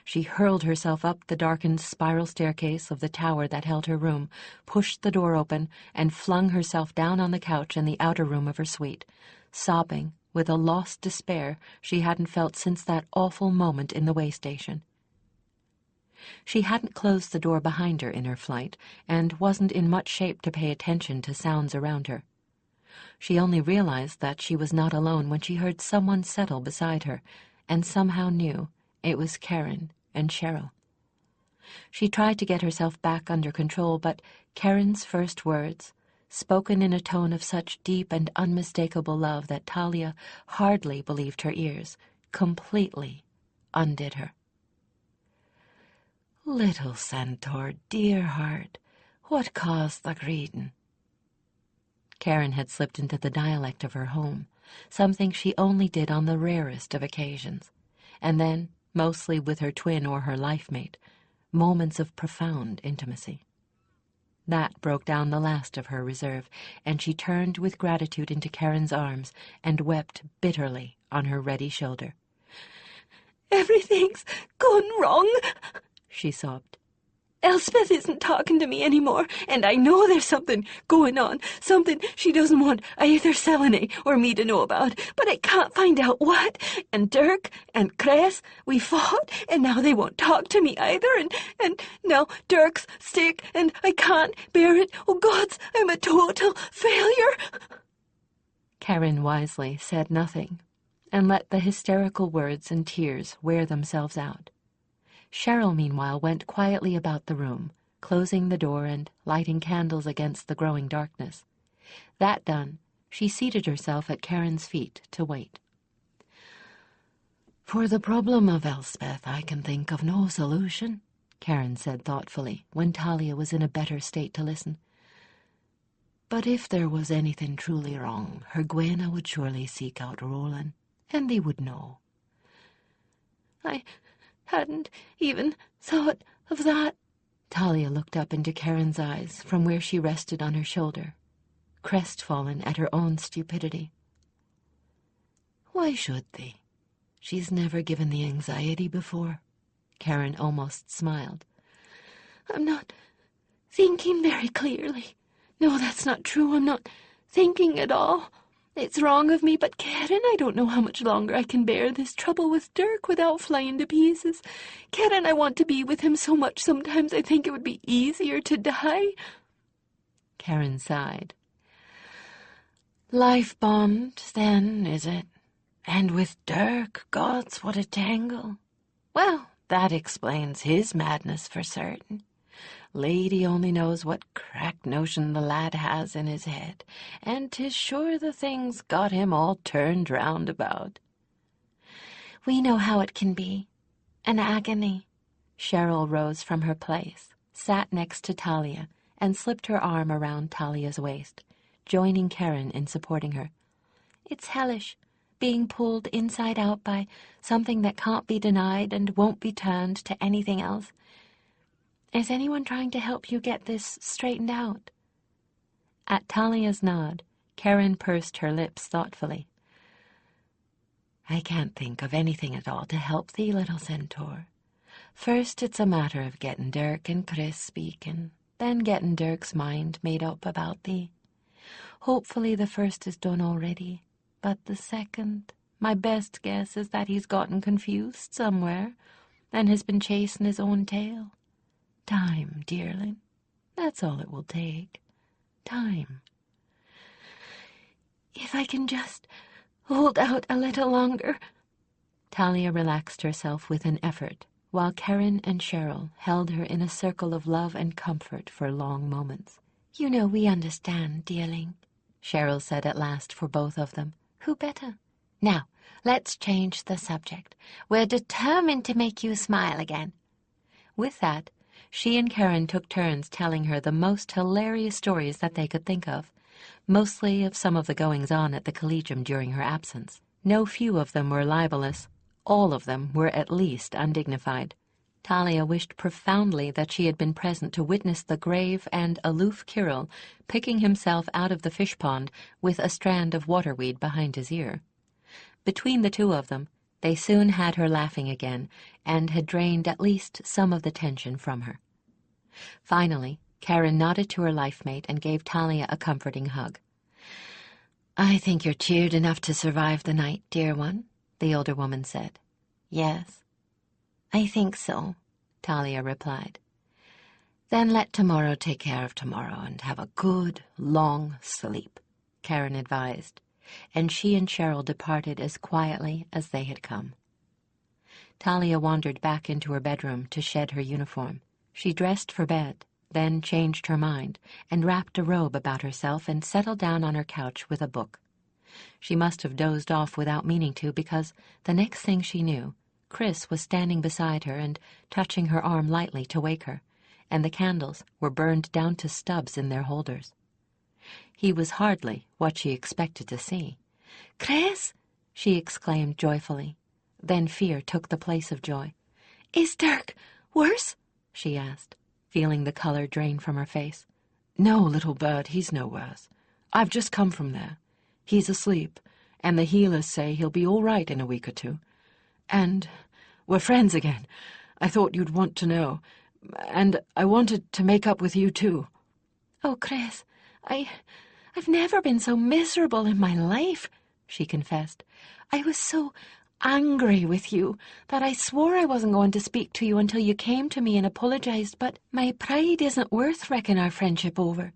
She hurled herself up the darkened spiral staircase of the tower that held her room, pushed the door open, and flung herself down on the couch in the outer room of her suite, sobbing with a lost despair she hadn't felt since that awful moment in the way station. She hadn't closed the door behind her in her flight, and wasn't in much shape to pay attention to sounds around her. She only realized that she was not alone when she heard someone settle beside her, and somehow knew it was Karen and Cheryl. She tried to get herself back under control, but Karen's first words, spoken in a tone of such deep and unmistakable love that Talia hardly believed her ears, completely undid her. "Little centaur, dear heart, what caused the greeting?" Karen had slipped into the dialect of her home, something she only did on the rarest of occasions, and then mostly with her twin or her life-mate, moments of profound intimacy. That broke down the last of her reserve, and she turned with gratitude into Karen's arms and wept bitterly on her ready shoulder. "Everything's gone wrong," she sobbed. "Elspeth isn't talking to me anymore, and I know there's something going on, something she doesn't want either Selene or me to know about, but I can't find out what. And Dirk and Cress, we fought, and now they won't talk to me either, and now Dirk's sick, and I can't bear it. Oh, gods, I'm a total failure." Karen wisely said nothing, and let the hysterical words and tears wear themselves out. Cheryl, meanwhile, went quietly about the room, closing the door and lighting candles against the growing darkness. That done, she seated herself at Karen's feet to wait. "For the problem of Elspeth, I can think of no solution," Karen said thoughtfully, when Talia was in a better state to listen. "But if there was anything truly wrong, her Gwenna would surely seek out Roland, and they would know." "I hadn't even thought of that." Talia looked up into Karen's eyes from where she rested on her shoulder, crestfallen at her own stupidity. "Why should they? She's never given the anxiety before." Karen almost smiled. "I'm not thinking very clearly. No, that's not true. I'm not thinking at all. It's wrong of me, but Karen, I don't know how much longer I can bear this trouble with Dirk without flying to pieces. Karen, I want to be with him so much sometimes I think it would be easier to die." Karen sighed. "Life bond, then, is it? And with Dirk, gods, what a tangle. Well, that explains his madness for certain. Lady only knows what cracked notion the lad has in his head, and 'tis sure the thing's got him all turned round about." "We know how it can be. An agony." Cheryl rose from her place, sat next to Talia, and slipped her arm around Talia's waist, joining Karen in supporting her. "It's hellish, being pulled inside out by something that can't be denied and won't be turned to anything else. Is anyone trying to help you get this straightened out?" At Talia's nod, Karen pursed her lips thoughtfully. "I can't think of anything at all to help thee, little centaur. First, it's a matter of getting Dirk and Chris speaking, then getting Dirk's mind made up about thee. Hopefully the first is done already, but the second, my best guess is that he's gotten confused somewhere and has been chasing his own tail. Time, dearling, that's all it will take. Time. If I can just hold out a little longer." Talia relaxed herself with an effort, while Karen and Cheryl held her in a circle of love and comfort for long moments. "You know we understand, dearling," Cheryl said at last for both of them. "Who better? Now, let's change the subject. We're determined to make you smile again." With that, she and Karen took turns telling her the most hilarious stories that they could think of, mostly of some of the goings-on at the Collegium during her absence. No few of them were libelous. All of them were at least undignified. Talia wished profoundly that she had been present to witness the grave and aloof Kirill picking himself out of the fish pond with a strand of waterweed behind his ear. Between the two of them, they soon had her laughing again and had drained at least some of the tension from her. Finally, Karen nodded to her life-mate and gave Talia a comforting hug. "I think you're cheered enough to survive the night, dear one," the older woman said. "Yes, I think so," Talia replied. "Then let tomorrow take care of tomorrow and have a good, long sleep," Karen advised, and she and Cheryl departed as quietly as they had come. Talia wandered back into her bedroom to shed her uniform. She dressed for bed, then changed her mind, and wrapped a robe about herself and settled down on her couch with a book. She must have dozed off without meaning to, because the next thing she knew, Chris was standing beside her and touching her arm lightly to wake her, and the candles were burned down to stubs in their holders. He was hardly what she expected to see. "Chris!" she exclaimed joyfully. Then fear took the place of joy. "Is Dirk worse?" she asked, feeling the color drain from her face. "No, little bird, he's no worse. I've just come from there. He's asleep, and the healers say he'll be all right in a week or two. And we're friends again. I thought you'd want to know. And I wanted to make up with you, too." "Oh, Chris, I've never been so miserable in my life," she confessed. "I was so angry with you that I swore I wasn't going to speak to you until you came to me and apologized, but my pride isn't worth wrecking our friendship over."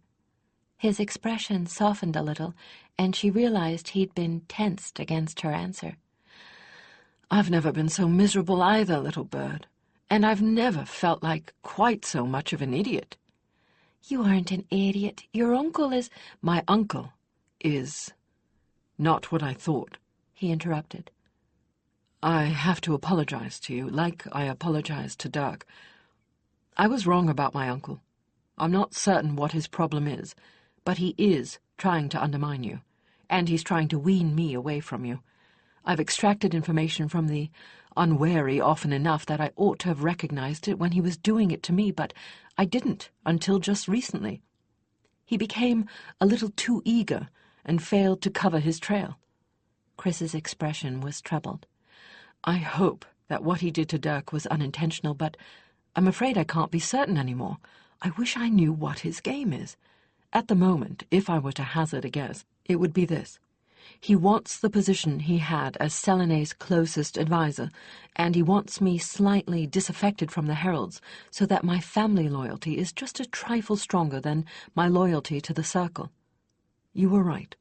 His expression softened a little, and she realized he'd been tensed against her answer. "I've never been so miserable either, little bird, and I've never felt like quite so much of an idiot." "You aren't an idiot. Your uncle is—" "My uncle is not what I thought," he interrupted. "I have to apologize to you, like I apologized to Dirk. I was wrong about my uncle. I'm not certain what his problem is, but he is trying to undermine you, and he's trying to wean me away from you. I've extracted information from the unwary often enough that I ought to have recognized it when he was doing it to me, but I didn't until just recently. He became a little too eager and failed to cover his trail." Chris's expression was troubled. "I hope that what he did to Dirk was unintentional, but I'm afraid I can't be certain anymore. I wish I knew what his game is. At the moment, if I were to hazard a guess, it would be this. He wants the position he had as Selene's closest advisor, and he wants me slightly disaffected from the Heralds so that my family loyalty is just a trifle stronger than my loyalty to the Circle. You were right.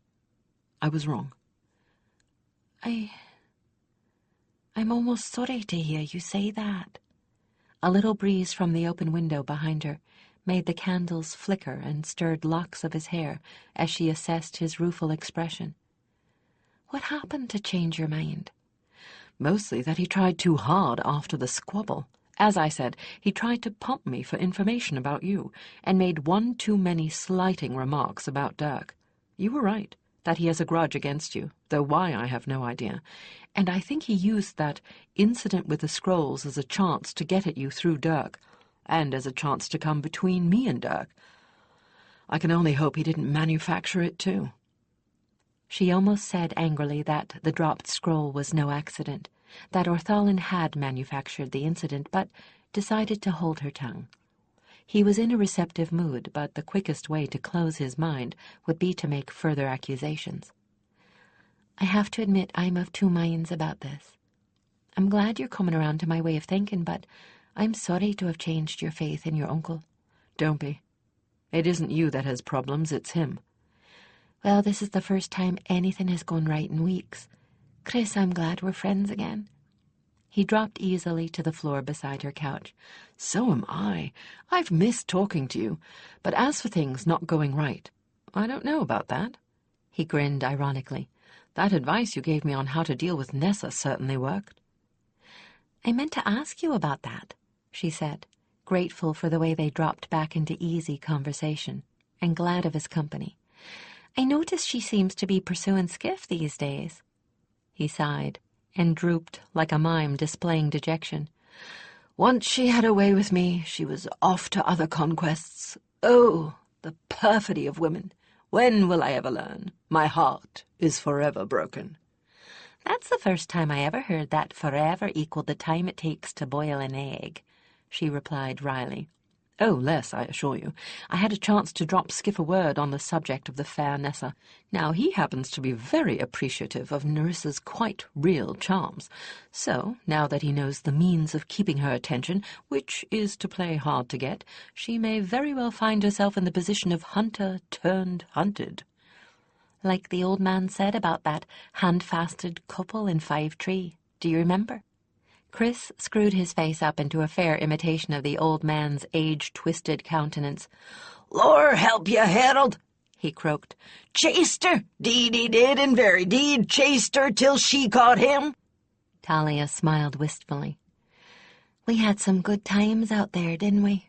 I was wrong." I'm almost sorry to hear you say that." A little breeze from the open window behind her made the candles flicker and stirred locks of his hair as she assessed his rueful expression. "What happened to change your mind?" "Mostly that he tried too hard after the squabble. As I said, he tried to pump me for information about you, and made one too many slighting remarks about Dirk. You were right. that he has a grudge against you, though why I have no idea, and I think he used that incident with the scrolls as a chance to get at you through Dirk, and as a chance to come between me and Dirk. I can only hope he didn't manufacture it too." She almost said angrily that the dropped scroll was no accident, that Orthalin had manufactured the incident, but decided to hold her tongue. He was in a receptive mood, but the quickest way to close his mind would be to make further accusations. "I have to admit I'm of two minds about this. I'm glad you're coming around to my way of thinking, but I'm sorry to have changed your faith in your uncle." "Don't be. It isn't you that has problems, it's him." "Well, this is the first time anything has gone right in weeks. Chris, I'm glad we're friends again." He dropped easily to the floor beside her couch. "So am I. I've missed talking to you. But as for things not going right, I don't know about that." He grinned ironically. "That advice you gave me on how to deal with Nessa certainly worked." "I meant to ask you about that," she said, grateful for the way they dropped back into easy conversation, and glad of his company. "I notice she seems to be pursuing Skiff these days." He sighed and drooped like a mime displaying dejection. "Once she had her way with me, she was off to other conquests. Oh, the perfidy of women! When will I ever learn? My heart is forever broken." "That's the first time I ever heard that forever equaled the time it takes to boil an egg," she replied wryly. "Oh, less, I assure you. I had a chance to drop Skiff a word on the subject of the fair Nessa. Now, he happens to be very appreciative of Nerissa's quite real charms. So, now that he knows the means of keeping her attention, which is to play hard to get, she may very well find herself in the position of hunter turned hunted." Like the old man said about that hand-fasted couple in Five Tree. Do you remember? Chris screwed his face up into a fair imitation of the old man's age-twisted countenance. "Lord help you, Harold," he croaked. "Chased her, deed he did, and very deed chased her till she caught him." Talia smiled wistfully. "We had some good times out there, didn't we?"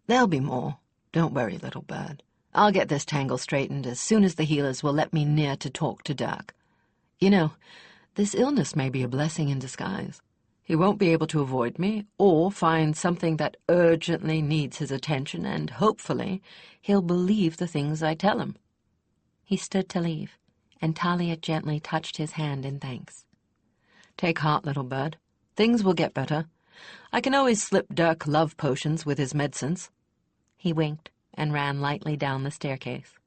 "There'll be more. Don't worry, little bird. I'll get this tangle straightened as soon as the healers will let me near to talk to Dirk. You know, this illness may be a blessing in disguise. He won't be able to avoid me or find something that urgently needs his attention, and hopefully he'll believe the things I tell him." He stood to leave, and Talia gently touched his hand in thanks. "Take heart, little bird. Things will get better. I can always slip Dirk love potions with his medicines." He winked and ran lightly down the staircase.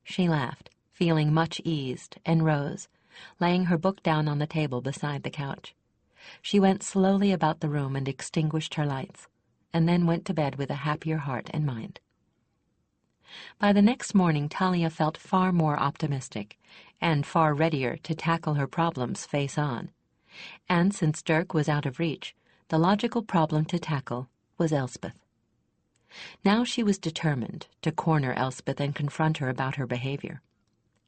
She laughed, feeling much eased, and rose, laying her book down on the table beside the couch. She went slowly about the room and extinguished her lights, and then went to bed with a happier heart and mind. By the next morning, Talia felt far more optimistic, and far readier to tackle her problems face on. And since Dirk was out of reach, the logical problem to tackle was Elspeth. Now she was determined to corner Elspeth and confront her about her behavior.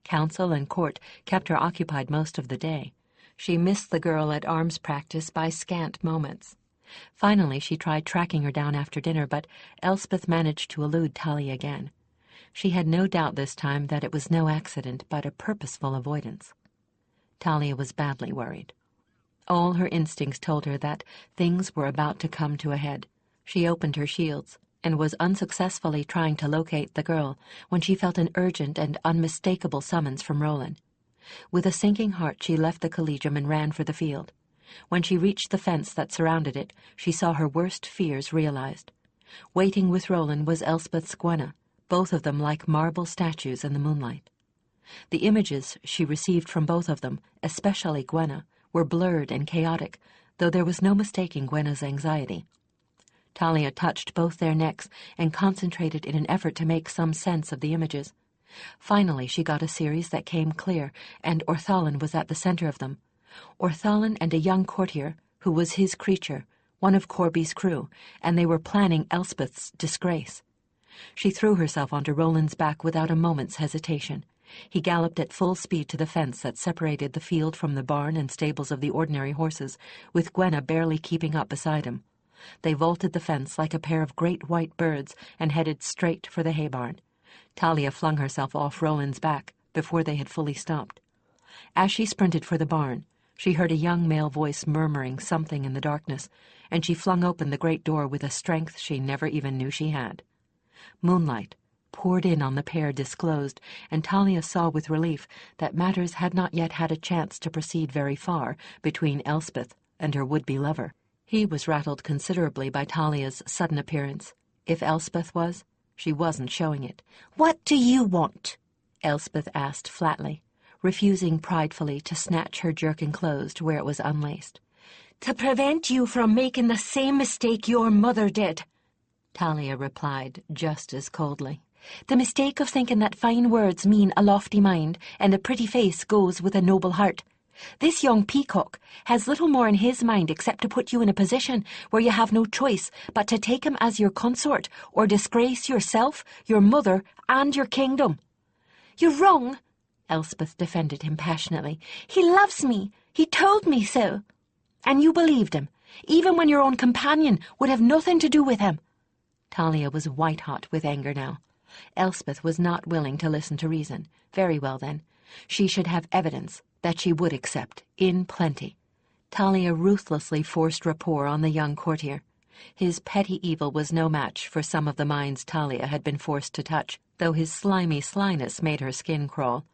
Council and court kept her occupied most of the day. She missed the girl at arms practice by scant moments. Finally, she tried tracking her down after dinner, but Elspeth managed to elude Talia again. She had no doubt this time that it was no accident, but a purposeful avoidance. Talia was badly worried. All her instincts told her that things were about to come to a head. She opened her shields and was unsuccessfully trying to locate the girl when she felt an urgent and unmistakable summons from Roland. With a sinking heart, she left the collegium and ran for the field. When she reached the fence that surrounded it, she saw her worst fears realized. Waiting with Roland was Elspeth's Gwenna, both of them like marble statues in the moonlight. The images she received from both of them, especially Gwenna, were blurred and chaotic, though there was no mistaking Gwenna's anxiety. Talia touched both their necks and concentrated in an effort to make some sense of the images. Finally, she got a series that came clear, and Orthalin was at the center of them. Orthalin and a young courtier, who was his creature, one of Corby's crew, and they were planning Elspeth's disgrace. She threw herself onto Roland's back without a moment's hesitation. He galloped at full speed to the fence that separated the field from the barn and stables of the ordinary horses, with Gwenna barely keeping up beside him. They vaulted the fence like a pair of great white birds and headed straight for the hay barn. Talia flung herself off Roland's back, before they had fully stopped. As she sprinted for the barn, she heard a young male voice murmuring something in the darkness, and she flung open the great door with a strength she never even knew she had. Moonlight poured in on the pair disclosed, and Talia saw with relief that matters had not yet had a chance to proceed very far between Elspeth and her would-be lover. He was rattled considerably by Talia's sudden appearance. If Elspeth was, she wasn't showing it. "What do you want?" Elspeth asked flatly, refusing pridefully to snatch her jerkin closed where it was unlaced. "To prevent you from making the same mistake your mother did," Talia replied just as coldly. "The mistake of thinking that fine words mean a lofty mind and a pretty face goes with a noble heart. This young peacock has little more in his mind except to put you in a position where you have no choice but to take him as your consort or disgrace yourself, your mother, and your kingdom." "You're wrong," Elspeth defended him passionately. "He loves me. He told me so." "And you believed him, even when your own companion would have nothing to do with him." Talia was white-hot with anger now. Elspeth was not willing to listen to reason. Very well, then. She should have evidence that she would accept, in plenty. Talia ruthlessly forced rapport on the young courtier. His petty evil was no match for some of the minds Talia had been forced to touch, though his slimy slyness made her skin crawl.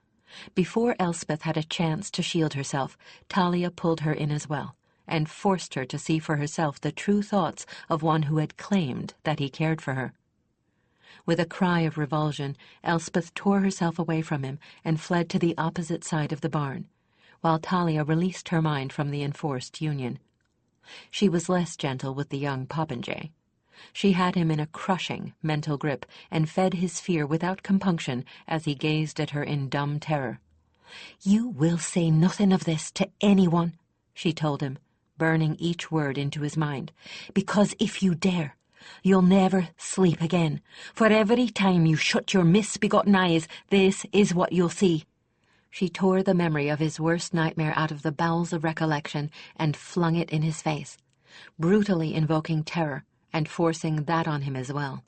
Before Elspeth had a chance to shield herself, Talia pulled her in as well, and forced her to see for herself the true thoughts of one who had claimed that he cared for her. With a cry of revulsion, Elspeth tore herself away from him and fled to the opposite side of the barn, while Talia released her mind from the enforced union. She was less gentle with the young popinjay. She had him in a crushing mental grip and fed his fear without compunction as he gazed at her in dumb terror. "You will say nothing of this to anyone," she told him, burning each word into his mind, "because if you dare, you'll never sleep again. For every time you shut your misbegotten eyes, this is what you'll see." She tore the memory of his worst nightmare out of the bowels of recollection and flung it in his face, brutally invoking terror and forcing that on him as well.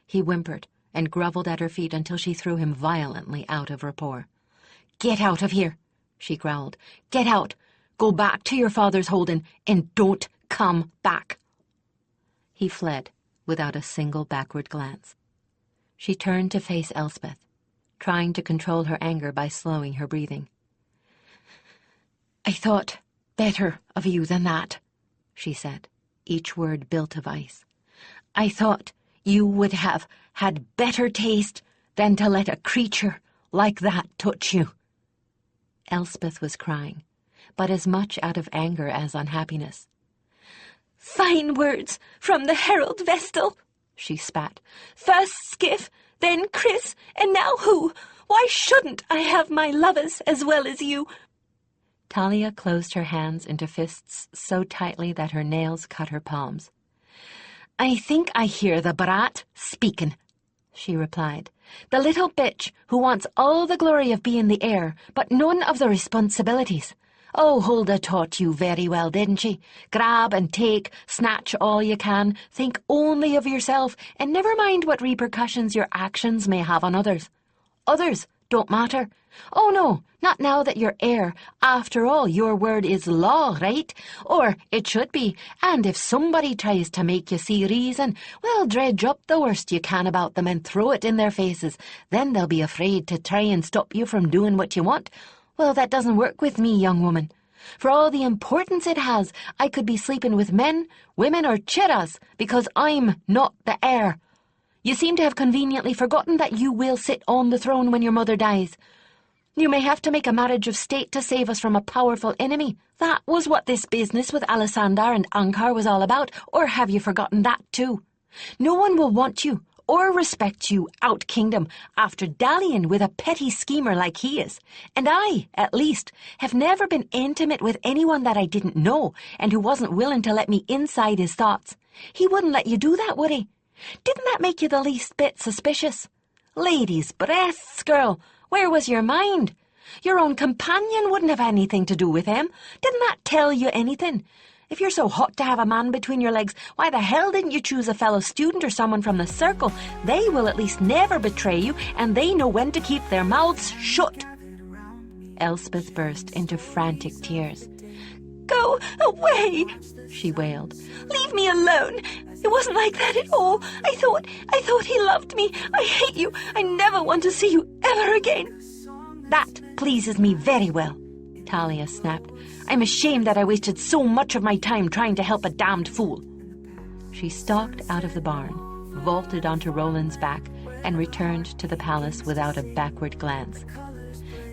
He whimpered and grovelled at her feet until she threw him violently out of rapport. "Get out of here," she growled. "Get out. Go back to your father's holding and don't come back." He fled without a single backward glance. She turned to face Elspeth, trying to control her anger by slowing her breathing. "I thought better of you than that," she said, each word built of ice. "I thought you would have had better taste than to let a creature like that touch you." Elspeth was crying, but as much out of anger as unhappiness. "Fine words from the Herald Vestal," she spat. "First Skiff, then Chris, and now who? Why shouldn't I have my lovers as well as you?" Talia closed her hands into fists so tightly that her nails cut her palms. "I think I hear the brat speaking," she replied. "The little bitch who wants all the glory of being the heir, but none of the responsibilities. Oh, Hulda taught you very well, didn't she? Grab and take, snatch all you can, think only of yourself, and never mind what repercussions your actions may have on others. Others don't matter. Oh no, not now that you're heir. After all, your word is law, right? Or it should be, and if somebody tries to make you see reason, well, dredge up the worst you can about them and throw it in their faces. Then they'll be afraid to try and stop you from doing what you want. Well, that doesn't work with me, young woman. For all the importance it has, I could be sleeping with men, women, or chirras, because I'm not the heir. You seem to have conveniently forgotten that you will sit on the throne when your mother dies. You may have to make a marriage of state to save us from a powerful enemy. That was what this business with Alisandar and Ankar was all about, or have you forgotten that too? No one will want you or respect you out kingdom after dallying with a petty schemer like he is. And I, at least, have never been intimate with anyone that I didn't know and who wasn't willing to let me inside his thoughts. He wouldn't let you do that, would he? Didn't that make you the least bit suspicious? Ladies' breasts, girl, where was your mind? Your own companion wouldn't have anything to do with him. Didn't that tell you anything? If you're so hot to have a man between your legs, why the hell didn't you choose a fellow student or someone from the circle? They will at least never betray you, and they know when to keep their mouths shut. Elspeth burst into frantic tears. Go away, she wailed. Leave me alone. It wasn't like that at all. I thought he loved me. I hate you. I never want to see you ever again. That pleases me very well, Talia snapped. I'm ashamed that I wasted so much of my time trying to help a damned fool. She stalked out of the barn, vaulted onto Roland's back, and returned to the palace without a backward glance.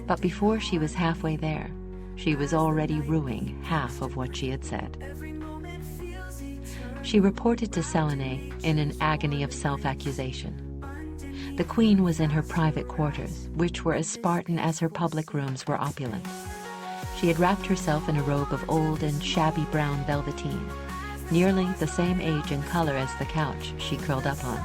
But before she was halfway there, she was already rueing half of what she had said. She reported to Selene in an agony of self-accusation. The queen was in her private quarters, which were as Spartan as her public rooms were opulent. She had wrapped herself in a robe of old and shabby brown velveteen, nearly the same age and color as the couch she curled up on.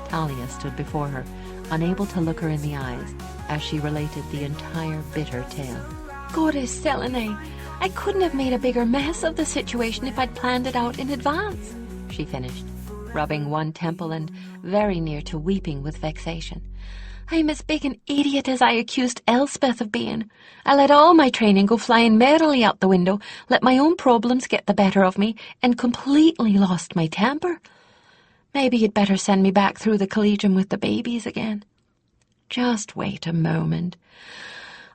Talia stood before her, unable to look her in the eyes, as she related the entire bitter tale. Goddess Selene, I couldn't have made a bigger mess of the situation if I'd planned it out in advance, she finished, rubbing one temple and very near to weeping with vexation. I'm as big an idiot as I accused Elspeth of being. I let all my training go flying merrily out the window, let my own problems get the better of me, and completely lost my temper. Maybe you'd better send me back through the collegium with the babies again. Just wait a moment.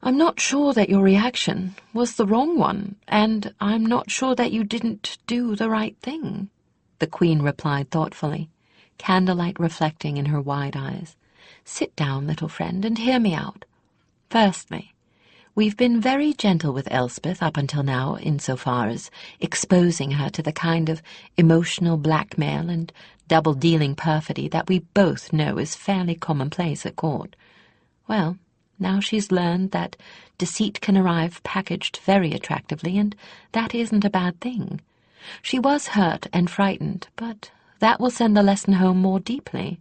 I'm not sure that your reaction was the wrong one, and I'm not sure that you didn't do the right thing, the queen replied thoughtfully, candlelight reflecting in her wide eyes. Sit down, little friend, and hear me out. Firstly, we've been very gentle with Elspeth up until now insofar as exposing her to the kind of emotional blackmail and double-dealing perfidy that we both know is fairly commonplace at court. Well, now she's learned that deceit can arrive packaged very attractively, and that isn't a bad thing. She was hurt and frightened, but that will send the lesson home more deeply.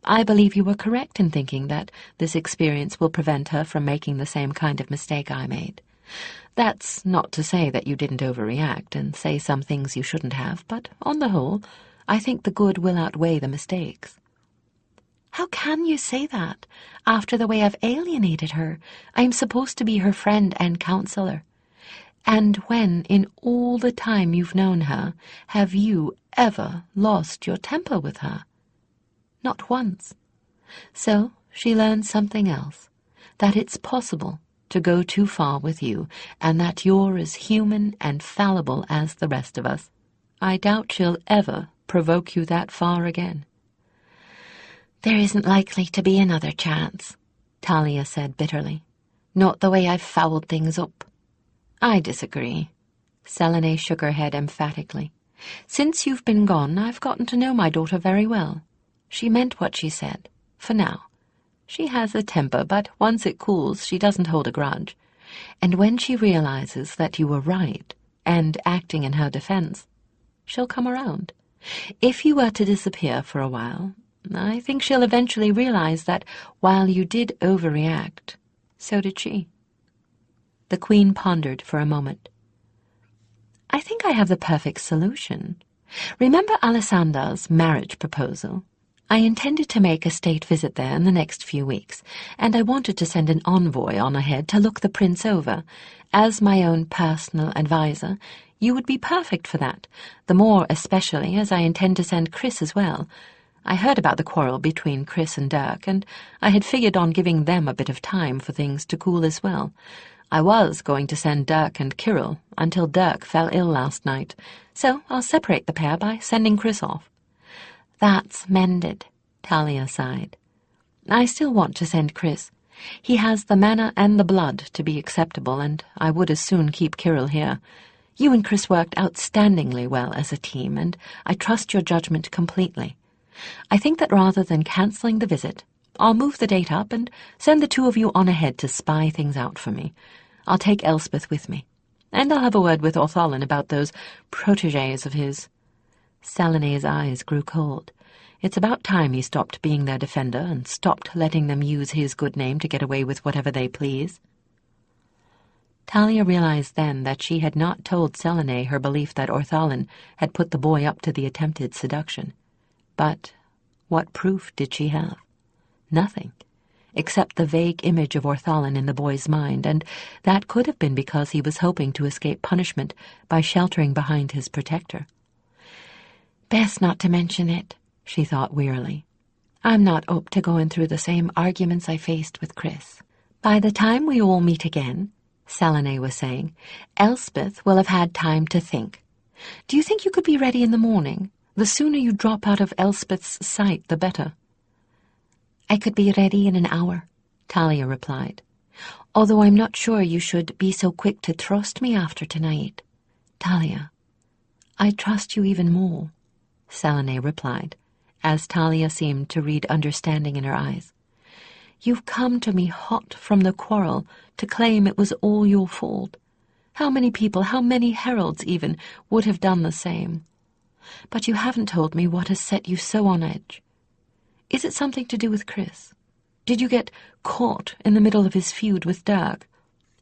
I believe you were correct in thinking that this experience will prevent her from making the same kind of mistake I made. That's not to say that you didn't overreact and say some things you shouldn't have, but on the whole, I think the good will outweigh the mistakes. How can you say that, after the way I've alienated her? I'm supposed to be her friend and counselor. And when, in all the time you've known her, have you ever lost your temper with her? Not once. So she learned something else, that it's possible to go too far with you, and that you're as human and fallible as the rest of us. I doubt she'll ever provoke you that far again. There isn't likely to be another chance, Talia said bitterly. Not the way I've fouled things up. I disagree. Selene shook her head emphatically. Since you've been gone, I've gotten to know my daughter very well. She meant what she said, for now. She has a temper, but once it cools, she doesn't hold a grudge. And when she realizes that you were right, and acting in her defense, she'll come around. If you were to disappear for a while, I think she'll eventually realize that while you did overreact, so did she. The queen pondered for a moment. I think I have the perfect solution. Remember Alessandar's marriage proposal? I intended to make a state visit there in the next few weeks, and I wanted to send an envoy on ahead to look the prince over. As my own personal advisor, you would be perfect for that, the more especially as I intend to send Chris as well. I heard about the quarrel between Chris and Dirk, and I had figured on giving them a bit of time for things to cool as well. I was going to send Dirk and Kirill until Dirk fell ill last night, so I'll separate the pair by sending Chris off. That's mended, Talia sighed. I still want to send Chris. He has the manner and the blood to be acceptable, and I would as soon keep Kirill here. You and Chris worked outstandingly well as a team, and I trust your judgment completely. I think that rather than cancelling the visit, I'll move the date up and send the two of you on ahead to spy things out for me. I'll take Elspeth with me, and I'll have a word with Ortholin about those protégés of his. Selene's eyes grew cold. It's about time he stopped being their defender and stopped letting them use his good name to get away with whatever they please. Talia realized then that she had not told Selene her belief that Orthalin had put the boy up to the attempted seduction. But what proof did she have? Nothing, except the vague image of Orthalin in the boy's mind, and that could have been because he was hoping to escape punishment by sheltering behind his protector. Best not to mention it, she thought wearily. I'm not up to going through the same arguments I faced with Chris. By the time we all meet again, Selene was saying, Elspeth will have had time to think. Do you think you could be ready in the morning? The sooner you drop out of Elspeth's sight, the better. I could be ready in an hour, Talia replied. Although I'm not sure you should be so quick to trust me after tonight. Talia, I trust you even more, Selene replied, as Talia seemed to read understanding in her eyes. You've come to me hot from the quarrel to claim it was all your fault. How many people, how many heralds even, would have done the same? But you haven't told me what has set you so on edge. Is it something to do with Chris? Did you get caught in the middle of his feud with Dirk?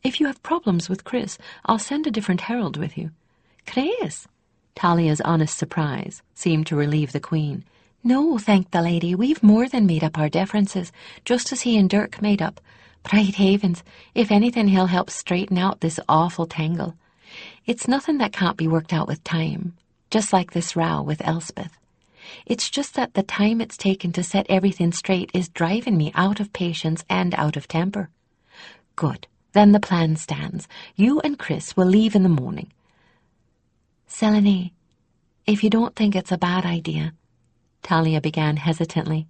If you have problems with Chris, I'll send a different herald with you. Chris? Talia's honest surprise seemed to relieve the Queen. No, thank the lady, we've more than made up our differences, just as he and Dirk made up. Bright havens, if anything he'll help straighten out this awful tangle. It's nothing that can't be worked out with time, just like this row with Elspeth. It's just that the time it's taken to set everything straight is driving me out of patience and out of temper. Good, then the plan stands. You and Chris will leave in the morning. Selene, if you don't think it's a bad idea, Talia began hesitantly.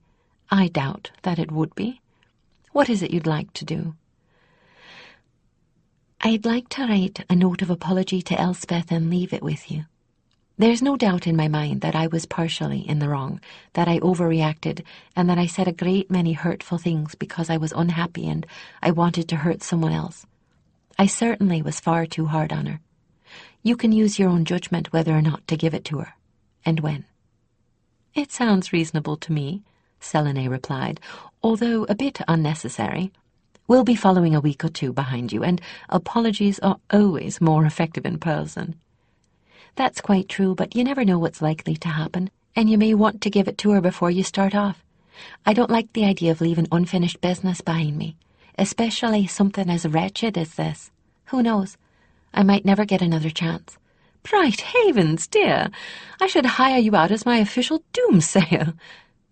I doubt that it would be. What is it you'd like to do? I'd like to write a note of apology to Elspeth and leave it with you. There's no doubt in my mind that I was partially in the wrong, that I overreacted, and that I said a great many hurtful things because I was unhappy and I wanted to hurt someone else. I certainly was far too hard on her. You can use your own judgment whether or not to give it to her, and when. It sounds reasonable to me, Selene replied, although a bit unnecessary. We'll be following a week or two behind you, and apologies are always more effective in person. That's quite true, but you never know what's likely to happen, and you may want to give it to her before you start off. I don't like the idea of leaving unfinished business behind me, especially something as wretched as this. Who knows? I might never get another chance. Bright havens, dear! I should hire you out as my official doomsayer.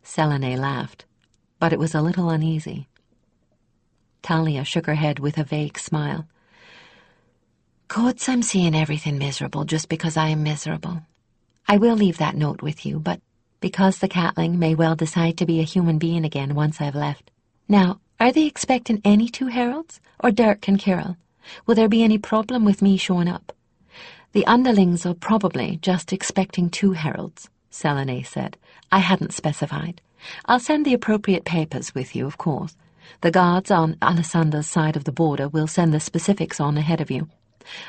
Selene laughed, but it was a little uneasy. Talia shook her head with a vague smile. Gods, I'm seeing everything miserable just because I am miserable. I will leave that note with you, but because the catling may well decide to be a human being again once I've left. Now, are they expecting any two heralds, or Dirk and Kirill? Will there be any problem with me showing up? The underlings are probably just expecting two heralds, Selene said. I hadn't specified. I'll send the appropriate papers with you, of course. The guards on Alessandra's side of the border will send the specifics on ahead of you.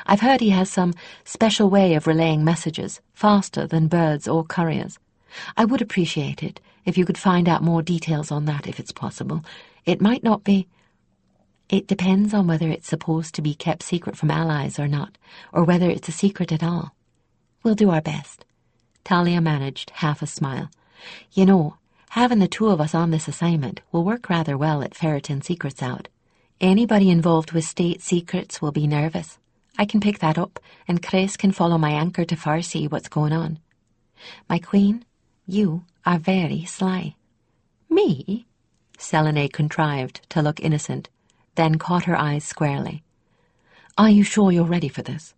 I've heard he has some special way of relaying messages, faster than birds or couriers. I would appreciate it if you could find out more details on that if it's possible. It might not be... It depends on whether it's supposed to be kept secret from allies or not, or whether it's a secret at all. We'll do our best. Talia managed half a smile. You know, having the two of us on this assignment will work rather well at ferreting secrets out. Anybody involved with state secrets will be nervous. I can pick that up, and Chris can follow my anchor to foresee what's going on. My queen, you are very sly. Me? Selene contrived to look innocent, then caught her eyes squarely. Are you sure you're ready for this?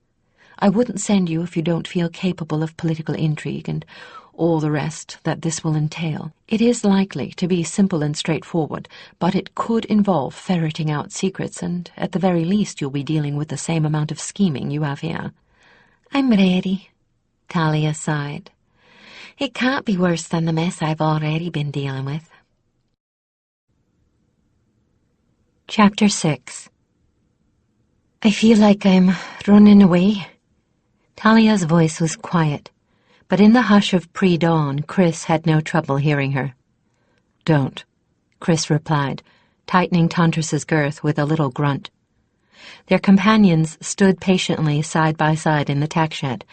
I wouldn't send you if you don't feel capable of political intrigue and all the rest that this will entail. It is likely to be simple and straightforward, but it could involve ferreting out secrets, and at the very least you'll be dealing with the same amount of scheming you have here. I'm ready, Talia sighed. It can't be worse than the mess I've already been dealing with. Chapter 6. I feel like I'm running away. Talia's voice was quiet, but in the hush of pre-dawn, Chris had no trouble hearing her. Don't, Chris replied, tightening Tantras's girth with a little grunt. Their companions stood patiently side by side in the tack shed,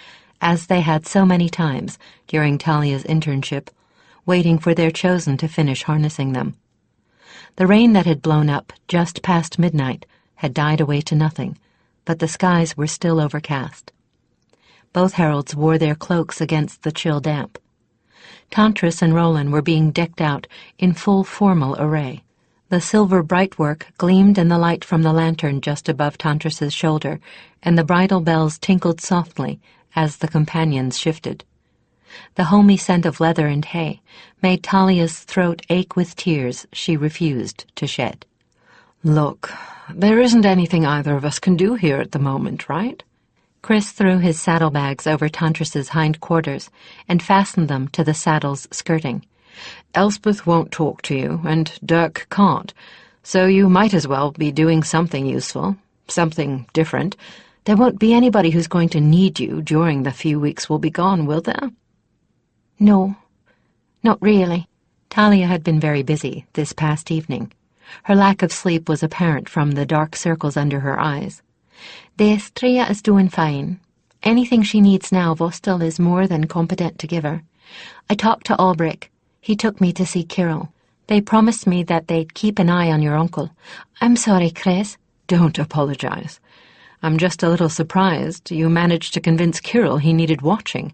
as they had so many times during Talia's internship, waiting for their chosen to finish harnessing them. The rain that had blown up just past midnight had died away to nothing, but the skies were still overcast. Both heralds wore their cloaks against the chill damp. Tantris and Roland were being decked out in full formal array. The silver brightwork gleamed in the light from the lantern just above Tantris's shoulder, and the bridle bells tinkled softly as the companions shifted. The homey scent of leather and hay made Talia's throat ache with tears she refused to shed. Look, there isn't anything either of us can do here at the moment, right? Chris threw his saddlebags over Tantris's hind quarters and fastened them to the saddle's skirting. Elspeth won't talk to you, and Dirk can't, so you might as well be doing something useful, something different. There won't be anybody who's going to need you during the few weeks we'll be gone, will there? No, not really. Talia had been very busy this past evening. Her lack of sleep was apparent from the dark circles under her eyes. The Estrella is doing fine. Anything she needs now, Vostel is more than competent to give her. I talked to Albrecht. He took me to see Kirill. They promised me that they'd keep an eye on your uncle. I'm sorry, Chris. Don't apologize. I'm just a little surprised you managed to convince Kirill he needed watching.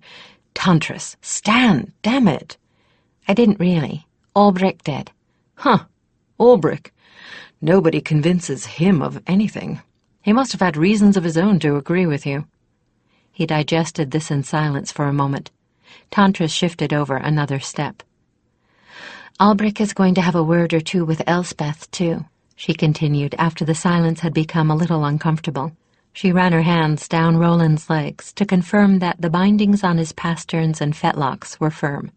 Tantris, Stan, damn it. I didn't really. Albrecht did. Huh, Albrecht. Nobody convinces him of anything. He must have had reasons of his own to agree with you. He digested this in silence for a moment. Tantris shifted over another step. Albrecht is going to have a word or two with Elspeth, too, she continued after the silence had become a little uncomfortable. She ran her hands down Roland's legs to confirm that the bindings on his pasterns and fetlocks were firm.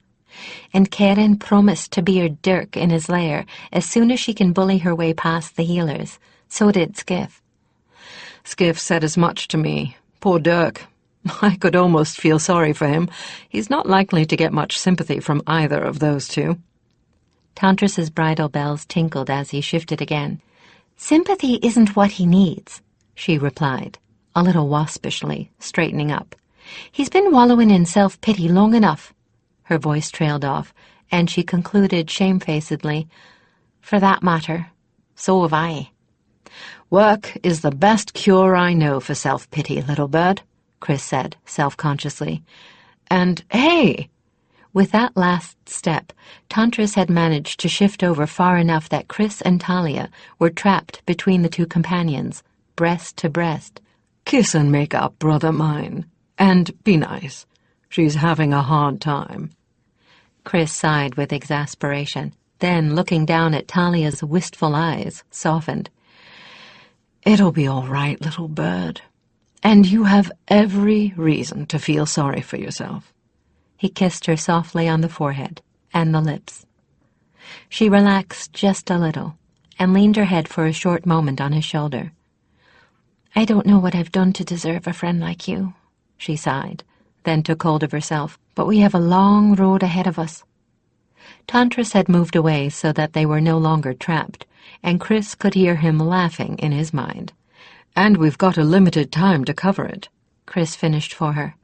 And Karen promised to beard Dirk in his lair as soon as she can bully her way past the healers. So did Skiff. Skiff said as much to me. Poor Dirk. I could almost feel sorry for him. He's not likely to get much sympathy from either of those two. Tantris's bridle bells tinkled as he shifted again. Sympathy isn't what he needs, she replied, a little waspishly, straightening up. He's been wallowing in self-pity long enough. Her voice trailed off, and she concluded shamefacedly, For that matter, so have I. Work is the best cure I know for self-pity, little bird, Chris said, self-consciously. And, hey! With that last step, Tantris had managed to shift over far enough that Chris and Talia were trapped between the two companions, breast to breast. Kiss and make up, brother mine. And be nice. She's having a hard time. Chris sighed with exasperation, then, looking down at Talia's wistful eyes, softened. It'll be all right, little bird. And you have every reason to feel sorry for yourself. He kissed her softly on the forehead and the lips. She relaxed just a little and leaned her head for a short moment on his shoulder. I don't know what I've done to deserve a friend like you, she sighed, then took hold of herself. But we have a long road ahead of us. Tantris had moved away so that they were no longer trapped, and Chris could hear him laughing in his mind. And we've got a limited time to cover it, Chris finished for her.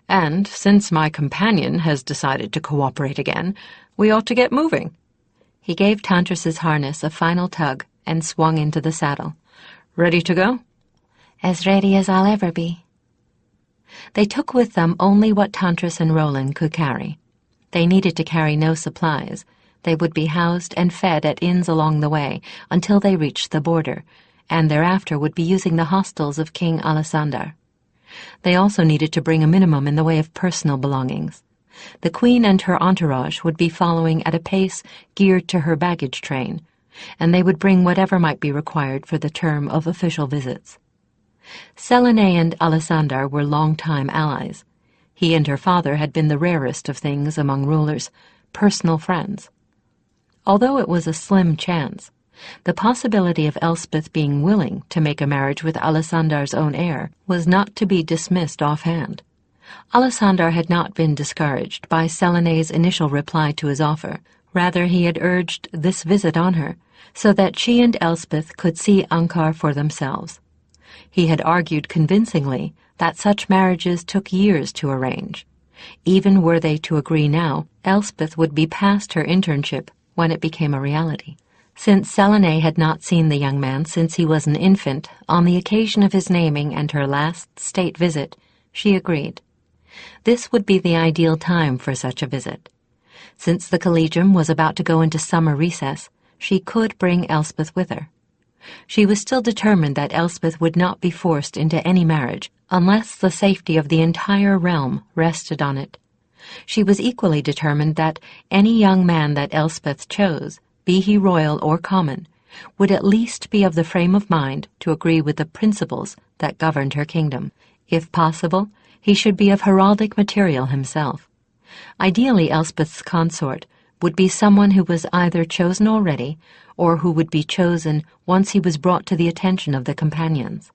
And since my companion has decided to cooperate again, we ought to get moving. He gave Tantris's harness a final tug and swung into the saddle. Ready to go? As ready as I'll ever be. They took with them only what Tantris and Roland could carry. They needed to carry no supplies. They would be housed and fed at inns along the way until they reached the border, and thereafter would be using the hostels of King Alessandar. They also needed to bring a minimum in the way of personal belongings. The Queen and her entourage would be following at a pace geared to her baggage train, and they would bring whatever might be required for the term of official visits. Selene and Alessandar were long-time allies. He and her father had been the rarest of things among rulers, personal friends. Although it was a slim chance, the possibility of Elspeth being willing to make a marriage with Alessandar's own heir was not to be dismissed offhand. Alessandar had not been discouraged by Selene's initial reply to his offer. Rather, he had urged this visit on her, so that she and Elspeth could see Ankar for themselves. He had argued convincingly that such marriages took years to arrange. Even were they to agree now, Elspeth would be past her internship when it became a reality. Since Selene had not seen the young man since he was an infant, on the occasion of his naming and her last state visit, she agreed. This would be the ideal time for such a visit. Since the collegium was about to go into summer recess, she could bring Elspeth with her. She was still determined that Elspeth would not be forced into any marriage unless the safety of the entire realm rested on it. She was equally determined that any young man that Elspeth chose, be he royal or common, would at least be of the frame of mind to agree with the principles that governed her kingdom. If possible, he should be of heraldic material himself. Ideally, Elspeth's consort would be someone who was either chosen already or who would be chosen once he was brought to the attention of the companions.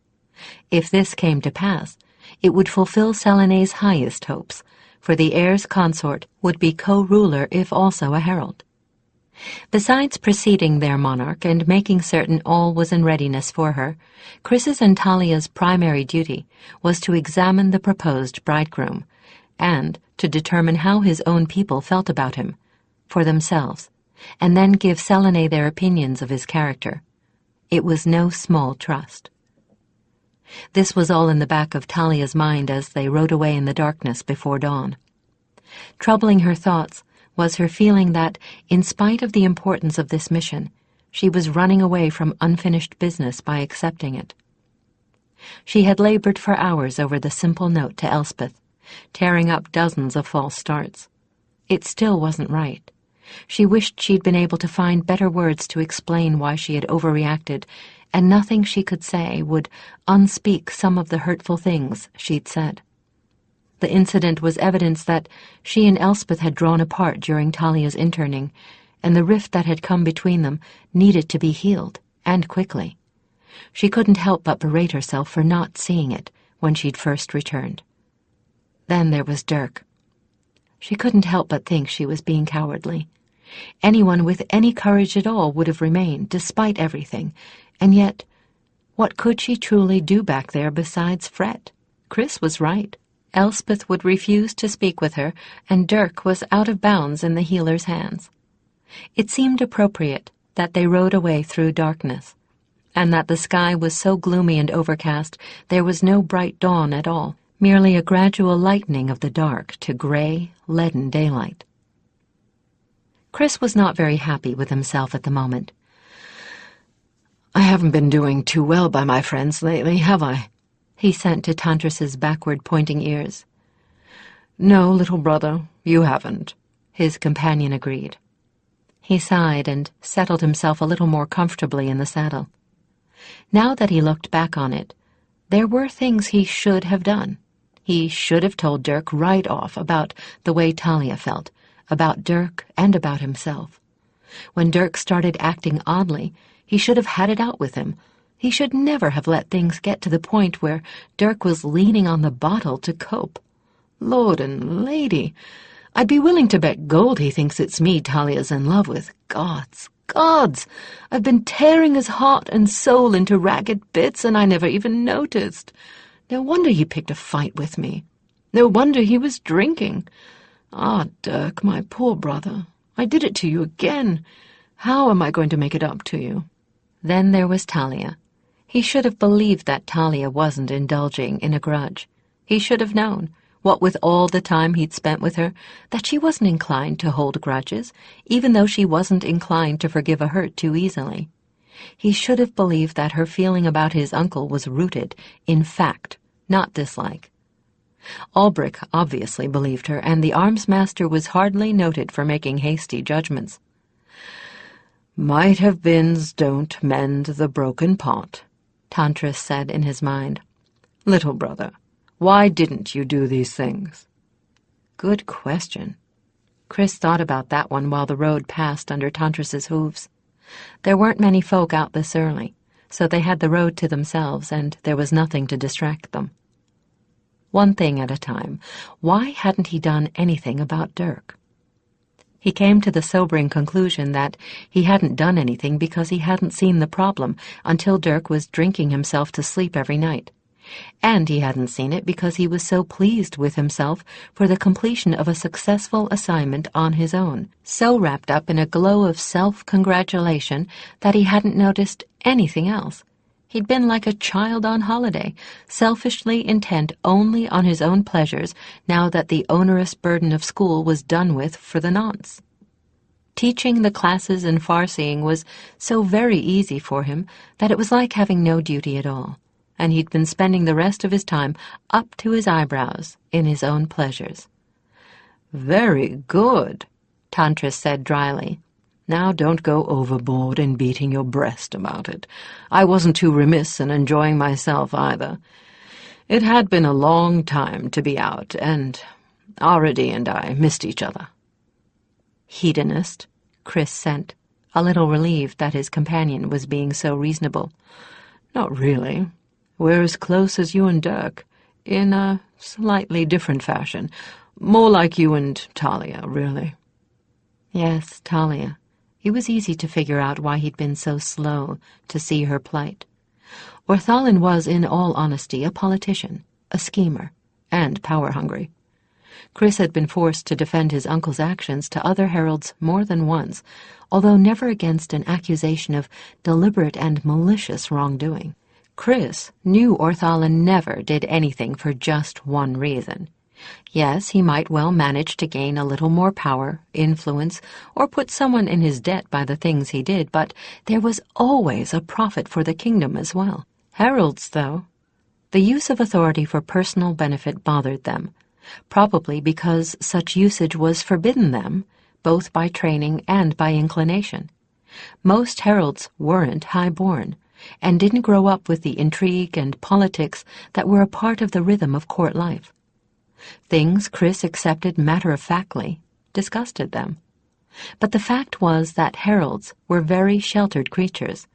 If this came to pass, it would fulfill Selene's highest hopes, for the heir's consort would be co-ruler if also a herald. Besides preceding their monarch and making certain all was in readiness for her, Chris's and Talia's primary duty was to examine the proposed bridegroom, and to determine how his own people felt about him, for themselves, and then give Selene their opinions of his character. It was no small trust. This was all in the back of Talia's mind as they rode away in the darkness before dawn. Troubling her thoughts was her feeling that, in spite of the importance of this mission, she was running away from unfinished business by accepting it. She had labored for hours over the simple note to Elspeth, tearing up dozens of false starts. It still wasn't right. She wished she'd been able to find better words to explain why she had overreacted, and nothing she could say would unspeak some of the hurtful things she'd said. The incident was evidence that she and Elspeth had drawn apart during Talia's interning, and the rift that had come between them needed to be healed, and quickly. She couldn't help but berate herself for not seeing it when she'd first returned. Then there was Dirk. She couldn't help but think she was being cowardly. Anyone with any courage at all would have remained, despite everything, and yet, what could she truly do back there besides fret? Chris was right. Elspeth would refuse to speak with her, and Dirk was out of bounds in the healer's hands. It seemed appropriate that they rode away through darkness, and that the sky was so gloomy and overcast there was no bright dawn at all, merely a gradual lightening of the dark to gray, leaden daylight. Chris was not very happy with himself at the moment. "I haven't been doing too well by my friends lately, have I?" He sent to Tantris's backward-pointing ears. "No, little brother, you haven't," his companion agreed. He sighed and settled himself a little more comfortably in the saddle. Now that he looked back on it, there were things he should have done. He should have told Dirk right off about the way Talia felt, about Dirk and about himself. When Dirk started acting oddly, he should have had it out with him. He should never have let things get to the point where Dirk was leaning on the bottle to cope. Lord and Lady, I'd be willing to bet gold he thinks it's me Talia's in love with. Gods, I've been tearing his heart and soul into ragged bits, and I never even noticed. No wonder he picked a fight with me. No wonder he was drinking. Ah, Dirk, my poor brother, I did it to you again. How am I going to make it up to you?" Then there was Talia. He should have believed that Talia wasn't indulging in a grudge. He should have known, what with all the time he'd spent with her, that she wasn't inclined to hold grudges, even though she wasn't inclined to forgive a hurt too easily. He should have believed that her feeling about his uncle was rooted in fact, not dislike. Albric obviously believed her, and the arms-master was hardly noted for making hasty judgments. "Might have beens don't mend the broken pot," Tantris said in his mind. "Little brother, why didn't you do these things?" Good question. Chris thought about that one while the road passed under Tantris's hooves. There weren't many folk out this early, so they had the road to themselves, and there was nothing to distract them. One thing at a time, why hadn't he done anything about Dirk? He came to the sobering conclusion that he hadn't done anything because he hadn't seen the problem until Dirk was drinking himself to sleep every night. And he hadn't seen it because he was so pleased with himself for the completion of a successful assignment on his own, so wrapped up in a glow of self-congratulation that he hadn't noticed anything else. He'd been like a child on holiday, selfishly intent only on his own pleasures now that the onerous burden of school was done with for the nonce. Teaching the classes in farseeing was so very easy for him that it was like having no duty at all, and he'd been spending the rest of his time up to his eyebrows in his own pleasures. "Very good," Tantris said dryly. "Now don't go overboard in beating your breast about it. I wasn't too remiss in enjoying myself either. It had been a long time to be out, and Aridi and I missed each other." "Hedonist," Chris sent, a little relieved that his companion was being so reasonable. "Not really. We're as close as you and Dirk, in a slightly different fashion. More like you and Talia, really." Yes, Talia. It was easy to figure out why he'd been so slow to see her plight. Orthalin was, in all honesty, a politician, a schemer, and power-hungry. Chris had been forced to defend his uncle's actions to other heralds more than once, although never against an accusation of deliberate and malicious wrongdoing. Chris knew Orthalin never did anything for just one reason. Yes, he might well manage to gain a little more power, influence, or put someone in his debt by the things he did, but there was always a profit for the kingdom as well. Heralds, though, the use of authority for personal benefit bothered them, probably because such usage was forbidden them, both by training and by inclination. Most heralds weren't high-born, and didn't grow up with the intrigue and politics that were a part of the rhythm of court life. Things Chris accepted matter-of-factly disgusted them. But the fact was that heralds were very sheltered creatures,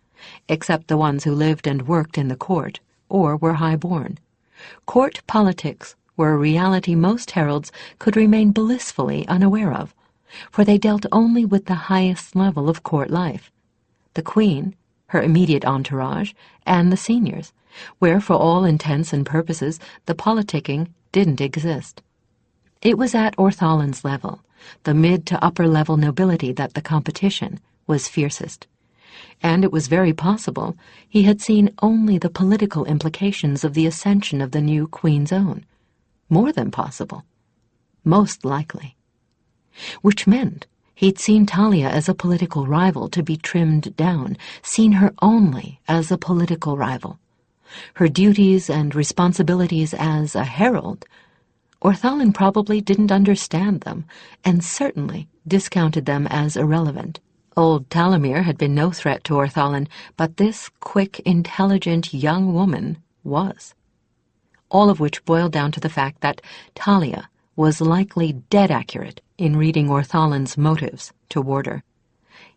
except the ones who lived and worked in the court, or were high-born. Court politics were a reality most heralds could remain blissfully unaware of, for they dealt only with the highest level of court life, the queen, her immediate entourage, and the seniors, where for all intents and purposes the politicking didn't exist. It was at Orthalin's level, the mid to upper level nobility, that the competition was fiercest. And it was very possible he had seen only the political implications of the ascension of the new Queen's Own. More than possible. Most likely. Which meant he'd seen Talia as a political rival to be trimmed down, seen her only as a political rival. Her duties and responsibilities as a herald, Orthalin probably didn't understand them, and certainly discounted them as irrelevant. Old Talamir had been no threat to Orthalin, but this quick, intelligent young woman was. All of which boiled down to the fact that Talia was likely dead accurate in reading Orthalin's motives toward her.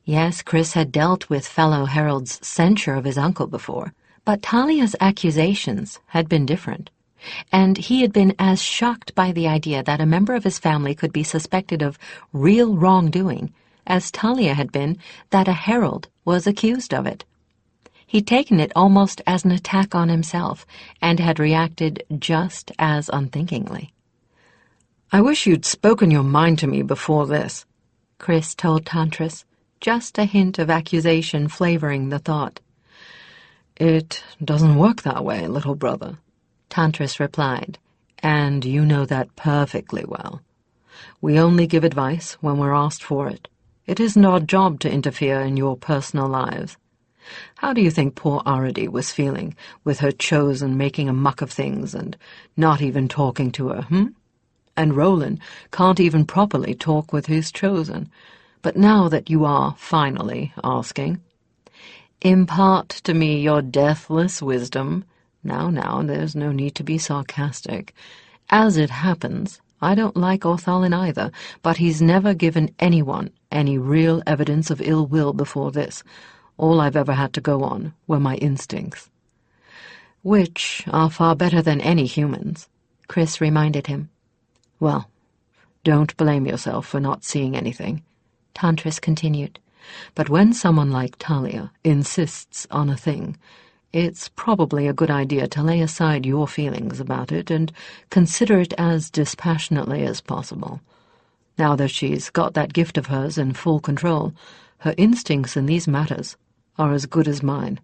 Yes, Chris had dealt with fellow heralds' censure of his uncle before, but Talia's accusations had been different, and he had been as shocked by the idea that a member of his family could be suspected of real wrongdoing as Talia had been that a herald was accused of it. He'd taken it almost as an attack on himself, and had reacted just as unthinkingly. "I wish you'd spoken your mind to me before this," Chris told Tantris, just a hint of accusation flavoring the thought. "It doesn't work that way, little brother," Tantris replied. "And you know that perfectly well. We only give advice when we're asked for it. It isn't our job to interfere in your personal lives. How do you think poor Aridi was feeling, with her chosen making a muck of things and not even talking to her, And Roland can't even properly talk with his chosen. But now that you are finally asking, impart to me your deathless wisdom. Now, there's no need to be sarcastic. As it happens, I don't like Orthalin either, but he's never given anyone any real evidence of ill will before this. All I've ever had to go on were my instincts. Which are far better than any humans, Chris reminded him. Well, don't blame yourself for not seeing anything. Tantris continued. "But when someone like Talia insists on a thing, it's probably a good idea to lay aside your feelings about it and consider it as dispassionately as possible. Now that she's got that gift of hers in full control, her instincts in these matters are as good as mine."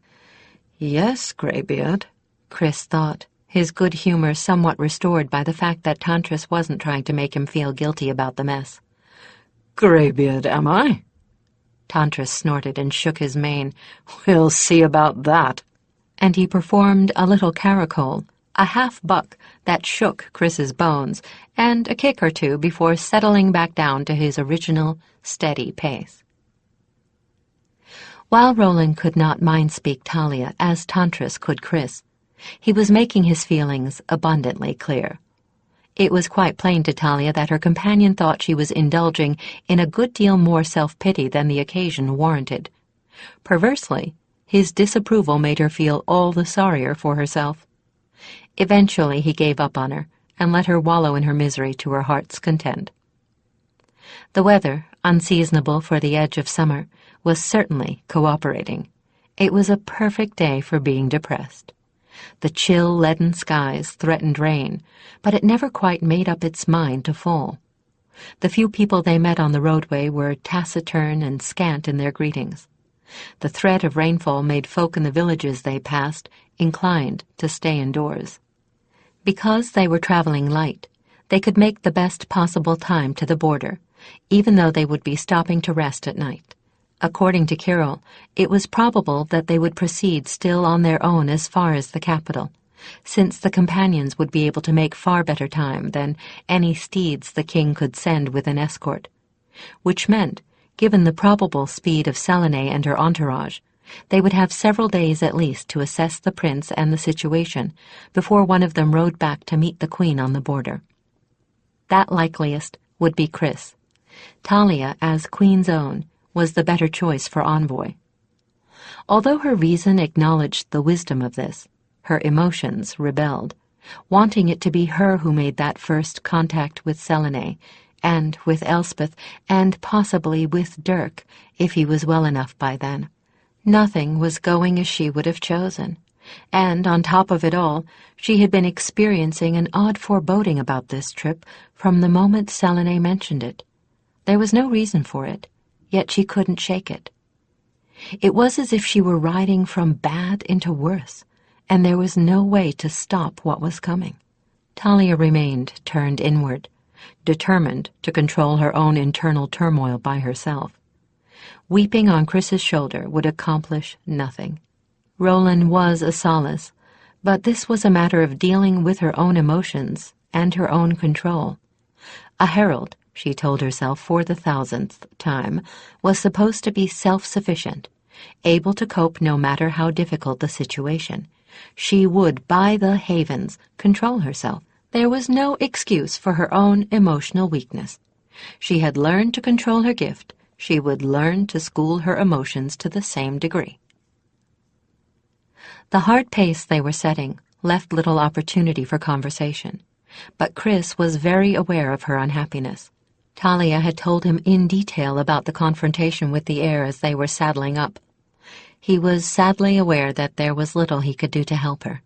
"Yes, Greybeard," Chris thought, his good humor somewhat restored by the fact that Tantris wasn't trying to make him feel guilty about the mess. "Greybeard, am I?" Tantris snorted and shook his mane. "We'll see about that." And he performed a little caracole, a half-buck that shook Chris's bones, and a kick or two before settling back down to his original, steady pace. While Roland could not mind-speak Talia as Tantris could Chris, he was making his feelings abundantly clear. It was quite plain to Talia that her companion thought she was indulging in a good deal more self-pity than the occasion warranted. Perversely, his disapproval made her feel all the sorrier for herself. Eventually he gave up on her and let her wallow in her misery to her heart's content. The weather, unseasonable for the edge of summer, was certainly cooperating. It was a perfect day for being depressed. The chill, leaden skies threatened rain, but it never quite made up its mind to fall. The few people they met on the roadway were taciturn and scant in their greetings. The threat of rainfall made folk in the villages they passed inclined to stay indoors. Because they were traveling light, they could make the best possible time to the border, even though they would be stopping to rest at night. According to Kirill, it was probable that they would proceed still on their own as far as the capital, since the companions would be able to make far better time than any steeds the king could send with an escort, which meant, given the probable speed of Selene and her entourage, they would have several days at least to assess the prince and the situation before one of them rode back to meet the queen on the border. That likeliest would be Chris. Talia, as queen's own, was the better choice for envoy. Although her reason acknowledged the wisdom of this, her emotions rebelled, wanting it to be her who made that first contact with Selene, and with Elspeth, and possibly with Dirk, if he was well enough by then. Nothing was going as she would have chosen, and on top of it all, she had been experiencing an odd foreboding about this trip from the moment Selene mentioned it. There was no reason for it, yet she couldn't shake it. It was as if she were riding from bad into worse, and there was no way to stop what was coming. Talia remained turned inward, determined to control her own internal turmoil by herself. Weeping on Chris's shoulder would accomplish nothing. Roland was a solace, but this was a matter of dealing with her own emotions and her own control. A herald, she told herself for the 1000th time, was supposed to be self-sufficient, able to cope no matter how difficult the situation. She would, by the havens, control herself. There was no excuse for her own emotional weakness. She had learned to control her gift. She would learn to school her emotions to the same degree. The hard pace they were setting left little opportunity for conversation, but Chris was very aware of her unhappiness. Talia had told him in detail about the confrontation with the heir as they were saddling up. He was sadly aware that there was little he could do to help her.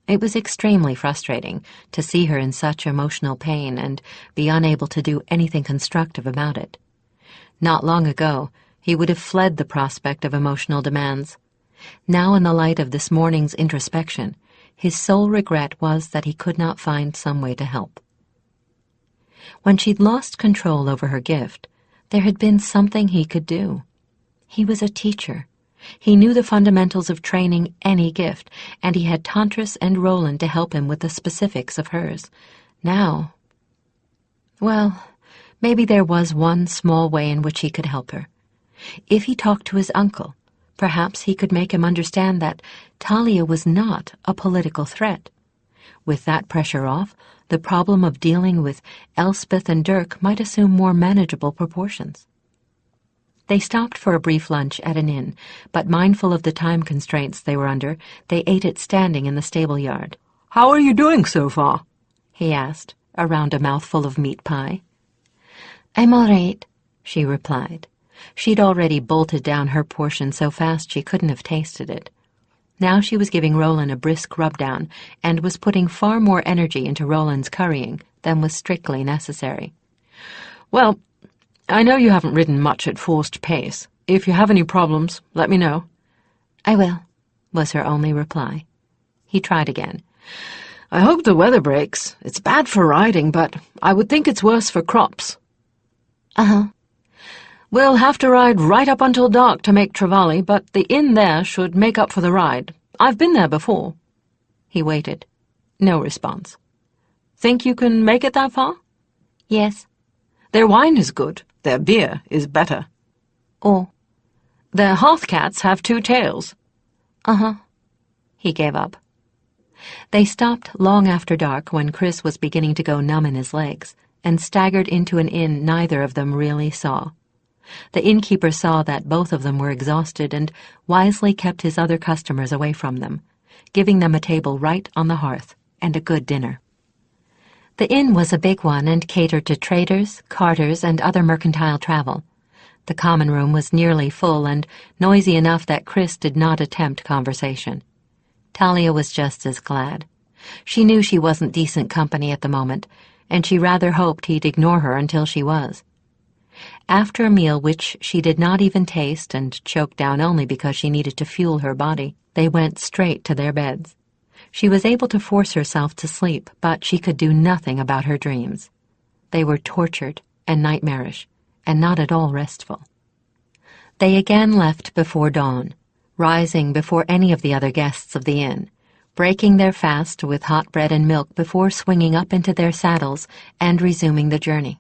It was extremely frustrating to see her in such emotional pain and be unable to do anything constructive about it. Not long ago, he would have fled the prospect of emotional demands. Now, in the light of this morning's introspection, his sole regret was that he could not find some way to help. When she'd lost control over her gift, there had been something he could do. He was a teacher. He knew the fundamentals of training any gift, and he had Tantris and Roland to help him with the specifics of hers. Now, well, maybe there was one small way in which he could help her. If he talked to his uncle, perhaps he could make him understand that Talia was not a political threat. With that pressure off, the problem of dealing with Elspeth and Dirk might assume more manageable proportions. They stopped for a brief lunch at an inn, but mindful of the time constraints they were under, they ate it standing in the stable yard. "How are you doing so far?" he asked, around a mouthful of meat pie. I'm all right, she replied, She'd already bolted down her portion so fast she couldn't have tasted it. Now she was giving Roland a brisk rub-down and was putting far more energy into Roland's currying than was strictly necessary. "Well, I know you haven't ridden much at forced pace. If you have any problems, let me know." "I will," was her only reply. He tried again. "I hope the weather breaks. It's bad for riding, but I would think it's worse for crops." "Uh-huh." "We'll have to ride right up until dark to make Trevally, but the inn there should make up for the ride. I've been there before." He waited. No response. "Think you can make it that far?" "Yes." "Their wine is good. Their beer is better." "Oh." "Their hearth-cats have 2 tails." "Uh-huh." He gave up. They stopped long after dark when Chris was beginning to go numb in his legs and staggered into an inn neither of them really saw. The innkeeper saw that both of them were exhausted and wisely kept his other customers away from them, giving them a table right on the hearth and a good dinner. The inn was a big one and catered to traders, carters, and other mercantile travel. The common room was nearly full and noisy enough that Chris did not attempt conversation. Talia was just as glad. She knew she wasn't decent company at the moment, and she rather hoped he'd ignore her until she was. After a meal which she did not even taste and choked down only because she needed to fuel her body, they went straight to their beds. She was able to force herself to sleep, but she could do nothing about her dreams. They were tortured and nightmarish, and not at all restful. They again left before dawn, rising before any of the other guests of the inn, breaking their fast with hot bread and milk before swinging up into their saddles and resuming the journey.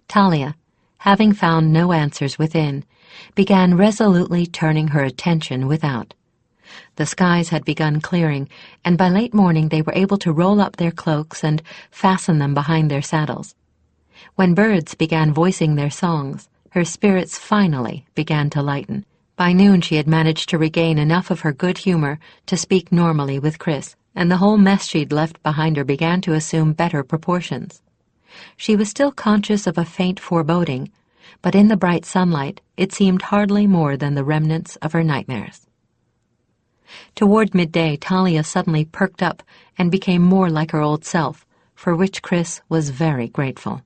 Talia, having found no answers within, began resolutely turning her attention without. The skies had begun clearing, and by late morning they were able to roll up their cloaks and fasten them behind their saddles. When birds began voicing their songs, her spirits finally began to lighten. By noon she had managed to regain enough of her good humor to speak normally with Chris, and the whole mess she'd left behind her began to assume better proportions. She was still conscious of a faint foreboding, but in the bright sunlight it seemed hardly more than the remnants of her nightmares. Toward midday, Talia suddenly perked up and became more like her old self, for which Chris was very grateful.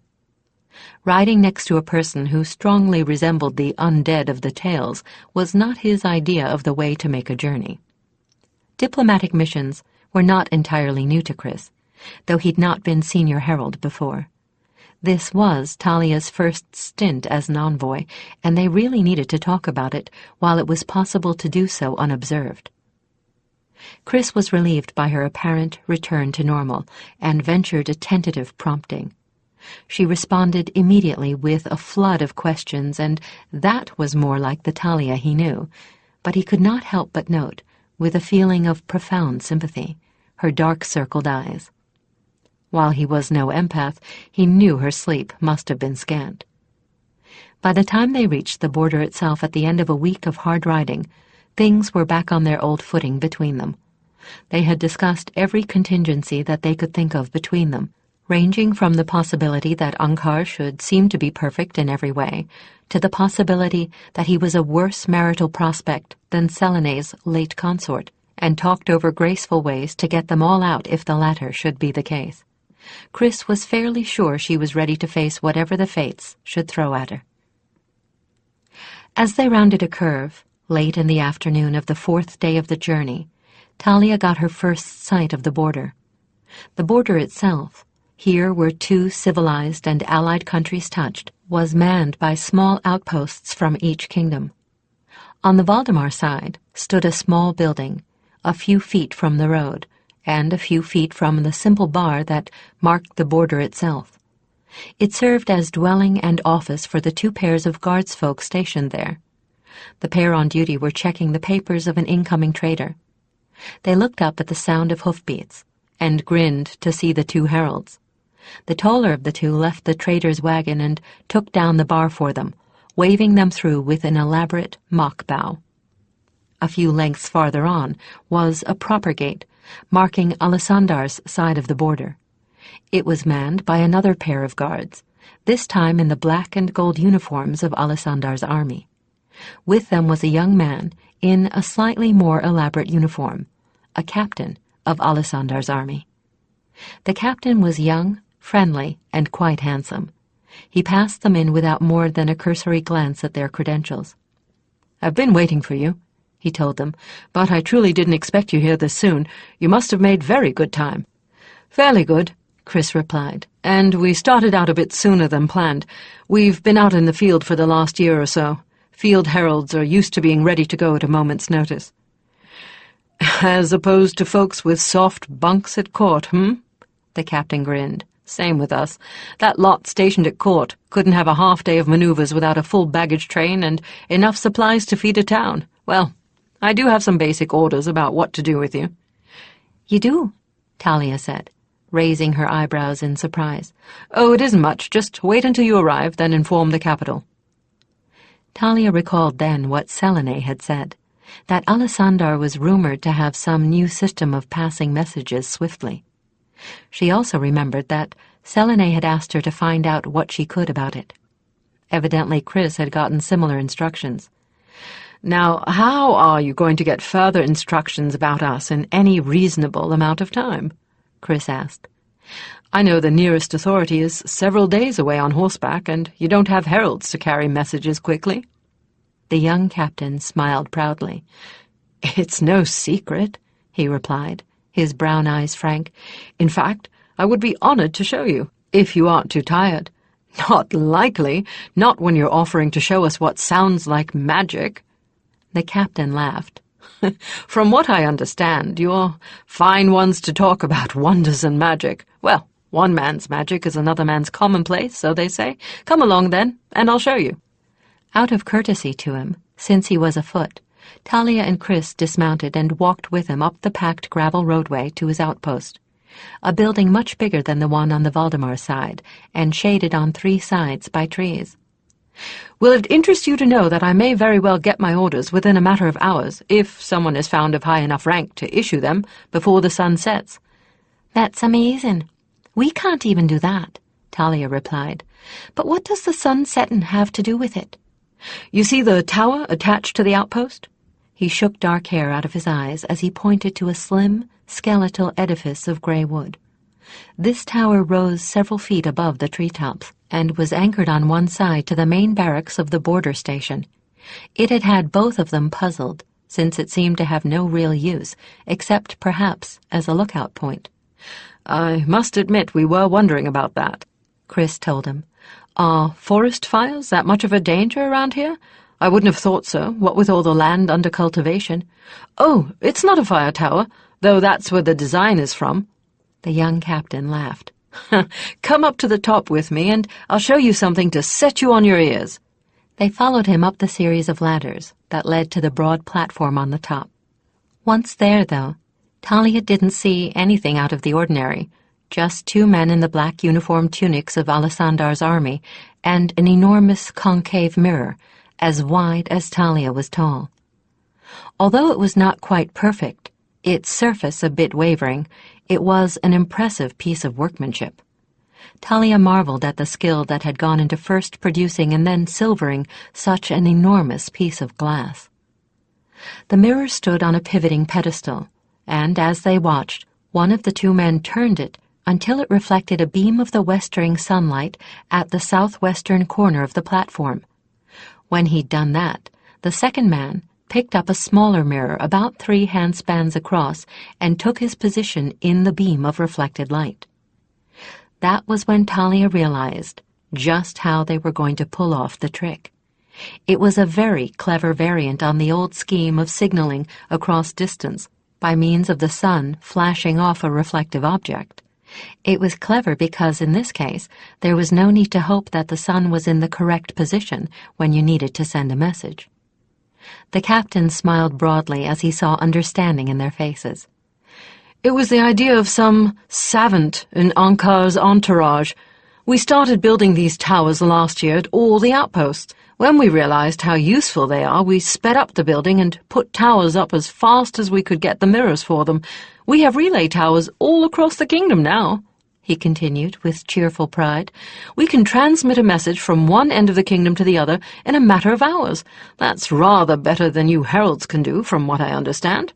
Riding next to a person who strongly resembled the undead of the tales was not his idea of the way to make a journey. Diplomatic missions were not entirely new to Chris, though he'd not been senior herald before. This was Talia's first stint as an envoy, and they really needed to talk about it while it was possible to do so unobserved. Chris was relieved by her apparent return to normal and ventured a tentative prompting. She responded immediately with a flood of questions, and that was more like the Talia he knew, but he could not help but note, with a feeling of profound sympathy, her dark-circled eyes. While he was no empath, he knew her sleep must have been scant. By the time they reached the border itself at the end of a week of hard riding, things were back on their old footing between them. They had discussed every contingency that they could think of between them, ranging from the possibility that Ankar should seem to be perfect in every way, to the possibility that he was a worse marital prospect than Selene's late consort, and talked over graceful ways to get them all out if the latter should be the case. Chris was fairly sure she was ready to face whatever the fates should throw at her. As they rounded a curve, late in the afternoon of the 4th day of the journey, Talia got her first sight of the border. The border itself, here where 2 civilized and allied countries touched, was manned by small outposts from each kingdom. On the Valdemar side stood a small building, a few feet from the road, and a few feet from the simple bar that marked the border itself. It served as dwelling and office for the 2 pairs of guardsfolk stationed there. The pair on duty were checking the papers of an incoming trader. They looked up at the sound of hoofbeats and grinned to see the 2 heralds. The taller of the 2 left the trader's wagon and took down the bar for them, waving them through with an elaborate mock bow. A few lengths farther on was a proper gate, marking Alisandar's side of the border. It was manned by another pair of guards, this time in the black and gold uniforms of Alisandar's army. With them was a young man in a slightly more elaborate uniform, a captain of Alisandar's army. The captain was young, friendly, and quite handsome. He passed them in without more than a cursory glance at their credentials. "I've been waiting for you," he told them, "but I truly didn't expect you here this soon. You must have made very good time." "Fairly good," Chris replied, "and we started out a bit sooner than planned. We've been out in the field for the last year or so. Field heralds are used to being ready to go at a moment's notice." "As opposed to folks with soft bunks at court, The captain grinned. "Same with us. That lot stationed at court couldn't have a half day of maneuvers without a full baggage train and enough supplies to feed a town. Well, I do have some basic orders about what to do with you." "You do?" Talia said, raising her eyebrows in surprise. "Oh, it isn't much. Just wait until you arrive, then inform the capital." Talia recalled then what Selene had said, that Alisandar was rumored to have some new system of passing messages swiftly. She also remembered that Selene had asked her to find out what she could about it. Evidently Chris had gotten similar instructions. "Now, how are you going to get further instructions about us in any reasonable amount of time?" Chris asked. "I know the nearest authority is several days away on horseback, and you don't have heralds to carry messages quickly." The young captain smiled proudly. "It's no secret," he replied, his brown eyes frank. "In fact, I would be honored to show you, if you aren't too tired." "Not likely, not when you're offering to show us what sounds like magic." The captain laughed. "From what I understand, you're fine ones to talk about wonders and magic. Well, one man's magic is another man's commonplace, so they say. Come along, then, and I'll show you." Out of courtesy to him, since he was afoot, Talia and Chris dismounted and walked with him up the packed gravel roadway to his outpost, a building much bigger than the one on the Valdemar side, and shaded on 3 sides by trees. "Will it interest you to know that I may very well get my orders within a matter of hours, if someone is found of high enough rank to issue them before the sun sets?" "That's amazing. We can't even do that," Talia replied. "But what does the sun setting have to do with it?" "You see the tower attached to the outpost?" He shook dark hair out of his eyes as he pointed to a slim, skeletal edifice of grey wood. This tower rose several feet above the treetops, and was anchored on one side to the main barracks of the border station. It had had both of them puzzled, since it seemed to have no real use, except perhaps as a lookout point. "I must admit we were wondering about that," Chris told him. "Are forest fires that much of a danger around here? I wouldn't have thought so, what with all the land under cultivation." "Oh, it's not a fire tower, though that's where the design is from." The young captain laughed. "Come up to the top with me, and I'll show you something to set you on your ears." They followed him up the series of ladders that led to the broad platform on the top. Once there, though, Talia didn't see anything out of the ordinary, just 2 men in the black uniform tunics of Alisandar's army, and an enormous concave mirror, as wide as Talia was tall. Although it was not quite perfect, its surface a bit wavering, it was an impressive piece of workmanship. Talia marveled at the skill that had gone into first producing and then silvering such an enormous piece of glass. The mirror stood on a pivoting pedestal, and as they watched, one of the 2 men turned it until it reflected a beam of the westering sunlight at the southwestern corner of the platform. When he'd done that, the second man picked up a smaller mirror about 3 handspans across and took his position in the beam of reflected light. That was when Talia realized just how they were going to pull off the trick. It was a very clever variant on the old scheme of signaling across distance by means of the sun flashing off a reflective object. It was clever because, in this case, there was no need to hope that the sun was in the correct position when you needed to send a message. The captain smiled broadly as he saw understanding in their faces. "It was the idea of some savant in Ankar's entourage. We started building these towers last year at all the outposts. When we realized how useful they are, we sped up the building and put towers up as fast as we could get the mirrors for them. We have relay towers all across the kingdom now." he continued with cheerful pride. "We can transmit a message from one end of the kingdom to the other in a matter of hours. That's rather better than you heralds can do, from what I understand."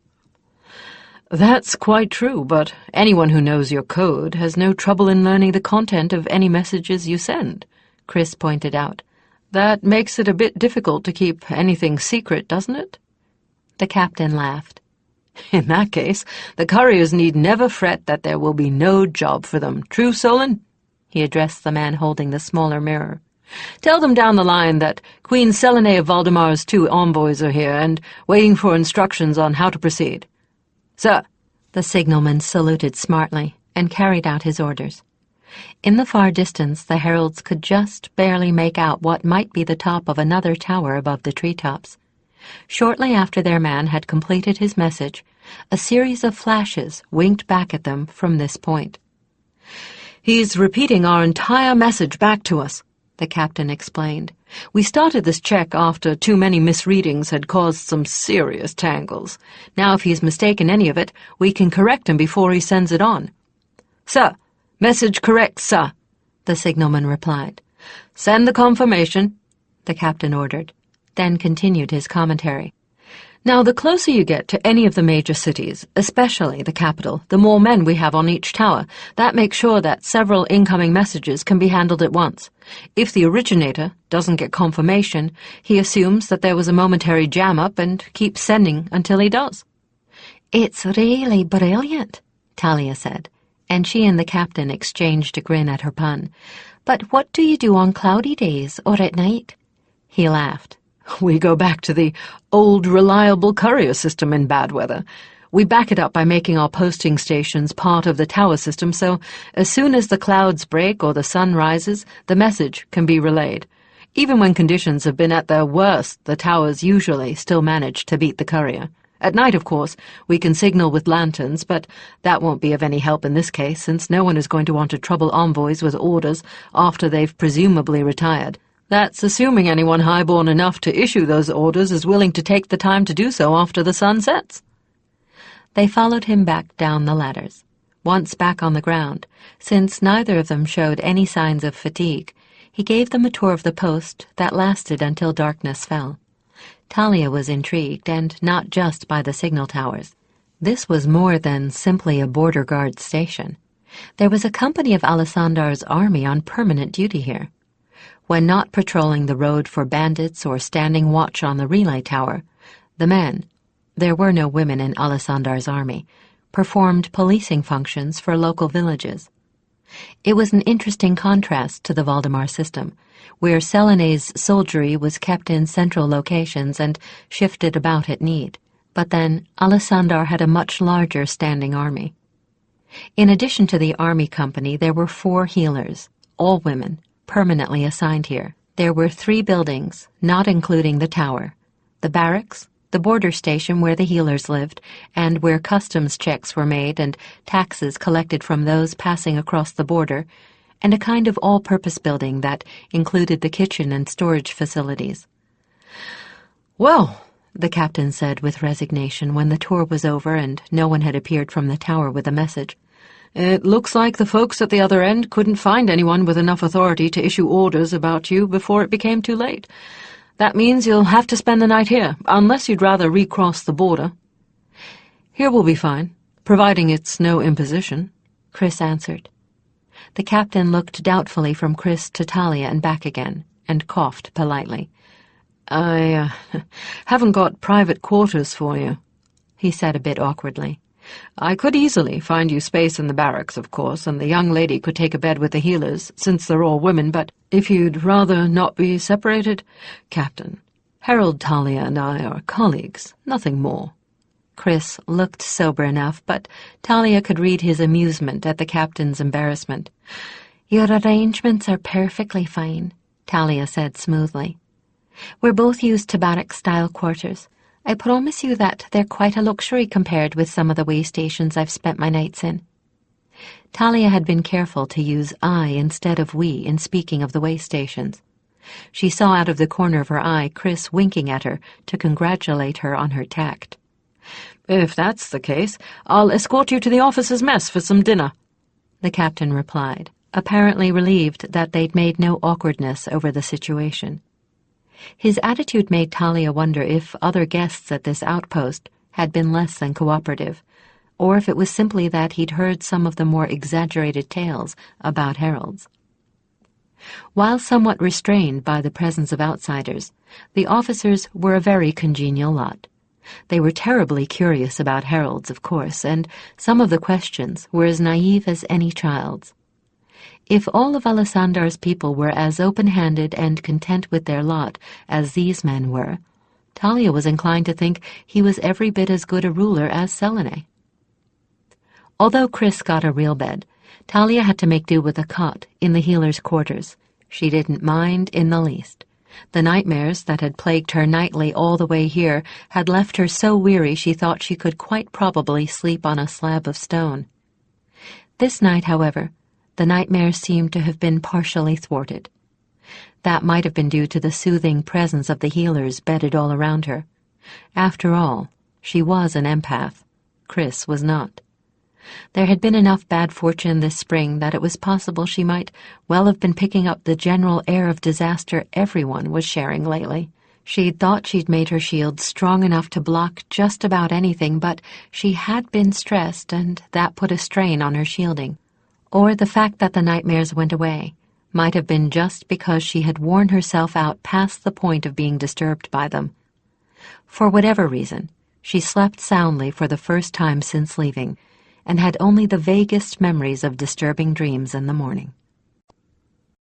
"That's quite true, but anyone who knows your code has no trouble in learning the content of any messages you send," Chris pointed out. "That makes it a bit difficult to keep anything secret, doesn't it?" The captain laughed. "In that case, the couriers need never fret that there will be no job for them. True, Solon?" He addressed the man holding the smaller mirror. "Tell them down the line that Queen Selene of Valdemar's 2 envoys are here and waiting for instructions on how to proceed." "Sir." The signalman saluted smartly and carried out his orders. In the far distance, the heralds could just barely make out what might be the top of another tower above the treetops. Shortly after their man had completed his message, a series of flashes winked back at them from this point. "He's repeating our entire message back to us," the captain explained. "We started this check after too many misreadings had caused some serious tangles. Now if he's mistaken any of it, we can correct him before he sends it on." "Sir, message correct, sir," the signalman replied. "Send the confirmation," the captain ordered, then continued his commentary. "Now, the closer you get to any of the major cities, especially the capital, the more men we have on each tower. That makes sure that several incoming messages can be handled at once. If the originator doesn't get confirmation, he assumes that there was a momentary jam-up and keeps sending until he does." "It's really brilliant," Talia said, and she and the captain exchanged a grin at her pun. "But what do you do on cloudy days or at night?" He laughed. "We go back to the old reliable courier system in bad weather. We back it up by making our posting stations part of the tower system, so as soon as the clouds break or the sun rises, the message can be relayed. Even when conditions have been at their worst, the towers usually still manage to beat the courier. At night, of course, we can signal with lanterns, but that won't be of any help in this case, since no one is going to want to trouble envoys with orders after they've presumably retired. That's assuming anyone highborn enough to issue those orders is willing to take the time to do so after the sun sets." They followed him back down the ladders. Once back on the ground, since neither of them showed any signs of fatigue, he gave them a tour of the post that lasted until darkness fell. Talia was intrigued, and not just by the signal towers. This was more than simply a border guard station. There was a company of Alisandar's army on permanent duty here. When not patrolling the road for bandits or standing watch on the relay tower, the men, there were no women in Alisandar's army, performed policing functions for local villages. It was an interesting contrast to the Valdemar system, where Selene's soldiery was kept in central locations and shifted about at need. But then Alisandar had a much larger standing army. In addition to the army company, there were 4 healers, all women, permanently assigned here. There were 3 buildings, not including the tower: the barracks, the border station where the healers lived, and where customs checks were made and taxes collected from those passing across the border, and a kind of all-purpose building that included the kitchen and storage facilities. "Well," the captain said with resignation when the tour was over and no one had appeared from the tower with a message, "it looks like the folks at the other end couldn't find anyone with enough authority to issue orders about you before it became too late. That means you'll have to spend the night here, unless you'd rather recross the border." "Here will be fine, providing it's no imposition," Chris answered. The captain looked doubtfully from Chris to Talia and back again, and coughed politely. I haven't got private quarters for you," he said a bit awkwardly. "I could easily find you space in the barracks, of course, and the young lady could take a bed with the healers, since they're all women, but if you'd rather not be separated, Captain, Herald Talia and I are colleagues, nothing more." Chris looked sober enough, but Talia could read his amusement at the captain's embarrassment. "Your arrangements are perfectly fine," Talia said smoothly. "We're both used to barrack-style quarters. I promise you that they're quite a luxury compared with some of the way stations I've spent my nights in." Talia had been careful to use I instead of we in speaking of the way stations. She saw out of the corner of her eye Chris winking at her to congratulate her on her tact. "If that's the case, I'll escort you to the officers' mess for some dinner." the captain replied, apparently relieved that they'd made no awkwardness over the situation. His attitude made Talia wonder if other guests at this outpost had been less than cooperative, or if it was simply that he'd heard some of the more exaggerated tales about heralds. While somewhat restrained by the presence of outsiders, the officers were a very congenial lot. They were terribly curious about heralds, of course, and some of the questions were as naive as any child's. If all of Alisandar's people were as open-handed and content with their lot as these men were, Talia was inclined to think he was every bit as good a ruler as Selene. Although Chris got a real bed, Talia had to make do with a cot in the healer's quarters. She didn't mind in the least. The nightmares that had plagued her nightly all the way here had left her so weary she thought she could quite probably sleep on a slab of stone. This night, however, the nightmares seemed to have been partially thwarted. That might have been due to the soothing presence of the healers bedded all around her. After all, she was an empath. Chris was not. There had been enough bad fortune this spring that it was possible she might well have been picking up the general air of disaster everyone was sharing lately. She'd thought she'd made her shield strong enough to block just about anything, but she had been stressed, and that put a strain on her shielding. Or the fact that the nightmares went away might have been just because she had worn herself out past the point of being disturbed by them. For whatever reason, she slept soundly for the first time since leaving, and had only the vaguest memories of disturbing dreams in the morning.